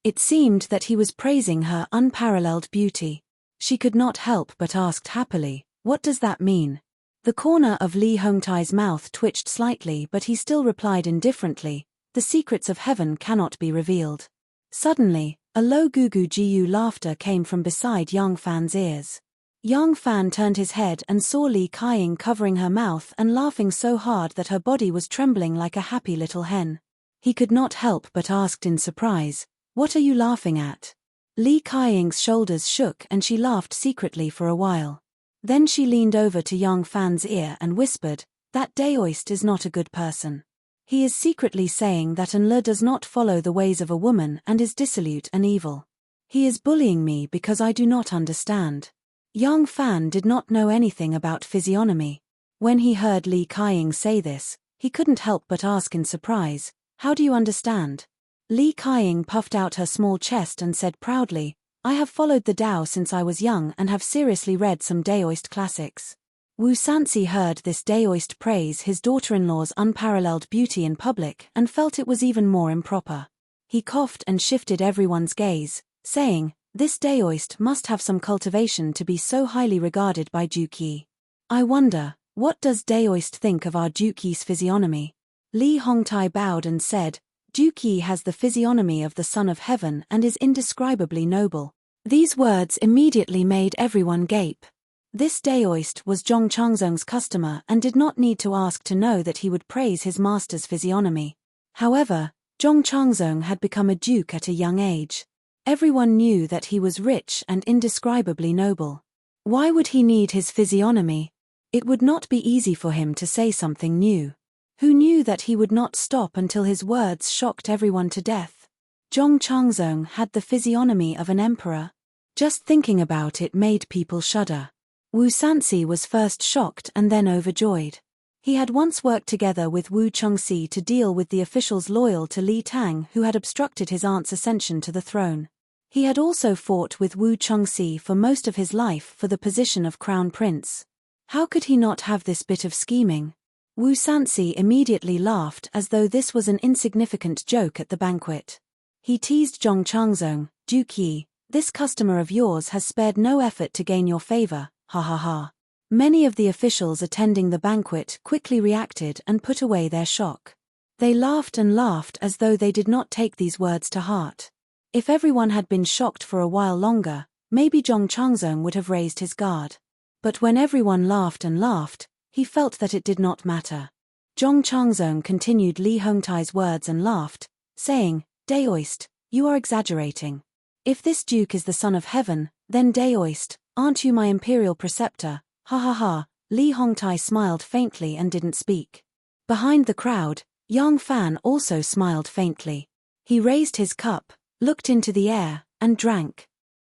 It seemed that he was praising her unparalleled beauty. She could not help but asked happily, "What does that mean?" The corner of Li Hongtai's mouth twitched slightly but he still replied indifferently, "The secrets of heaven cannot be revealed." Suddenly, a low gugu laughter came from beside Yang Fan's ears. Yang Fan turned his head and saw Li Kaiying covering her mouth and laughing so hard that her body was trembling like a happy little hen. He could not help but asked in surprise, "What are you laughing at?" Li Kaiying's shoulders shook and she laughed secretly for a while. Then she leaned over to Yang Fan's ear and whispered, "That Daoist is not a good person. He is secretly saying that Anle does not follow the ways of a woman and is dissolute and evil. He is bullying me because I do not understand. Yang Fan did not know anything about physiognomy. When he heard Li Kaying say this, he couldn't help but ask in surprise, "How do you understand?" Li Kaying puffed out her small chest and said proudly, "I have followed the Tao since I was young and have seriously read some Daoist classics." Wu Sansi heard this Daoist praise his daughter-in-law's unparalleled beauty in public and felt it was even more improper. He coughed and shifted everyone's gaze, saying, "This Daoist must have some cultivation to be so highly regarded by Duke Yi. I wonder, what does Daoist think of our Duke Yi's physiognomy?" Li Hongtai bowed and said, "Duke Yi has the physiognomy of the Son of Heaven and is indescribably noble." These words immediately made everyone gape. This Daoist was Zhong Changzong's customer and did not need to ask to know that he would praise his master's physiognomy. However, Zhong Changzong had become a duke at a young age. Everyone knew that he was rich and indescribably noble. Why would he need his physiognomy? It would not be easy for him to say something new. Who knew that he would not stop until his words shocked everyone to death? Zhong Changzong had the physiognomy of an emperor. Just thinking about it made people shudder. Wu Sansi was first shocked and then overjoyed. He had once worked together with Wu Chengxi to deal with the officials loyal to Li Tang who had obstructed his aunt's ascension to the throne. He had also fought with Wu Chengxi for most of his life for the position of crown prince. How could he not have this bit of scheming? Wu Sansi immediately laughed as though this was an insignificant joke at the banquet. He teased Zhong Changzong, "Duke Yi, this customer of yours has spared no effort to gain your favor, ha ha ha." Many of the officials attending the banquet quickly reacted and put away their shock. They laughed and laughed as though they did not take these words to heart. If everyone had been shocked for a while longer, maybe Zhong Changzong would have raised his guard. But when everyone laughed and laughed, he felt that it did not matter. Zhong Changzong continued Li Hongtai's words and laughed, saying, "Daoist, you are exaggerating. If this duke is the Son of Heaven, then Daoist, aren't you my imperial preceptor? Ha ha ha." Li Hongtai smiled faintly and didn't speak. Behind the crowd, Yang Fan also smiled faintly. He raised his cup, looked into the air, and drank.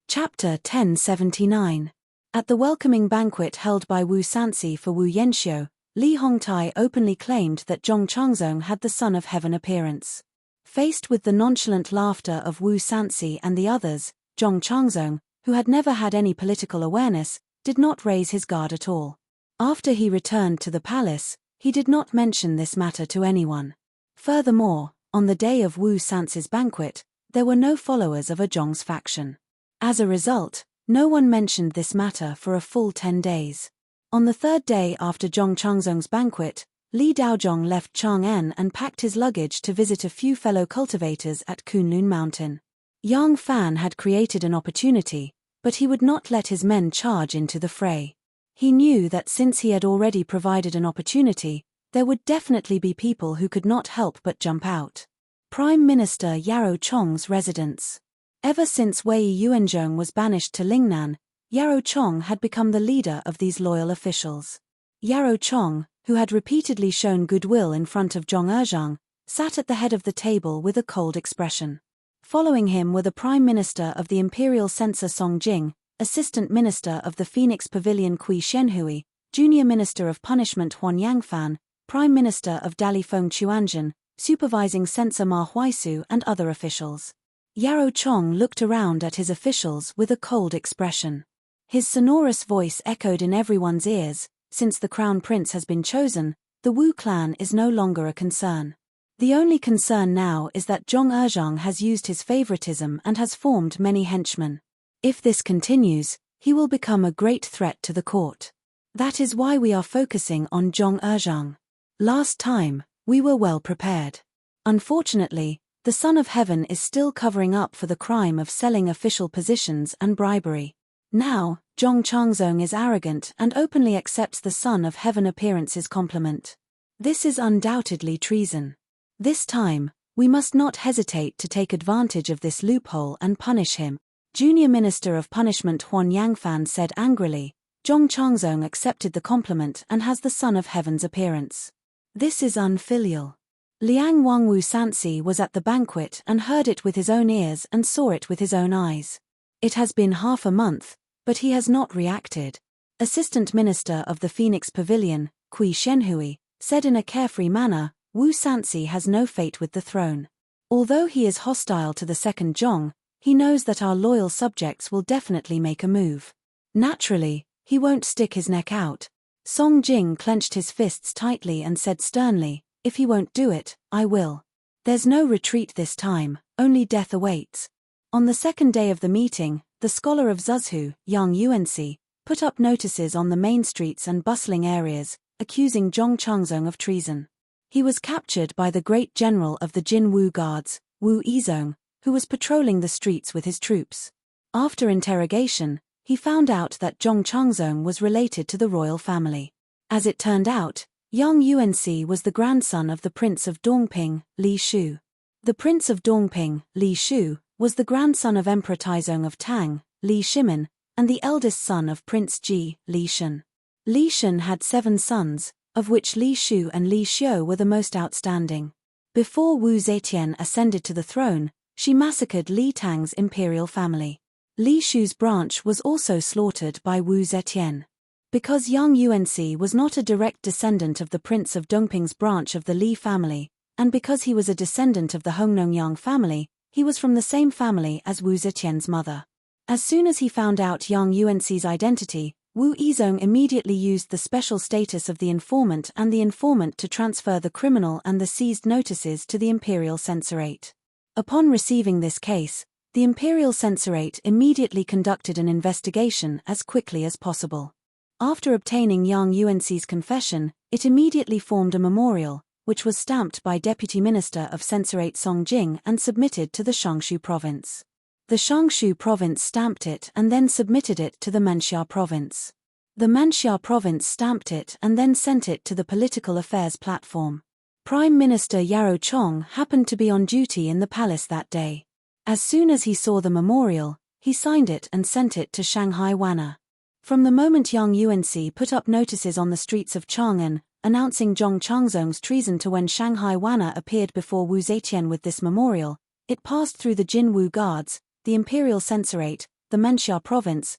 Chapter 1079. At the welcoming banquet held by Wu Sansi for Wu Yanxiu, Li Hongtai openly claimed that Zhong Changzong had the Son of Heaven appearance. Faced with the nonchalant laughter of Wu Sansi and the others, Zhong Changzong, who had never had any political awareness, did not raise his guard at all. After he returned to the palace, he did not mention this matter to anyone. Furthermore, on the day of Wu Sansi's banquet, there were no followers of a Zhong's faction. As a result, no one mentioned this matter for a full 10 days. On the third day after Zhong Changzong's banquet, Li Daozhong left Chang'an and packed his luggage to visit a few fellow cultivators at Kunlun Mountain. Yang Fan had created an opportunity, but he would not let his men charge into the fray. He knew that since he had already provided an opportunity, there would definitely be people who could not help but jump out. Prime Minister Yarou Chong's residence. Ever since Wei Yuanzhong was banished to Lingnan, Yarou Chong had become the leader of these loyal officials. Yarou Chong, who had repeatedly shown goodwill in front of Zhong Ezhang, sat at the head of the table with a cold expression. Following him were the Prime Minister of the Imperial Censor Song Jing, Assistant Minister of the Phoenix Pavilion Kui Shenhui, Junior Minister of Punishment Huan Yangfan, Prime Minister of Dalifeng Chuanzhen, Supervising Censor Ma Huaisu and other officials. Yarou Chong looked around at his officials with a cold expression. His sonorous voice echoed in everyone's ears. Since the crown prince has been chosen, the Wu clan is no longer a concern. The only concern now is that Zhong Ezhang has used his favoritism and has formed many henchmen. If this continues, he will become a great threat to the court. That is why we are focusing on Zhong Ezhang. Last time, we were well prepared. Unfortunately, the Son of Heaven is still covering up for the crime of selling official positions and bribery. Now, Zhong Changzong is arrogant and openly accepts the Son of Heaven appearance's compliment. This is undoubtedly treason. This time, we must not hesitate to take advantage of this loophole and punish him. Junior Minister of Punishment Huan Yangfan said angrily, "Zhong Changzong accepted the compliment and has the Son of Heaven's appearance. This is unfilial." Liang Wangwu Sansi was at the banquet and heard it with his own ears and saw it with his own eyes. It has been half a month, but he has not reacted. Assistant Minister of the Phoenix Pavilion, Kui Shenhui, said in a carefree manner, Wu Sanzi has no fate with the throne. Although he is hostile to the second Zhong, he knows that our loyal subjects will definitely make a move. Naturally, he won't stick his neck out. Song Jing clenched his fists tightly and said sternly, if he won't do it, I will. There's no retreat this time, only death awaits. On the second day of the meeting, the scholar of Zuzhu, Yang Yuanxi, put up notices on the main streets and bustling areas, accusing Zhong Changzong of treason. He was captured by the great general of the Jin Wu Guards, Wu Yizong, who was patrolling the streets with his troops. After interrogation, he found out that Zhong Changzong was related to the royal family. As it turned out, Yang Yuanxi was the grandson of the Prince of Dongping, Li Shu. The Prince of Dongping, Li Shu, was the grandson of Emperor Taizong of Tang, Li Shimin, and the eldest son of Prince Ji, Li Shen. Li Shen had 7 sons, of which Li Shu and Li Xiu were the most outstanding. Before Wu Zetian ascended to the throne, she massacred Li Tang's imperial family. Li Shu's branch was also slaughtered by Wu Zetian. Because Yang Yuanxi was not a direct descendant of the Prince of Dongping's branch of the Li family, and because he was a descendant of the Hongnongyang family, he was from the same family as Wu Zetian's mother. As soon as he found out Yang Yuanxi's identity, Wu Yizong immediately used the special status of the informant and the informant to transfer the criminal and the seized notices to the Imperial Censorate. Upon receiving this case, the Imperial Censorate immediately conducted an investigation as quickly as possible. After obtaining Yang Yuanxi's confession, it immediately formed a memorial, which was stamped by Deputy Minister of Censorate Song Jing and submitted to the Shangshu province. The Shangshu province stamped it and then submitted it to the Manxia province. The Manxia province stamped it and then sent it to the Political Affairs platform. Prime Minister Yarou Chong happened to be on duty in the palace that day. As soon as he saw the memorial, he signed it and sent it to Shanghai Wana. From the moment Yang Yuanxi put up notices on the streets of Chang'an, announcing Zhong Changzong's treason to when Shanghai Wana appeared before Wu Zetian with this memorial, it passed through the Jin Wu Guards, the Imperial Censorate, the Manxia province,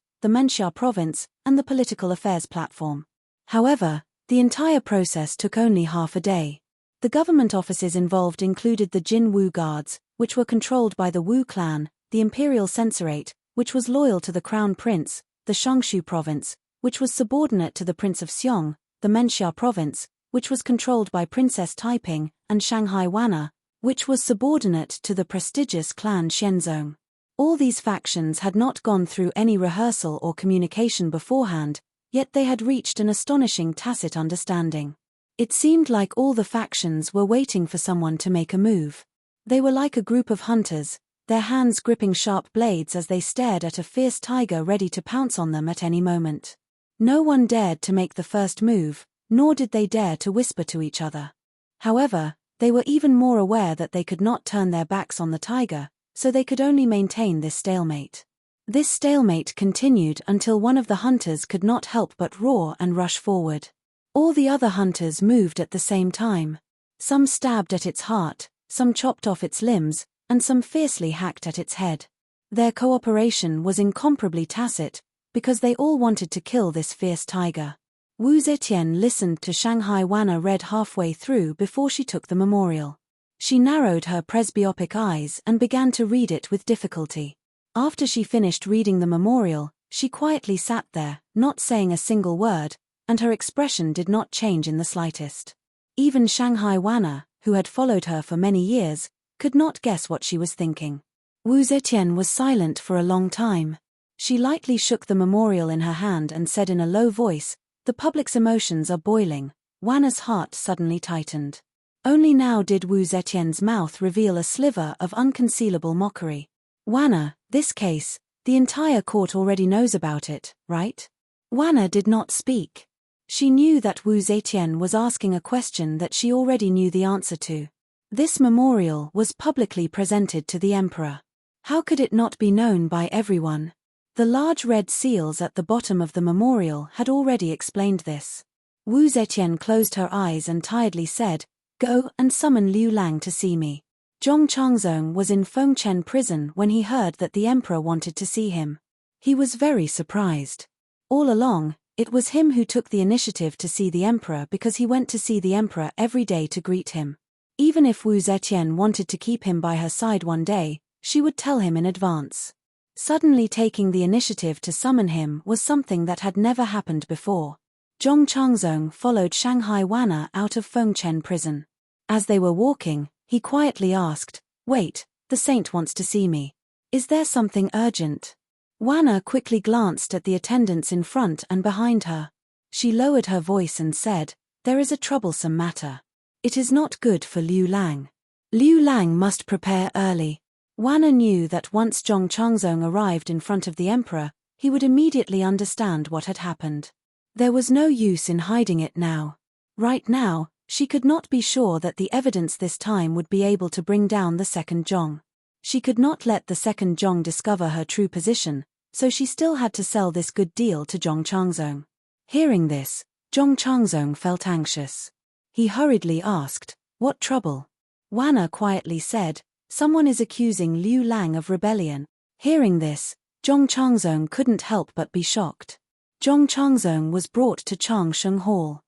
and the Political Affairs platform. However, the entire process took only half a day. The government offices involved included the Jin Wu Guards, which were controlled by the Wu clan, the Imperial Censorate, which was loyal to the Crown Prince, the Shangshu province, which was subordinate to the Prince of Xiong, the Manxia province, which was controlled by Princess Taiping, and Shanghai Wana, which was subordinate to the prestigious clan Shenzong. All these factions had not gone through any rehearsal or communication beforehand, yet they had reached an astonishing tacit understanding. It seemed like all the factions were waiting for someone to make a move. They were like a group of hunters, their hands gripping sharp blades as they stared at a fierce tiger ready to pounce on them at any moment. No one dared to make the first move, nor did they dare to whisper to each other. However, they were even more aware that they could not turn their backs on the tiger, so they could only maintain this stalemate. This stalemate continued until one of the hunters could not help but roar and rush forward. All the other hunters moved at the same time. Some stabbed at its heart, some chopped off its limbs, and some fiercely hacked at its head. Their cooperation was incomparably tacit, because they all wanted to kill this fierce tiger. Wu Zetian listened to Shanghai Wana read halfway through before she took the memorial. She narrowed her presbyopic eyes and began to read it with difficulty. After she finished reading the memorial, she quietly sat there, not saying a single word, and her expression did not change in the slightest. Even Shanghai Wana, who had followed her for many years, could not guess what she was thinking. Wu Zetian was silent for a long time. She lightly shook the memorial in her hand and said in a low voice, "The public's emotions are boiling." Wana's heart suddenly tightened. Only now did Wu Zetian's mouth reveal a sliver of unconcealable mockery. "Wana, this case, the entire court already knows about it, right?" Wana did not speak. She knew that Wu Zetian was asking a question that she already knew the answer to. This memorial was publicly presented to the emperor. How could it not be known by everyone? The large red seals at the bottom of the memorial had already explained this. Wu Zetian closed her eyes and tiredly said, "Go and summon Liu Lang to see me." Zhong Changzong was in Fengchen prison when he heard that the emperor wanted to see him. He was very surprised. All along, it was him who took the initiative to see the emperor because he went to see the emperor every day to greet him. Even if Wu Zetian wanted to keep him by her side one day, she would tell him in advance. Suddenly taking the initiative to summon him was something that had never happened before. Zhong Changzong followed Shanghai Wanna out of Fengchen prison. As they were walking, he quietly asked, "Wait, the saint wants to see me. Is there something urgent?" Wanna quickly glanced at the attendants in front and behind her. She lowered her voice and said, "There is a troublesome matter. It is not good for Liu Lang. Liu Lang must prepare early." Wanna knew that once Zhong Changzong arrived in front of the emperor, he would immediately understand what had happened. There was no use in hiding it now. Right now, she could not be sure that the evidence this time would be able to bring down the second Zhong. She could not let the second Zhong discover her true position, so she still had to sell this good deal to Zhong Changzong. Hearing this, Zhong Changzong felt anxious. He hurriedly asked, "What trouble?" Wanna quietly said, "Someone is accusing Liu Lang of rebellion." Hearing this, Zhong Changzong couldn't help but be shocked. Zhong Changzong was brought to Changsheng Hall.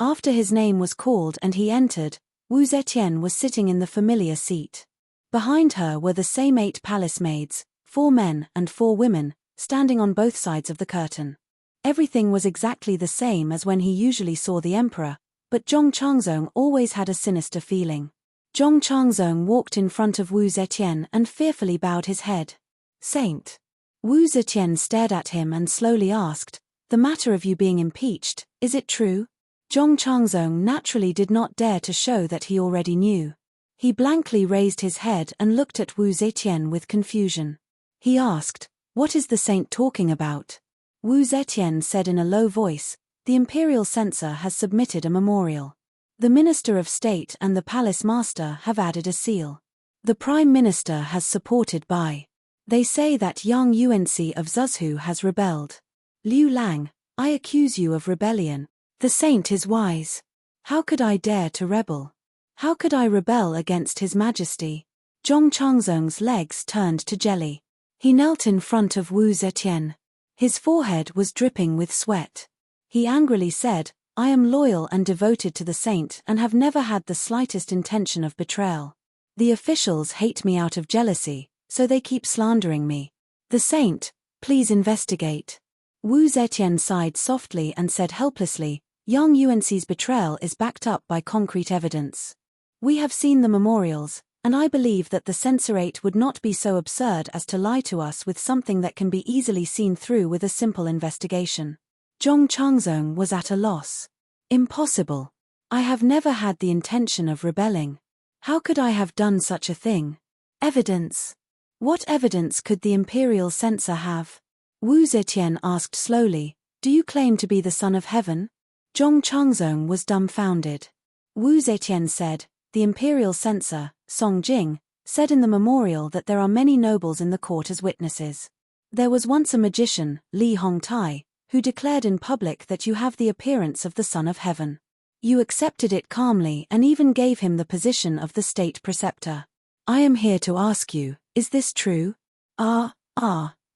After his name was called and he entered, Wu Zetian was sitting in the familiar seat. Behind her were the same 8 palace maids, 4 men and 4 women, standing on both sides of the curtain. Everything was exactly the same as when he usually saw the emperor, but Zhong Changzong always had a sinister feeling. Zhong Changzong walked in front of Wu Zetian and fearfully bowed his head. "Saint." Wu Zetian stared at him and slowly asked, "The matter of you being impeached, is it true?" Zhong Changzong naturally did not dare to show that he already knew. He blankly raised his head and looked at Wu Zetian with confusion. He asked, "What is the saint talking about?" Wu Zetian said in a low voice, "The imperial censor has submitted a memorial. The Minister of State and the Palace Master have added a seal. The Prime Minister has supported by. They say that young Yuanci of Zuzhu has rebelled. Liu Lang, I accuse you of rebellion. The saint is wise. How could I dare to rebel? How could I rebel against His Majesty?" Zhong Changzong's legs turned to jelly. He knelt in front of Wu Zetian. His forehead was dripping with sweat. He angrily said, "I am loyal and devoted to the saint and have never had the slightest intention of betrayal. The officials hate me out of jealousy, so they keep slandering me. The saint, please investigate." Wu Zetian sighed softly and said helplessly, "Young Yuanci's betrayal is backed up by concrete evidence. We have seen the memorials, and I believe that the censorate would not be so absurd as to lie to us with something that can be easily seen through with a simple investigation." Zhong Changzong was at a loss. "Impossible. I have never had the intention of rebelling. How could I have done such a thing? Evidence. What evidence could the imperial censor have?" Wu Zetian asked slowly, "Do you claim to be the son of heaven?" Zhong Changzong was dumbfounded. Wu Zetian said, "The imperial censor, Song Jing, said in the memorial that there are many nobles in the court as witnesses. There was once a magician, Li Hongtai, who declared in public that you have the appearance of the son of heaven. You accepted it calmly and even gave him the position of the state preceptor. I am here to ask you, is this true?" Zhong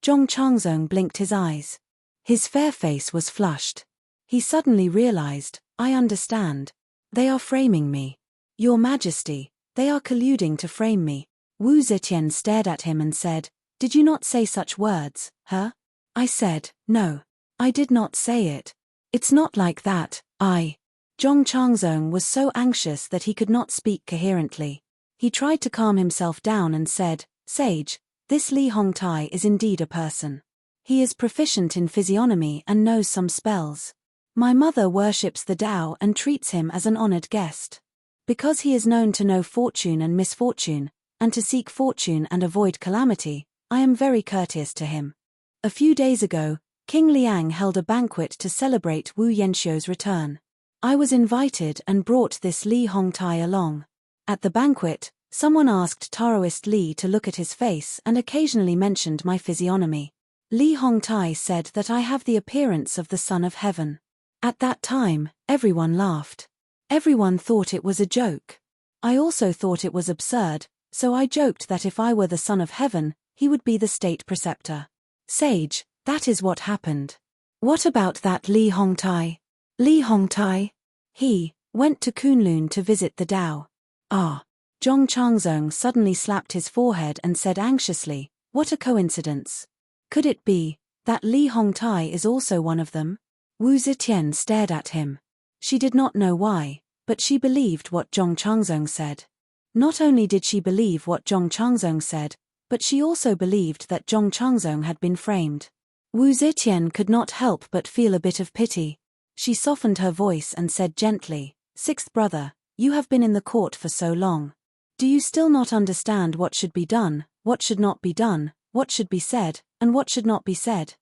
Changzong blinked his eyes. His fair face was flushed. He suddenly realized, "I understand. They are framing me. Your Majesty, they are colluding to frame me." Wu Zetian stared at him and said, "Did you not say such words, huh?" I said, "No. I did not say it. It's not like that, Zhong Changzong was so anxious that he could not speak coherently. He tried to calm himself down and said, "Sage, this Li Hongtai is indeed a person. He is proficient in physiognomy and knows some spells. My mother worships the Tao and treats him as an honored guest. Because he is known to know fortune and misfortune, and to seek fortune and avoid calamity, I am very courteous to him. A few days ago, King Liang held a banquet to celebrate Wu Yanxiu's return. I was invited and brought this Li Hongtai along. At the banquet, someone asked Taoist Li to look at his face and occasionally mentioned my physiognomy. Li Hongtai said that I have the appearance of the Son of Heaven. At that time, everyone laughed. Everyone thought it was a joke. I also thought it was absurd, So I joked that if I were the son of heaven, he would be the state preceptor. Sage, that is what happened. What about that Li Hongtai? Li Hongtai? He went to Kunlun to visit the Tao. Ah. Zhong Changzong suddenly slapped his forehead and said anxiously, what a coincidence. Could it be that Li Hongtai is also one of them? Wu Zetian stared at him. She did not know why, but she believed what Zhong Changzong said. Not only did she believe what Zhong Changzong said, but she also believed that Zhong Changzong had been framed. Wu Zetian could not help but feel a bit of pity. She softened her voice and said gently, "Sixth brother, you have been in the court for so long. Do you still not understand what should be done, what should not be done, what should be said, and what should not be said?"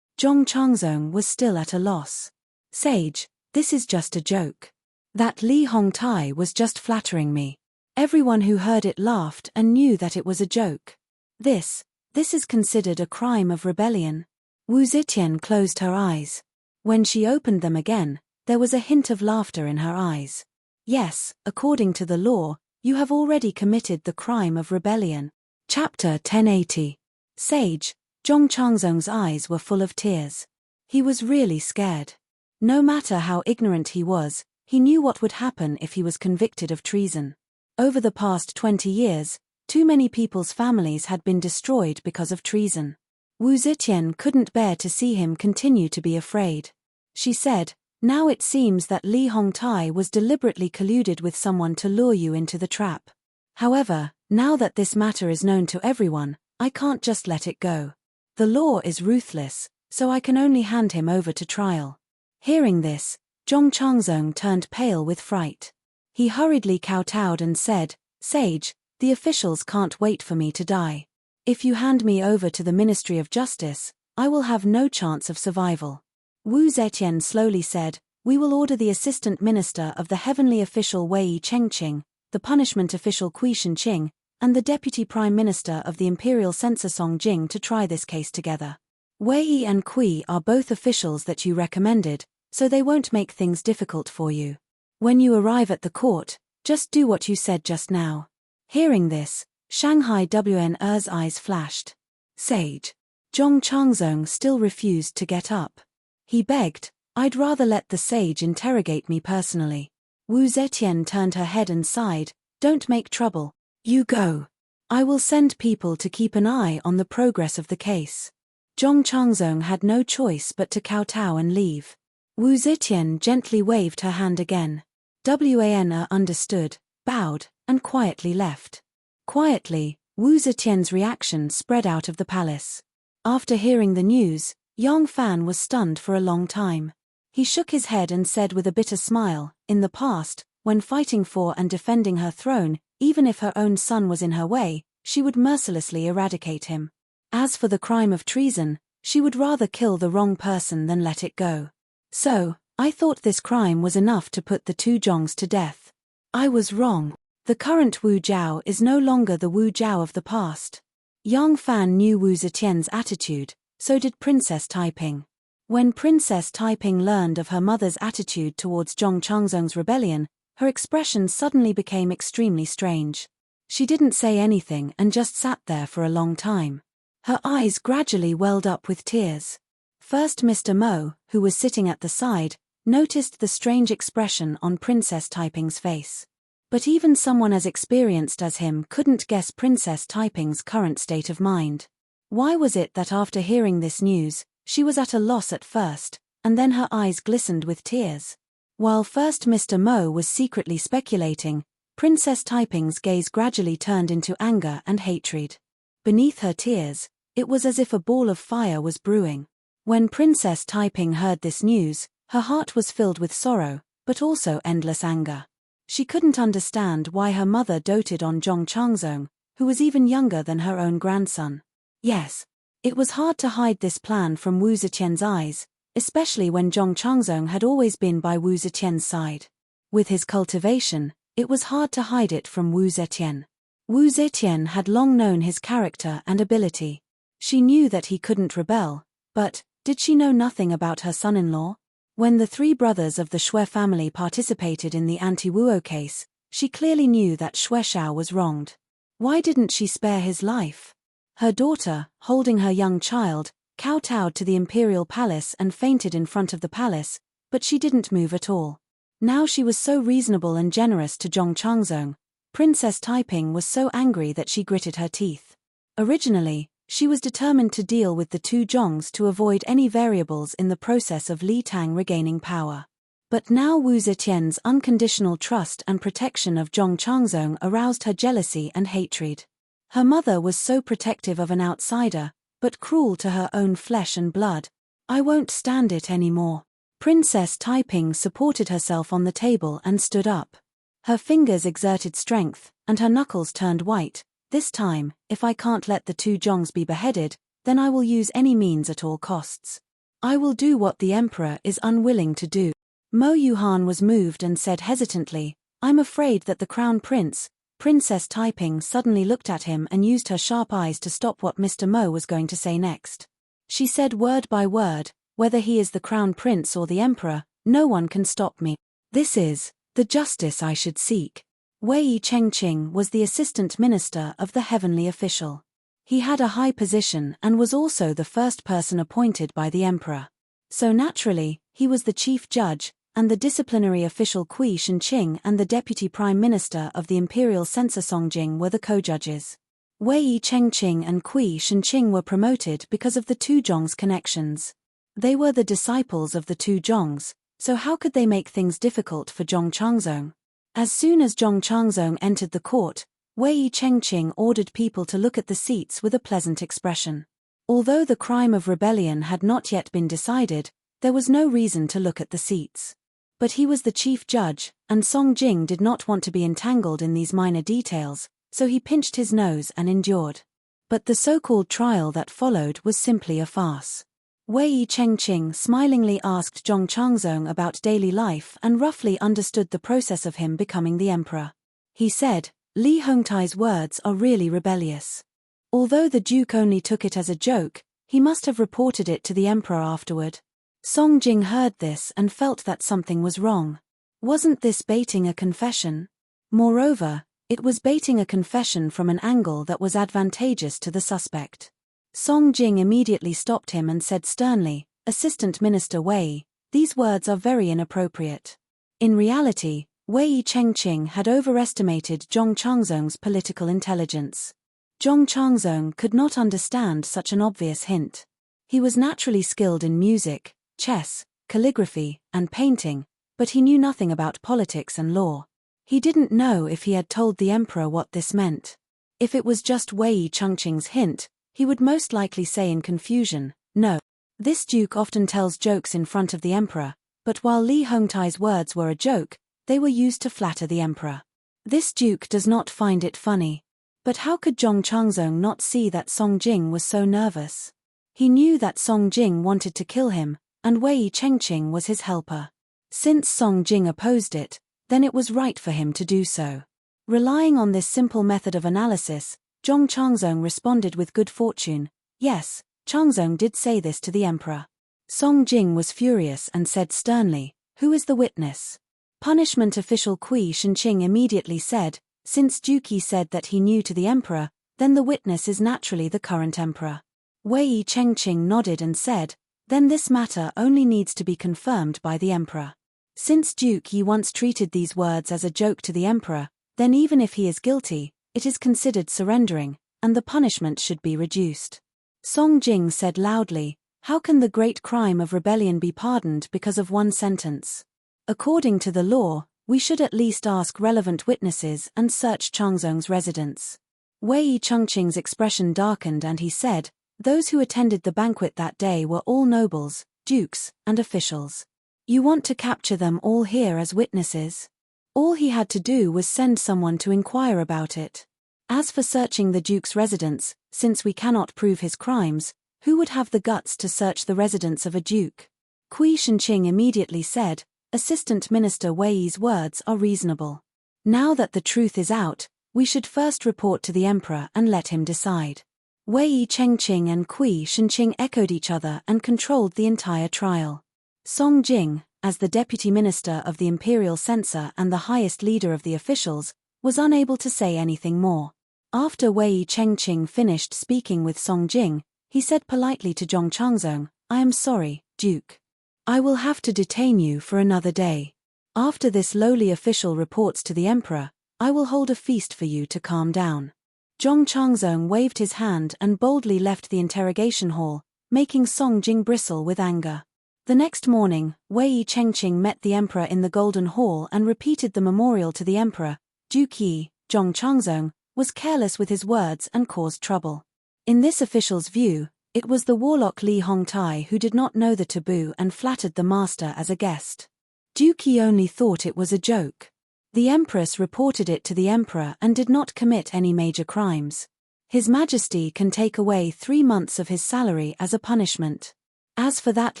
Zhong Changzong was still at a loss. Sage, this is just a joke. That Li Hongtai was just flattering me. Everyone who heard it laughed and knew that it was a joke. This is considered a crime of rebellion. Wu Zetian closed her eyes. When she opened them again, there was a hint of laughter in her eyes. Yes, according to the law, you have already committed the crime of rebellion. Chapter 1080. Sage, Zhong Changzong's eyes were full of tears. He was really scared. No matter how ignorant he was, he knew what would happen if he was convicted of treason. Over the past 20 years, too many people's families had been destroyed because of treason. Wu Zetian couldn't bear to see him continue to be afraid. She said, "Now it seems that Li Hongtai was deliberately colluded with someone to lure you into the trap. However, now that this matter is known to everyone, I can't just let it go. The law is ruthless, so I can only hand him over to trial." Hearing this, Zhong Changzong turned pale with fright. He hurriedly kowtowed and said, "Sage, the officials can't wait for me to die. If you hand me over to the Ministry of Justice, I will have no chance of survival." Wu Zetian slowly said, "We will order the Assistant Minister of the Heavenly Official Wei Chengqing, the Punishment Official Kui Shenqing, and the Deputy Prime Minister of the Imperial Censor Song Jing to try this case together. Wei and Kui are both officials that you recommended, so they won't make things difficult for you. When you arrive at the court, just do what you said just now." Hearing this, Shanghai WN's eyes flashed. Sage. Zhong Changzong still refused to get up. He begged, "I'd rather let the sage interrogate me personally." Wu Zetian turned her head and sighed, "Don't make trouble. You go. I will send people to keep an eye on the progress of the case." Zhong Changzong had no choice but to kowtow and leave. Wu Zetian gently waved her hand again. Wan understood, bowed, and quietly left. Quietly, Wu Zetian's reaction spread out of the palace. After hearing the news, Yang Fan was stunned for a long time. He shook his head and said with a bitter smile, "In the past, when fighting for and defending her throne, even if her own son was in her way, she would mercilessly eradicate him. As for the crime of treason, she would rather kill the wrong person than let it go. So, I thought this crime was enough to put the two Zhongs to death. I was wrong. The current Wu Jiao is no longer the Wu Jiao of the past." Yang Fan knew Wu Zetian's attitude, so did Princess Taiping. When Princess Taiping learned of her mother's attitude towards Zhong Changzong's rebellion, her expression suddenly became extremely strange. She didn't say anything and just sat there for a long time. Her eyes gradually welled up with tears. First Mr. Mo, who was sitting at the side, noticed the strange expression on Princess Taiping's face. But even someone as experienced as him couldn't guess Princess Taiping's current state of mind. Why was it that after hearing this news, she was at a loss at first, and then her eyes glistened with tears? While first Mr. Mo was secretly speculating, Princess Taiping's gaze gradually turned into anger and hatred. Beneath her tears, it was as if a ball of fire was brewing. When Princess Taiping heard this news, her heart was filled with sorrow, but also endless anger. She couldn't understand why her mother doted on Zhong Changzong, who was even younger than her own grandson. Yes, it was hard to hide this plan from Wu Zetian's eyes, especially when Zhong Changzong had always been by Wu Zetian's side. With his cultivation, it was hard to hide it from Wu Zetian. Wu Zetian had long known his character and ability. She knew that he couldn't rebel, but did she know nothing about her son-in-law? When the three brothers of the Xue family participated in the anti-Wuo case, she clearly knew that Xue Shao was wronged. Why didn't she spare his life? Her daughter, holding her young child, kowtowed to the imperial palace and fainted in front of the palace, but she didn't move at all. Now she was so reasonable and generous to Zhong Changzong. Princess Taiping was so angry that she gritted her teeth. Originally, she was determined to deal with the two Zhongs to avoid any variables in the process of Li Tang regaining power. But now Wu Zetian's unconditional trust and protection of Zhong Changzong aroused her jealousy and hatred. Her mother was so protective of an outsider, but cruel to her own flesh and blood. I won't stand it anymore. Princess Taiping supported herself on the table and stood up. Her fingers exerted strength, and her knuckles turned white. This time, if I can't let the two Zhongs be beheaded, then I will use any means at all costs. I will do what the emperor is unwilling to do. Mo Yuhan was moved and said hesitantly, I'm afraid that the crown prince. Princess Taiping suddenly looked at him and used her sharp eyes to stop what Mr. Mo was going to say next. She said word by word, whether he is the crown prince or the emperor, no one can stop me. This is the justice I should seek. Wei Chengqing was the assistant minister of the heavenly official. He had a high position and was also the first person appointed by the emperor. So naturally, he was the chief judge, and the disciplinary official Qi Shenqing and the deputy prime minister of the imperial censor Songjing were the co-judges. Wei Chengqing and Qi Shenqing were promoted because of the two Zhongs' connections. They were the disciples of the two Zhongs, so how could they make things difficult for Zhong Changzong? As soon as Zhong Changzong entered the court, Wei Chengqing ordered people to look at the seats with a pleasant expression. Although the crime of rebellion had not yet been decided, there was no reason to look at the seats. But he was the chief judge, and Song Jing did not want to be entangled in these minor details, so he pinched his nose and endured. But the so-called trial that followed was simply a farce. Wei Chengqing smilingly asked Zhong Changzong about daily life and roughly understood the process of him becoming the emperor. He said, Li Hongtai's words are really rebellious. Although the duke only took it as a joke, he must have reported it to the emperor afterward. Song Jing heard this and felt that something was wrong. Wasn't this baiting a confession? Moreover, it was baiting a confession from an angle that was advantageous to the suspect. Song Jing immediately stopped him and said sternly, Assistant Minister Wei, these words are very inappropriate. In reality, Wei Chengqing had overestimated Zhong Changzong's political intelligence. Zhong Changzong could not understand such an obvious hint. He was naturally skilled in music, chess, calligraphy, and painting, but he knew nothing about politics and law. He didn't know if he had told the emperor what this meant. If it was just Wei Chengqing's hint, he would most likely say in confusion, no. This duke often tells jokes in front of the emperor, but while Li Hongtai's words were a joke, they were used to flatter the emperor. This duke does not find it funny. But how could Zhong Changzong not see that Song Jing was so nervous? He knew that Song Jing wanted to kill him, and Wei Chengqing was his helper. Since Song Jing opposed it, then it was right for him to do so. Relying on this simple method of analysis, Zhong Changzong responded with good fortune, yes, Changzong did say this to the emperor. Song Jing was furious and said sternly, who is the witness? Punishment official Qi Shenqing immediately said, since Duke said that he knew to the emperor, then the witness is naturally the current emperor. Wei Chengqing nodded and said, then this matter only needs to be confirmed by the emperor. Since Duke once treated these words as a joke to the emperor, then even if he is guilty, it is considered surrendering, and the punishment should be reduced. Song Jing said loudly, how can the great crime of rebellion be pardoned because of one sentence? According to the law, we should at least ask relevant witnesses and search Changzong's residence. Wei Chengqing's expression darkened and he said, those who attended the banquet that day were all nobles, dukes, and officials. You want to capture them all here as witnesses? All he had to do was send someone to inquire about it. As for searching the duke's residence, since we cannot prove his crimes, who would have the guts to search the residence of a duke? Qi Shenqing immediately said, Assistant Minister Wei's words are reasonable. Now that the truth is out, we should first report to the emperor and let him decide. Wei Chengqing and Qi Shenqing echoed each other and controlled the entire trial. Song Jing, as the deputy minister of the imperial censor and the highest leader of the officials, was unable to say anything more. After Wei Chengqing finished speaking with Song Jing, he said politely to Zhong Changzong, "I am sorry, Duke. I will have to detain you for another day. After this lowly official reports to the emperor, I will hold a feast for you to calm down." Zhong Changzong waved his hand and boldly left the interrogation hall, making Song Jing bristle with anger. The next morning, Wei Chengqing met the emperor in the Golden Hall and repeated the memorial to the emperor. Duke Yi, Zhong Changzong, was careless with his words and caused trouble. In this official's view, it was the warlock Li Hongtai who did not know the taboo and flattered the master as a guest. Duke Yi only thought it was a joke. The empress reported it to the emperor and did not commit any major crimes. His Majesty can take away 3 months of his salary as a punishment. As for that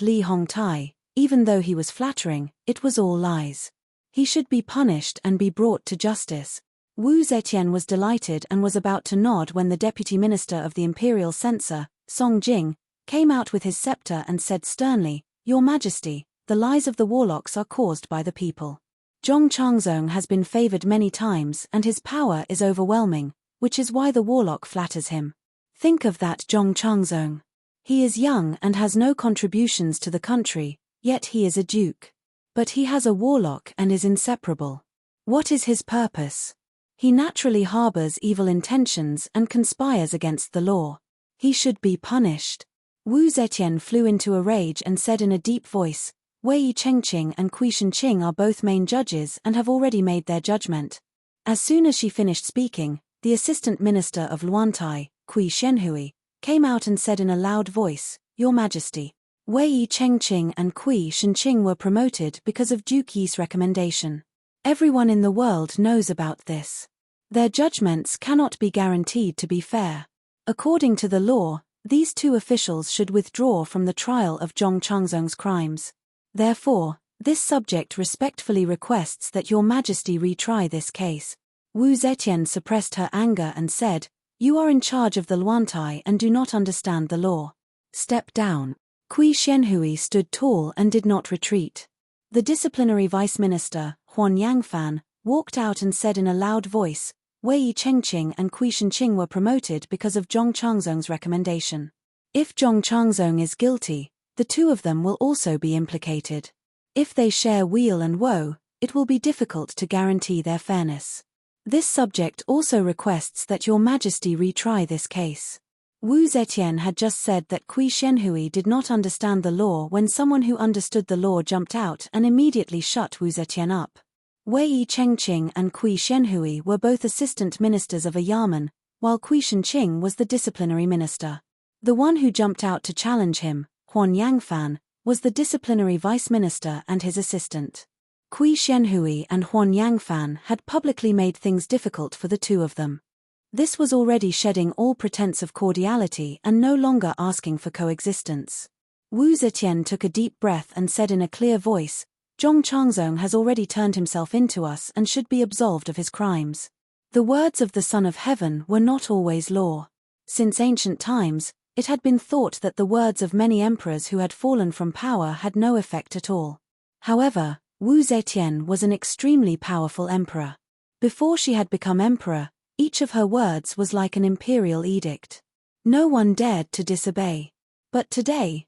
Li Hongtai, even though he was flattering, it was all lies. He should be punished and be brought to justice. Wu Zetian was delighted and was about to nod when the deputy minister of the imperial censor, Song Jing, came out with his scepter and said sternly, "Your Majesty, the lies of the warlocks are caused by the people. Zhong Changzong has been favored many times and his power is overwhelming, which is why the warlock flatters him. Think of that Zhong Changzong. He is young and has no contributions to the country, yet he is a duke. But he has a warlock and is inseparable. What is his purpose? He naturally harbors evil intentions and conspires against the law. He should be punished." Wu Zetian flew into a rage and said in a deep voice, "Wei Chengqing and Kui Shenqing are both main judges and have already made their judgment." As soon as she finished speaking, the assistant minister of Luantai, Kui Shenhui, came out and said in a loud voice, "Your Majesty, Wei Chengqing and Kui Shenqing were promoted because of Duke Yi's recommendation. Everyone in the world knows about this. Their judgments cannot be guaranteed to be fair. According to the law, these 2 officials should withdraw from the trial of Zhong Changzong's crimes. Therefore, this subject respectfully requests that Your Majesty retry this case." Wu Zetian suppressed her anger and said, "You are in charge of the Luantai and do not understand the law. Step down." Kui Shenhui stood tall and did not retreat. The disciplinary vice minister, Huan Yangfan, walked out and said in a loud voice, "Wei Chengqing and Kui Shenqing were promoted because of Zhong Changzong's recommendation. If Zhong Changzong is guilty, the 2 of them will also be implicated. If they share weal and woe, it will be difficult to guarantee their fairness. This subject also requests that Your Majesty retry this case." Wu Zetian had just said that Kui Shenhui did not understand the law when someone who understood the law jumped out and immediately shut Wu Zetian up. Wei Chengqing and Kui Shenhui were both assistant ministers of a yamen, while Kui Shenqing was the disciplinary minister. The one who jumped out to challenge him, Huan Yangfan, was the disciplinary vice minister and his assistant. Kui Shenhui and Huan Yangfan had publicly made things difficult for the 2 of them. This was already shedding all pretense of cordiality and no longer asking for coexistence. Wu Zetian took a deep breath and said in a clear voice, "Zhong Changzong has already turned himself into us and should be absolved of his crimes. The words of the Son of Heaven were not always law. Since ancient times, it had been thought that the words of many emperors who had fallen from power had no effect at all. However, Wu Zetian was an extremely powerful emperor. Before she had become emperor, each of her words was like an imperial edict. No one dared to disobey. But today,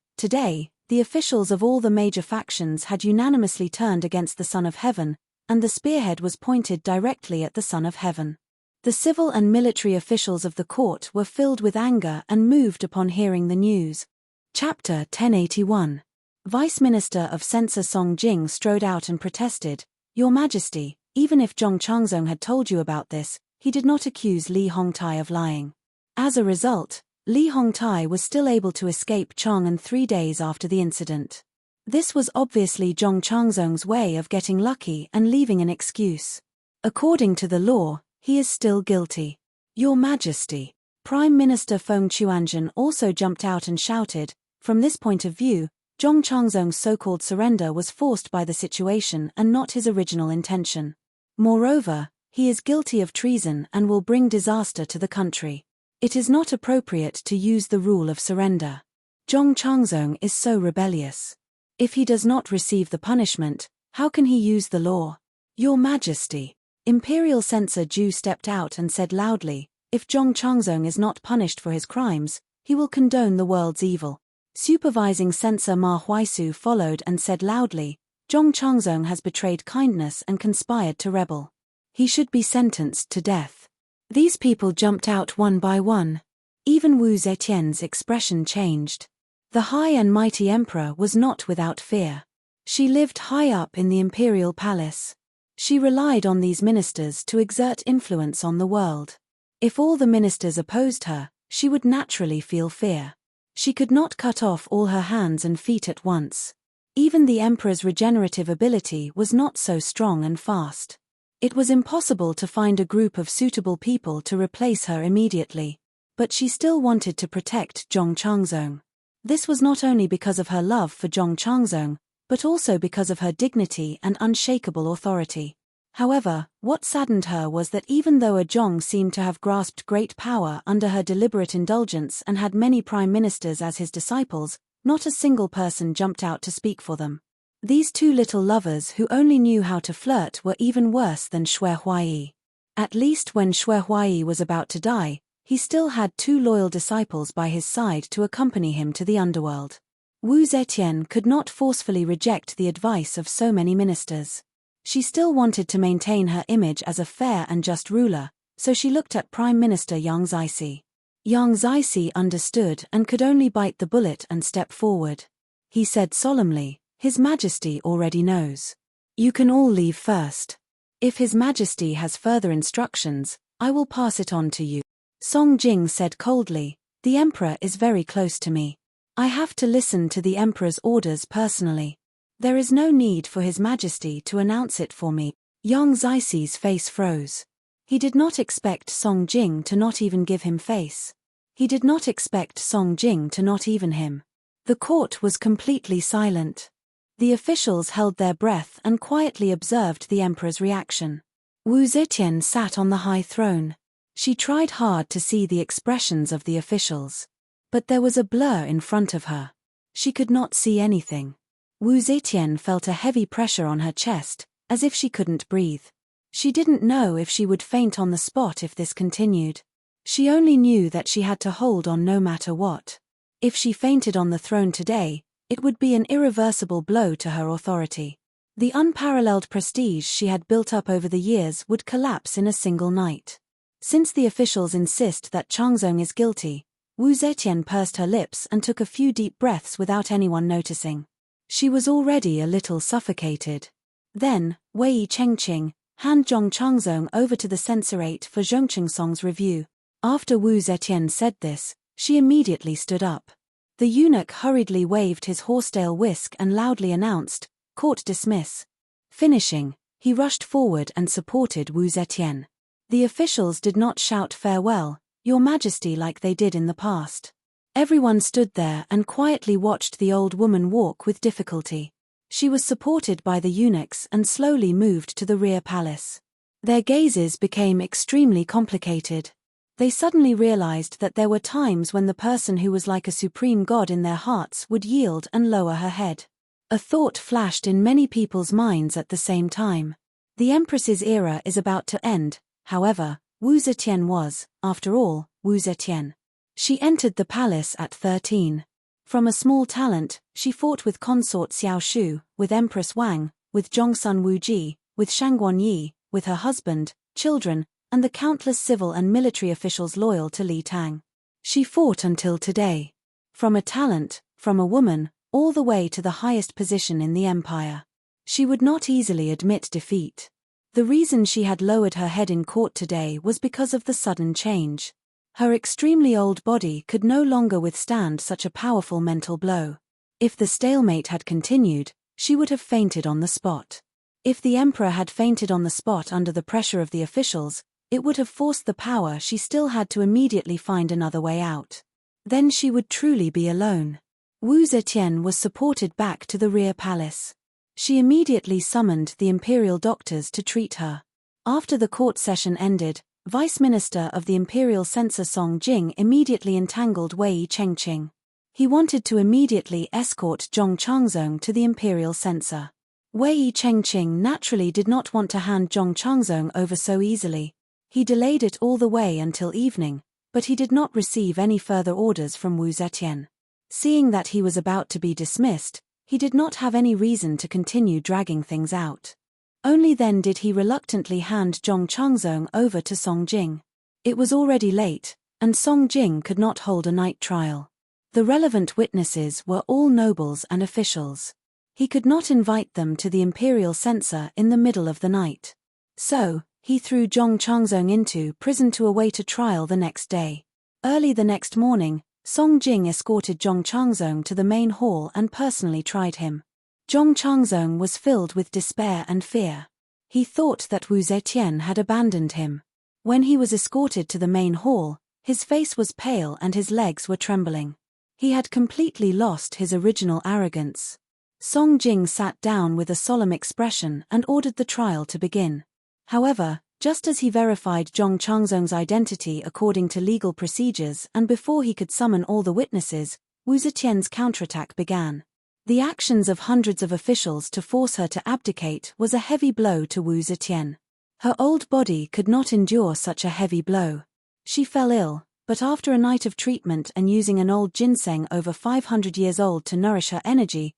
the officials of all the major factions had unanimously turned against the Son of Heaven, and the spearhead was pointed directly at the Son of Heaven. The civil and military officials of the court were filled with anger and moved upon hearing the news. Chapter 1081. Vice Minister of Censor Song Jing strode out and protested, "Your Majesty, even if Zhong Changzong had told you about this, he did not accuse Li Hongtai of lying. As a result, Li Hongtai was still able to escape Chang'an 3 days after the incident. This was obviously Zhong Changzong's way of getting lucky and leaving an excuse. According to the law, he is still guilty. Your Majesty." Prime Minister Feng Chuanzhen also jumped out and shouted, "From this point of view, Zhong Changzong's so-called surrender was forced by the situation and not his original intention. Moreover, he is guilty of treason and will bring disaster to the country. It is not appropriate to use the rule of surrender. Zhong Changzong is so rebellious. If he does not receive the punishment, how can he use the law? Your Majesty." Imperial Censor Zhu stepped out and said loudly, If Zhong Changzong is not punished for his crimes, he will condone the world's evil. Supervising censor Ma Huaisu followed and said loudly, Zhong Changzong has betrayed kindness and conspired to rebel. He should be sentenced to death. These people jumped out one by one. Even Wu Zetian's expression changed. The high and mighty emperor was not without fear. She lived high up in the imperial palace. She relied on these ministers to exert influence on the world. If all the ministers opposed her, she would naturally feel fear. She could not cut off all her hands and feet at once. Even the emperor's regenerative ability was not so strong and fast. It was impossible to find a group of suitable people to replace her immediately. But she still wanted to protect Zhong Changzong. This was not only because of her love for Zhong Changzong, but also because of her dignity and unshakable authority. However, what saddened her was that even though a Zhong seemed to have grasped great power under her deliberate indulgence and had many prime ministers as his disciples, not a single person jumped out to speak for them. These two little lovers who only knew how to flirt were even worse than Xue Huai. At least when Xue Huai was about to die, he still had two loyal disciples by his side to accompany him to the underworld. Wu Zetian could not forcefully reject the advice of so many ministers. She still wanted to maintain her image as a fair and just ruler, so she looked at Prime Minister Yang Zixi. Yang Zixi understood and could only bite the bullet and step forward. He said solemnly, His Majesty already knows. You can all leave first. If His Majesty has further instructions, I will pass it on to you. Song Jing said coldly, The Emperor is very close to me. I have to listen to the Emperor's orders personally. There is no need for His Majesty to announce it for me. Yang Zixi's face froze. He did not expect Song Jing to not even give him face. He did not expect Song Jing to not even him. The court was completely silent. The officials held their breath and quietly observed the Emperor's reaction. Wu Zetian sat on the high throne. She tried hard to see the expressions of the officials. But there was a blur in front of her. She could not see anything. Wu Zetian felt a heavy pressure on her chest, as if she couldn't breathe. She didn't know if she would faint on the spot if this continued. She only knew that she had to hold on no matter what. If she fainted on the throne today, it would be an irreversible blow to her authority. The unparalleled prestige she had built up over the years would collapse in a single night. Since the officials insist that Changzong is guilty, Wu Zetian pursed her lips and took a few deep breaths without anyone noticing. She was already a little suffocated. Then, Wei Chengqing, hand Zhong Changzong over to the censorate for Zhongqingsong's review. After Wu Zetian said this, she immediately stood up. The eunuch hurriedly waved his horsetail whisk and loudly announced, Court dismiss. Finishing, he rushed forward and supported Wu Zetian. The officials did not shout farewell, Your Majesty, like they did in the past. Everyone stood there and quietly watched the old woman walk with difficulty. She was supported by the eunuchs and slowly moved to the rear palace. Their gazes became extremely complicated. They suddenly realized that there were times when the person who was like a supreme god in their hearts would yield and lower her head. A thought flashed in many people's minds at the same time. The Empress's era is about to end, however, Wu Zetian was, after all, Wu Zetian. She entered the palace at 13. From a small talent, she fought with consort Xiao Shu, with Empress Wang, with Zhongsun Wuji, with Shangguan Yi, with her husband, children, and the countless civil and military officials loyal to Li Tang. She fought until today. From a talent, from a woman, all the way to the highest position in the empire. She would not easily admit defeat. The reason she had lowered her head in court today was because of the sudden change. Her extremely old body could no longer withstand such a powerful mental blow. If the stalemate had continued, she would have fainted on the spot. If the emperor had fainted on the spot under the pressure of the officials, it would have forced the power she still had to immediately find another way out. Then she would truly be alone. Wu Zetian was supported back to the rear palace. She immediately summoned the imperial doctors to treat her. After the court session ended, Vice Minister of the Imperial Censor Song Jing immediately entangled Wei Chengqing. He wanted to immediately escort Zhong Changzong to the Imperial Censor. Wei Chengqing naturally did not want to hand Zhong Changzong over so easily. He delayed it all the way until evening, but he did not receive any further orders from Wu Zetian. Seeing that he was about to be dismissed, he did not have any reason to continue dragging things out. Only then did he reluctantly hand Zhong Changzong over to Song Jing. It was already late, and Song Jing could not hold a night trial. The relevant witnesses were all nobles and officials. He could not invite them to the imperial censor in the middle of the night. So, he threw Zhong Changzong into prison to await a trial the next day. Early the next morning, Song Jing escorted Zhong Changzong to the main hall and personally tried him. Zhong Changzong was filled with despair and fear. He thought that Wu Zetian had abandoned him. When he was escorted to the main hall, his face was pale and his legs were trembling. He had completely lost his original arrogance. Song Jing sat down with a solemn expression and ordered the trial to begin. However, just as he verified Zhong Changzong's identity according to legal procedures and before he could summon all the witnesses, Wu Zetian's counterattack began. The actions of hundreds of officials to force her to abdicate was a heavy blow to Wu Zetian. Her old body could not endure such a heavy blow. She fell ill, but after a night of treatment and using an old ginseng over 500 years old to nourish her energy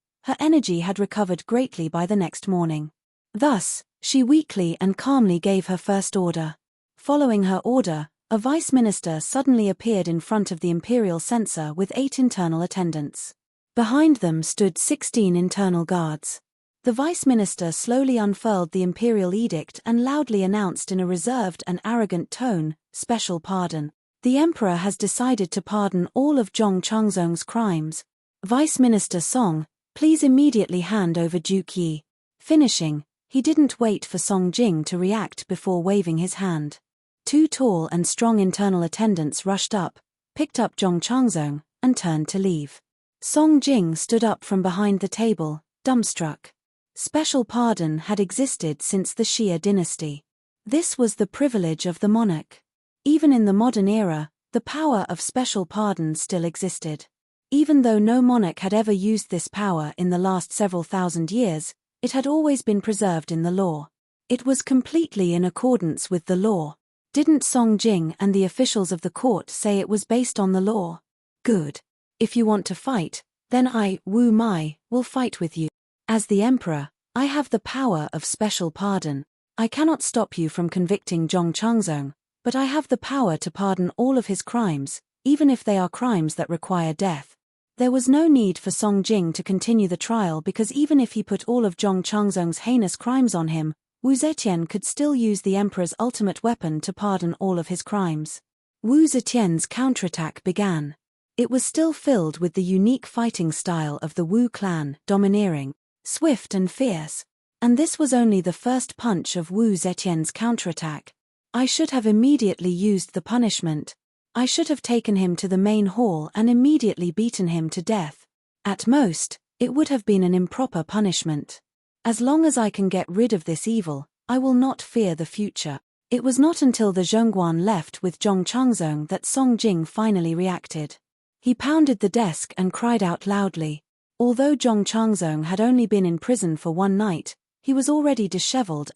had recovered greatly by the next morning. Thus, she weakly and calmly gave her first order. Following her order, a vice minister suddenly appeared in front of the imperial censor with 8 internal attendants. Behind them stood 16 internal guards. The vice minister slowly unfurled the imperial edict and loudly announced in a reserved and arrogant tone, "Special pardon. The emperor has decided to pardon all of Zhong Changzong's crimes. Vice Minister Song, please immediately hand over Duke Yi." Finishing, he didn't wait for Song Jing to react before waving his hand. 2 tall and strong internal attendants rushed up, picked up Zhong Changzong, and turned to leave. Song Jing stood up from behind the table, dumbstruck. Special pardon had existed since the Xia dynasty. This was the privilege of the monarch. Even in the modern era, the power of special pardon still existed. Even though no monarch had ever used this power in the last several thousand years, it had always been preserved in the law. It was completely in accordance with the law. Didn't Song Jing and the officials of the court say it was based on the law? Good. If you want to fight, then I, Wu Mai, will fight with you. As the emperor, I have the power of special pardon. I cannot stop you from convicting Zhong Changzong, but I have the power to pardon all of his crimes, even if they are crimes that require death. There was no need for Song Jing to continue the trial because even if he put all of Zhong Changzong's heinous crimes on him, Wu Zetian could still use the emperor's ultimate weapon to pardon all of his crimes. Wu Zetian's counterattack began. It was still filled with the unique fighting style of the Wu clan, domineering, swift and fierce. And this was only the first punch of Wu Zetian's counterattack. I should have immediately used the punishment. I should have taken him to the main hall and immediately beaten him to death. At most, it would have been an improper punishment. As long as I can get rid of this evil, I will not fear the future. It was not until the Zhongguan left with Zhong Changzong that Song Jing finally reacted. He pounded the desk and cried out loudly. Although Zhong Changzong had only been in prison for 1 night, he was already disheveled.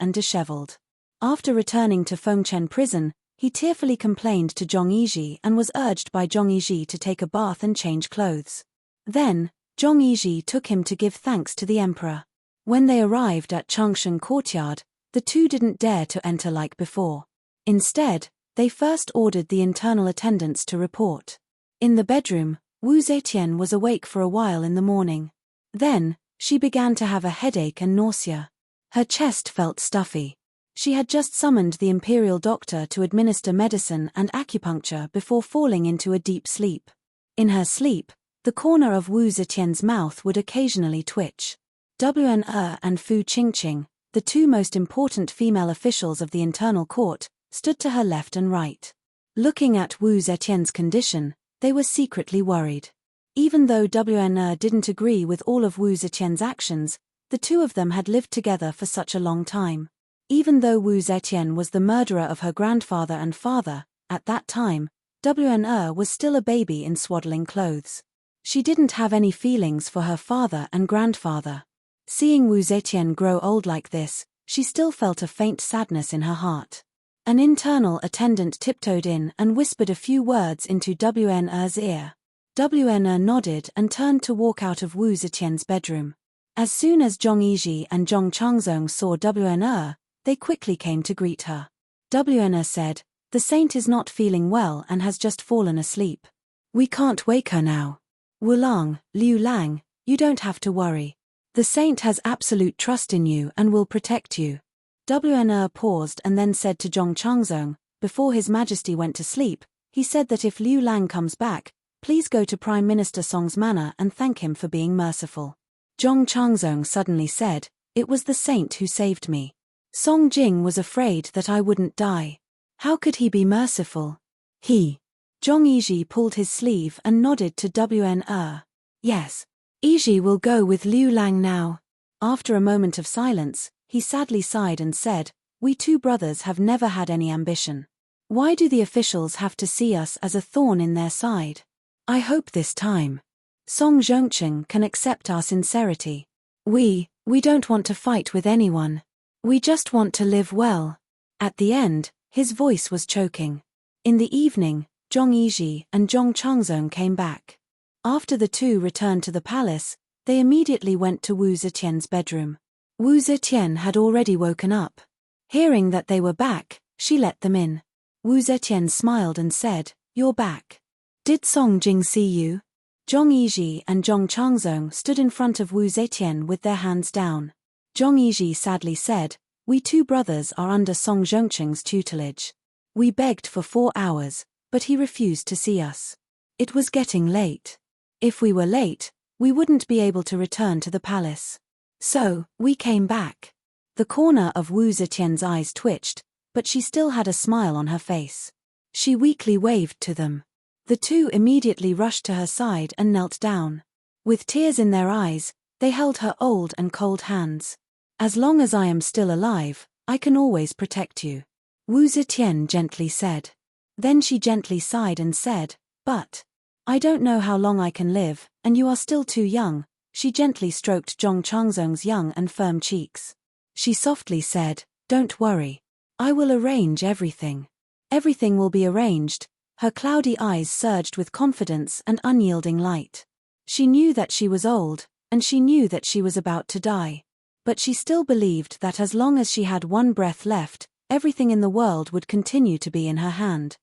After returning to Fengchen prison, he tearfully complained to Zhong Yizhi and was urged by Zhong Yizhi to take a bath and change clothes. Then, Zhong Yizhi took him to give thanks to the emperor. When they arrived at Changshan courtyard, the two didn't dare to enter like before. Instead, they first ordered the internal attendants to report. In the bedroom, Wu Zetian was awake for a while in the morning. Then, she began to have a headache and nausea. Her chest felt stuffy. She had just summoned the imperial doctor to administer medicine and acupuncture before falling into a deep sleep. In her sleep, the corner of Wu Zetian's mouth would occasionally twitch. Wn and Fu Qingqing, the 2 most important female officials of the internal court, stood to her left and right. Looking at Wu Zetian's condition, they were secretly worried. Even though Wn didn't agree with all of Wu Zetian's actions, the 2 of them had lived together for such a long time. Even though Wu Zetian was the murderer of her grandfather and father, at that time, Wn was still a baby in swaddling clothes. She didn't have any feelings for her father and grandfather. Seeing Wu Zetian grow old like this, she still felt a faint sadness in her heart. An internal attendant tiptoed in and whispered a few words into WN's ear. WN nodded and turned to walk out of Wu Zetian's bedroom. As soon as Zhong Yizhi and Zhong Changzong saw WN, they quickly came to greet her. WN said, "The saint is not feeling well and has just fallen asleep. We can't wake her now. Wulang, Liu Lang, you don't have to worry. The saint has absolute trust in you and will protect you." WN paused and then said to Zhong Changzong, before His Majesty went to sleep, he said that if Liu Lang comes back, please go to Prime Minister Song's manor and thank him for being merciful. Zhong Changzong suddenly said, "It was the saint who saved me. Song Jing was afraid that I wouldn't die. How could he be merciful?" Zhong Yizhi pulled his sleeve and nodded to WN. "Yes. Yizhi will go with Liu Lang now." After a moment of silence, he sadly sighed and said, "We two brothers have never had any ambition. Why do the officials have to see us as a thorn in their side? I hope this time Song Zhongcheng can accept our sincerity. We don't want to fight with anyone. We just want to live well." At the end, his voice was choking. In the evening, Zhong Yizhi and Zhong Changzong came back. After the two returned to the palace, they immediately went to Wu Zetian's bedroom. Wu Zetian had already woken up. Hearing that they were back, she let them in. Wu Zetian smiled and said, "You're back. Did Song Jing see you?" Zhong Yizhi and Zhong Changzong stood in front of Wu Zetian with their hands down. Zhong Yizhi sadly said, "We two brothers are under Song Zhongcheng's tutelage. We begged for 4 hours, but he refused to see us. It was getting late. If we were late, we wouldn't be able to return to the palace. So, we came back." The corner of Wu Zetian's eyes twitched, but she still had a smile on her face. She weakly waved to them. The two immediately rushed to her side and knelt down. With tears in their eyes, they held her old and cold hands. "As long as I am still alive, I can always protect you," Wu Zetian gently said. Then she gently sighed and said, "But I don't know how long I can live, and you are still too young." She gently stroked Zhong Changzong's young and firm cheeks. She softly said, "Don't worry. I will arrange everything. Everything will be arranged." Her cloudy eyes surged with confidence and unyielding light. She knew that she was old, and she knew that she was about to die. But she still believed that as long as she had one breath left, everything in the world would continue to be in her hand.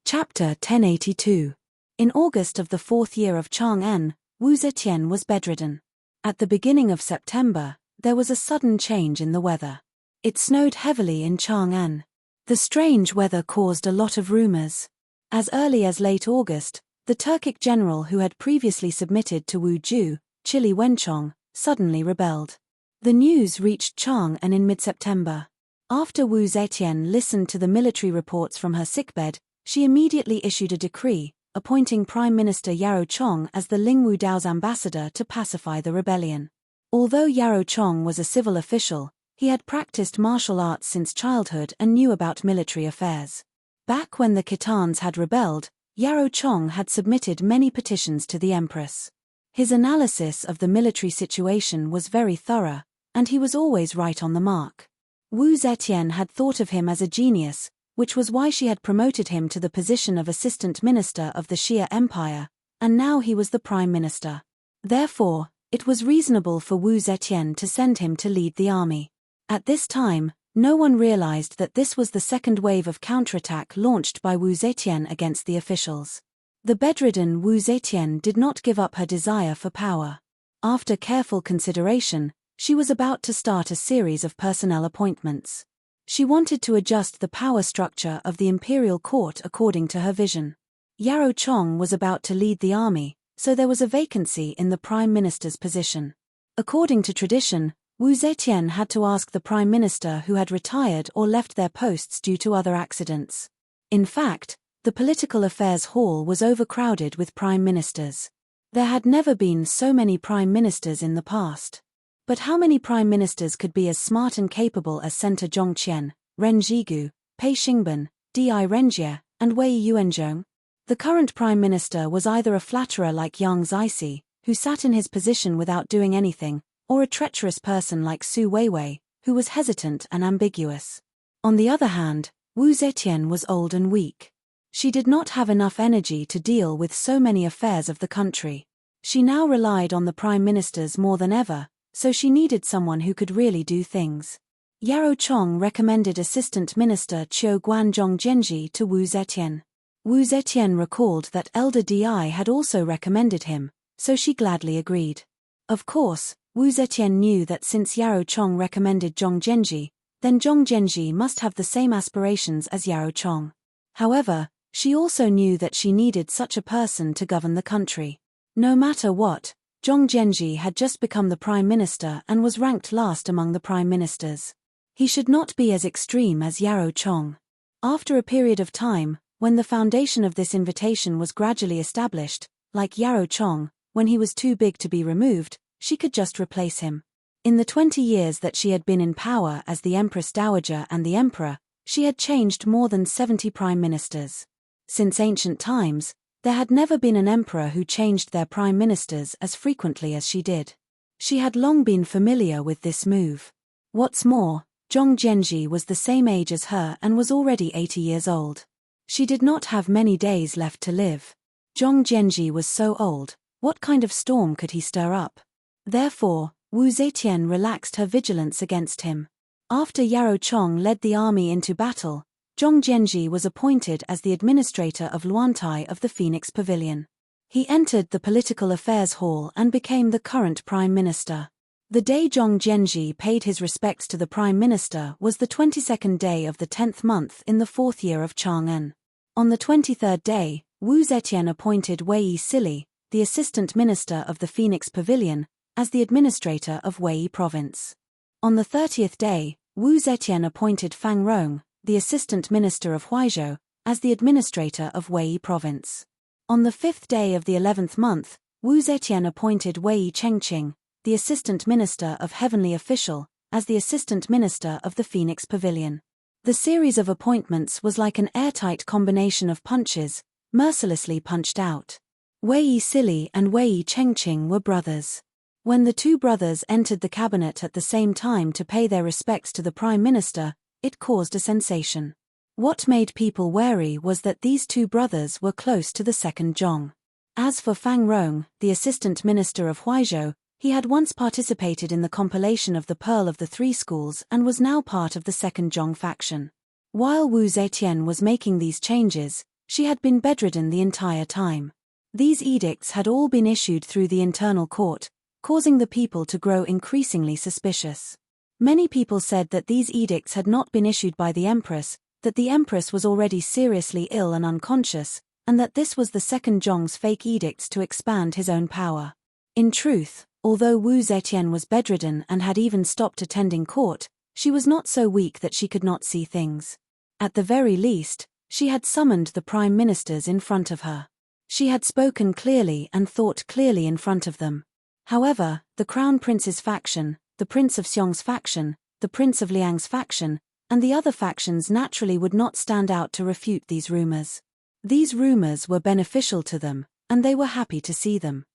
Chapter 1082. In August of the 4th year of Chang'an, Wu Zetian was bedridden. At the beginning of September, there was a sudden change in the weather. It snowed heavily in Chang'an. The strange weather caused a lot of rumors. As early as late August, the Turkic general who had previously submitted to Wu Ju, Chili Wenchong, suddenly rebelled. The news reached Chang'an in mid-September. After Wu Zetian listened to the military reports from her sickbed, she immediately issued a decree, appointing Prime Minister Yarou Chong as the Lingwu Dao's ambassador to pacify the rebellion. Although Yarou Chong was a civil official, he had practiced martial arts since childhood and knew about military affairs. Back when the Khitans had rebelled, Yarou Chong had submitted many petitions to the Empress. His analysis of the military situation was very thorough, and he was always right on the mark. Wu Zetian had thought of him as a genius, which was why she had promoted him to the position of assistant minister of the Xia Empire, and now he was the prime minister. Therefore, it was reasonable for Wu Zetian to send him to lead the army. At this time, no one realized that this was the second wave of counterattack launched by Wu Zetian against the officials. The bedridden Wu Zetian did not give up her desire for power. After careful consideration, she was about to start a series of personnel appointments. She wanted to adjust the power structure of the imperial court according to her vision. Yarou Chong was about to lead the army, so there was a vacancy in the prime minister's position. According to tradition, Wu Zetian had to ask the prime minister who had retired or left their posts due to other accidents. In fact, the political affairs hall was overcrowded with prime ministers. There had never been so many prime ministers in the past. But how many prime ministers could be as smart and capable as Senta Zhongqian, Ren Zhigu, Pei Xingban, Di Renjie, and Wei Yuanzhong? The current prime minister was either a flatterer like Yang Zixi, who sat in his position without doing anything, or a treacherous person like Su Weiwei, who was hesitant and ambiguous. On the other hand, Wu Zetian was old and weak. She did not have enough energy to deal with so many affairs of the country. She now relied on the prime ministers more than ever, so she needed someone who could really do things. Yarou Chong recommended Assistant Minister Chiu Guanzhong Genji to Wu Zetian. Wu Zetian recalled that Elder Di had also recommended him, so she gladly agreed. Of course, Wu Zetian knew that since Yarou Chong recommended Zhong Genji, then Zhong Genji must have the same aspirations as Yarou Chong. However, she also knew that she needed such a person to govern the country. No matter what, Zhong Genji had just become the prime minister and was ranked last among the prime ministers. He should not be as extreme as Yarou Chong. After a period of time, when the foundation of this invitation was gradually established, like Yarou Chong, when he was too big to be removed, she could just replace him. In the 20 years that she had been in power as the Empress Dowager and the Emperor, she had changed more than 70 prime ministers. Since ancient times, there had never been an emperor who changed their prime ministers as frequently as she did. She had long been familiar with this move. What's more, Zhong Genji was the same age as her and was already 80 years old. She did not have many days left to live. Zhong Genji was so old, what kind of storm could he stir up? Therefore, Wu Zetian relaxed her vigilance against him. After Yarou Chong led the army into battle, Zhong Genji was appointed as the administrator of Luantai of the Phoenix Pavilion. He entered the political affairs hall and became the current prime minister. The day Zhong Genji paid his respects to the prime minister was the 22nd day of the 10th month in the 4th year of Chang'an. On the 23rd day, Wu Zetian appointed Wei Sili, the assistant minister of the Phoenix Pavilion, as the administrator of Wei province. On the 30th day, Wu Zetian appointed Fang Rong, the assistant minister of Huaizhou, as the administrator of Wei province. On the 5th day of the 11th month, Wu Zetian appointed Wei Chengqing, the assistant minister of heavenly official, as the assistant minister of the Phoenix Pavilion. The series of appointments was like an airtight combination of punches, mercilessly punched out. Wei Sili and Wei Chengqing were brothers. When the two brothers entered the cabinet at the same time to pay their respects to the prime minister, it caused a sensation. What made people wary was that these two brothers were close to the second Zhong. As for Fang Rong, the assistant minister of Huaizhou, he had once participated in the compilation of the Pearl of the Three Schools and was now part of the second Zhong faction. While Wu Zetian was making these changes, she had been bedridden the entire time. These edicts had all been issued through the internal court, causing the people to grow increasingly suspicious. Many people said that these edicts had not been issued by the Empress, that the Empress was already seriously ill and unconscious, and that this was the second Zhong's fake edicts to expand his own power. In truth, although Wu Zetian was bedridden and had even stopped attending court, she was not so weak that she could not see things. At the very least, she had summoned the prime ministers in front of her. She had spoken clearly and thought clearly in front of them. However, the Crown Prince's faction, the Prince of Xiong's faction, the Prince of Liang's faction, and the other factions naturally would not stand out to refute these rumors. These rumors were beneficial to them, and they were happy to see them.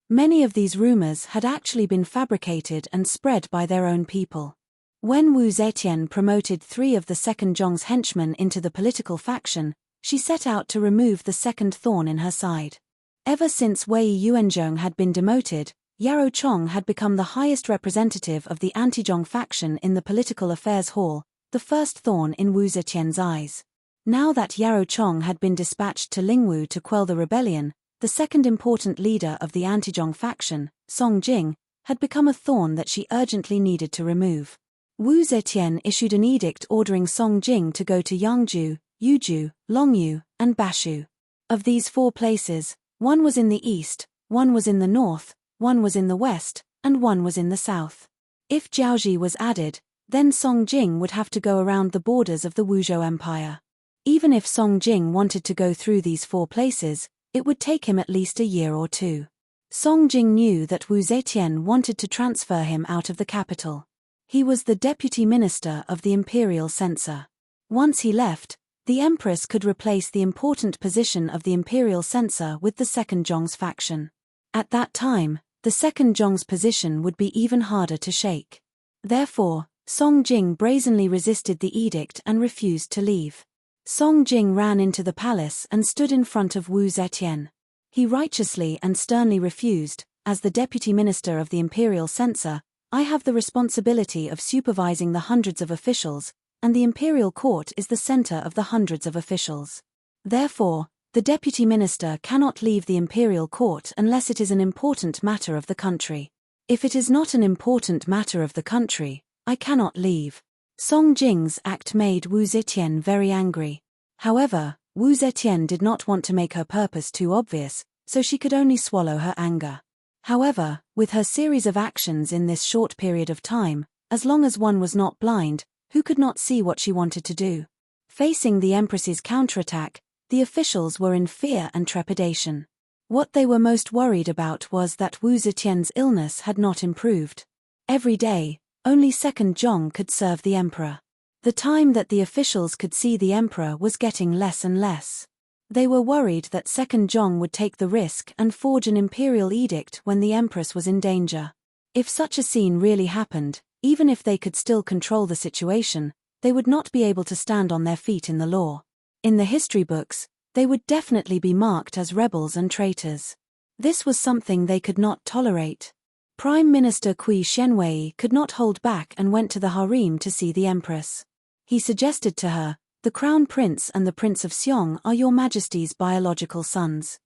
Many of these rumors had actually been fabricated and spread by their own people. When Wu Zetian promoted 3 of the second Zhong's henchmen into the political faction, she set out to remove the second thorn in her side. Ever since Wei Yuanzhong had been demoted, Yarou Chong had become the highest representative of the anti-Zhong faction in the political affairs hall, the first thorn in Wu Zetian's eyes. Now that Yarou Chong had been dispatched to Lingwu to quell the rebellion, the second important leader of the anti-Zhong faction, Song Jing, had become a thorn that she urgently needed to remove. Wu Zetian issued an edict ordering Song Jing to go to Yangju, Yuju, Longyu, and Bashu. Of these 4 places, one was in the east, one was in the north, one was in the west, and one was in the south. If Jiaoji was added, then Song Jing would have to go around the borders of the Wuzhou Empire. Even if Song Jing wanted to go through these 4 places, it would take him at least a year or 2. Song Jing knew that Wu Zetian wanted to transfer him out of the capital. He was the deputy minister of the imperial censor. Once he left, the empress could replace the important position of the imperial censor with the second Zhong's faction. At that time, the second Zhong's position would be even harder to shake. Therefore, Song Jing brazenly resisted the edict and refused to leave. Song Jing ran into the palace and stood in front of Wu Zetian. He righteously and sternly refused, as the deputy minister of the imperial censor, I have the responsibility of supervising the hundreds of officials, and the imperial court is the center of the hundreds of officials. Therefore, the deputy minister cannot leave the imperial court unless it is an important matter of the country. If it is not an important matter of the country, I cannot leave. Song Jing's act made Wu Zetian very angry. However, Wu Zetian did not want to make her purpose too obvious, so she could only swallow her anger. However, with her series of actions in this short period of time, as long as one was not blind, who could not see what she wanted to do? Facing the Empress's counterattack, the officials were in fear and trepidation. What they were most worried about was that Wu Zetian's illness had not improved. Every day, only Second Zhong could serve the emperor. The time that the officials could see the emperor was getting less and less. They were worried that Second Zhong would take the risk and forge an imperial edict when the empress was in danger. If such a scene really happened, even if they could still control the situation, they would not be able to stand on their feet in the law. In the history books, they would definitely be marked as rebels and traitors. This was something they could not tolerate. Prime Minister Kui Shenwei could not hold back and went to the harem to see the empress. He suggested to her, the Crown Prince and the Prince of Xiong are your Majesty's biological sons.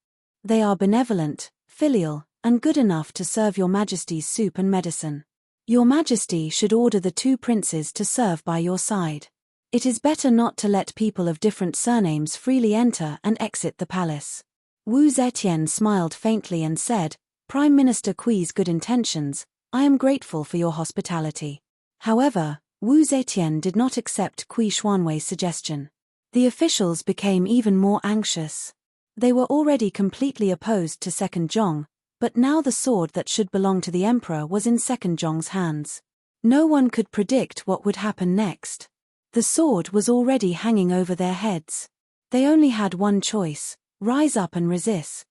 They are benevolent, filial, and good enough to serve your Majesty's soup and medicine. Your Majesty should order the two princes to serve by your side. It is better not to let people of different surnames freely enter and exit the palace. Wu Zetian smiled faintly and said, Prime Minister Kui's good intentions, I am grateful for your hospitality. However, Wu Zetian did not accept Kui Xuanwei's suggestion. The officials became even more anxious. They were already completely opposed to Second Zhong, but now the sword that should belong to the emperor was in Second Zhong's hands. No one could predict what would happen next. The sword was already hanging over their heads. They only had one choice: rise up and resist.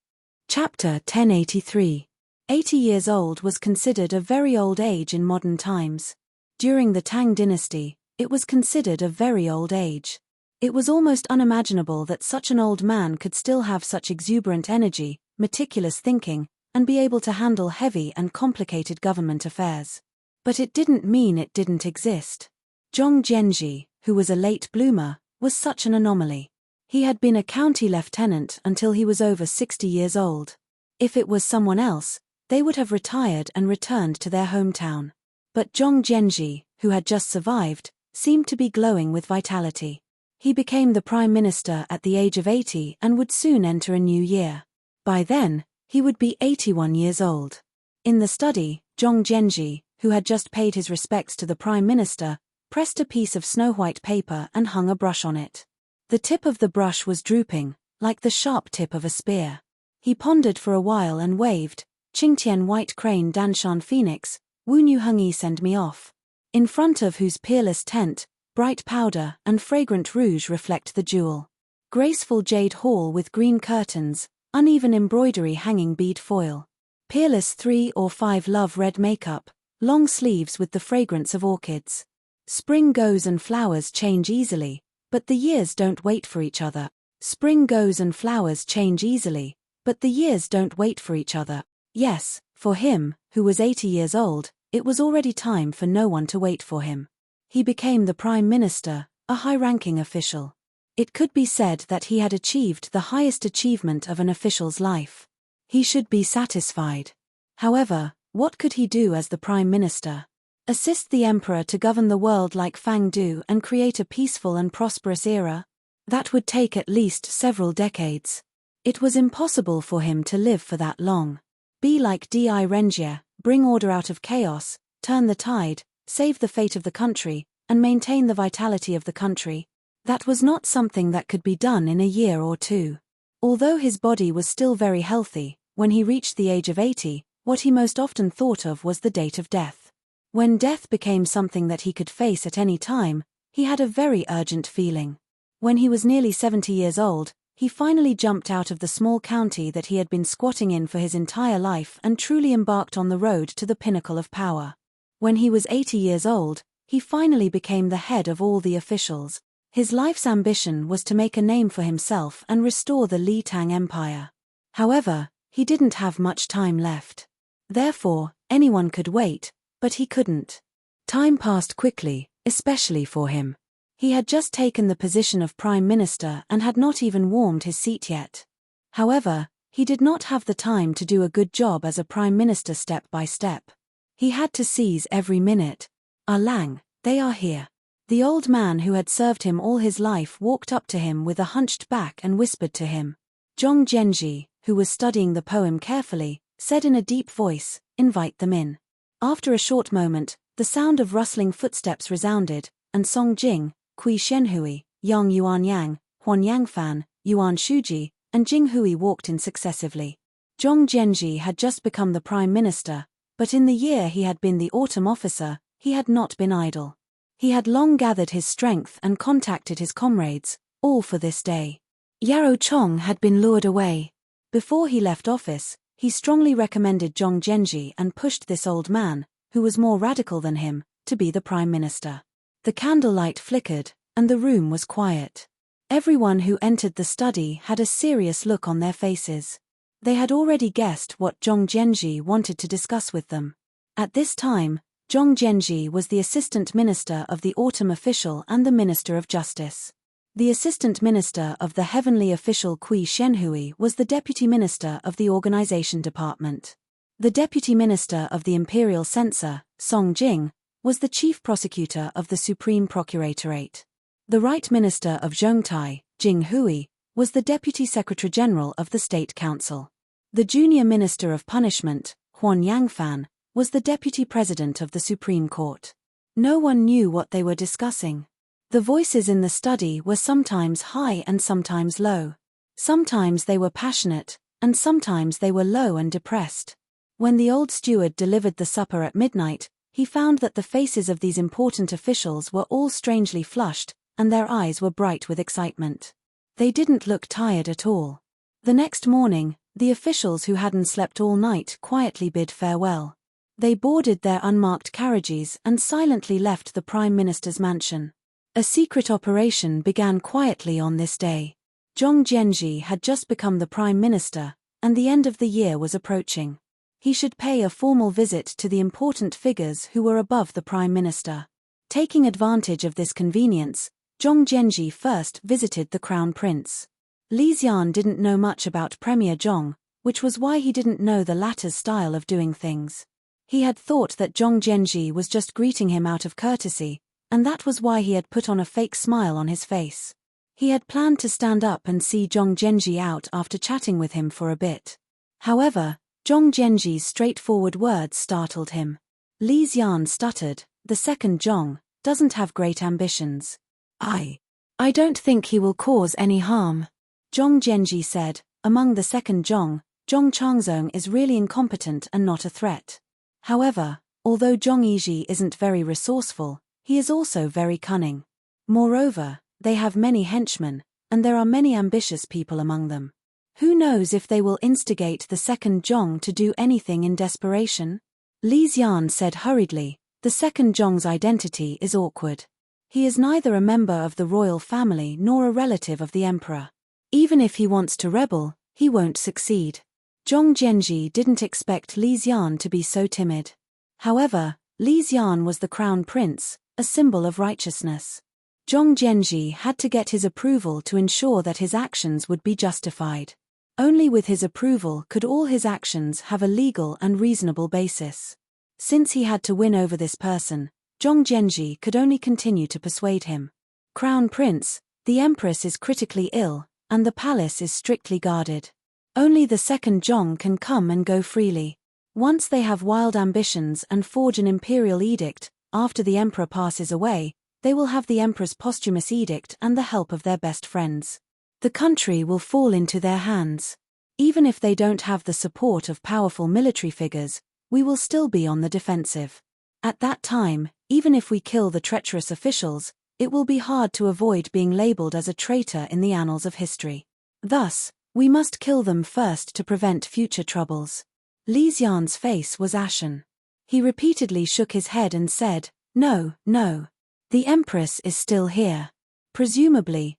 Chapter 1083. 80 years old was considered a very old age in modern times. During the Tang dynasty, it was considered a very old age. It was almost unimaginable that such an old man could still have such exuberant energy, meticulous thinking, and be able to handle heavy and complicated government affairs. But it didn't mean it didn't exist. Zhong Jianji, who was a late bloomer, was such an anomaly. He had been a county lieutenant until he was over 60 years old. If it was someone else, they would have retired and returned to their hometown. But Zhong Jianji, who had just survived, seemed to be glowing with vitality. He became the prime minister at the age of 80 and would soon enter a new year. By then, he would be 81 years old. In the study, Zhong Jianji, who had just paid his respects to the prime minister, pressed a piece of snow-white paper and hung a brush on it. The tip of the brush was drooping, like the sharp tip of a spear. He pondered for a while and waved, Qingtian white crane Danshan phoenix, Wu Nu Hengyi send me off. In front of whose peerless tent, bright powder and fragrant rouge reflect the jewel. Graceful jade hall with green curtains, uneven embroidery hanging bead foil. Peerless 3 or 5 love red makeup, long sleeves with the fragrance of orchids. Spring goes and flowers change easily, but the years don't wait for each other. Spring goes and flowers change easily, but the years don't wait for each other. Yes, for him, who was 80 years old, it was already time for no one to wait for him. He became the prime minister, a high-ranking official. It could be said that he had achieved the highest achievement of an official's life. He should be satisfied. However, what could he do as the prime minister? Assist the emperor to govern the world like Fang Du and create a peaceful and prosperous era? That would take at least several decades. It was impossible for him to live for that long. Be like Di Renjie, bring order out of chaos, turn the tide, save the fate of the country, and maintain the vitality of the country. That was not something that could be done in a year or two. Although his body was still very healthy, when he reached the age of 80, what he most often thought of was the date of death. When death became something that he could face at any time, he had a very urgent feeling. When he was nearly 70 years old, he finally jumped out of the small county that he had been squatting in for his entire life and truly embarked on the road to the pinnacle of power. When he was 80 years old, he finally became the head of all the officials. His life's ambition was to make a name for himself and restore the Li Tang Empire. However, he didn't have much time left. Therefore, anyone could wait, but he couldn't. Time passed quickly, especially for him. He had just taken the position of Prime Minister and had not even warmed his seat yet. However, he did not have the time to do a good job as a Prime Minister step by step. He had to seize every minute. "Ah Lang, they are here." The old man who had served him all his life walked up to him with a hunched back and whispered to him. Zhong Zhenji, who was studying the poem carefully, said in a deep voice, "Invite them in." After a short moment, the sound of rustling footsteps resounded, and Song Jing, Kui Shenhui, Yang Yuan Yang, Huan Yangfan, Yuan Shuji, and Jing Hui walked in successively. Zhong Zhenji had just become the Prime Minister, but in the year he had been the autumn officer, he had not been idle. He had long gathered his strength and contacted his comrades, all for this day. Yarrow Chong had been lured away. Before he left office, he strongly recommended Zhong Zhenji and pushed this old man, who was more radical than him, to be the Prime Minister. The candlelight flickered, and the room was quiet. Everyone who entered the study had a serious look on their faces. They had already guessed what Zhong Zhenji wanted to discuss with them. At this time, Zhong Zhenji was the Assistant Minister of the Autumn Official and the Minister of Justice. The Assistant Minister of the Heavenly Official Kui Shenhui was the Deputy Minister of the Organization Department. The Deputy Minister of the Imperial Censor, Song Jing, was the Chief Prosecutor of the Supreme Procuratorate. The Right Minister of Zhongtai, Jing Hui, was the Deputy Secretary General of the State Council. The Junior Minister of Punishment, Huan Yangfan, was the Deputy President of the Supreme Court. No one knew what they were discussing. The voices in the study were sometimes high and sometimes low. Sometimes they were passionate, and sometimes they were low and depressed. When the old steward delivered the supper at midnight, he found that the faces of these important officials were all strangely flushed, and their eyes were bright with excitement. They didn't look tired at all. The next morning, the officials who hadn't slept all night quietly bid farewell. They boarded their unmarked carriages and silently left the Prime Minister's mansion. A secret operation began quietly on this day. Zhong Zhenji had just become the Prime Minister, and the end of the year was approaching. He should pay a formal visit to the important figures who were above the Prime Minister. Taking advantage of this convenience, Zhong Zhenji first visited the Crown Prince. Li Xian didn't know much about Premier Zhong, which was why he didn't know the latter's style of doing things. He had thought that Zhong Zhenji was just greeting him out of courtesy, and that was why he had put on a fake smile on his face. He had planned to stand up and see Zhong Zhenji out after chatting with him for a bit. However, Zhong Zhenji's straightforward words startled him. Li Xian stuttered, "The second Zhong doesn't have great ambitions. I don't think he will cause any harm." Zhong Zhenji said, "Among the second Zhong, Zhong Changzong is really incompetent and not a threat. However, although Zhong Yiji isn't very resourceful, he is also very cunning. Moreover, they have many henchmen, and there are many ambitious people among them. Who knows if they will instigate the second Zhong to do anything in desperation?" Li Xian said hurriedly, "The second Zhong's identity is awkward. He is neither a member of the royal family nor a relative of the emperor. Even if he wants to rebel, he won't succeed." Zhong Zhenji didn't expect Li Xian to be so timid. However, Li Xian was the crown prince, a symbol of righteousness. Zhong Zhenji had to get his approval to ensure that his actions would be justified. Only with his approval could all his actions have a legal and reasonable basis. Since he had to win over this person, Zhong Zhenji could only continue to persuade him. "Crown Prince, the Empress is critically ill, and the palace is strictly guarded. Only the second Zhong can come and go freely. Once they have wild ambitions and forge an imperial edict, after the emperor passes away, they will have the emperor's posthumous edict and the help of their best friends. The country will fall into their hands. Even if they don't have the support of powerful military figures, we will still be on the defensive. At that time, even if we kill the treacherous officials, it will be hard to avoid being labeled as a traitor in the annals of history. Thus, we must kill them first to prevent future troubles." Li Xian's face was ashen. He repeatedly shook his head and said, "No, no. The Empress is still here. Presumably,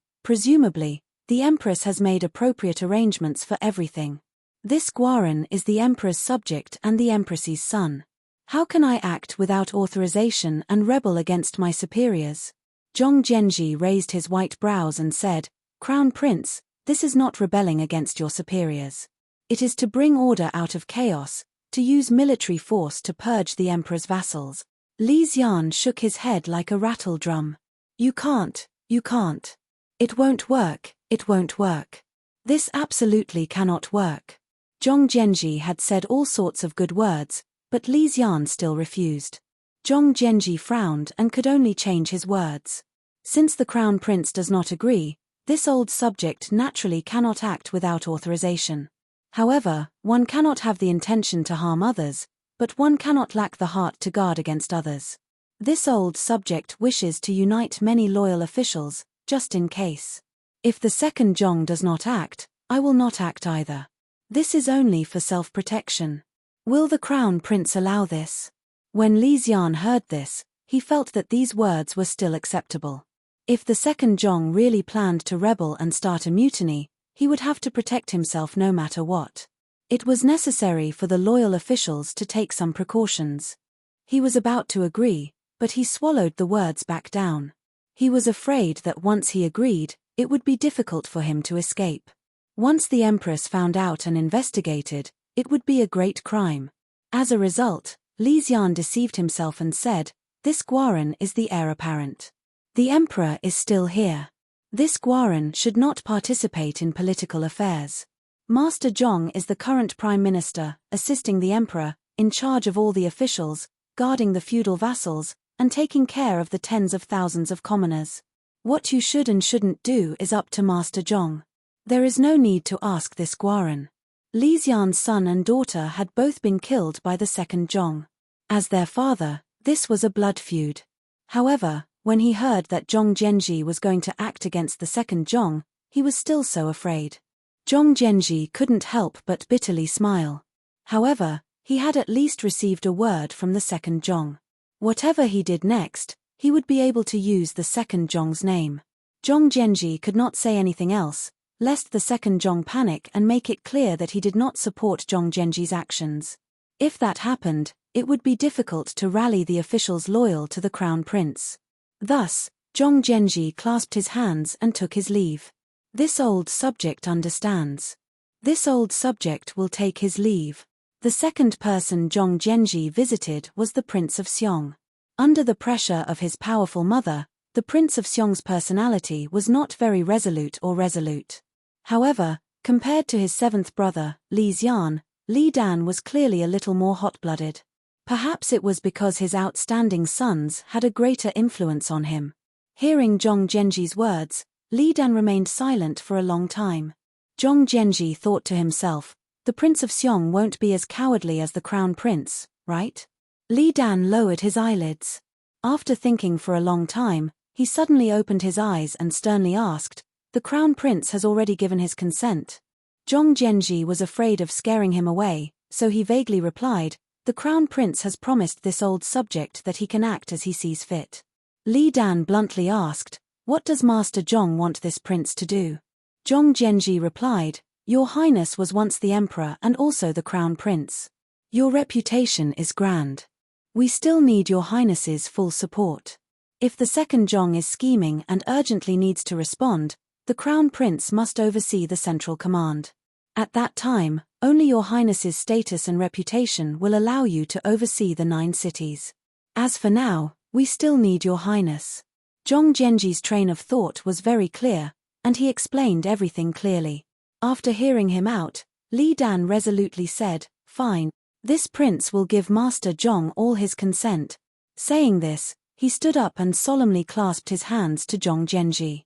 the Empress has made appropriate arrangements for everything. This Guaran is the Emperor's subject and the Empress's son. How can I act without authorization and rebel against my superiors? Zhong Zhenji raised his white brows and said, Crown Prince, this is not rebelling against your superiors. It is to bring order out of chaos, to use military force to purge the Emperor's vassals. Li Xian shook his head like a rattle drum. You can't. It won't work. This absolutely cannot work. Zhong Zhenji had said all sorts of good words, but Li Xian still refused. Zhong Zhenji frowned and could only change his words. Since the Crown Prince does not agree, this old subject naturally cannot act without authorization. However, one cannot have the intention to harm others, but one cannot lack the heart to guard against others. This old subject wishes to unite many loyal officials, just in case. If the second Zhong does not act, I will not act either. This is only for self-protection. Will the Crown Prince allow this? When Li Xian heard this, he felt that these words were still acceptable. If the second Zhong really planned to rebel and start a mutiny, he would have to protect himself no matter what. It was necessary for the loyal officials to take some precautions. He was about to agree, but he swallowed the words back down. He was afraid that once he agreed, it would be difficult for him to escape. Once the Empress found out and investigated, it would be a great crime. As a result, Li Xian deceived himself and said, This Guaran is the heir apparent. The Emperor is still here. This Guaran should not participate in political affairs. Master Zhong is the current Prime Minister, assisting the Emperor, in charge of all the officials, guarding the feudal vassals, and taking care of the tens of thousands of commoners. What you should and shouldn't do is up to Master Zhong. There is no need to ask this Guaran. Li Xian's son and daughter had both been killed by the second Zhong. As their father, this was a blood feud. However, when he heard that Zhong Zhenji was going to act against the second Zhong, he was still so afraid. Zhong Zhenji couldn't help but bitterly smile. However, he had at least received a word from the second Zhong. Whatever he did next, he would be able to use the second Zhong's name. Zhong Zhenji could not say anything else, lest the second Zhong panic and make it clear that he did not support Zhong Zhenji's actions. If that happened, it would be difficult to rally the officials loyal to the Crown Prince. Thus, Zhong Zhenji clasped his hands and took his leave. This old subject understands. This old subject will take his leave. The second person Zhong Zhenji visited was the Prince of Xiong. Under the pressure of his powerful mother, the Prince of Xiong's personality was not very resolute. However, compared to his seventh brother, Li Xian, Li Dan was clearly a little more hot-blooded. Perhaps it was because his outstanding sons had a greater influence on him. Hearing Zhong Zhenji's words, Li Dan remained silent for a long time. Zhong Zhenji thought to himself, the Prince of Xiong won't be as cowardly as the Crown Prince, right? Li Dan lowered his eyelids. After thinking for a long time, he suddenly opened his eyes and sternly asked, the Crown Prince has already given his consent. Zhong Zhenji was afraid of scaring him away, so he vaguely replied, the Crown Prince has promised this old subject that he can act as he sees fit. Li Dan bluntly asked, what does Master Zhong want this prince to do? Zhong Zhenji replied, Your Highness was once the Emperor and also the Crown Prince. Your reputation is grand. We still need Your Highness's full support. If the second Zhong is scheming and urgently needs to respond, the Crown Prince must oversee the central command. At that time, only Your Highness's status and reputation will allow you to oversee the 9 cities. As for now, we still need Your Highness. Zhong Zhenji's train of thought was very clear, and he explained everything clearly. After hearing him out, Li Dan resolutely said, Fine, this prince will give Master Zhong all his consent. Saying this, he stood up and solemnly clasped his hands to Zhong Zhenji.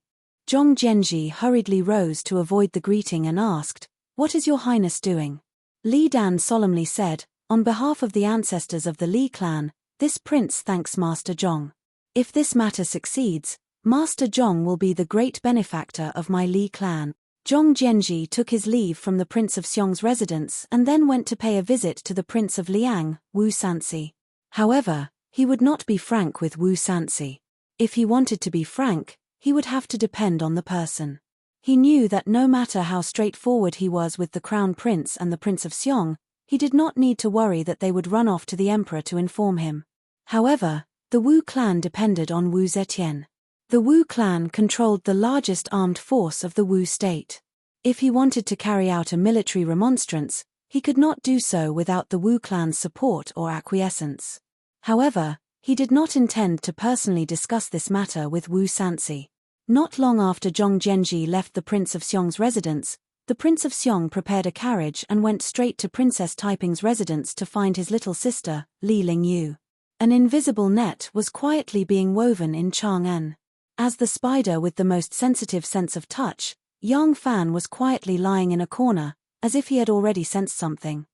Zhong Zhenji hurriedly rose to avoid the greeting and asked, What is Your Highness doing? Li Dan solemnly said, On behalf of the ancestors of the Li clan, this prince thanks Master Zhong. If this matter succeeds, Master Zhong will be the great benefactor of my Li clan. Zhong Zhenji took his leave from the Prince of Xiong's residence and then went to pay a visit to the Prince of Liang, Wu Sanxi. However, he would not be frank with Wu Sanxi. If he wanted to be frank, he would have to depend on the person. He knew that no matter how straightforward he was with the Crown Prince and the Prince of Xiong, he did not need to worry that they would run off to the emperor to inform him. However, the Wu clan depended on Wu Zetian. The Wu clan controlled the largest armed force of the Wu state. If he wanted to carry out a military remonstrance, he could not do so without the Wu clan's support or acquiescence. However, he did not intend to personally discuss this matter with Wu Sanxi. Not long after Zhong Zhenji left the Prince of Xiong's residence, the Prince of Xiong prepared a carriage and went straight to Princess Taiping's residence to find his little sister, Li Lingyu. An invisible net was quietly being woven in Chang'an. As the spider with the most sensitive sense of touch, Yang Fan was quietly lying in a corner, as if he had already sensed something.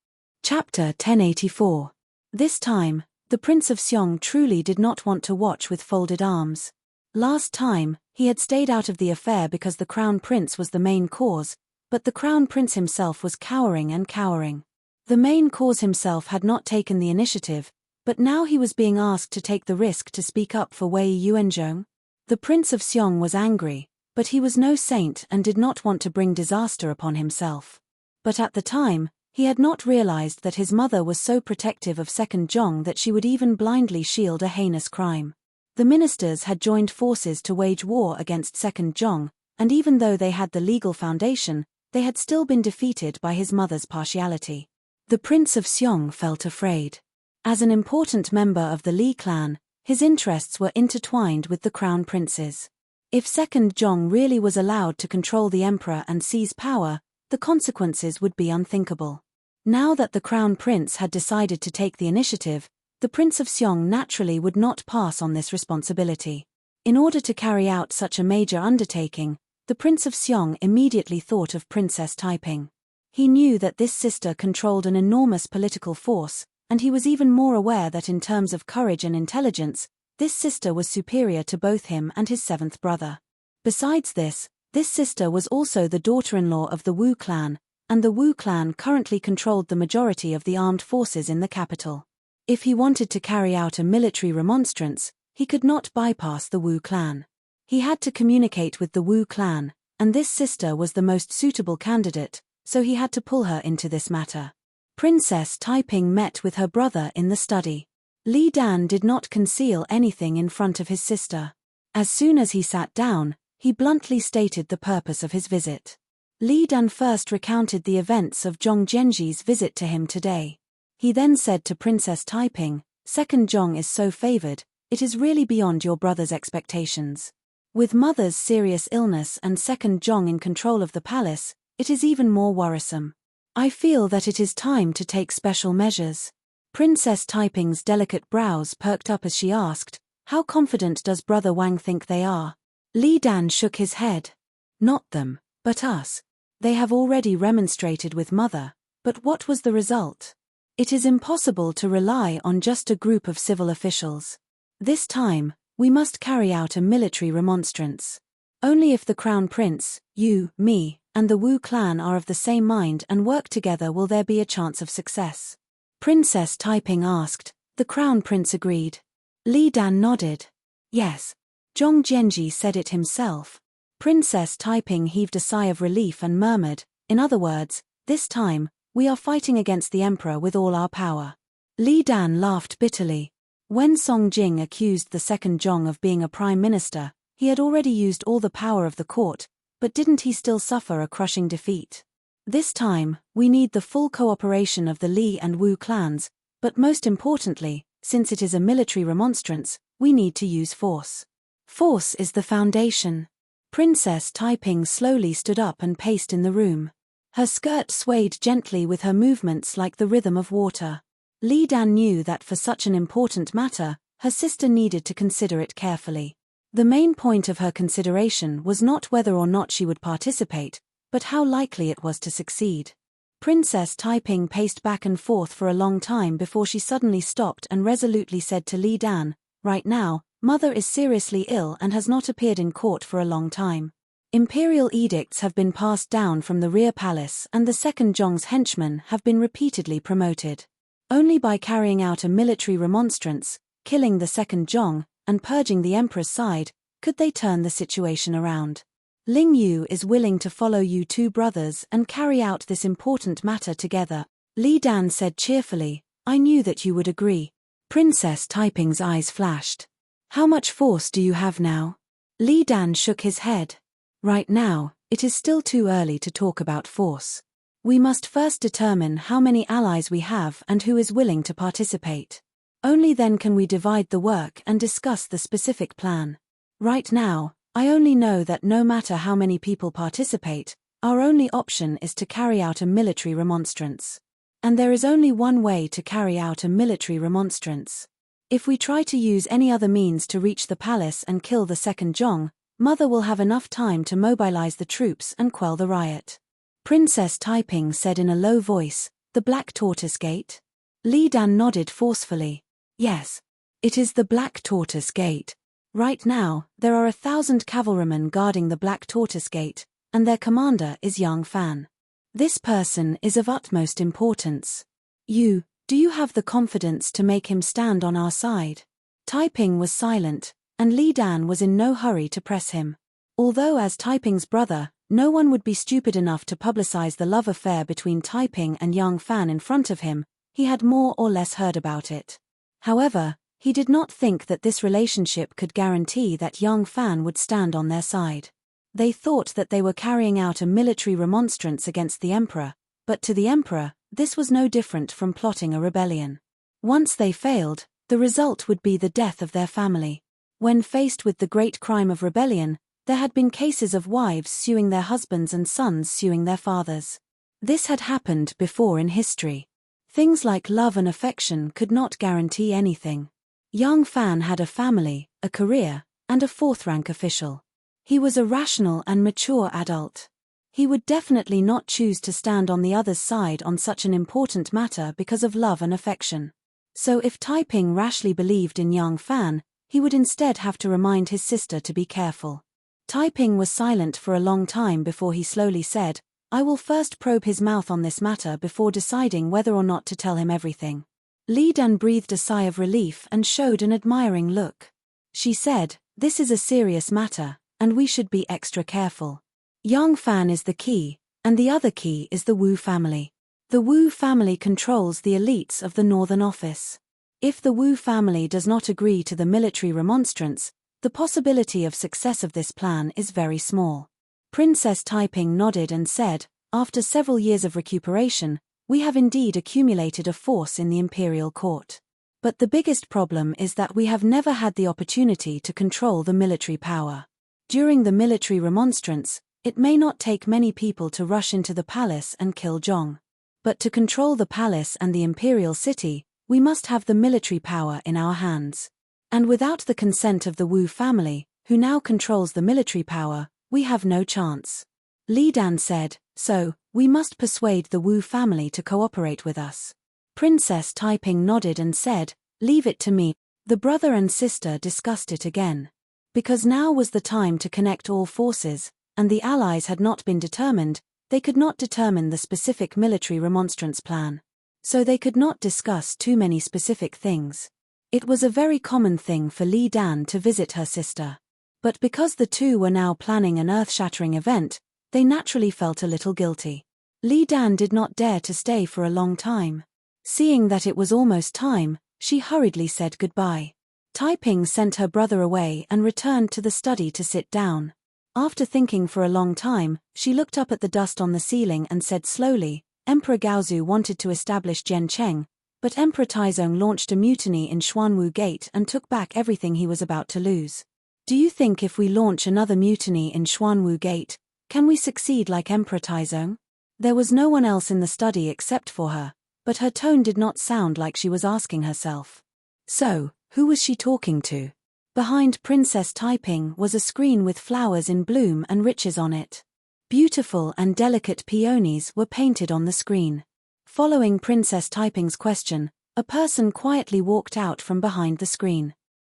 Chapter 1084. This time, the Prince of Xiong truly did not want to watch with folded arms. Last time, he had stayed out of the affair because the Crown Prince was the main cause, but the Crown Prince himself was cowering and cowering. The main cause himself had not taken the initiative, but now he was being asked to take the risk to speak up for Wei Yuanzhong. The Prince of Xiong was angry, but he was no saint and did not want to bring disaster upon himself. But at the time, he had not realized that his mother was so protective of Second Zhong that she would even blindly shield a heinous crime. The ministers had joined forces to wage war against Second Zhong, and even though they had the legal foundation, they had still been defeated by his mother's partiality. The Prince of Xiong felt afraid. As an important member of the Li clan, his interests were intertwined with the Crown Prince's. If Second Zhong really was allowed to control the emperor and seize power, the consequences would be unthinkable. Now that the Crown Prince had decided to take the initiative, the Prince of Xiong naturally would not pass on this responsibility. In order to carry out such a major undertaking, the Prince of Xiong immediately thought of Princess Taiping. He knew that this sister controlled an enormous political force, and he was even more aware that in terms of courage and intelligence, this sister was superior to both him and his seventh brother. Besides this sister was also the daughter-in-law of the Wu clan, and the Wu clan currently controlled the majority of the armed forces in the capital. If he wanted to carry out a military remonstrance, he could not bypass the Wu clan. He had to communicate with the Wu clan, and this sister was the most suitable candidate, so he had to pull her into this matter. Princess Taiping met with her brother in the study. Li Dan did not conceal anything in front of his sister. As soon as he sat down, he bluntly stated the purpose of his visit. Li Dan first recounted the events of Zhong Zhenji's visit to him today. He then said to Princess Taiping, "Second Zhong is so favored, it is really beyond your brother's expectations. With mother's serious illness and Second Zhong in control of the palace, it is even more worrisome. I feel that it is time to take special measures." Princess Taiping's delicate brows perked up as she asked, "How confident does Brother Wang think they are?" Li Dan shook his head. "Not them, but us. They have already remonstrated with Mother, but what was the result? It is impossible to rely on just a group of civil officials. This time, we must carry out a military remonstrance. Only if the Crown Prince, you, me, and the Wu clan are of the same mind and work together will there be a chance of success." Princess Taiping asked. The Crown Prince agreed. Li Dan nodded. "Yes. Zhong Zhenji said it himself." Princess Taiping heaved a sigh of relief and murmured, "In other words, this time, we are fighting against the emperor with all our power." Li Dan laughed bitterly. When Song Jing accused the second Zhong of being a prime minister, he had already used all the power of the court, but didn't he still suffer a crushing defeat? This time, we need the full cooperation of the Li and Wu clans, but most importantly, since it is a military remonstrance, we need to use force. Force is the foundation. Princess Taiping slowly stood up and paced in the room. Her skirt swayed gently with her movements like the rhythm of water. Li Dan knew that for such an important matter, her sister needed to consider it carefully. The main point of her consideration was not whether or not she would participate, but how likely it was to succeed. Princess Taiping paced back and forth for a long time before she suddenly stopped and resolutely said to Li Dan, "Right now, Mother is seriously ill and has not appeared in court for a long time. Imperial edicts have been passed down from the rear palace and the second Zhong's henchmen have been repeatedly promoted. Only by carrying out a military remonstrance, killing the second Zhong, and purging the emperor's side, Could they turn the situation around? Ling Yu is willing to follow you two brothers and carry out this important matter together, Li Dan said cheerfully. I knew that you would agree. Princess Taiping's eyes flashed. How much force do you have now? Li Dan shook his head. Right now, it is still too early to talk about force. We must first determine how many allies we have and who is willing to participate. Only then can we divide the work and discuss the specific plan. Right now, I only know that no matter how many people participate, our only option is to carry out a military remonstrance. And there is only one way to carry out a military remonstrance. If we try to use any other means to reach the palace and kill the second Zhong, Mother will have enough time to mobilize the troops and quell the riot. Princess Taiping said in a low voice, the Black Tortoise Gate? Li Dan nodded forcefully. Yes. It is the Black Tortoise Gate. Right now, there are 1,000 cavalrymen guarding the Black Tortoise Gate, and their commander is Yang Fan. This person is of utmost importance. Do you have the confidence to make him stand on our side? Taiping was silent, and Li Dan was in no hurry to press him. Although as Taiping's brother, no one would be stupid enough to publicize the love affair between Taiping and Yang Fan in front of him, he had more or less heard about it. However, he did not think that this relationship could guarantee that Yang Fan would stand on their side. They thought that they were carrying out a military remonstrance against the emperor, but to the emperor, this was no different from plotting a rebellion. Once they failed, the result would be the death of their family. When faced with the great crime of rebellion, there had been cases of wives suing their husbands and sons suing their fathers. This had happened before in history. Things like love and affection could not guarantee anything. Yang Fan had a family, a career, and a fourth-rank official. He was a rational and mature adult. He would definitely not choose to stand on the other's side on such an important matter because of love and affection. So if Taiping rashly believed in Yang Fan, he would instead have to remind his sister to be careful. Taiping was silent for a long time before he slowly said, I will first probe his mouth on this matter before deciding whether or not to tell him everything. Li Dan breathed a sigh of relief and showed an admiring look. She said, this is a serious matter, and we should be extra careful. Yang Fan is the key, and the other key is the Wu family. The Wu family controls the elites of the Northern Office. If the Wu family does not agree to the military remonstrance, the possibility of success of this plan is very small. Princess Taiping nodded and said, after several years of recuperation, we have indeed accumulated a force in the imperial court. But the biggest problem is that we have never had the opportunity to control the military power. During the military remonstrance, it may not take many people to rush into the palace and kill Zhong. But to control the palace and the imperial city, we must have the military power in our hands. And without the consent of the Wu family, who now controls the military power, we have no chance. Li Dan said, so, we must persuade the Wu family to cooperate with us. Princess Taiping nodded and said, leave it to me. The brother and sister discussed it again. Because now was the time to connect all forces, and the allies had not been determined, they could not determine the specific military remonstrance plan. So they could not discuss too many specific things. It was a very common thing for Li Dan to visit her sister. But because the two were now planning an earth-shattering event, they naturally felt a little guilty. Li Dan did not dare to stay for a long time. Seeing that it was almost time, she hurriedly said goodbye. Taiping sent her brother away and returned to the study to sit down. After thinking for a long time, she looked up at the dust on the ceiling and said slowly, Emperor Gaozu wanted to establish Jiancheng, but Emperor Taizong launched a mutiny in Xuanwu Gate and took back everything he was about to lose. Do you think if we launch another mutiny in Xuanwu Gate, can we succeed like Emperor Taizong? There was no one else in the study except for her, but her tone did not sound like she was asking herself. So, who was she talking to? Behind Princess Taiping was a screen with flowers in bloom and riches on it. Beautiful and delicate peonies were painted on the screen. Following Princess Taiping's question, a person quietly walked out from behind the screen.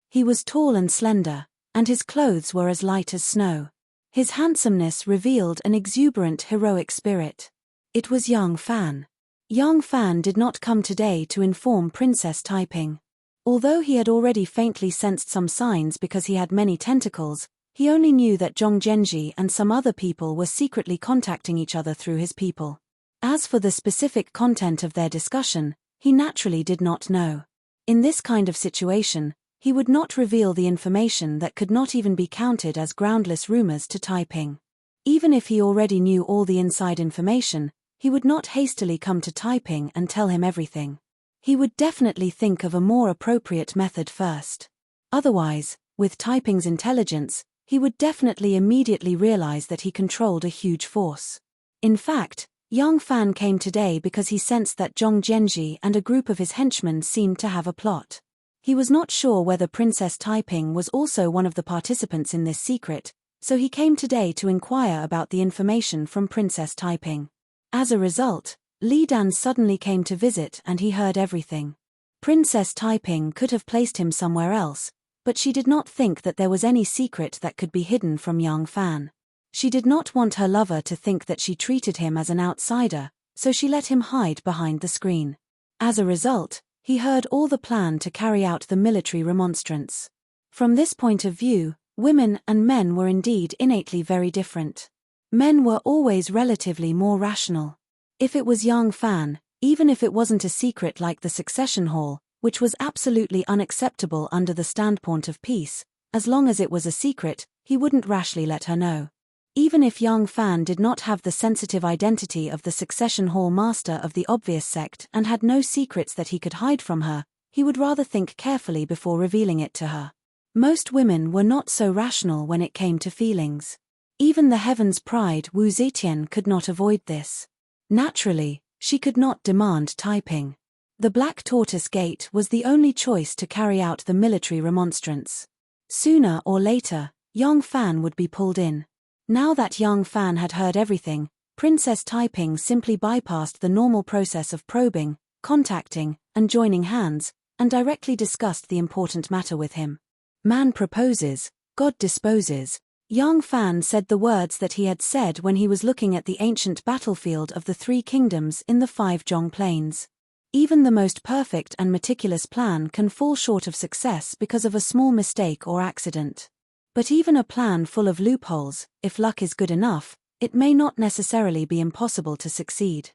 He was tall and slender, and his clothes were as light as snow. His handsomeness revealed an exuberant heroic spirit. It was Yang Fan. Yang Fan did not come today to inform Princess Taiping. Although he had already faintly sensed some signs because he had many tentacles, He only knew that Zhong Zhenji and some other people were secretly contacting each other through his people. As for the specific content of their discussion, he naturally did not know. In this kind of situation, he would not reveal the information that could not even be counted as groundless rumors to Taiping. Even if he already knew all the inside information, he would not hastily come to Taiping and tell him everything. He would definitely think of a more appropriate method first. Otherwise, with Taiping's intelligence, he would definitely immediately realize that he controlled a huge force. In fact, Yang Fan came today because he sensed that Zhong Zhenji and a group of his henchmen seemed to have a plot. He was not sure whether Princess Taiping was also one of the participants in this secret, so he came today to inquire about the information from Princess Taiping. As a result, Li Dan suddenly came to visit and he heard everything. Princess Taiping could have placed him somewhere else, but she did not think that there was any secret that could be hidden from Yang Fan. She did not want her lover to think that she treated him as an outsider, so she let him hide behind the screen. As a result, he heard all the plan to carry out the military remonstrance. From this point of view, women and men were indeed innately very different. Men were always relatively more rational. If it was Yang Fan, even if it wasn't a secret like the succession hall, which was absolutely unacceptable under the standpoint of peace, as long as it was a secret, he wouldn't rashly let her know. Even if Yang Fan did not have the sensitive identity of the succession hall master of the obvious sect and had no secrets that he could hide from her, he would rather think carefully before revealing it to her. Most women were not so rational when it came to feelings. Even the Heaven's Pride Wu Zetian could not avoid this. Naturally, she could not demand Taiping. The Black Tortoise Gate was the only choice to carry out the military remonstrance. Sooner or later, Yang Fan would be pulled in. Now that Yang Fan had heard everything, Princess Taiping simply bypassed the normal process of probing, contacting, and joining hands, and directly discussed the important matter with him. Man proposes, God disposes. Yang Fan said the words that he had said when he was looking at the ancient battlefield of the Three Kingdoms in the Five Zhong Plains. Even the most perfect and meticulous plan can fall short of success because of a small mistake or accident. But even a plan full of loopholes, if luck is good enough, it may not necessarily be impossible to succeed.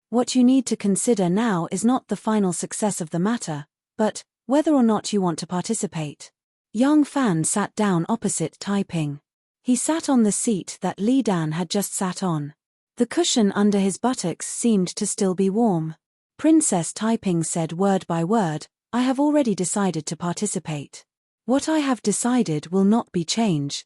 What you need to consider now is not the final success of the matter, but whether or not you want to participate. Yang Fan sat down opposite Taiping. He sat on the seat that Li Dan had just sat on. The cushion under his buttocks seemed to still be warm. Princess Taiping said word by word, "I have already decided to participate. What I have decided will not be changed."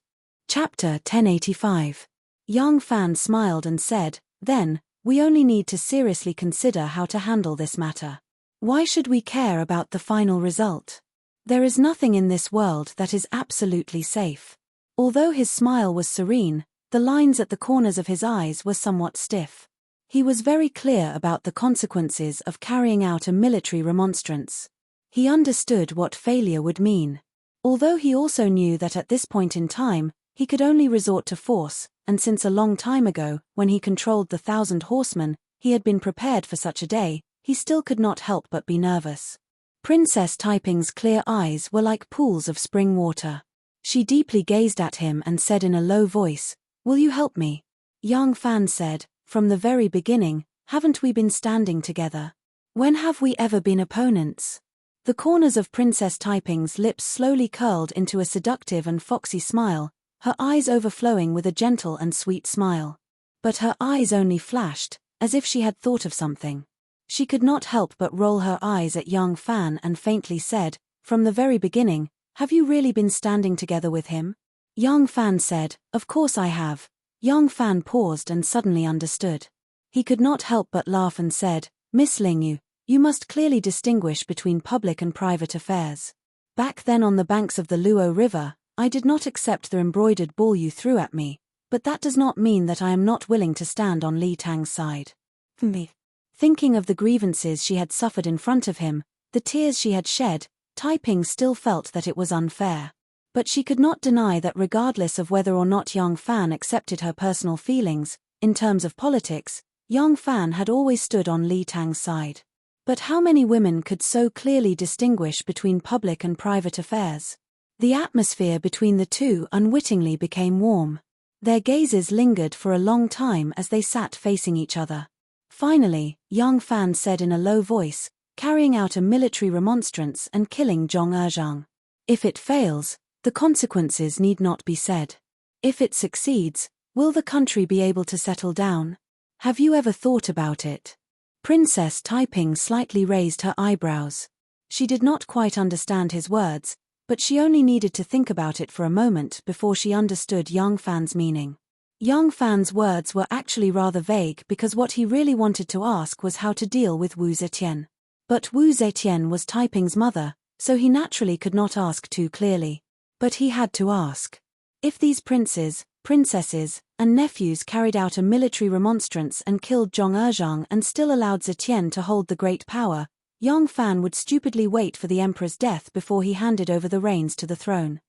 Chapter 1085. Yang Fan smiled and said, "Then, we only need to seriously consider how to handle this matter. Why should we care about the final result? There is nothing in this world that is absolutely safe." Although his smile was serene, the lines at the corners of his eyes were somewhat stiff. He was very clear about the consequences of carrying out a military remonstrance. He understood what failure would mean. Although he also knew that at this point in time, he could only resort to force, and since a long time ago, when he controlled the 1,000 horsemen, he had been prepared for such a day, he still could not help but be nervous. Princess Taiping's clear eyes were like pools of spring water. She deeply gazed at him and said in a low voice, "Will you help me?" Yang Fan said, "From the very beginning, haven't we been standing together? When have we ever been opponents?" The corners of Princess Taiping's lips slowly curled into a seductive and foxy smile, her eyes overflowing with a gentle and sweet smile. But her eyes only flashed, as if she had thought of something. She could not help but roll her eyes at Yang Fan and faintly said, "From the very beginning, have you really been standing together with him?" Yang Fan said, "Of course I have." Yang Fan paused and suddenly understood. He could not help but laugh and said, "Miss Lingyu, you must clearly distinguish between public and private affairs. Back then on the banks of the Luo River, I did not accept the embroidered ball you threw at me, but that does not mean that I am not willing to stand on Li Tang's side." Me. Thinking of the grievances she had suffered in front of him, the tears she had shed, Taiping still felt that it was unfair. But she could not deny that regardless of whether or not Yang Fan accepted her personal feelings, in terms of politics, Yang Fan had always stood on Li Tang's side. But how many women could so clearly distinguish between public and private affairs? The atmosphere between the two unwittingly became warm. Their gazes lingered for a long time as they sat facing each other. Finally, young Fan said in a low voice, carrying out a military remonstrance and killing Zhong Ezhang. If it fails, the consequences need not be said. If it succeeds, will the country be able to settle down? Have you ever thought about it? Princess Taiping slightly raised her eyebrows. She did not quite understand his words, but she only needed to think about it for a moment before she understood Yang Fan's meaning. Yang Fan's words were actually rather vague because what he really wanted to ask was how to deal with Wu Zetian. But Wu Zetian was Taiping's mother, so he naturally could not ask too clearly. But he had to ask. If these princes, princesses, and nephews carried out a military remonstrance and killed Zhong Ezhang and still allowed Zetian to hold the great power, Yang Fan would stupidly wait for the emperor's death before he handed over the reins to the throne.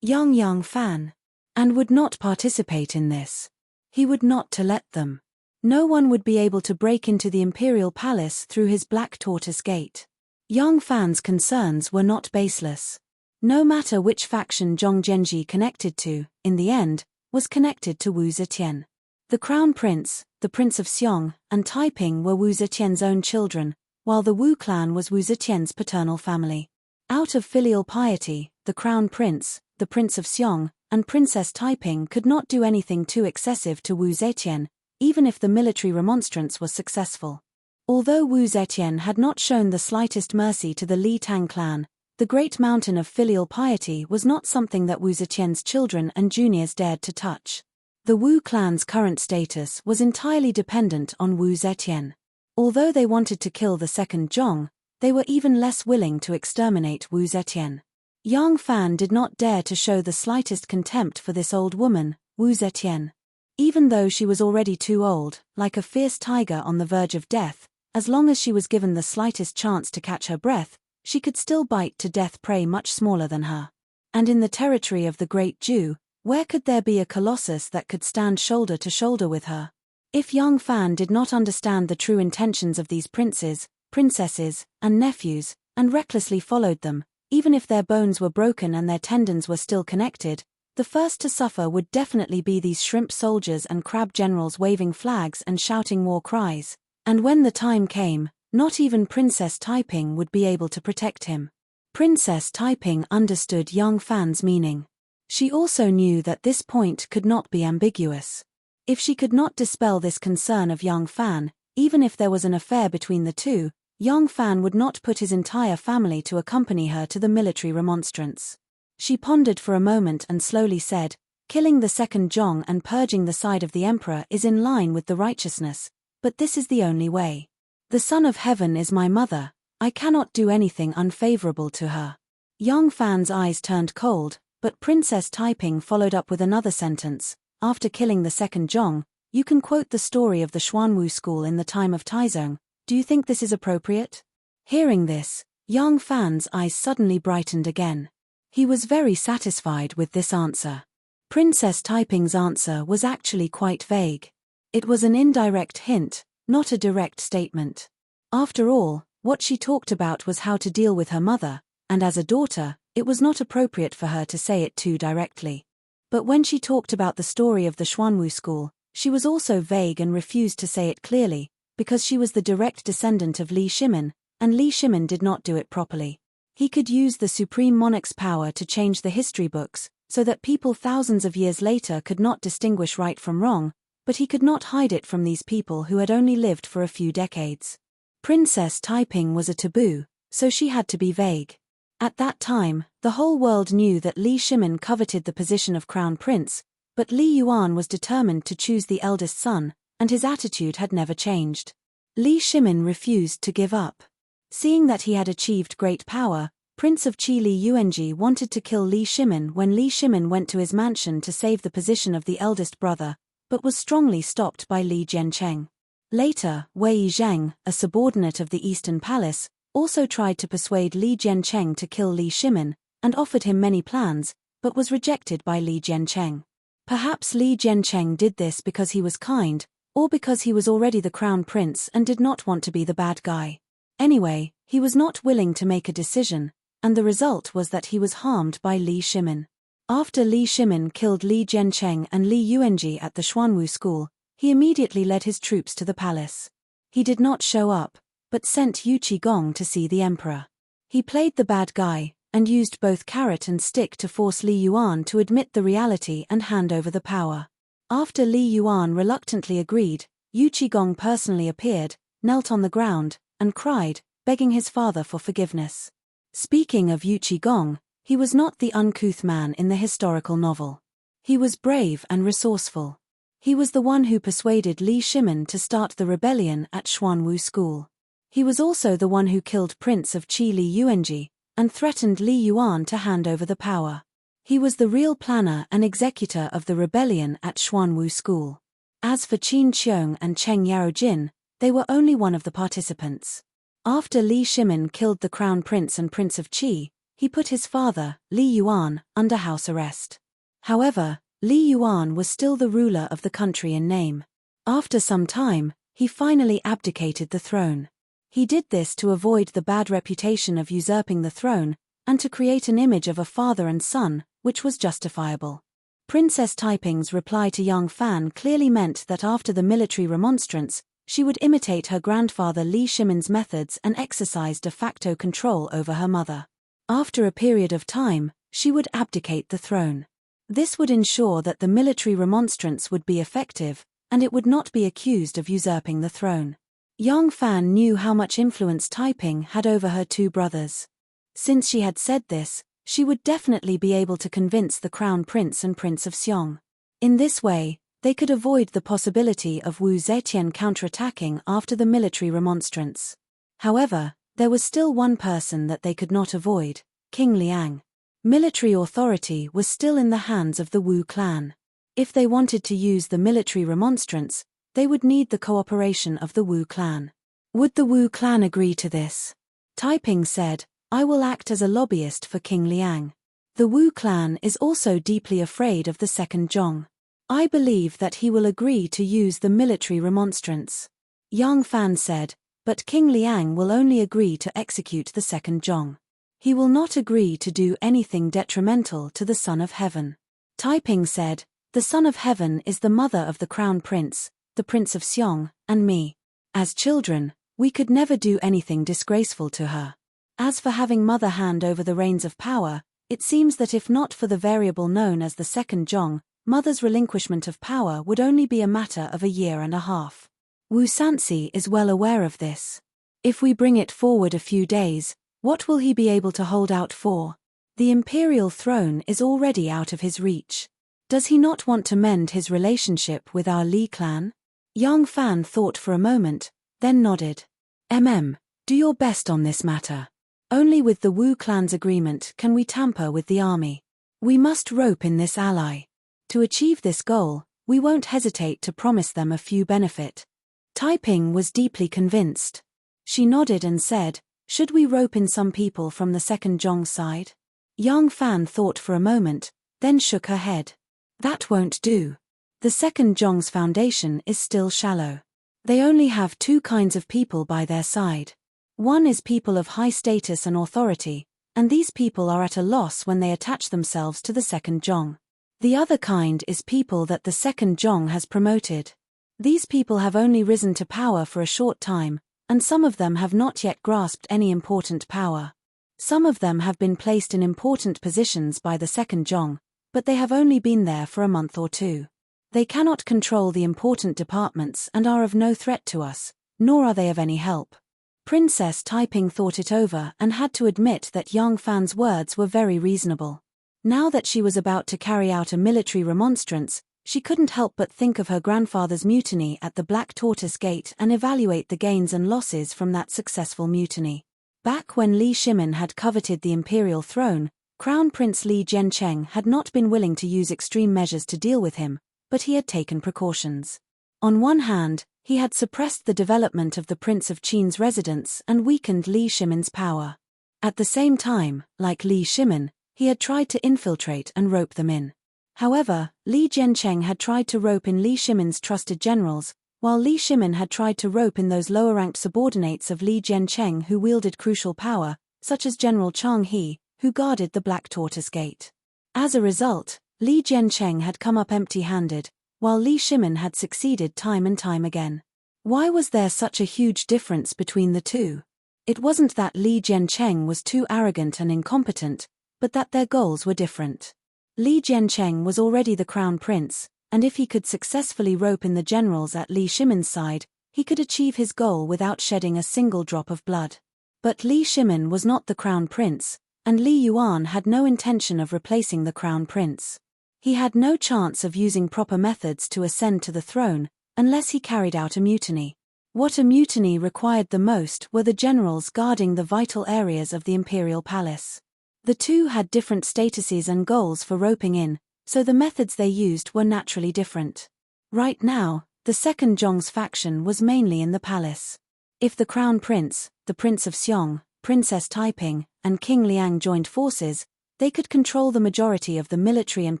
Yang Fan. And would not participate in this. He would not to let them. No one would be able to break into the imperial palace through his black tortoise gate. Yang Fan's concerns were not baseless. No matter which faction Zhong Zhenji connected to, in the end, was connected to Wu Zetian. The crown prince, the Prince of Xiong, and Taiping were Wu Zetian's own children, while the Wu clan was Wu Zetian's paternal family. Out of filial piety, the crown prince, the Prince of Xiong, and Princess Taiping could not do anything too excessive to Wu Zetian, even if the military remonstrance was successful. Although Wu Zetian had not shown the slightest mercy to the Li Tang clan, the great mountain of filial piety was not something that Wu Zetian's children and juniors dared to touch. The Wu clan's current status was entirely dependent on Wu Zetian. Although they wanted to kill the second Zhong, they were even less willing to exterminate Wu Zetian. Yang Fan did not dare to show the slightest contempt for this old woman, Wu Zetian. Even though she was already too old, like a fierce tiger on the verge of death, as long as she was given the slightest chance to catch her breath, she could still bite to death prey much smaller than her. And in the territory of the Great Jew, where could there be a colossus that could stand shoulder to shoulder with her? If Yang Fan did not understand the true intentions of these princes, princesses, and nephews, and recklessly followed them, even if their bones were broken and their tendons were still connected, the first to suffer would definitely be these shrimp soldiers and crab generals waving flags and shouting war cries. And when the time came, not even Princess Taiping would be able to protect him. Princess Taiping understood Yang Fan's meaning. She also knew that this point could not be ambiguous. If she could not dispel this concern of Yang Fan, even if there was an affair between the two, Yang Fan would not put his entire family to accompany her to the military remonstrance. She pondered for a moment and slowly said, "Killing the second Zhong and purging the side of the emperor is in line with the righteousness, but this is the only way. The Son of Heaven is my mother, I cannot do anything unfavorable to her." Yang Fan's eyes turned cold, but Princess Taiping followed up with another sentence. After killing the second Zhong, you can quote the story of the Xuanwu school in the time of Taizong. Do you think this is appropriate? Hearing this, Yang Fan's eyes suddenly brightened again. He was very satisfied with this answer. Princess Taiping's answer was actually quite vague. It was an indirect hint, not a direct statement. After all, what she talked about was how to deal with her mother, and as a daughter, it was not appropriate for her to say it too directly. But when she talked about the story of the Xuanwu school, she was also vague and refused to say it clearly, because she was the direct descendant of Li Shimin, and Li Shimin did not do it properly. He could use the supreme monarch's power to change the history books, so that people thousands of years later could not distinguish right from wrong, but he could not hide it from these people who had only lived for a few decades. Princess Taiping was a taboo, so she had to be vague. At that time, the whole world knew that Li Shimin coveted the position of crown prince, but Li Yuan was determined to choose the eldest son, and his attitude had never changed. Li Shimin refused to give up. Seeing that he had achieved great power, Prince of Qi Li Yuanji wanted to kill Li Shimin when Li Shimin went to his mansion to save the position of the eldest brother, but was strongly stopped by Li Jiancheng. Later, Wei Zheng, a subordinate of the Eastern Palace, also tried to persuade Li Jiancheng to kill Li Shimin, and offered him many plans, but was rejected by Li Jiancheng. Perhaps Li Jiancheng did this because he was kind, or because he was already the crown prince and did not want to be the bad guy. Anyway, he was not willing to make a decision, and the result was that he was harmed by Li Shimin. After Li Shimin killed Li Jiancheng and Li Yuanji at the Xuanwu school, he immediately led his troops to the palace. He did not show up, but sent Yu Qigong to see the emperor. He played the bad guy, and used both carrot and stick to force Li Yuan to admit the reality and hand over the power. After Li Yuan reluctantly agreed, Yu Qigong personally appeared, knelt on the ground, and cried, begging his father for forgiveness. Speaking of Yu Qigong, he was not the uncouth man in the historical novel. He was brave and resourceful. He was the one who persuaded Li Shimin to start the rebellion at Xuanwu School. He was also the one who killed Prince of Qi Li Yuanji, and threatened Li Yuan to hand over the power. He was the real planner and executor of the rebellion at Xuanwu School. As for Qin Qiong and Cheng Yaojin, they were only one of the participants. After Li Shimin killed the crown prince and Prince of Qi, he put his father, Li Yuan, under house arrest. However, Li Yuan was still the ruler of the country in name. After some time, he finally abdicated the throne. He did this to avoid the bad reputation of usurping the throne, and to create an image of a father and son, which was justifiable. Princess Taiping's reply to young Fan clearly meant that after the military remonstrance, she would imitate her grandfather Li Shimin's methods and exercise de facto control over her mother. After a period of time, she would abdicate the throne. This would ensure that the military remonstrance would be effective, and it would not be accused of usurping the throne. Young Fan knew how much influence Taiping had over her two brothers. Since she had said this, she would definitely be able to convince the Crown Prince and Prince of Xiong. In this way, they could avoid the possibility of Wu Zetian counterattacking after the military remonstrance. However, there was still one person that they could not avoid, King Liang. Military authority was still in the hands of the Wu clan. If they wanted to use the military remonstrance, they would need the cooperation of the Wu clan. Would the Wu clan agree to this? Taiping said, "I will act as a lobbyist for King Liang. The Wu clan is also deeply afraid of the second Zhong. I believe that he will agree to use the military remonstrance." Yang Fan said, "But King Liang will only agree to execute the second Zhong. He will not agree to do anything detrimental to the Son of Heaven." Taiping said, "The Son of Heaven is the mother of the Crown Prince, the Prince of Xiong, and me. As children, we could never do anything disgraceful to her. As for having mother hand over the reins of power, it seems that if not for the variable known as the second Zhong, mother's relinquishment of power would only be a matter of a year and a half. Wu Sanxi is well aware of this. If we bring it forward a few days, what will he be able to hold out for? The imperial throne is already out of his reach. Does he not want to mend his relationship with our Li clan?" Yang Fan thought for a moment, then nodded. Do your best on this matter. Only with the Wu clan's agreement can we tamper with the army. We must rope in this ally. To achieve this goal, we won't hesitate to promise them a few benefit." Taiping was deeply convinced. She nodded and said, "Should we rope in some people from the second Zhong side?" Yang Fan thought for a moment, then shook her head. "That won't do. The second Zhong's foundation is still shallow. They only have two kinds of people by their side. One is people of high status and authority, and these people are at a loss when they attach themselves to the second Zhong. The other kind is people that the second Zhong has promoted. These people have only risen to power for a short time, and some of them have not yet grasped any important power. Some of them have been placed in important positions by the second Zhong, but they have only been there for a month or two. They cannot control the important departments and are of no threat to us, nor are they of any help." Princess Taiping thought it over and had to admit that Yang Fan's words were very reasonable. Now that she was about to carry out a military remonstrance, she couldn't help but think of her grandfather's mutiny at the Black Tortoise Gate and evaluate the gains and losses from that successful mutiny. Back when Li Shimin had coveted the imperial throne, Crown Prince Li Jiancheng had not been willing to use extreme measures to deal with him, but he had taken precautions. On one hand, he had suppressed the development of the Prince of Qin's residence and weakened Li Shimin's power. At the same time, like Li Shimin, he had tried to infiltrate and rope them in. However, Li Jiancheng had tried to rope in Li Shimin's trusted generals, while Li Shimin had tried to rope in those lower-ranked subordinates of Li Jiancheng who wielded crucial power, such as General Chang He, who guarded the Black Tortoise Gate. As a result, Li Jiancheng had come up empty-handed, while Li Shimin had succeeded time and time again. Why was there such a huge difference between the two? It wasn't that Li Jiancheng was too arrogant and incompetent, but that their goals were different. Li Jiancheng was already the crown prince, and if he could successfully rope in the generals at Li Shimin's side, he could achieve his goal without shedding a single drop of blood. But Li Shimin was not the crown prince, and Li Yuan had no intention of replacing the crown prince. He had no chance of using proper methods to ascend to the throne, unless he carried out a mutiny. What a mutiny required the most were the generals guarding the vital areas of the imperial palace. The two had different statuses and goals for roping in, so the methods they used were naturally different. Right now, the second Zhong's faction was mainly in the palace. If the crown prince, the Prince of Xiong, Princess Taiping, and King Liang joined forces, they could control the majority of the military and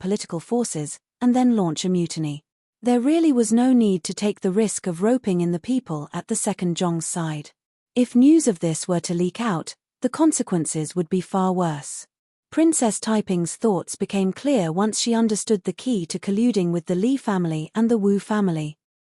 political forces, and then launch a mutiny. There really was no need to take the risk of roping in the people at the second Zhong's side. If news of this were to leak out, the consequences would be far worse. Princess Taiping's thoughts became clear once she understood the key to colluding with the Li family and the Wu family.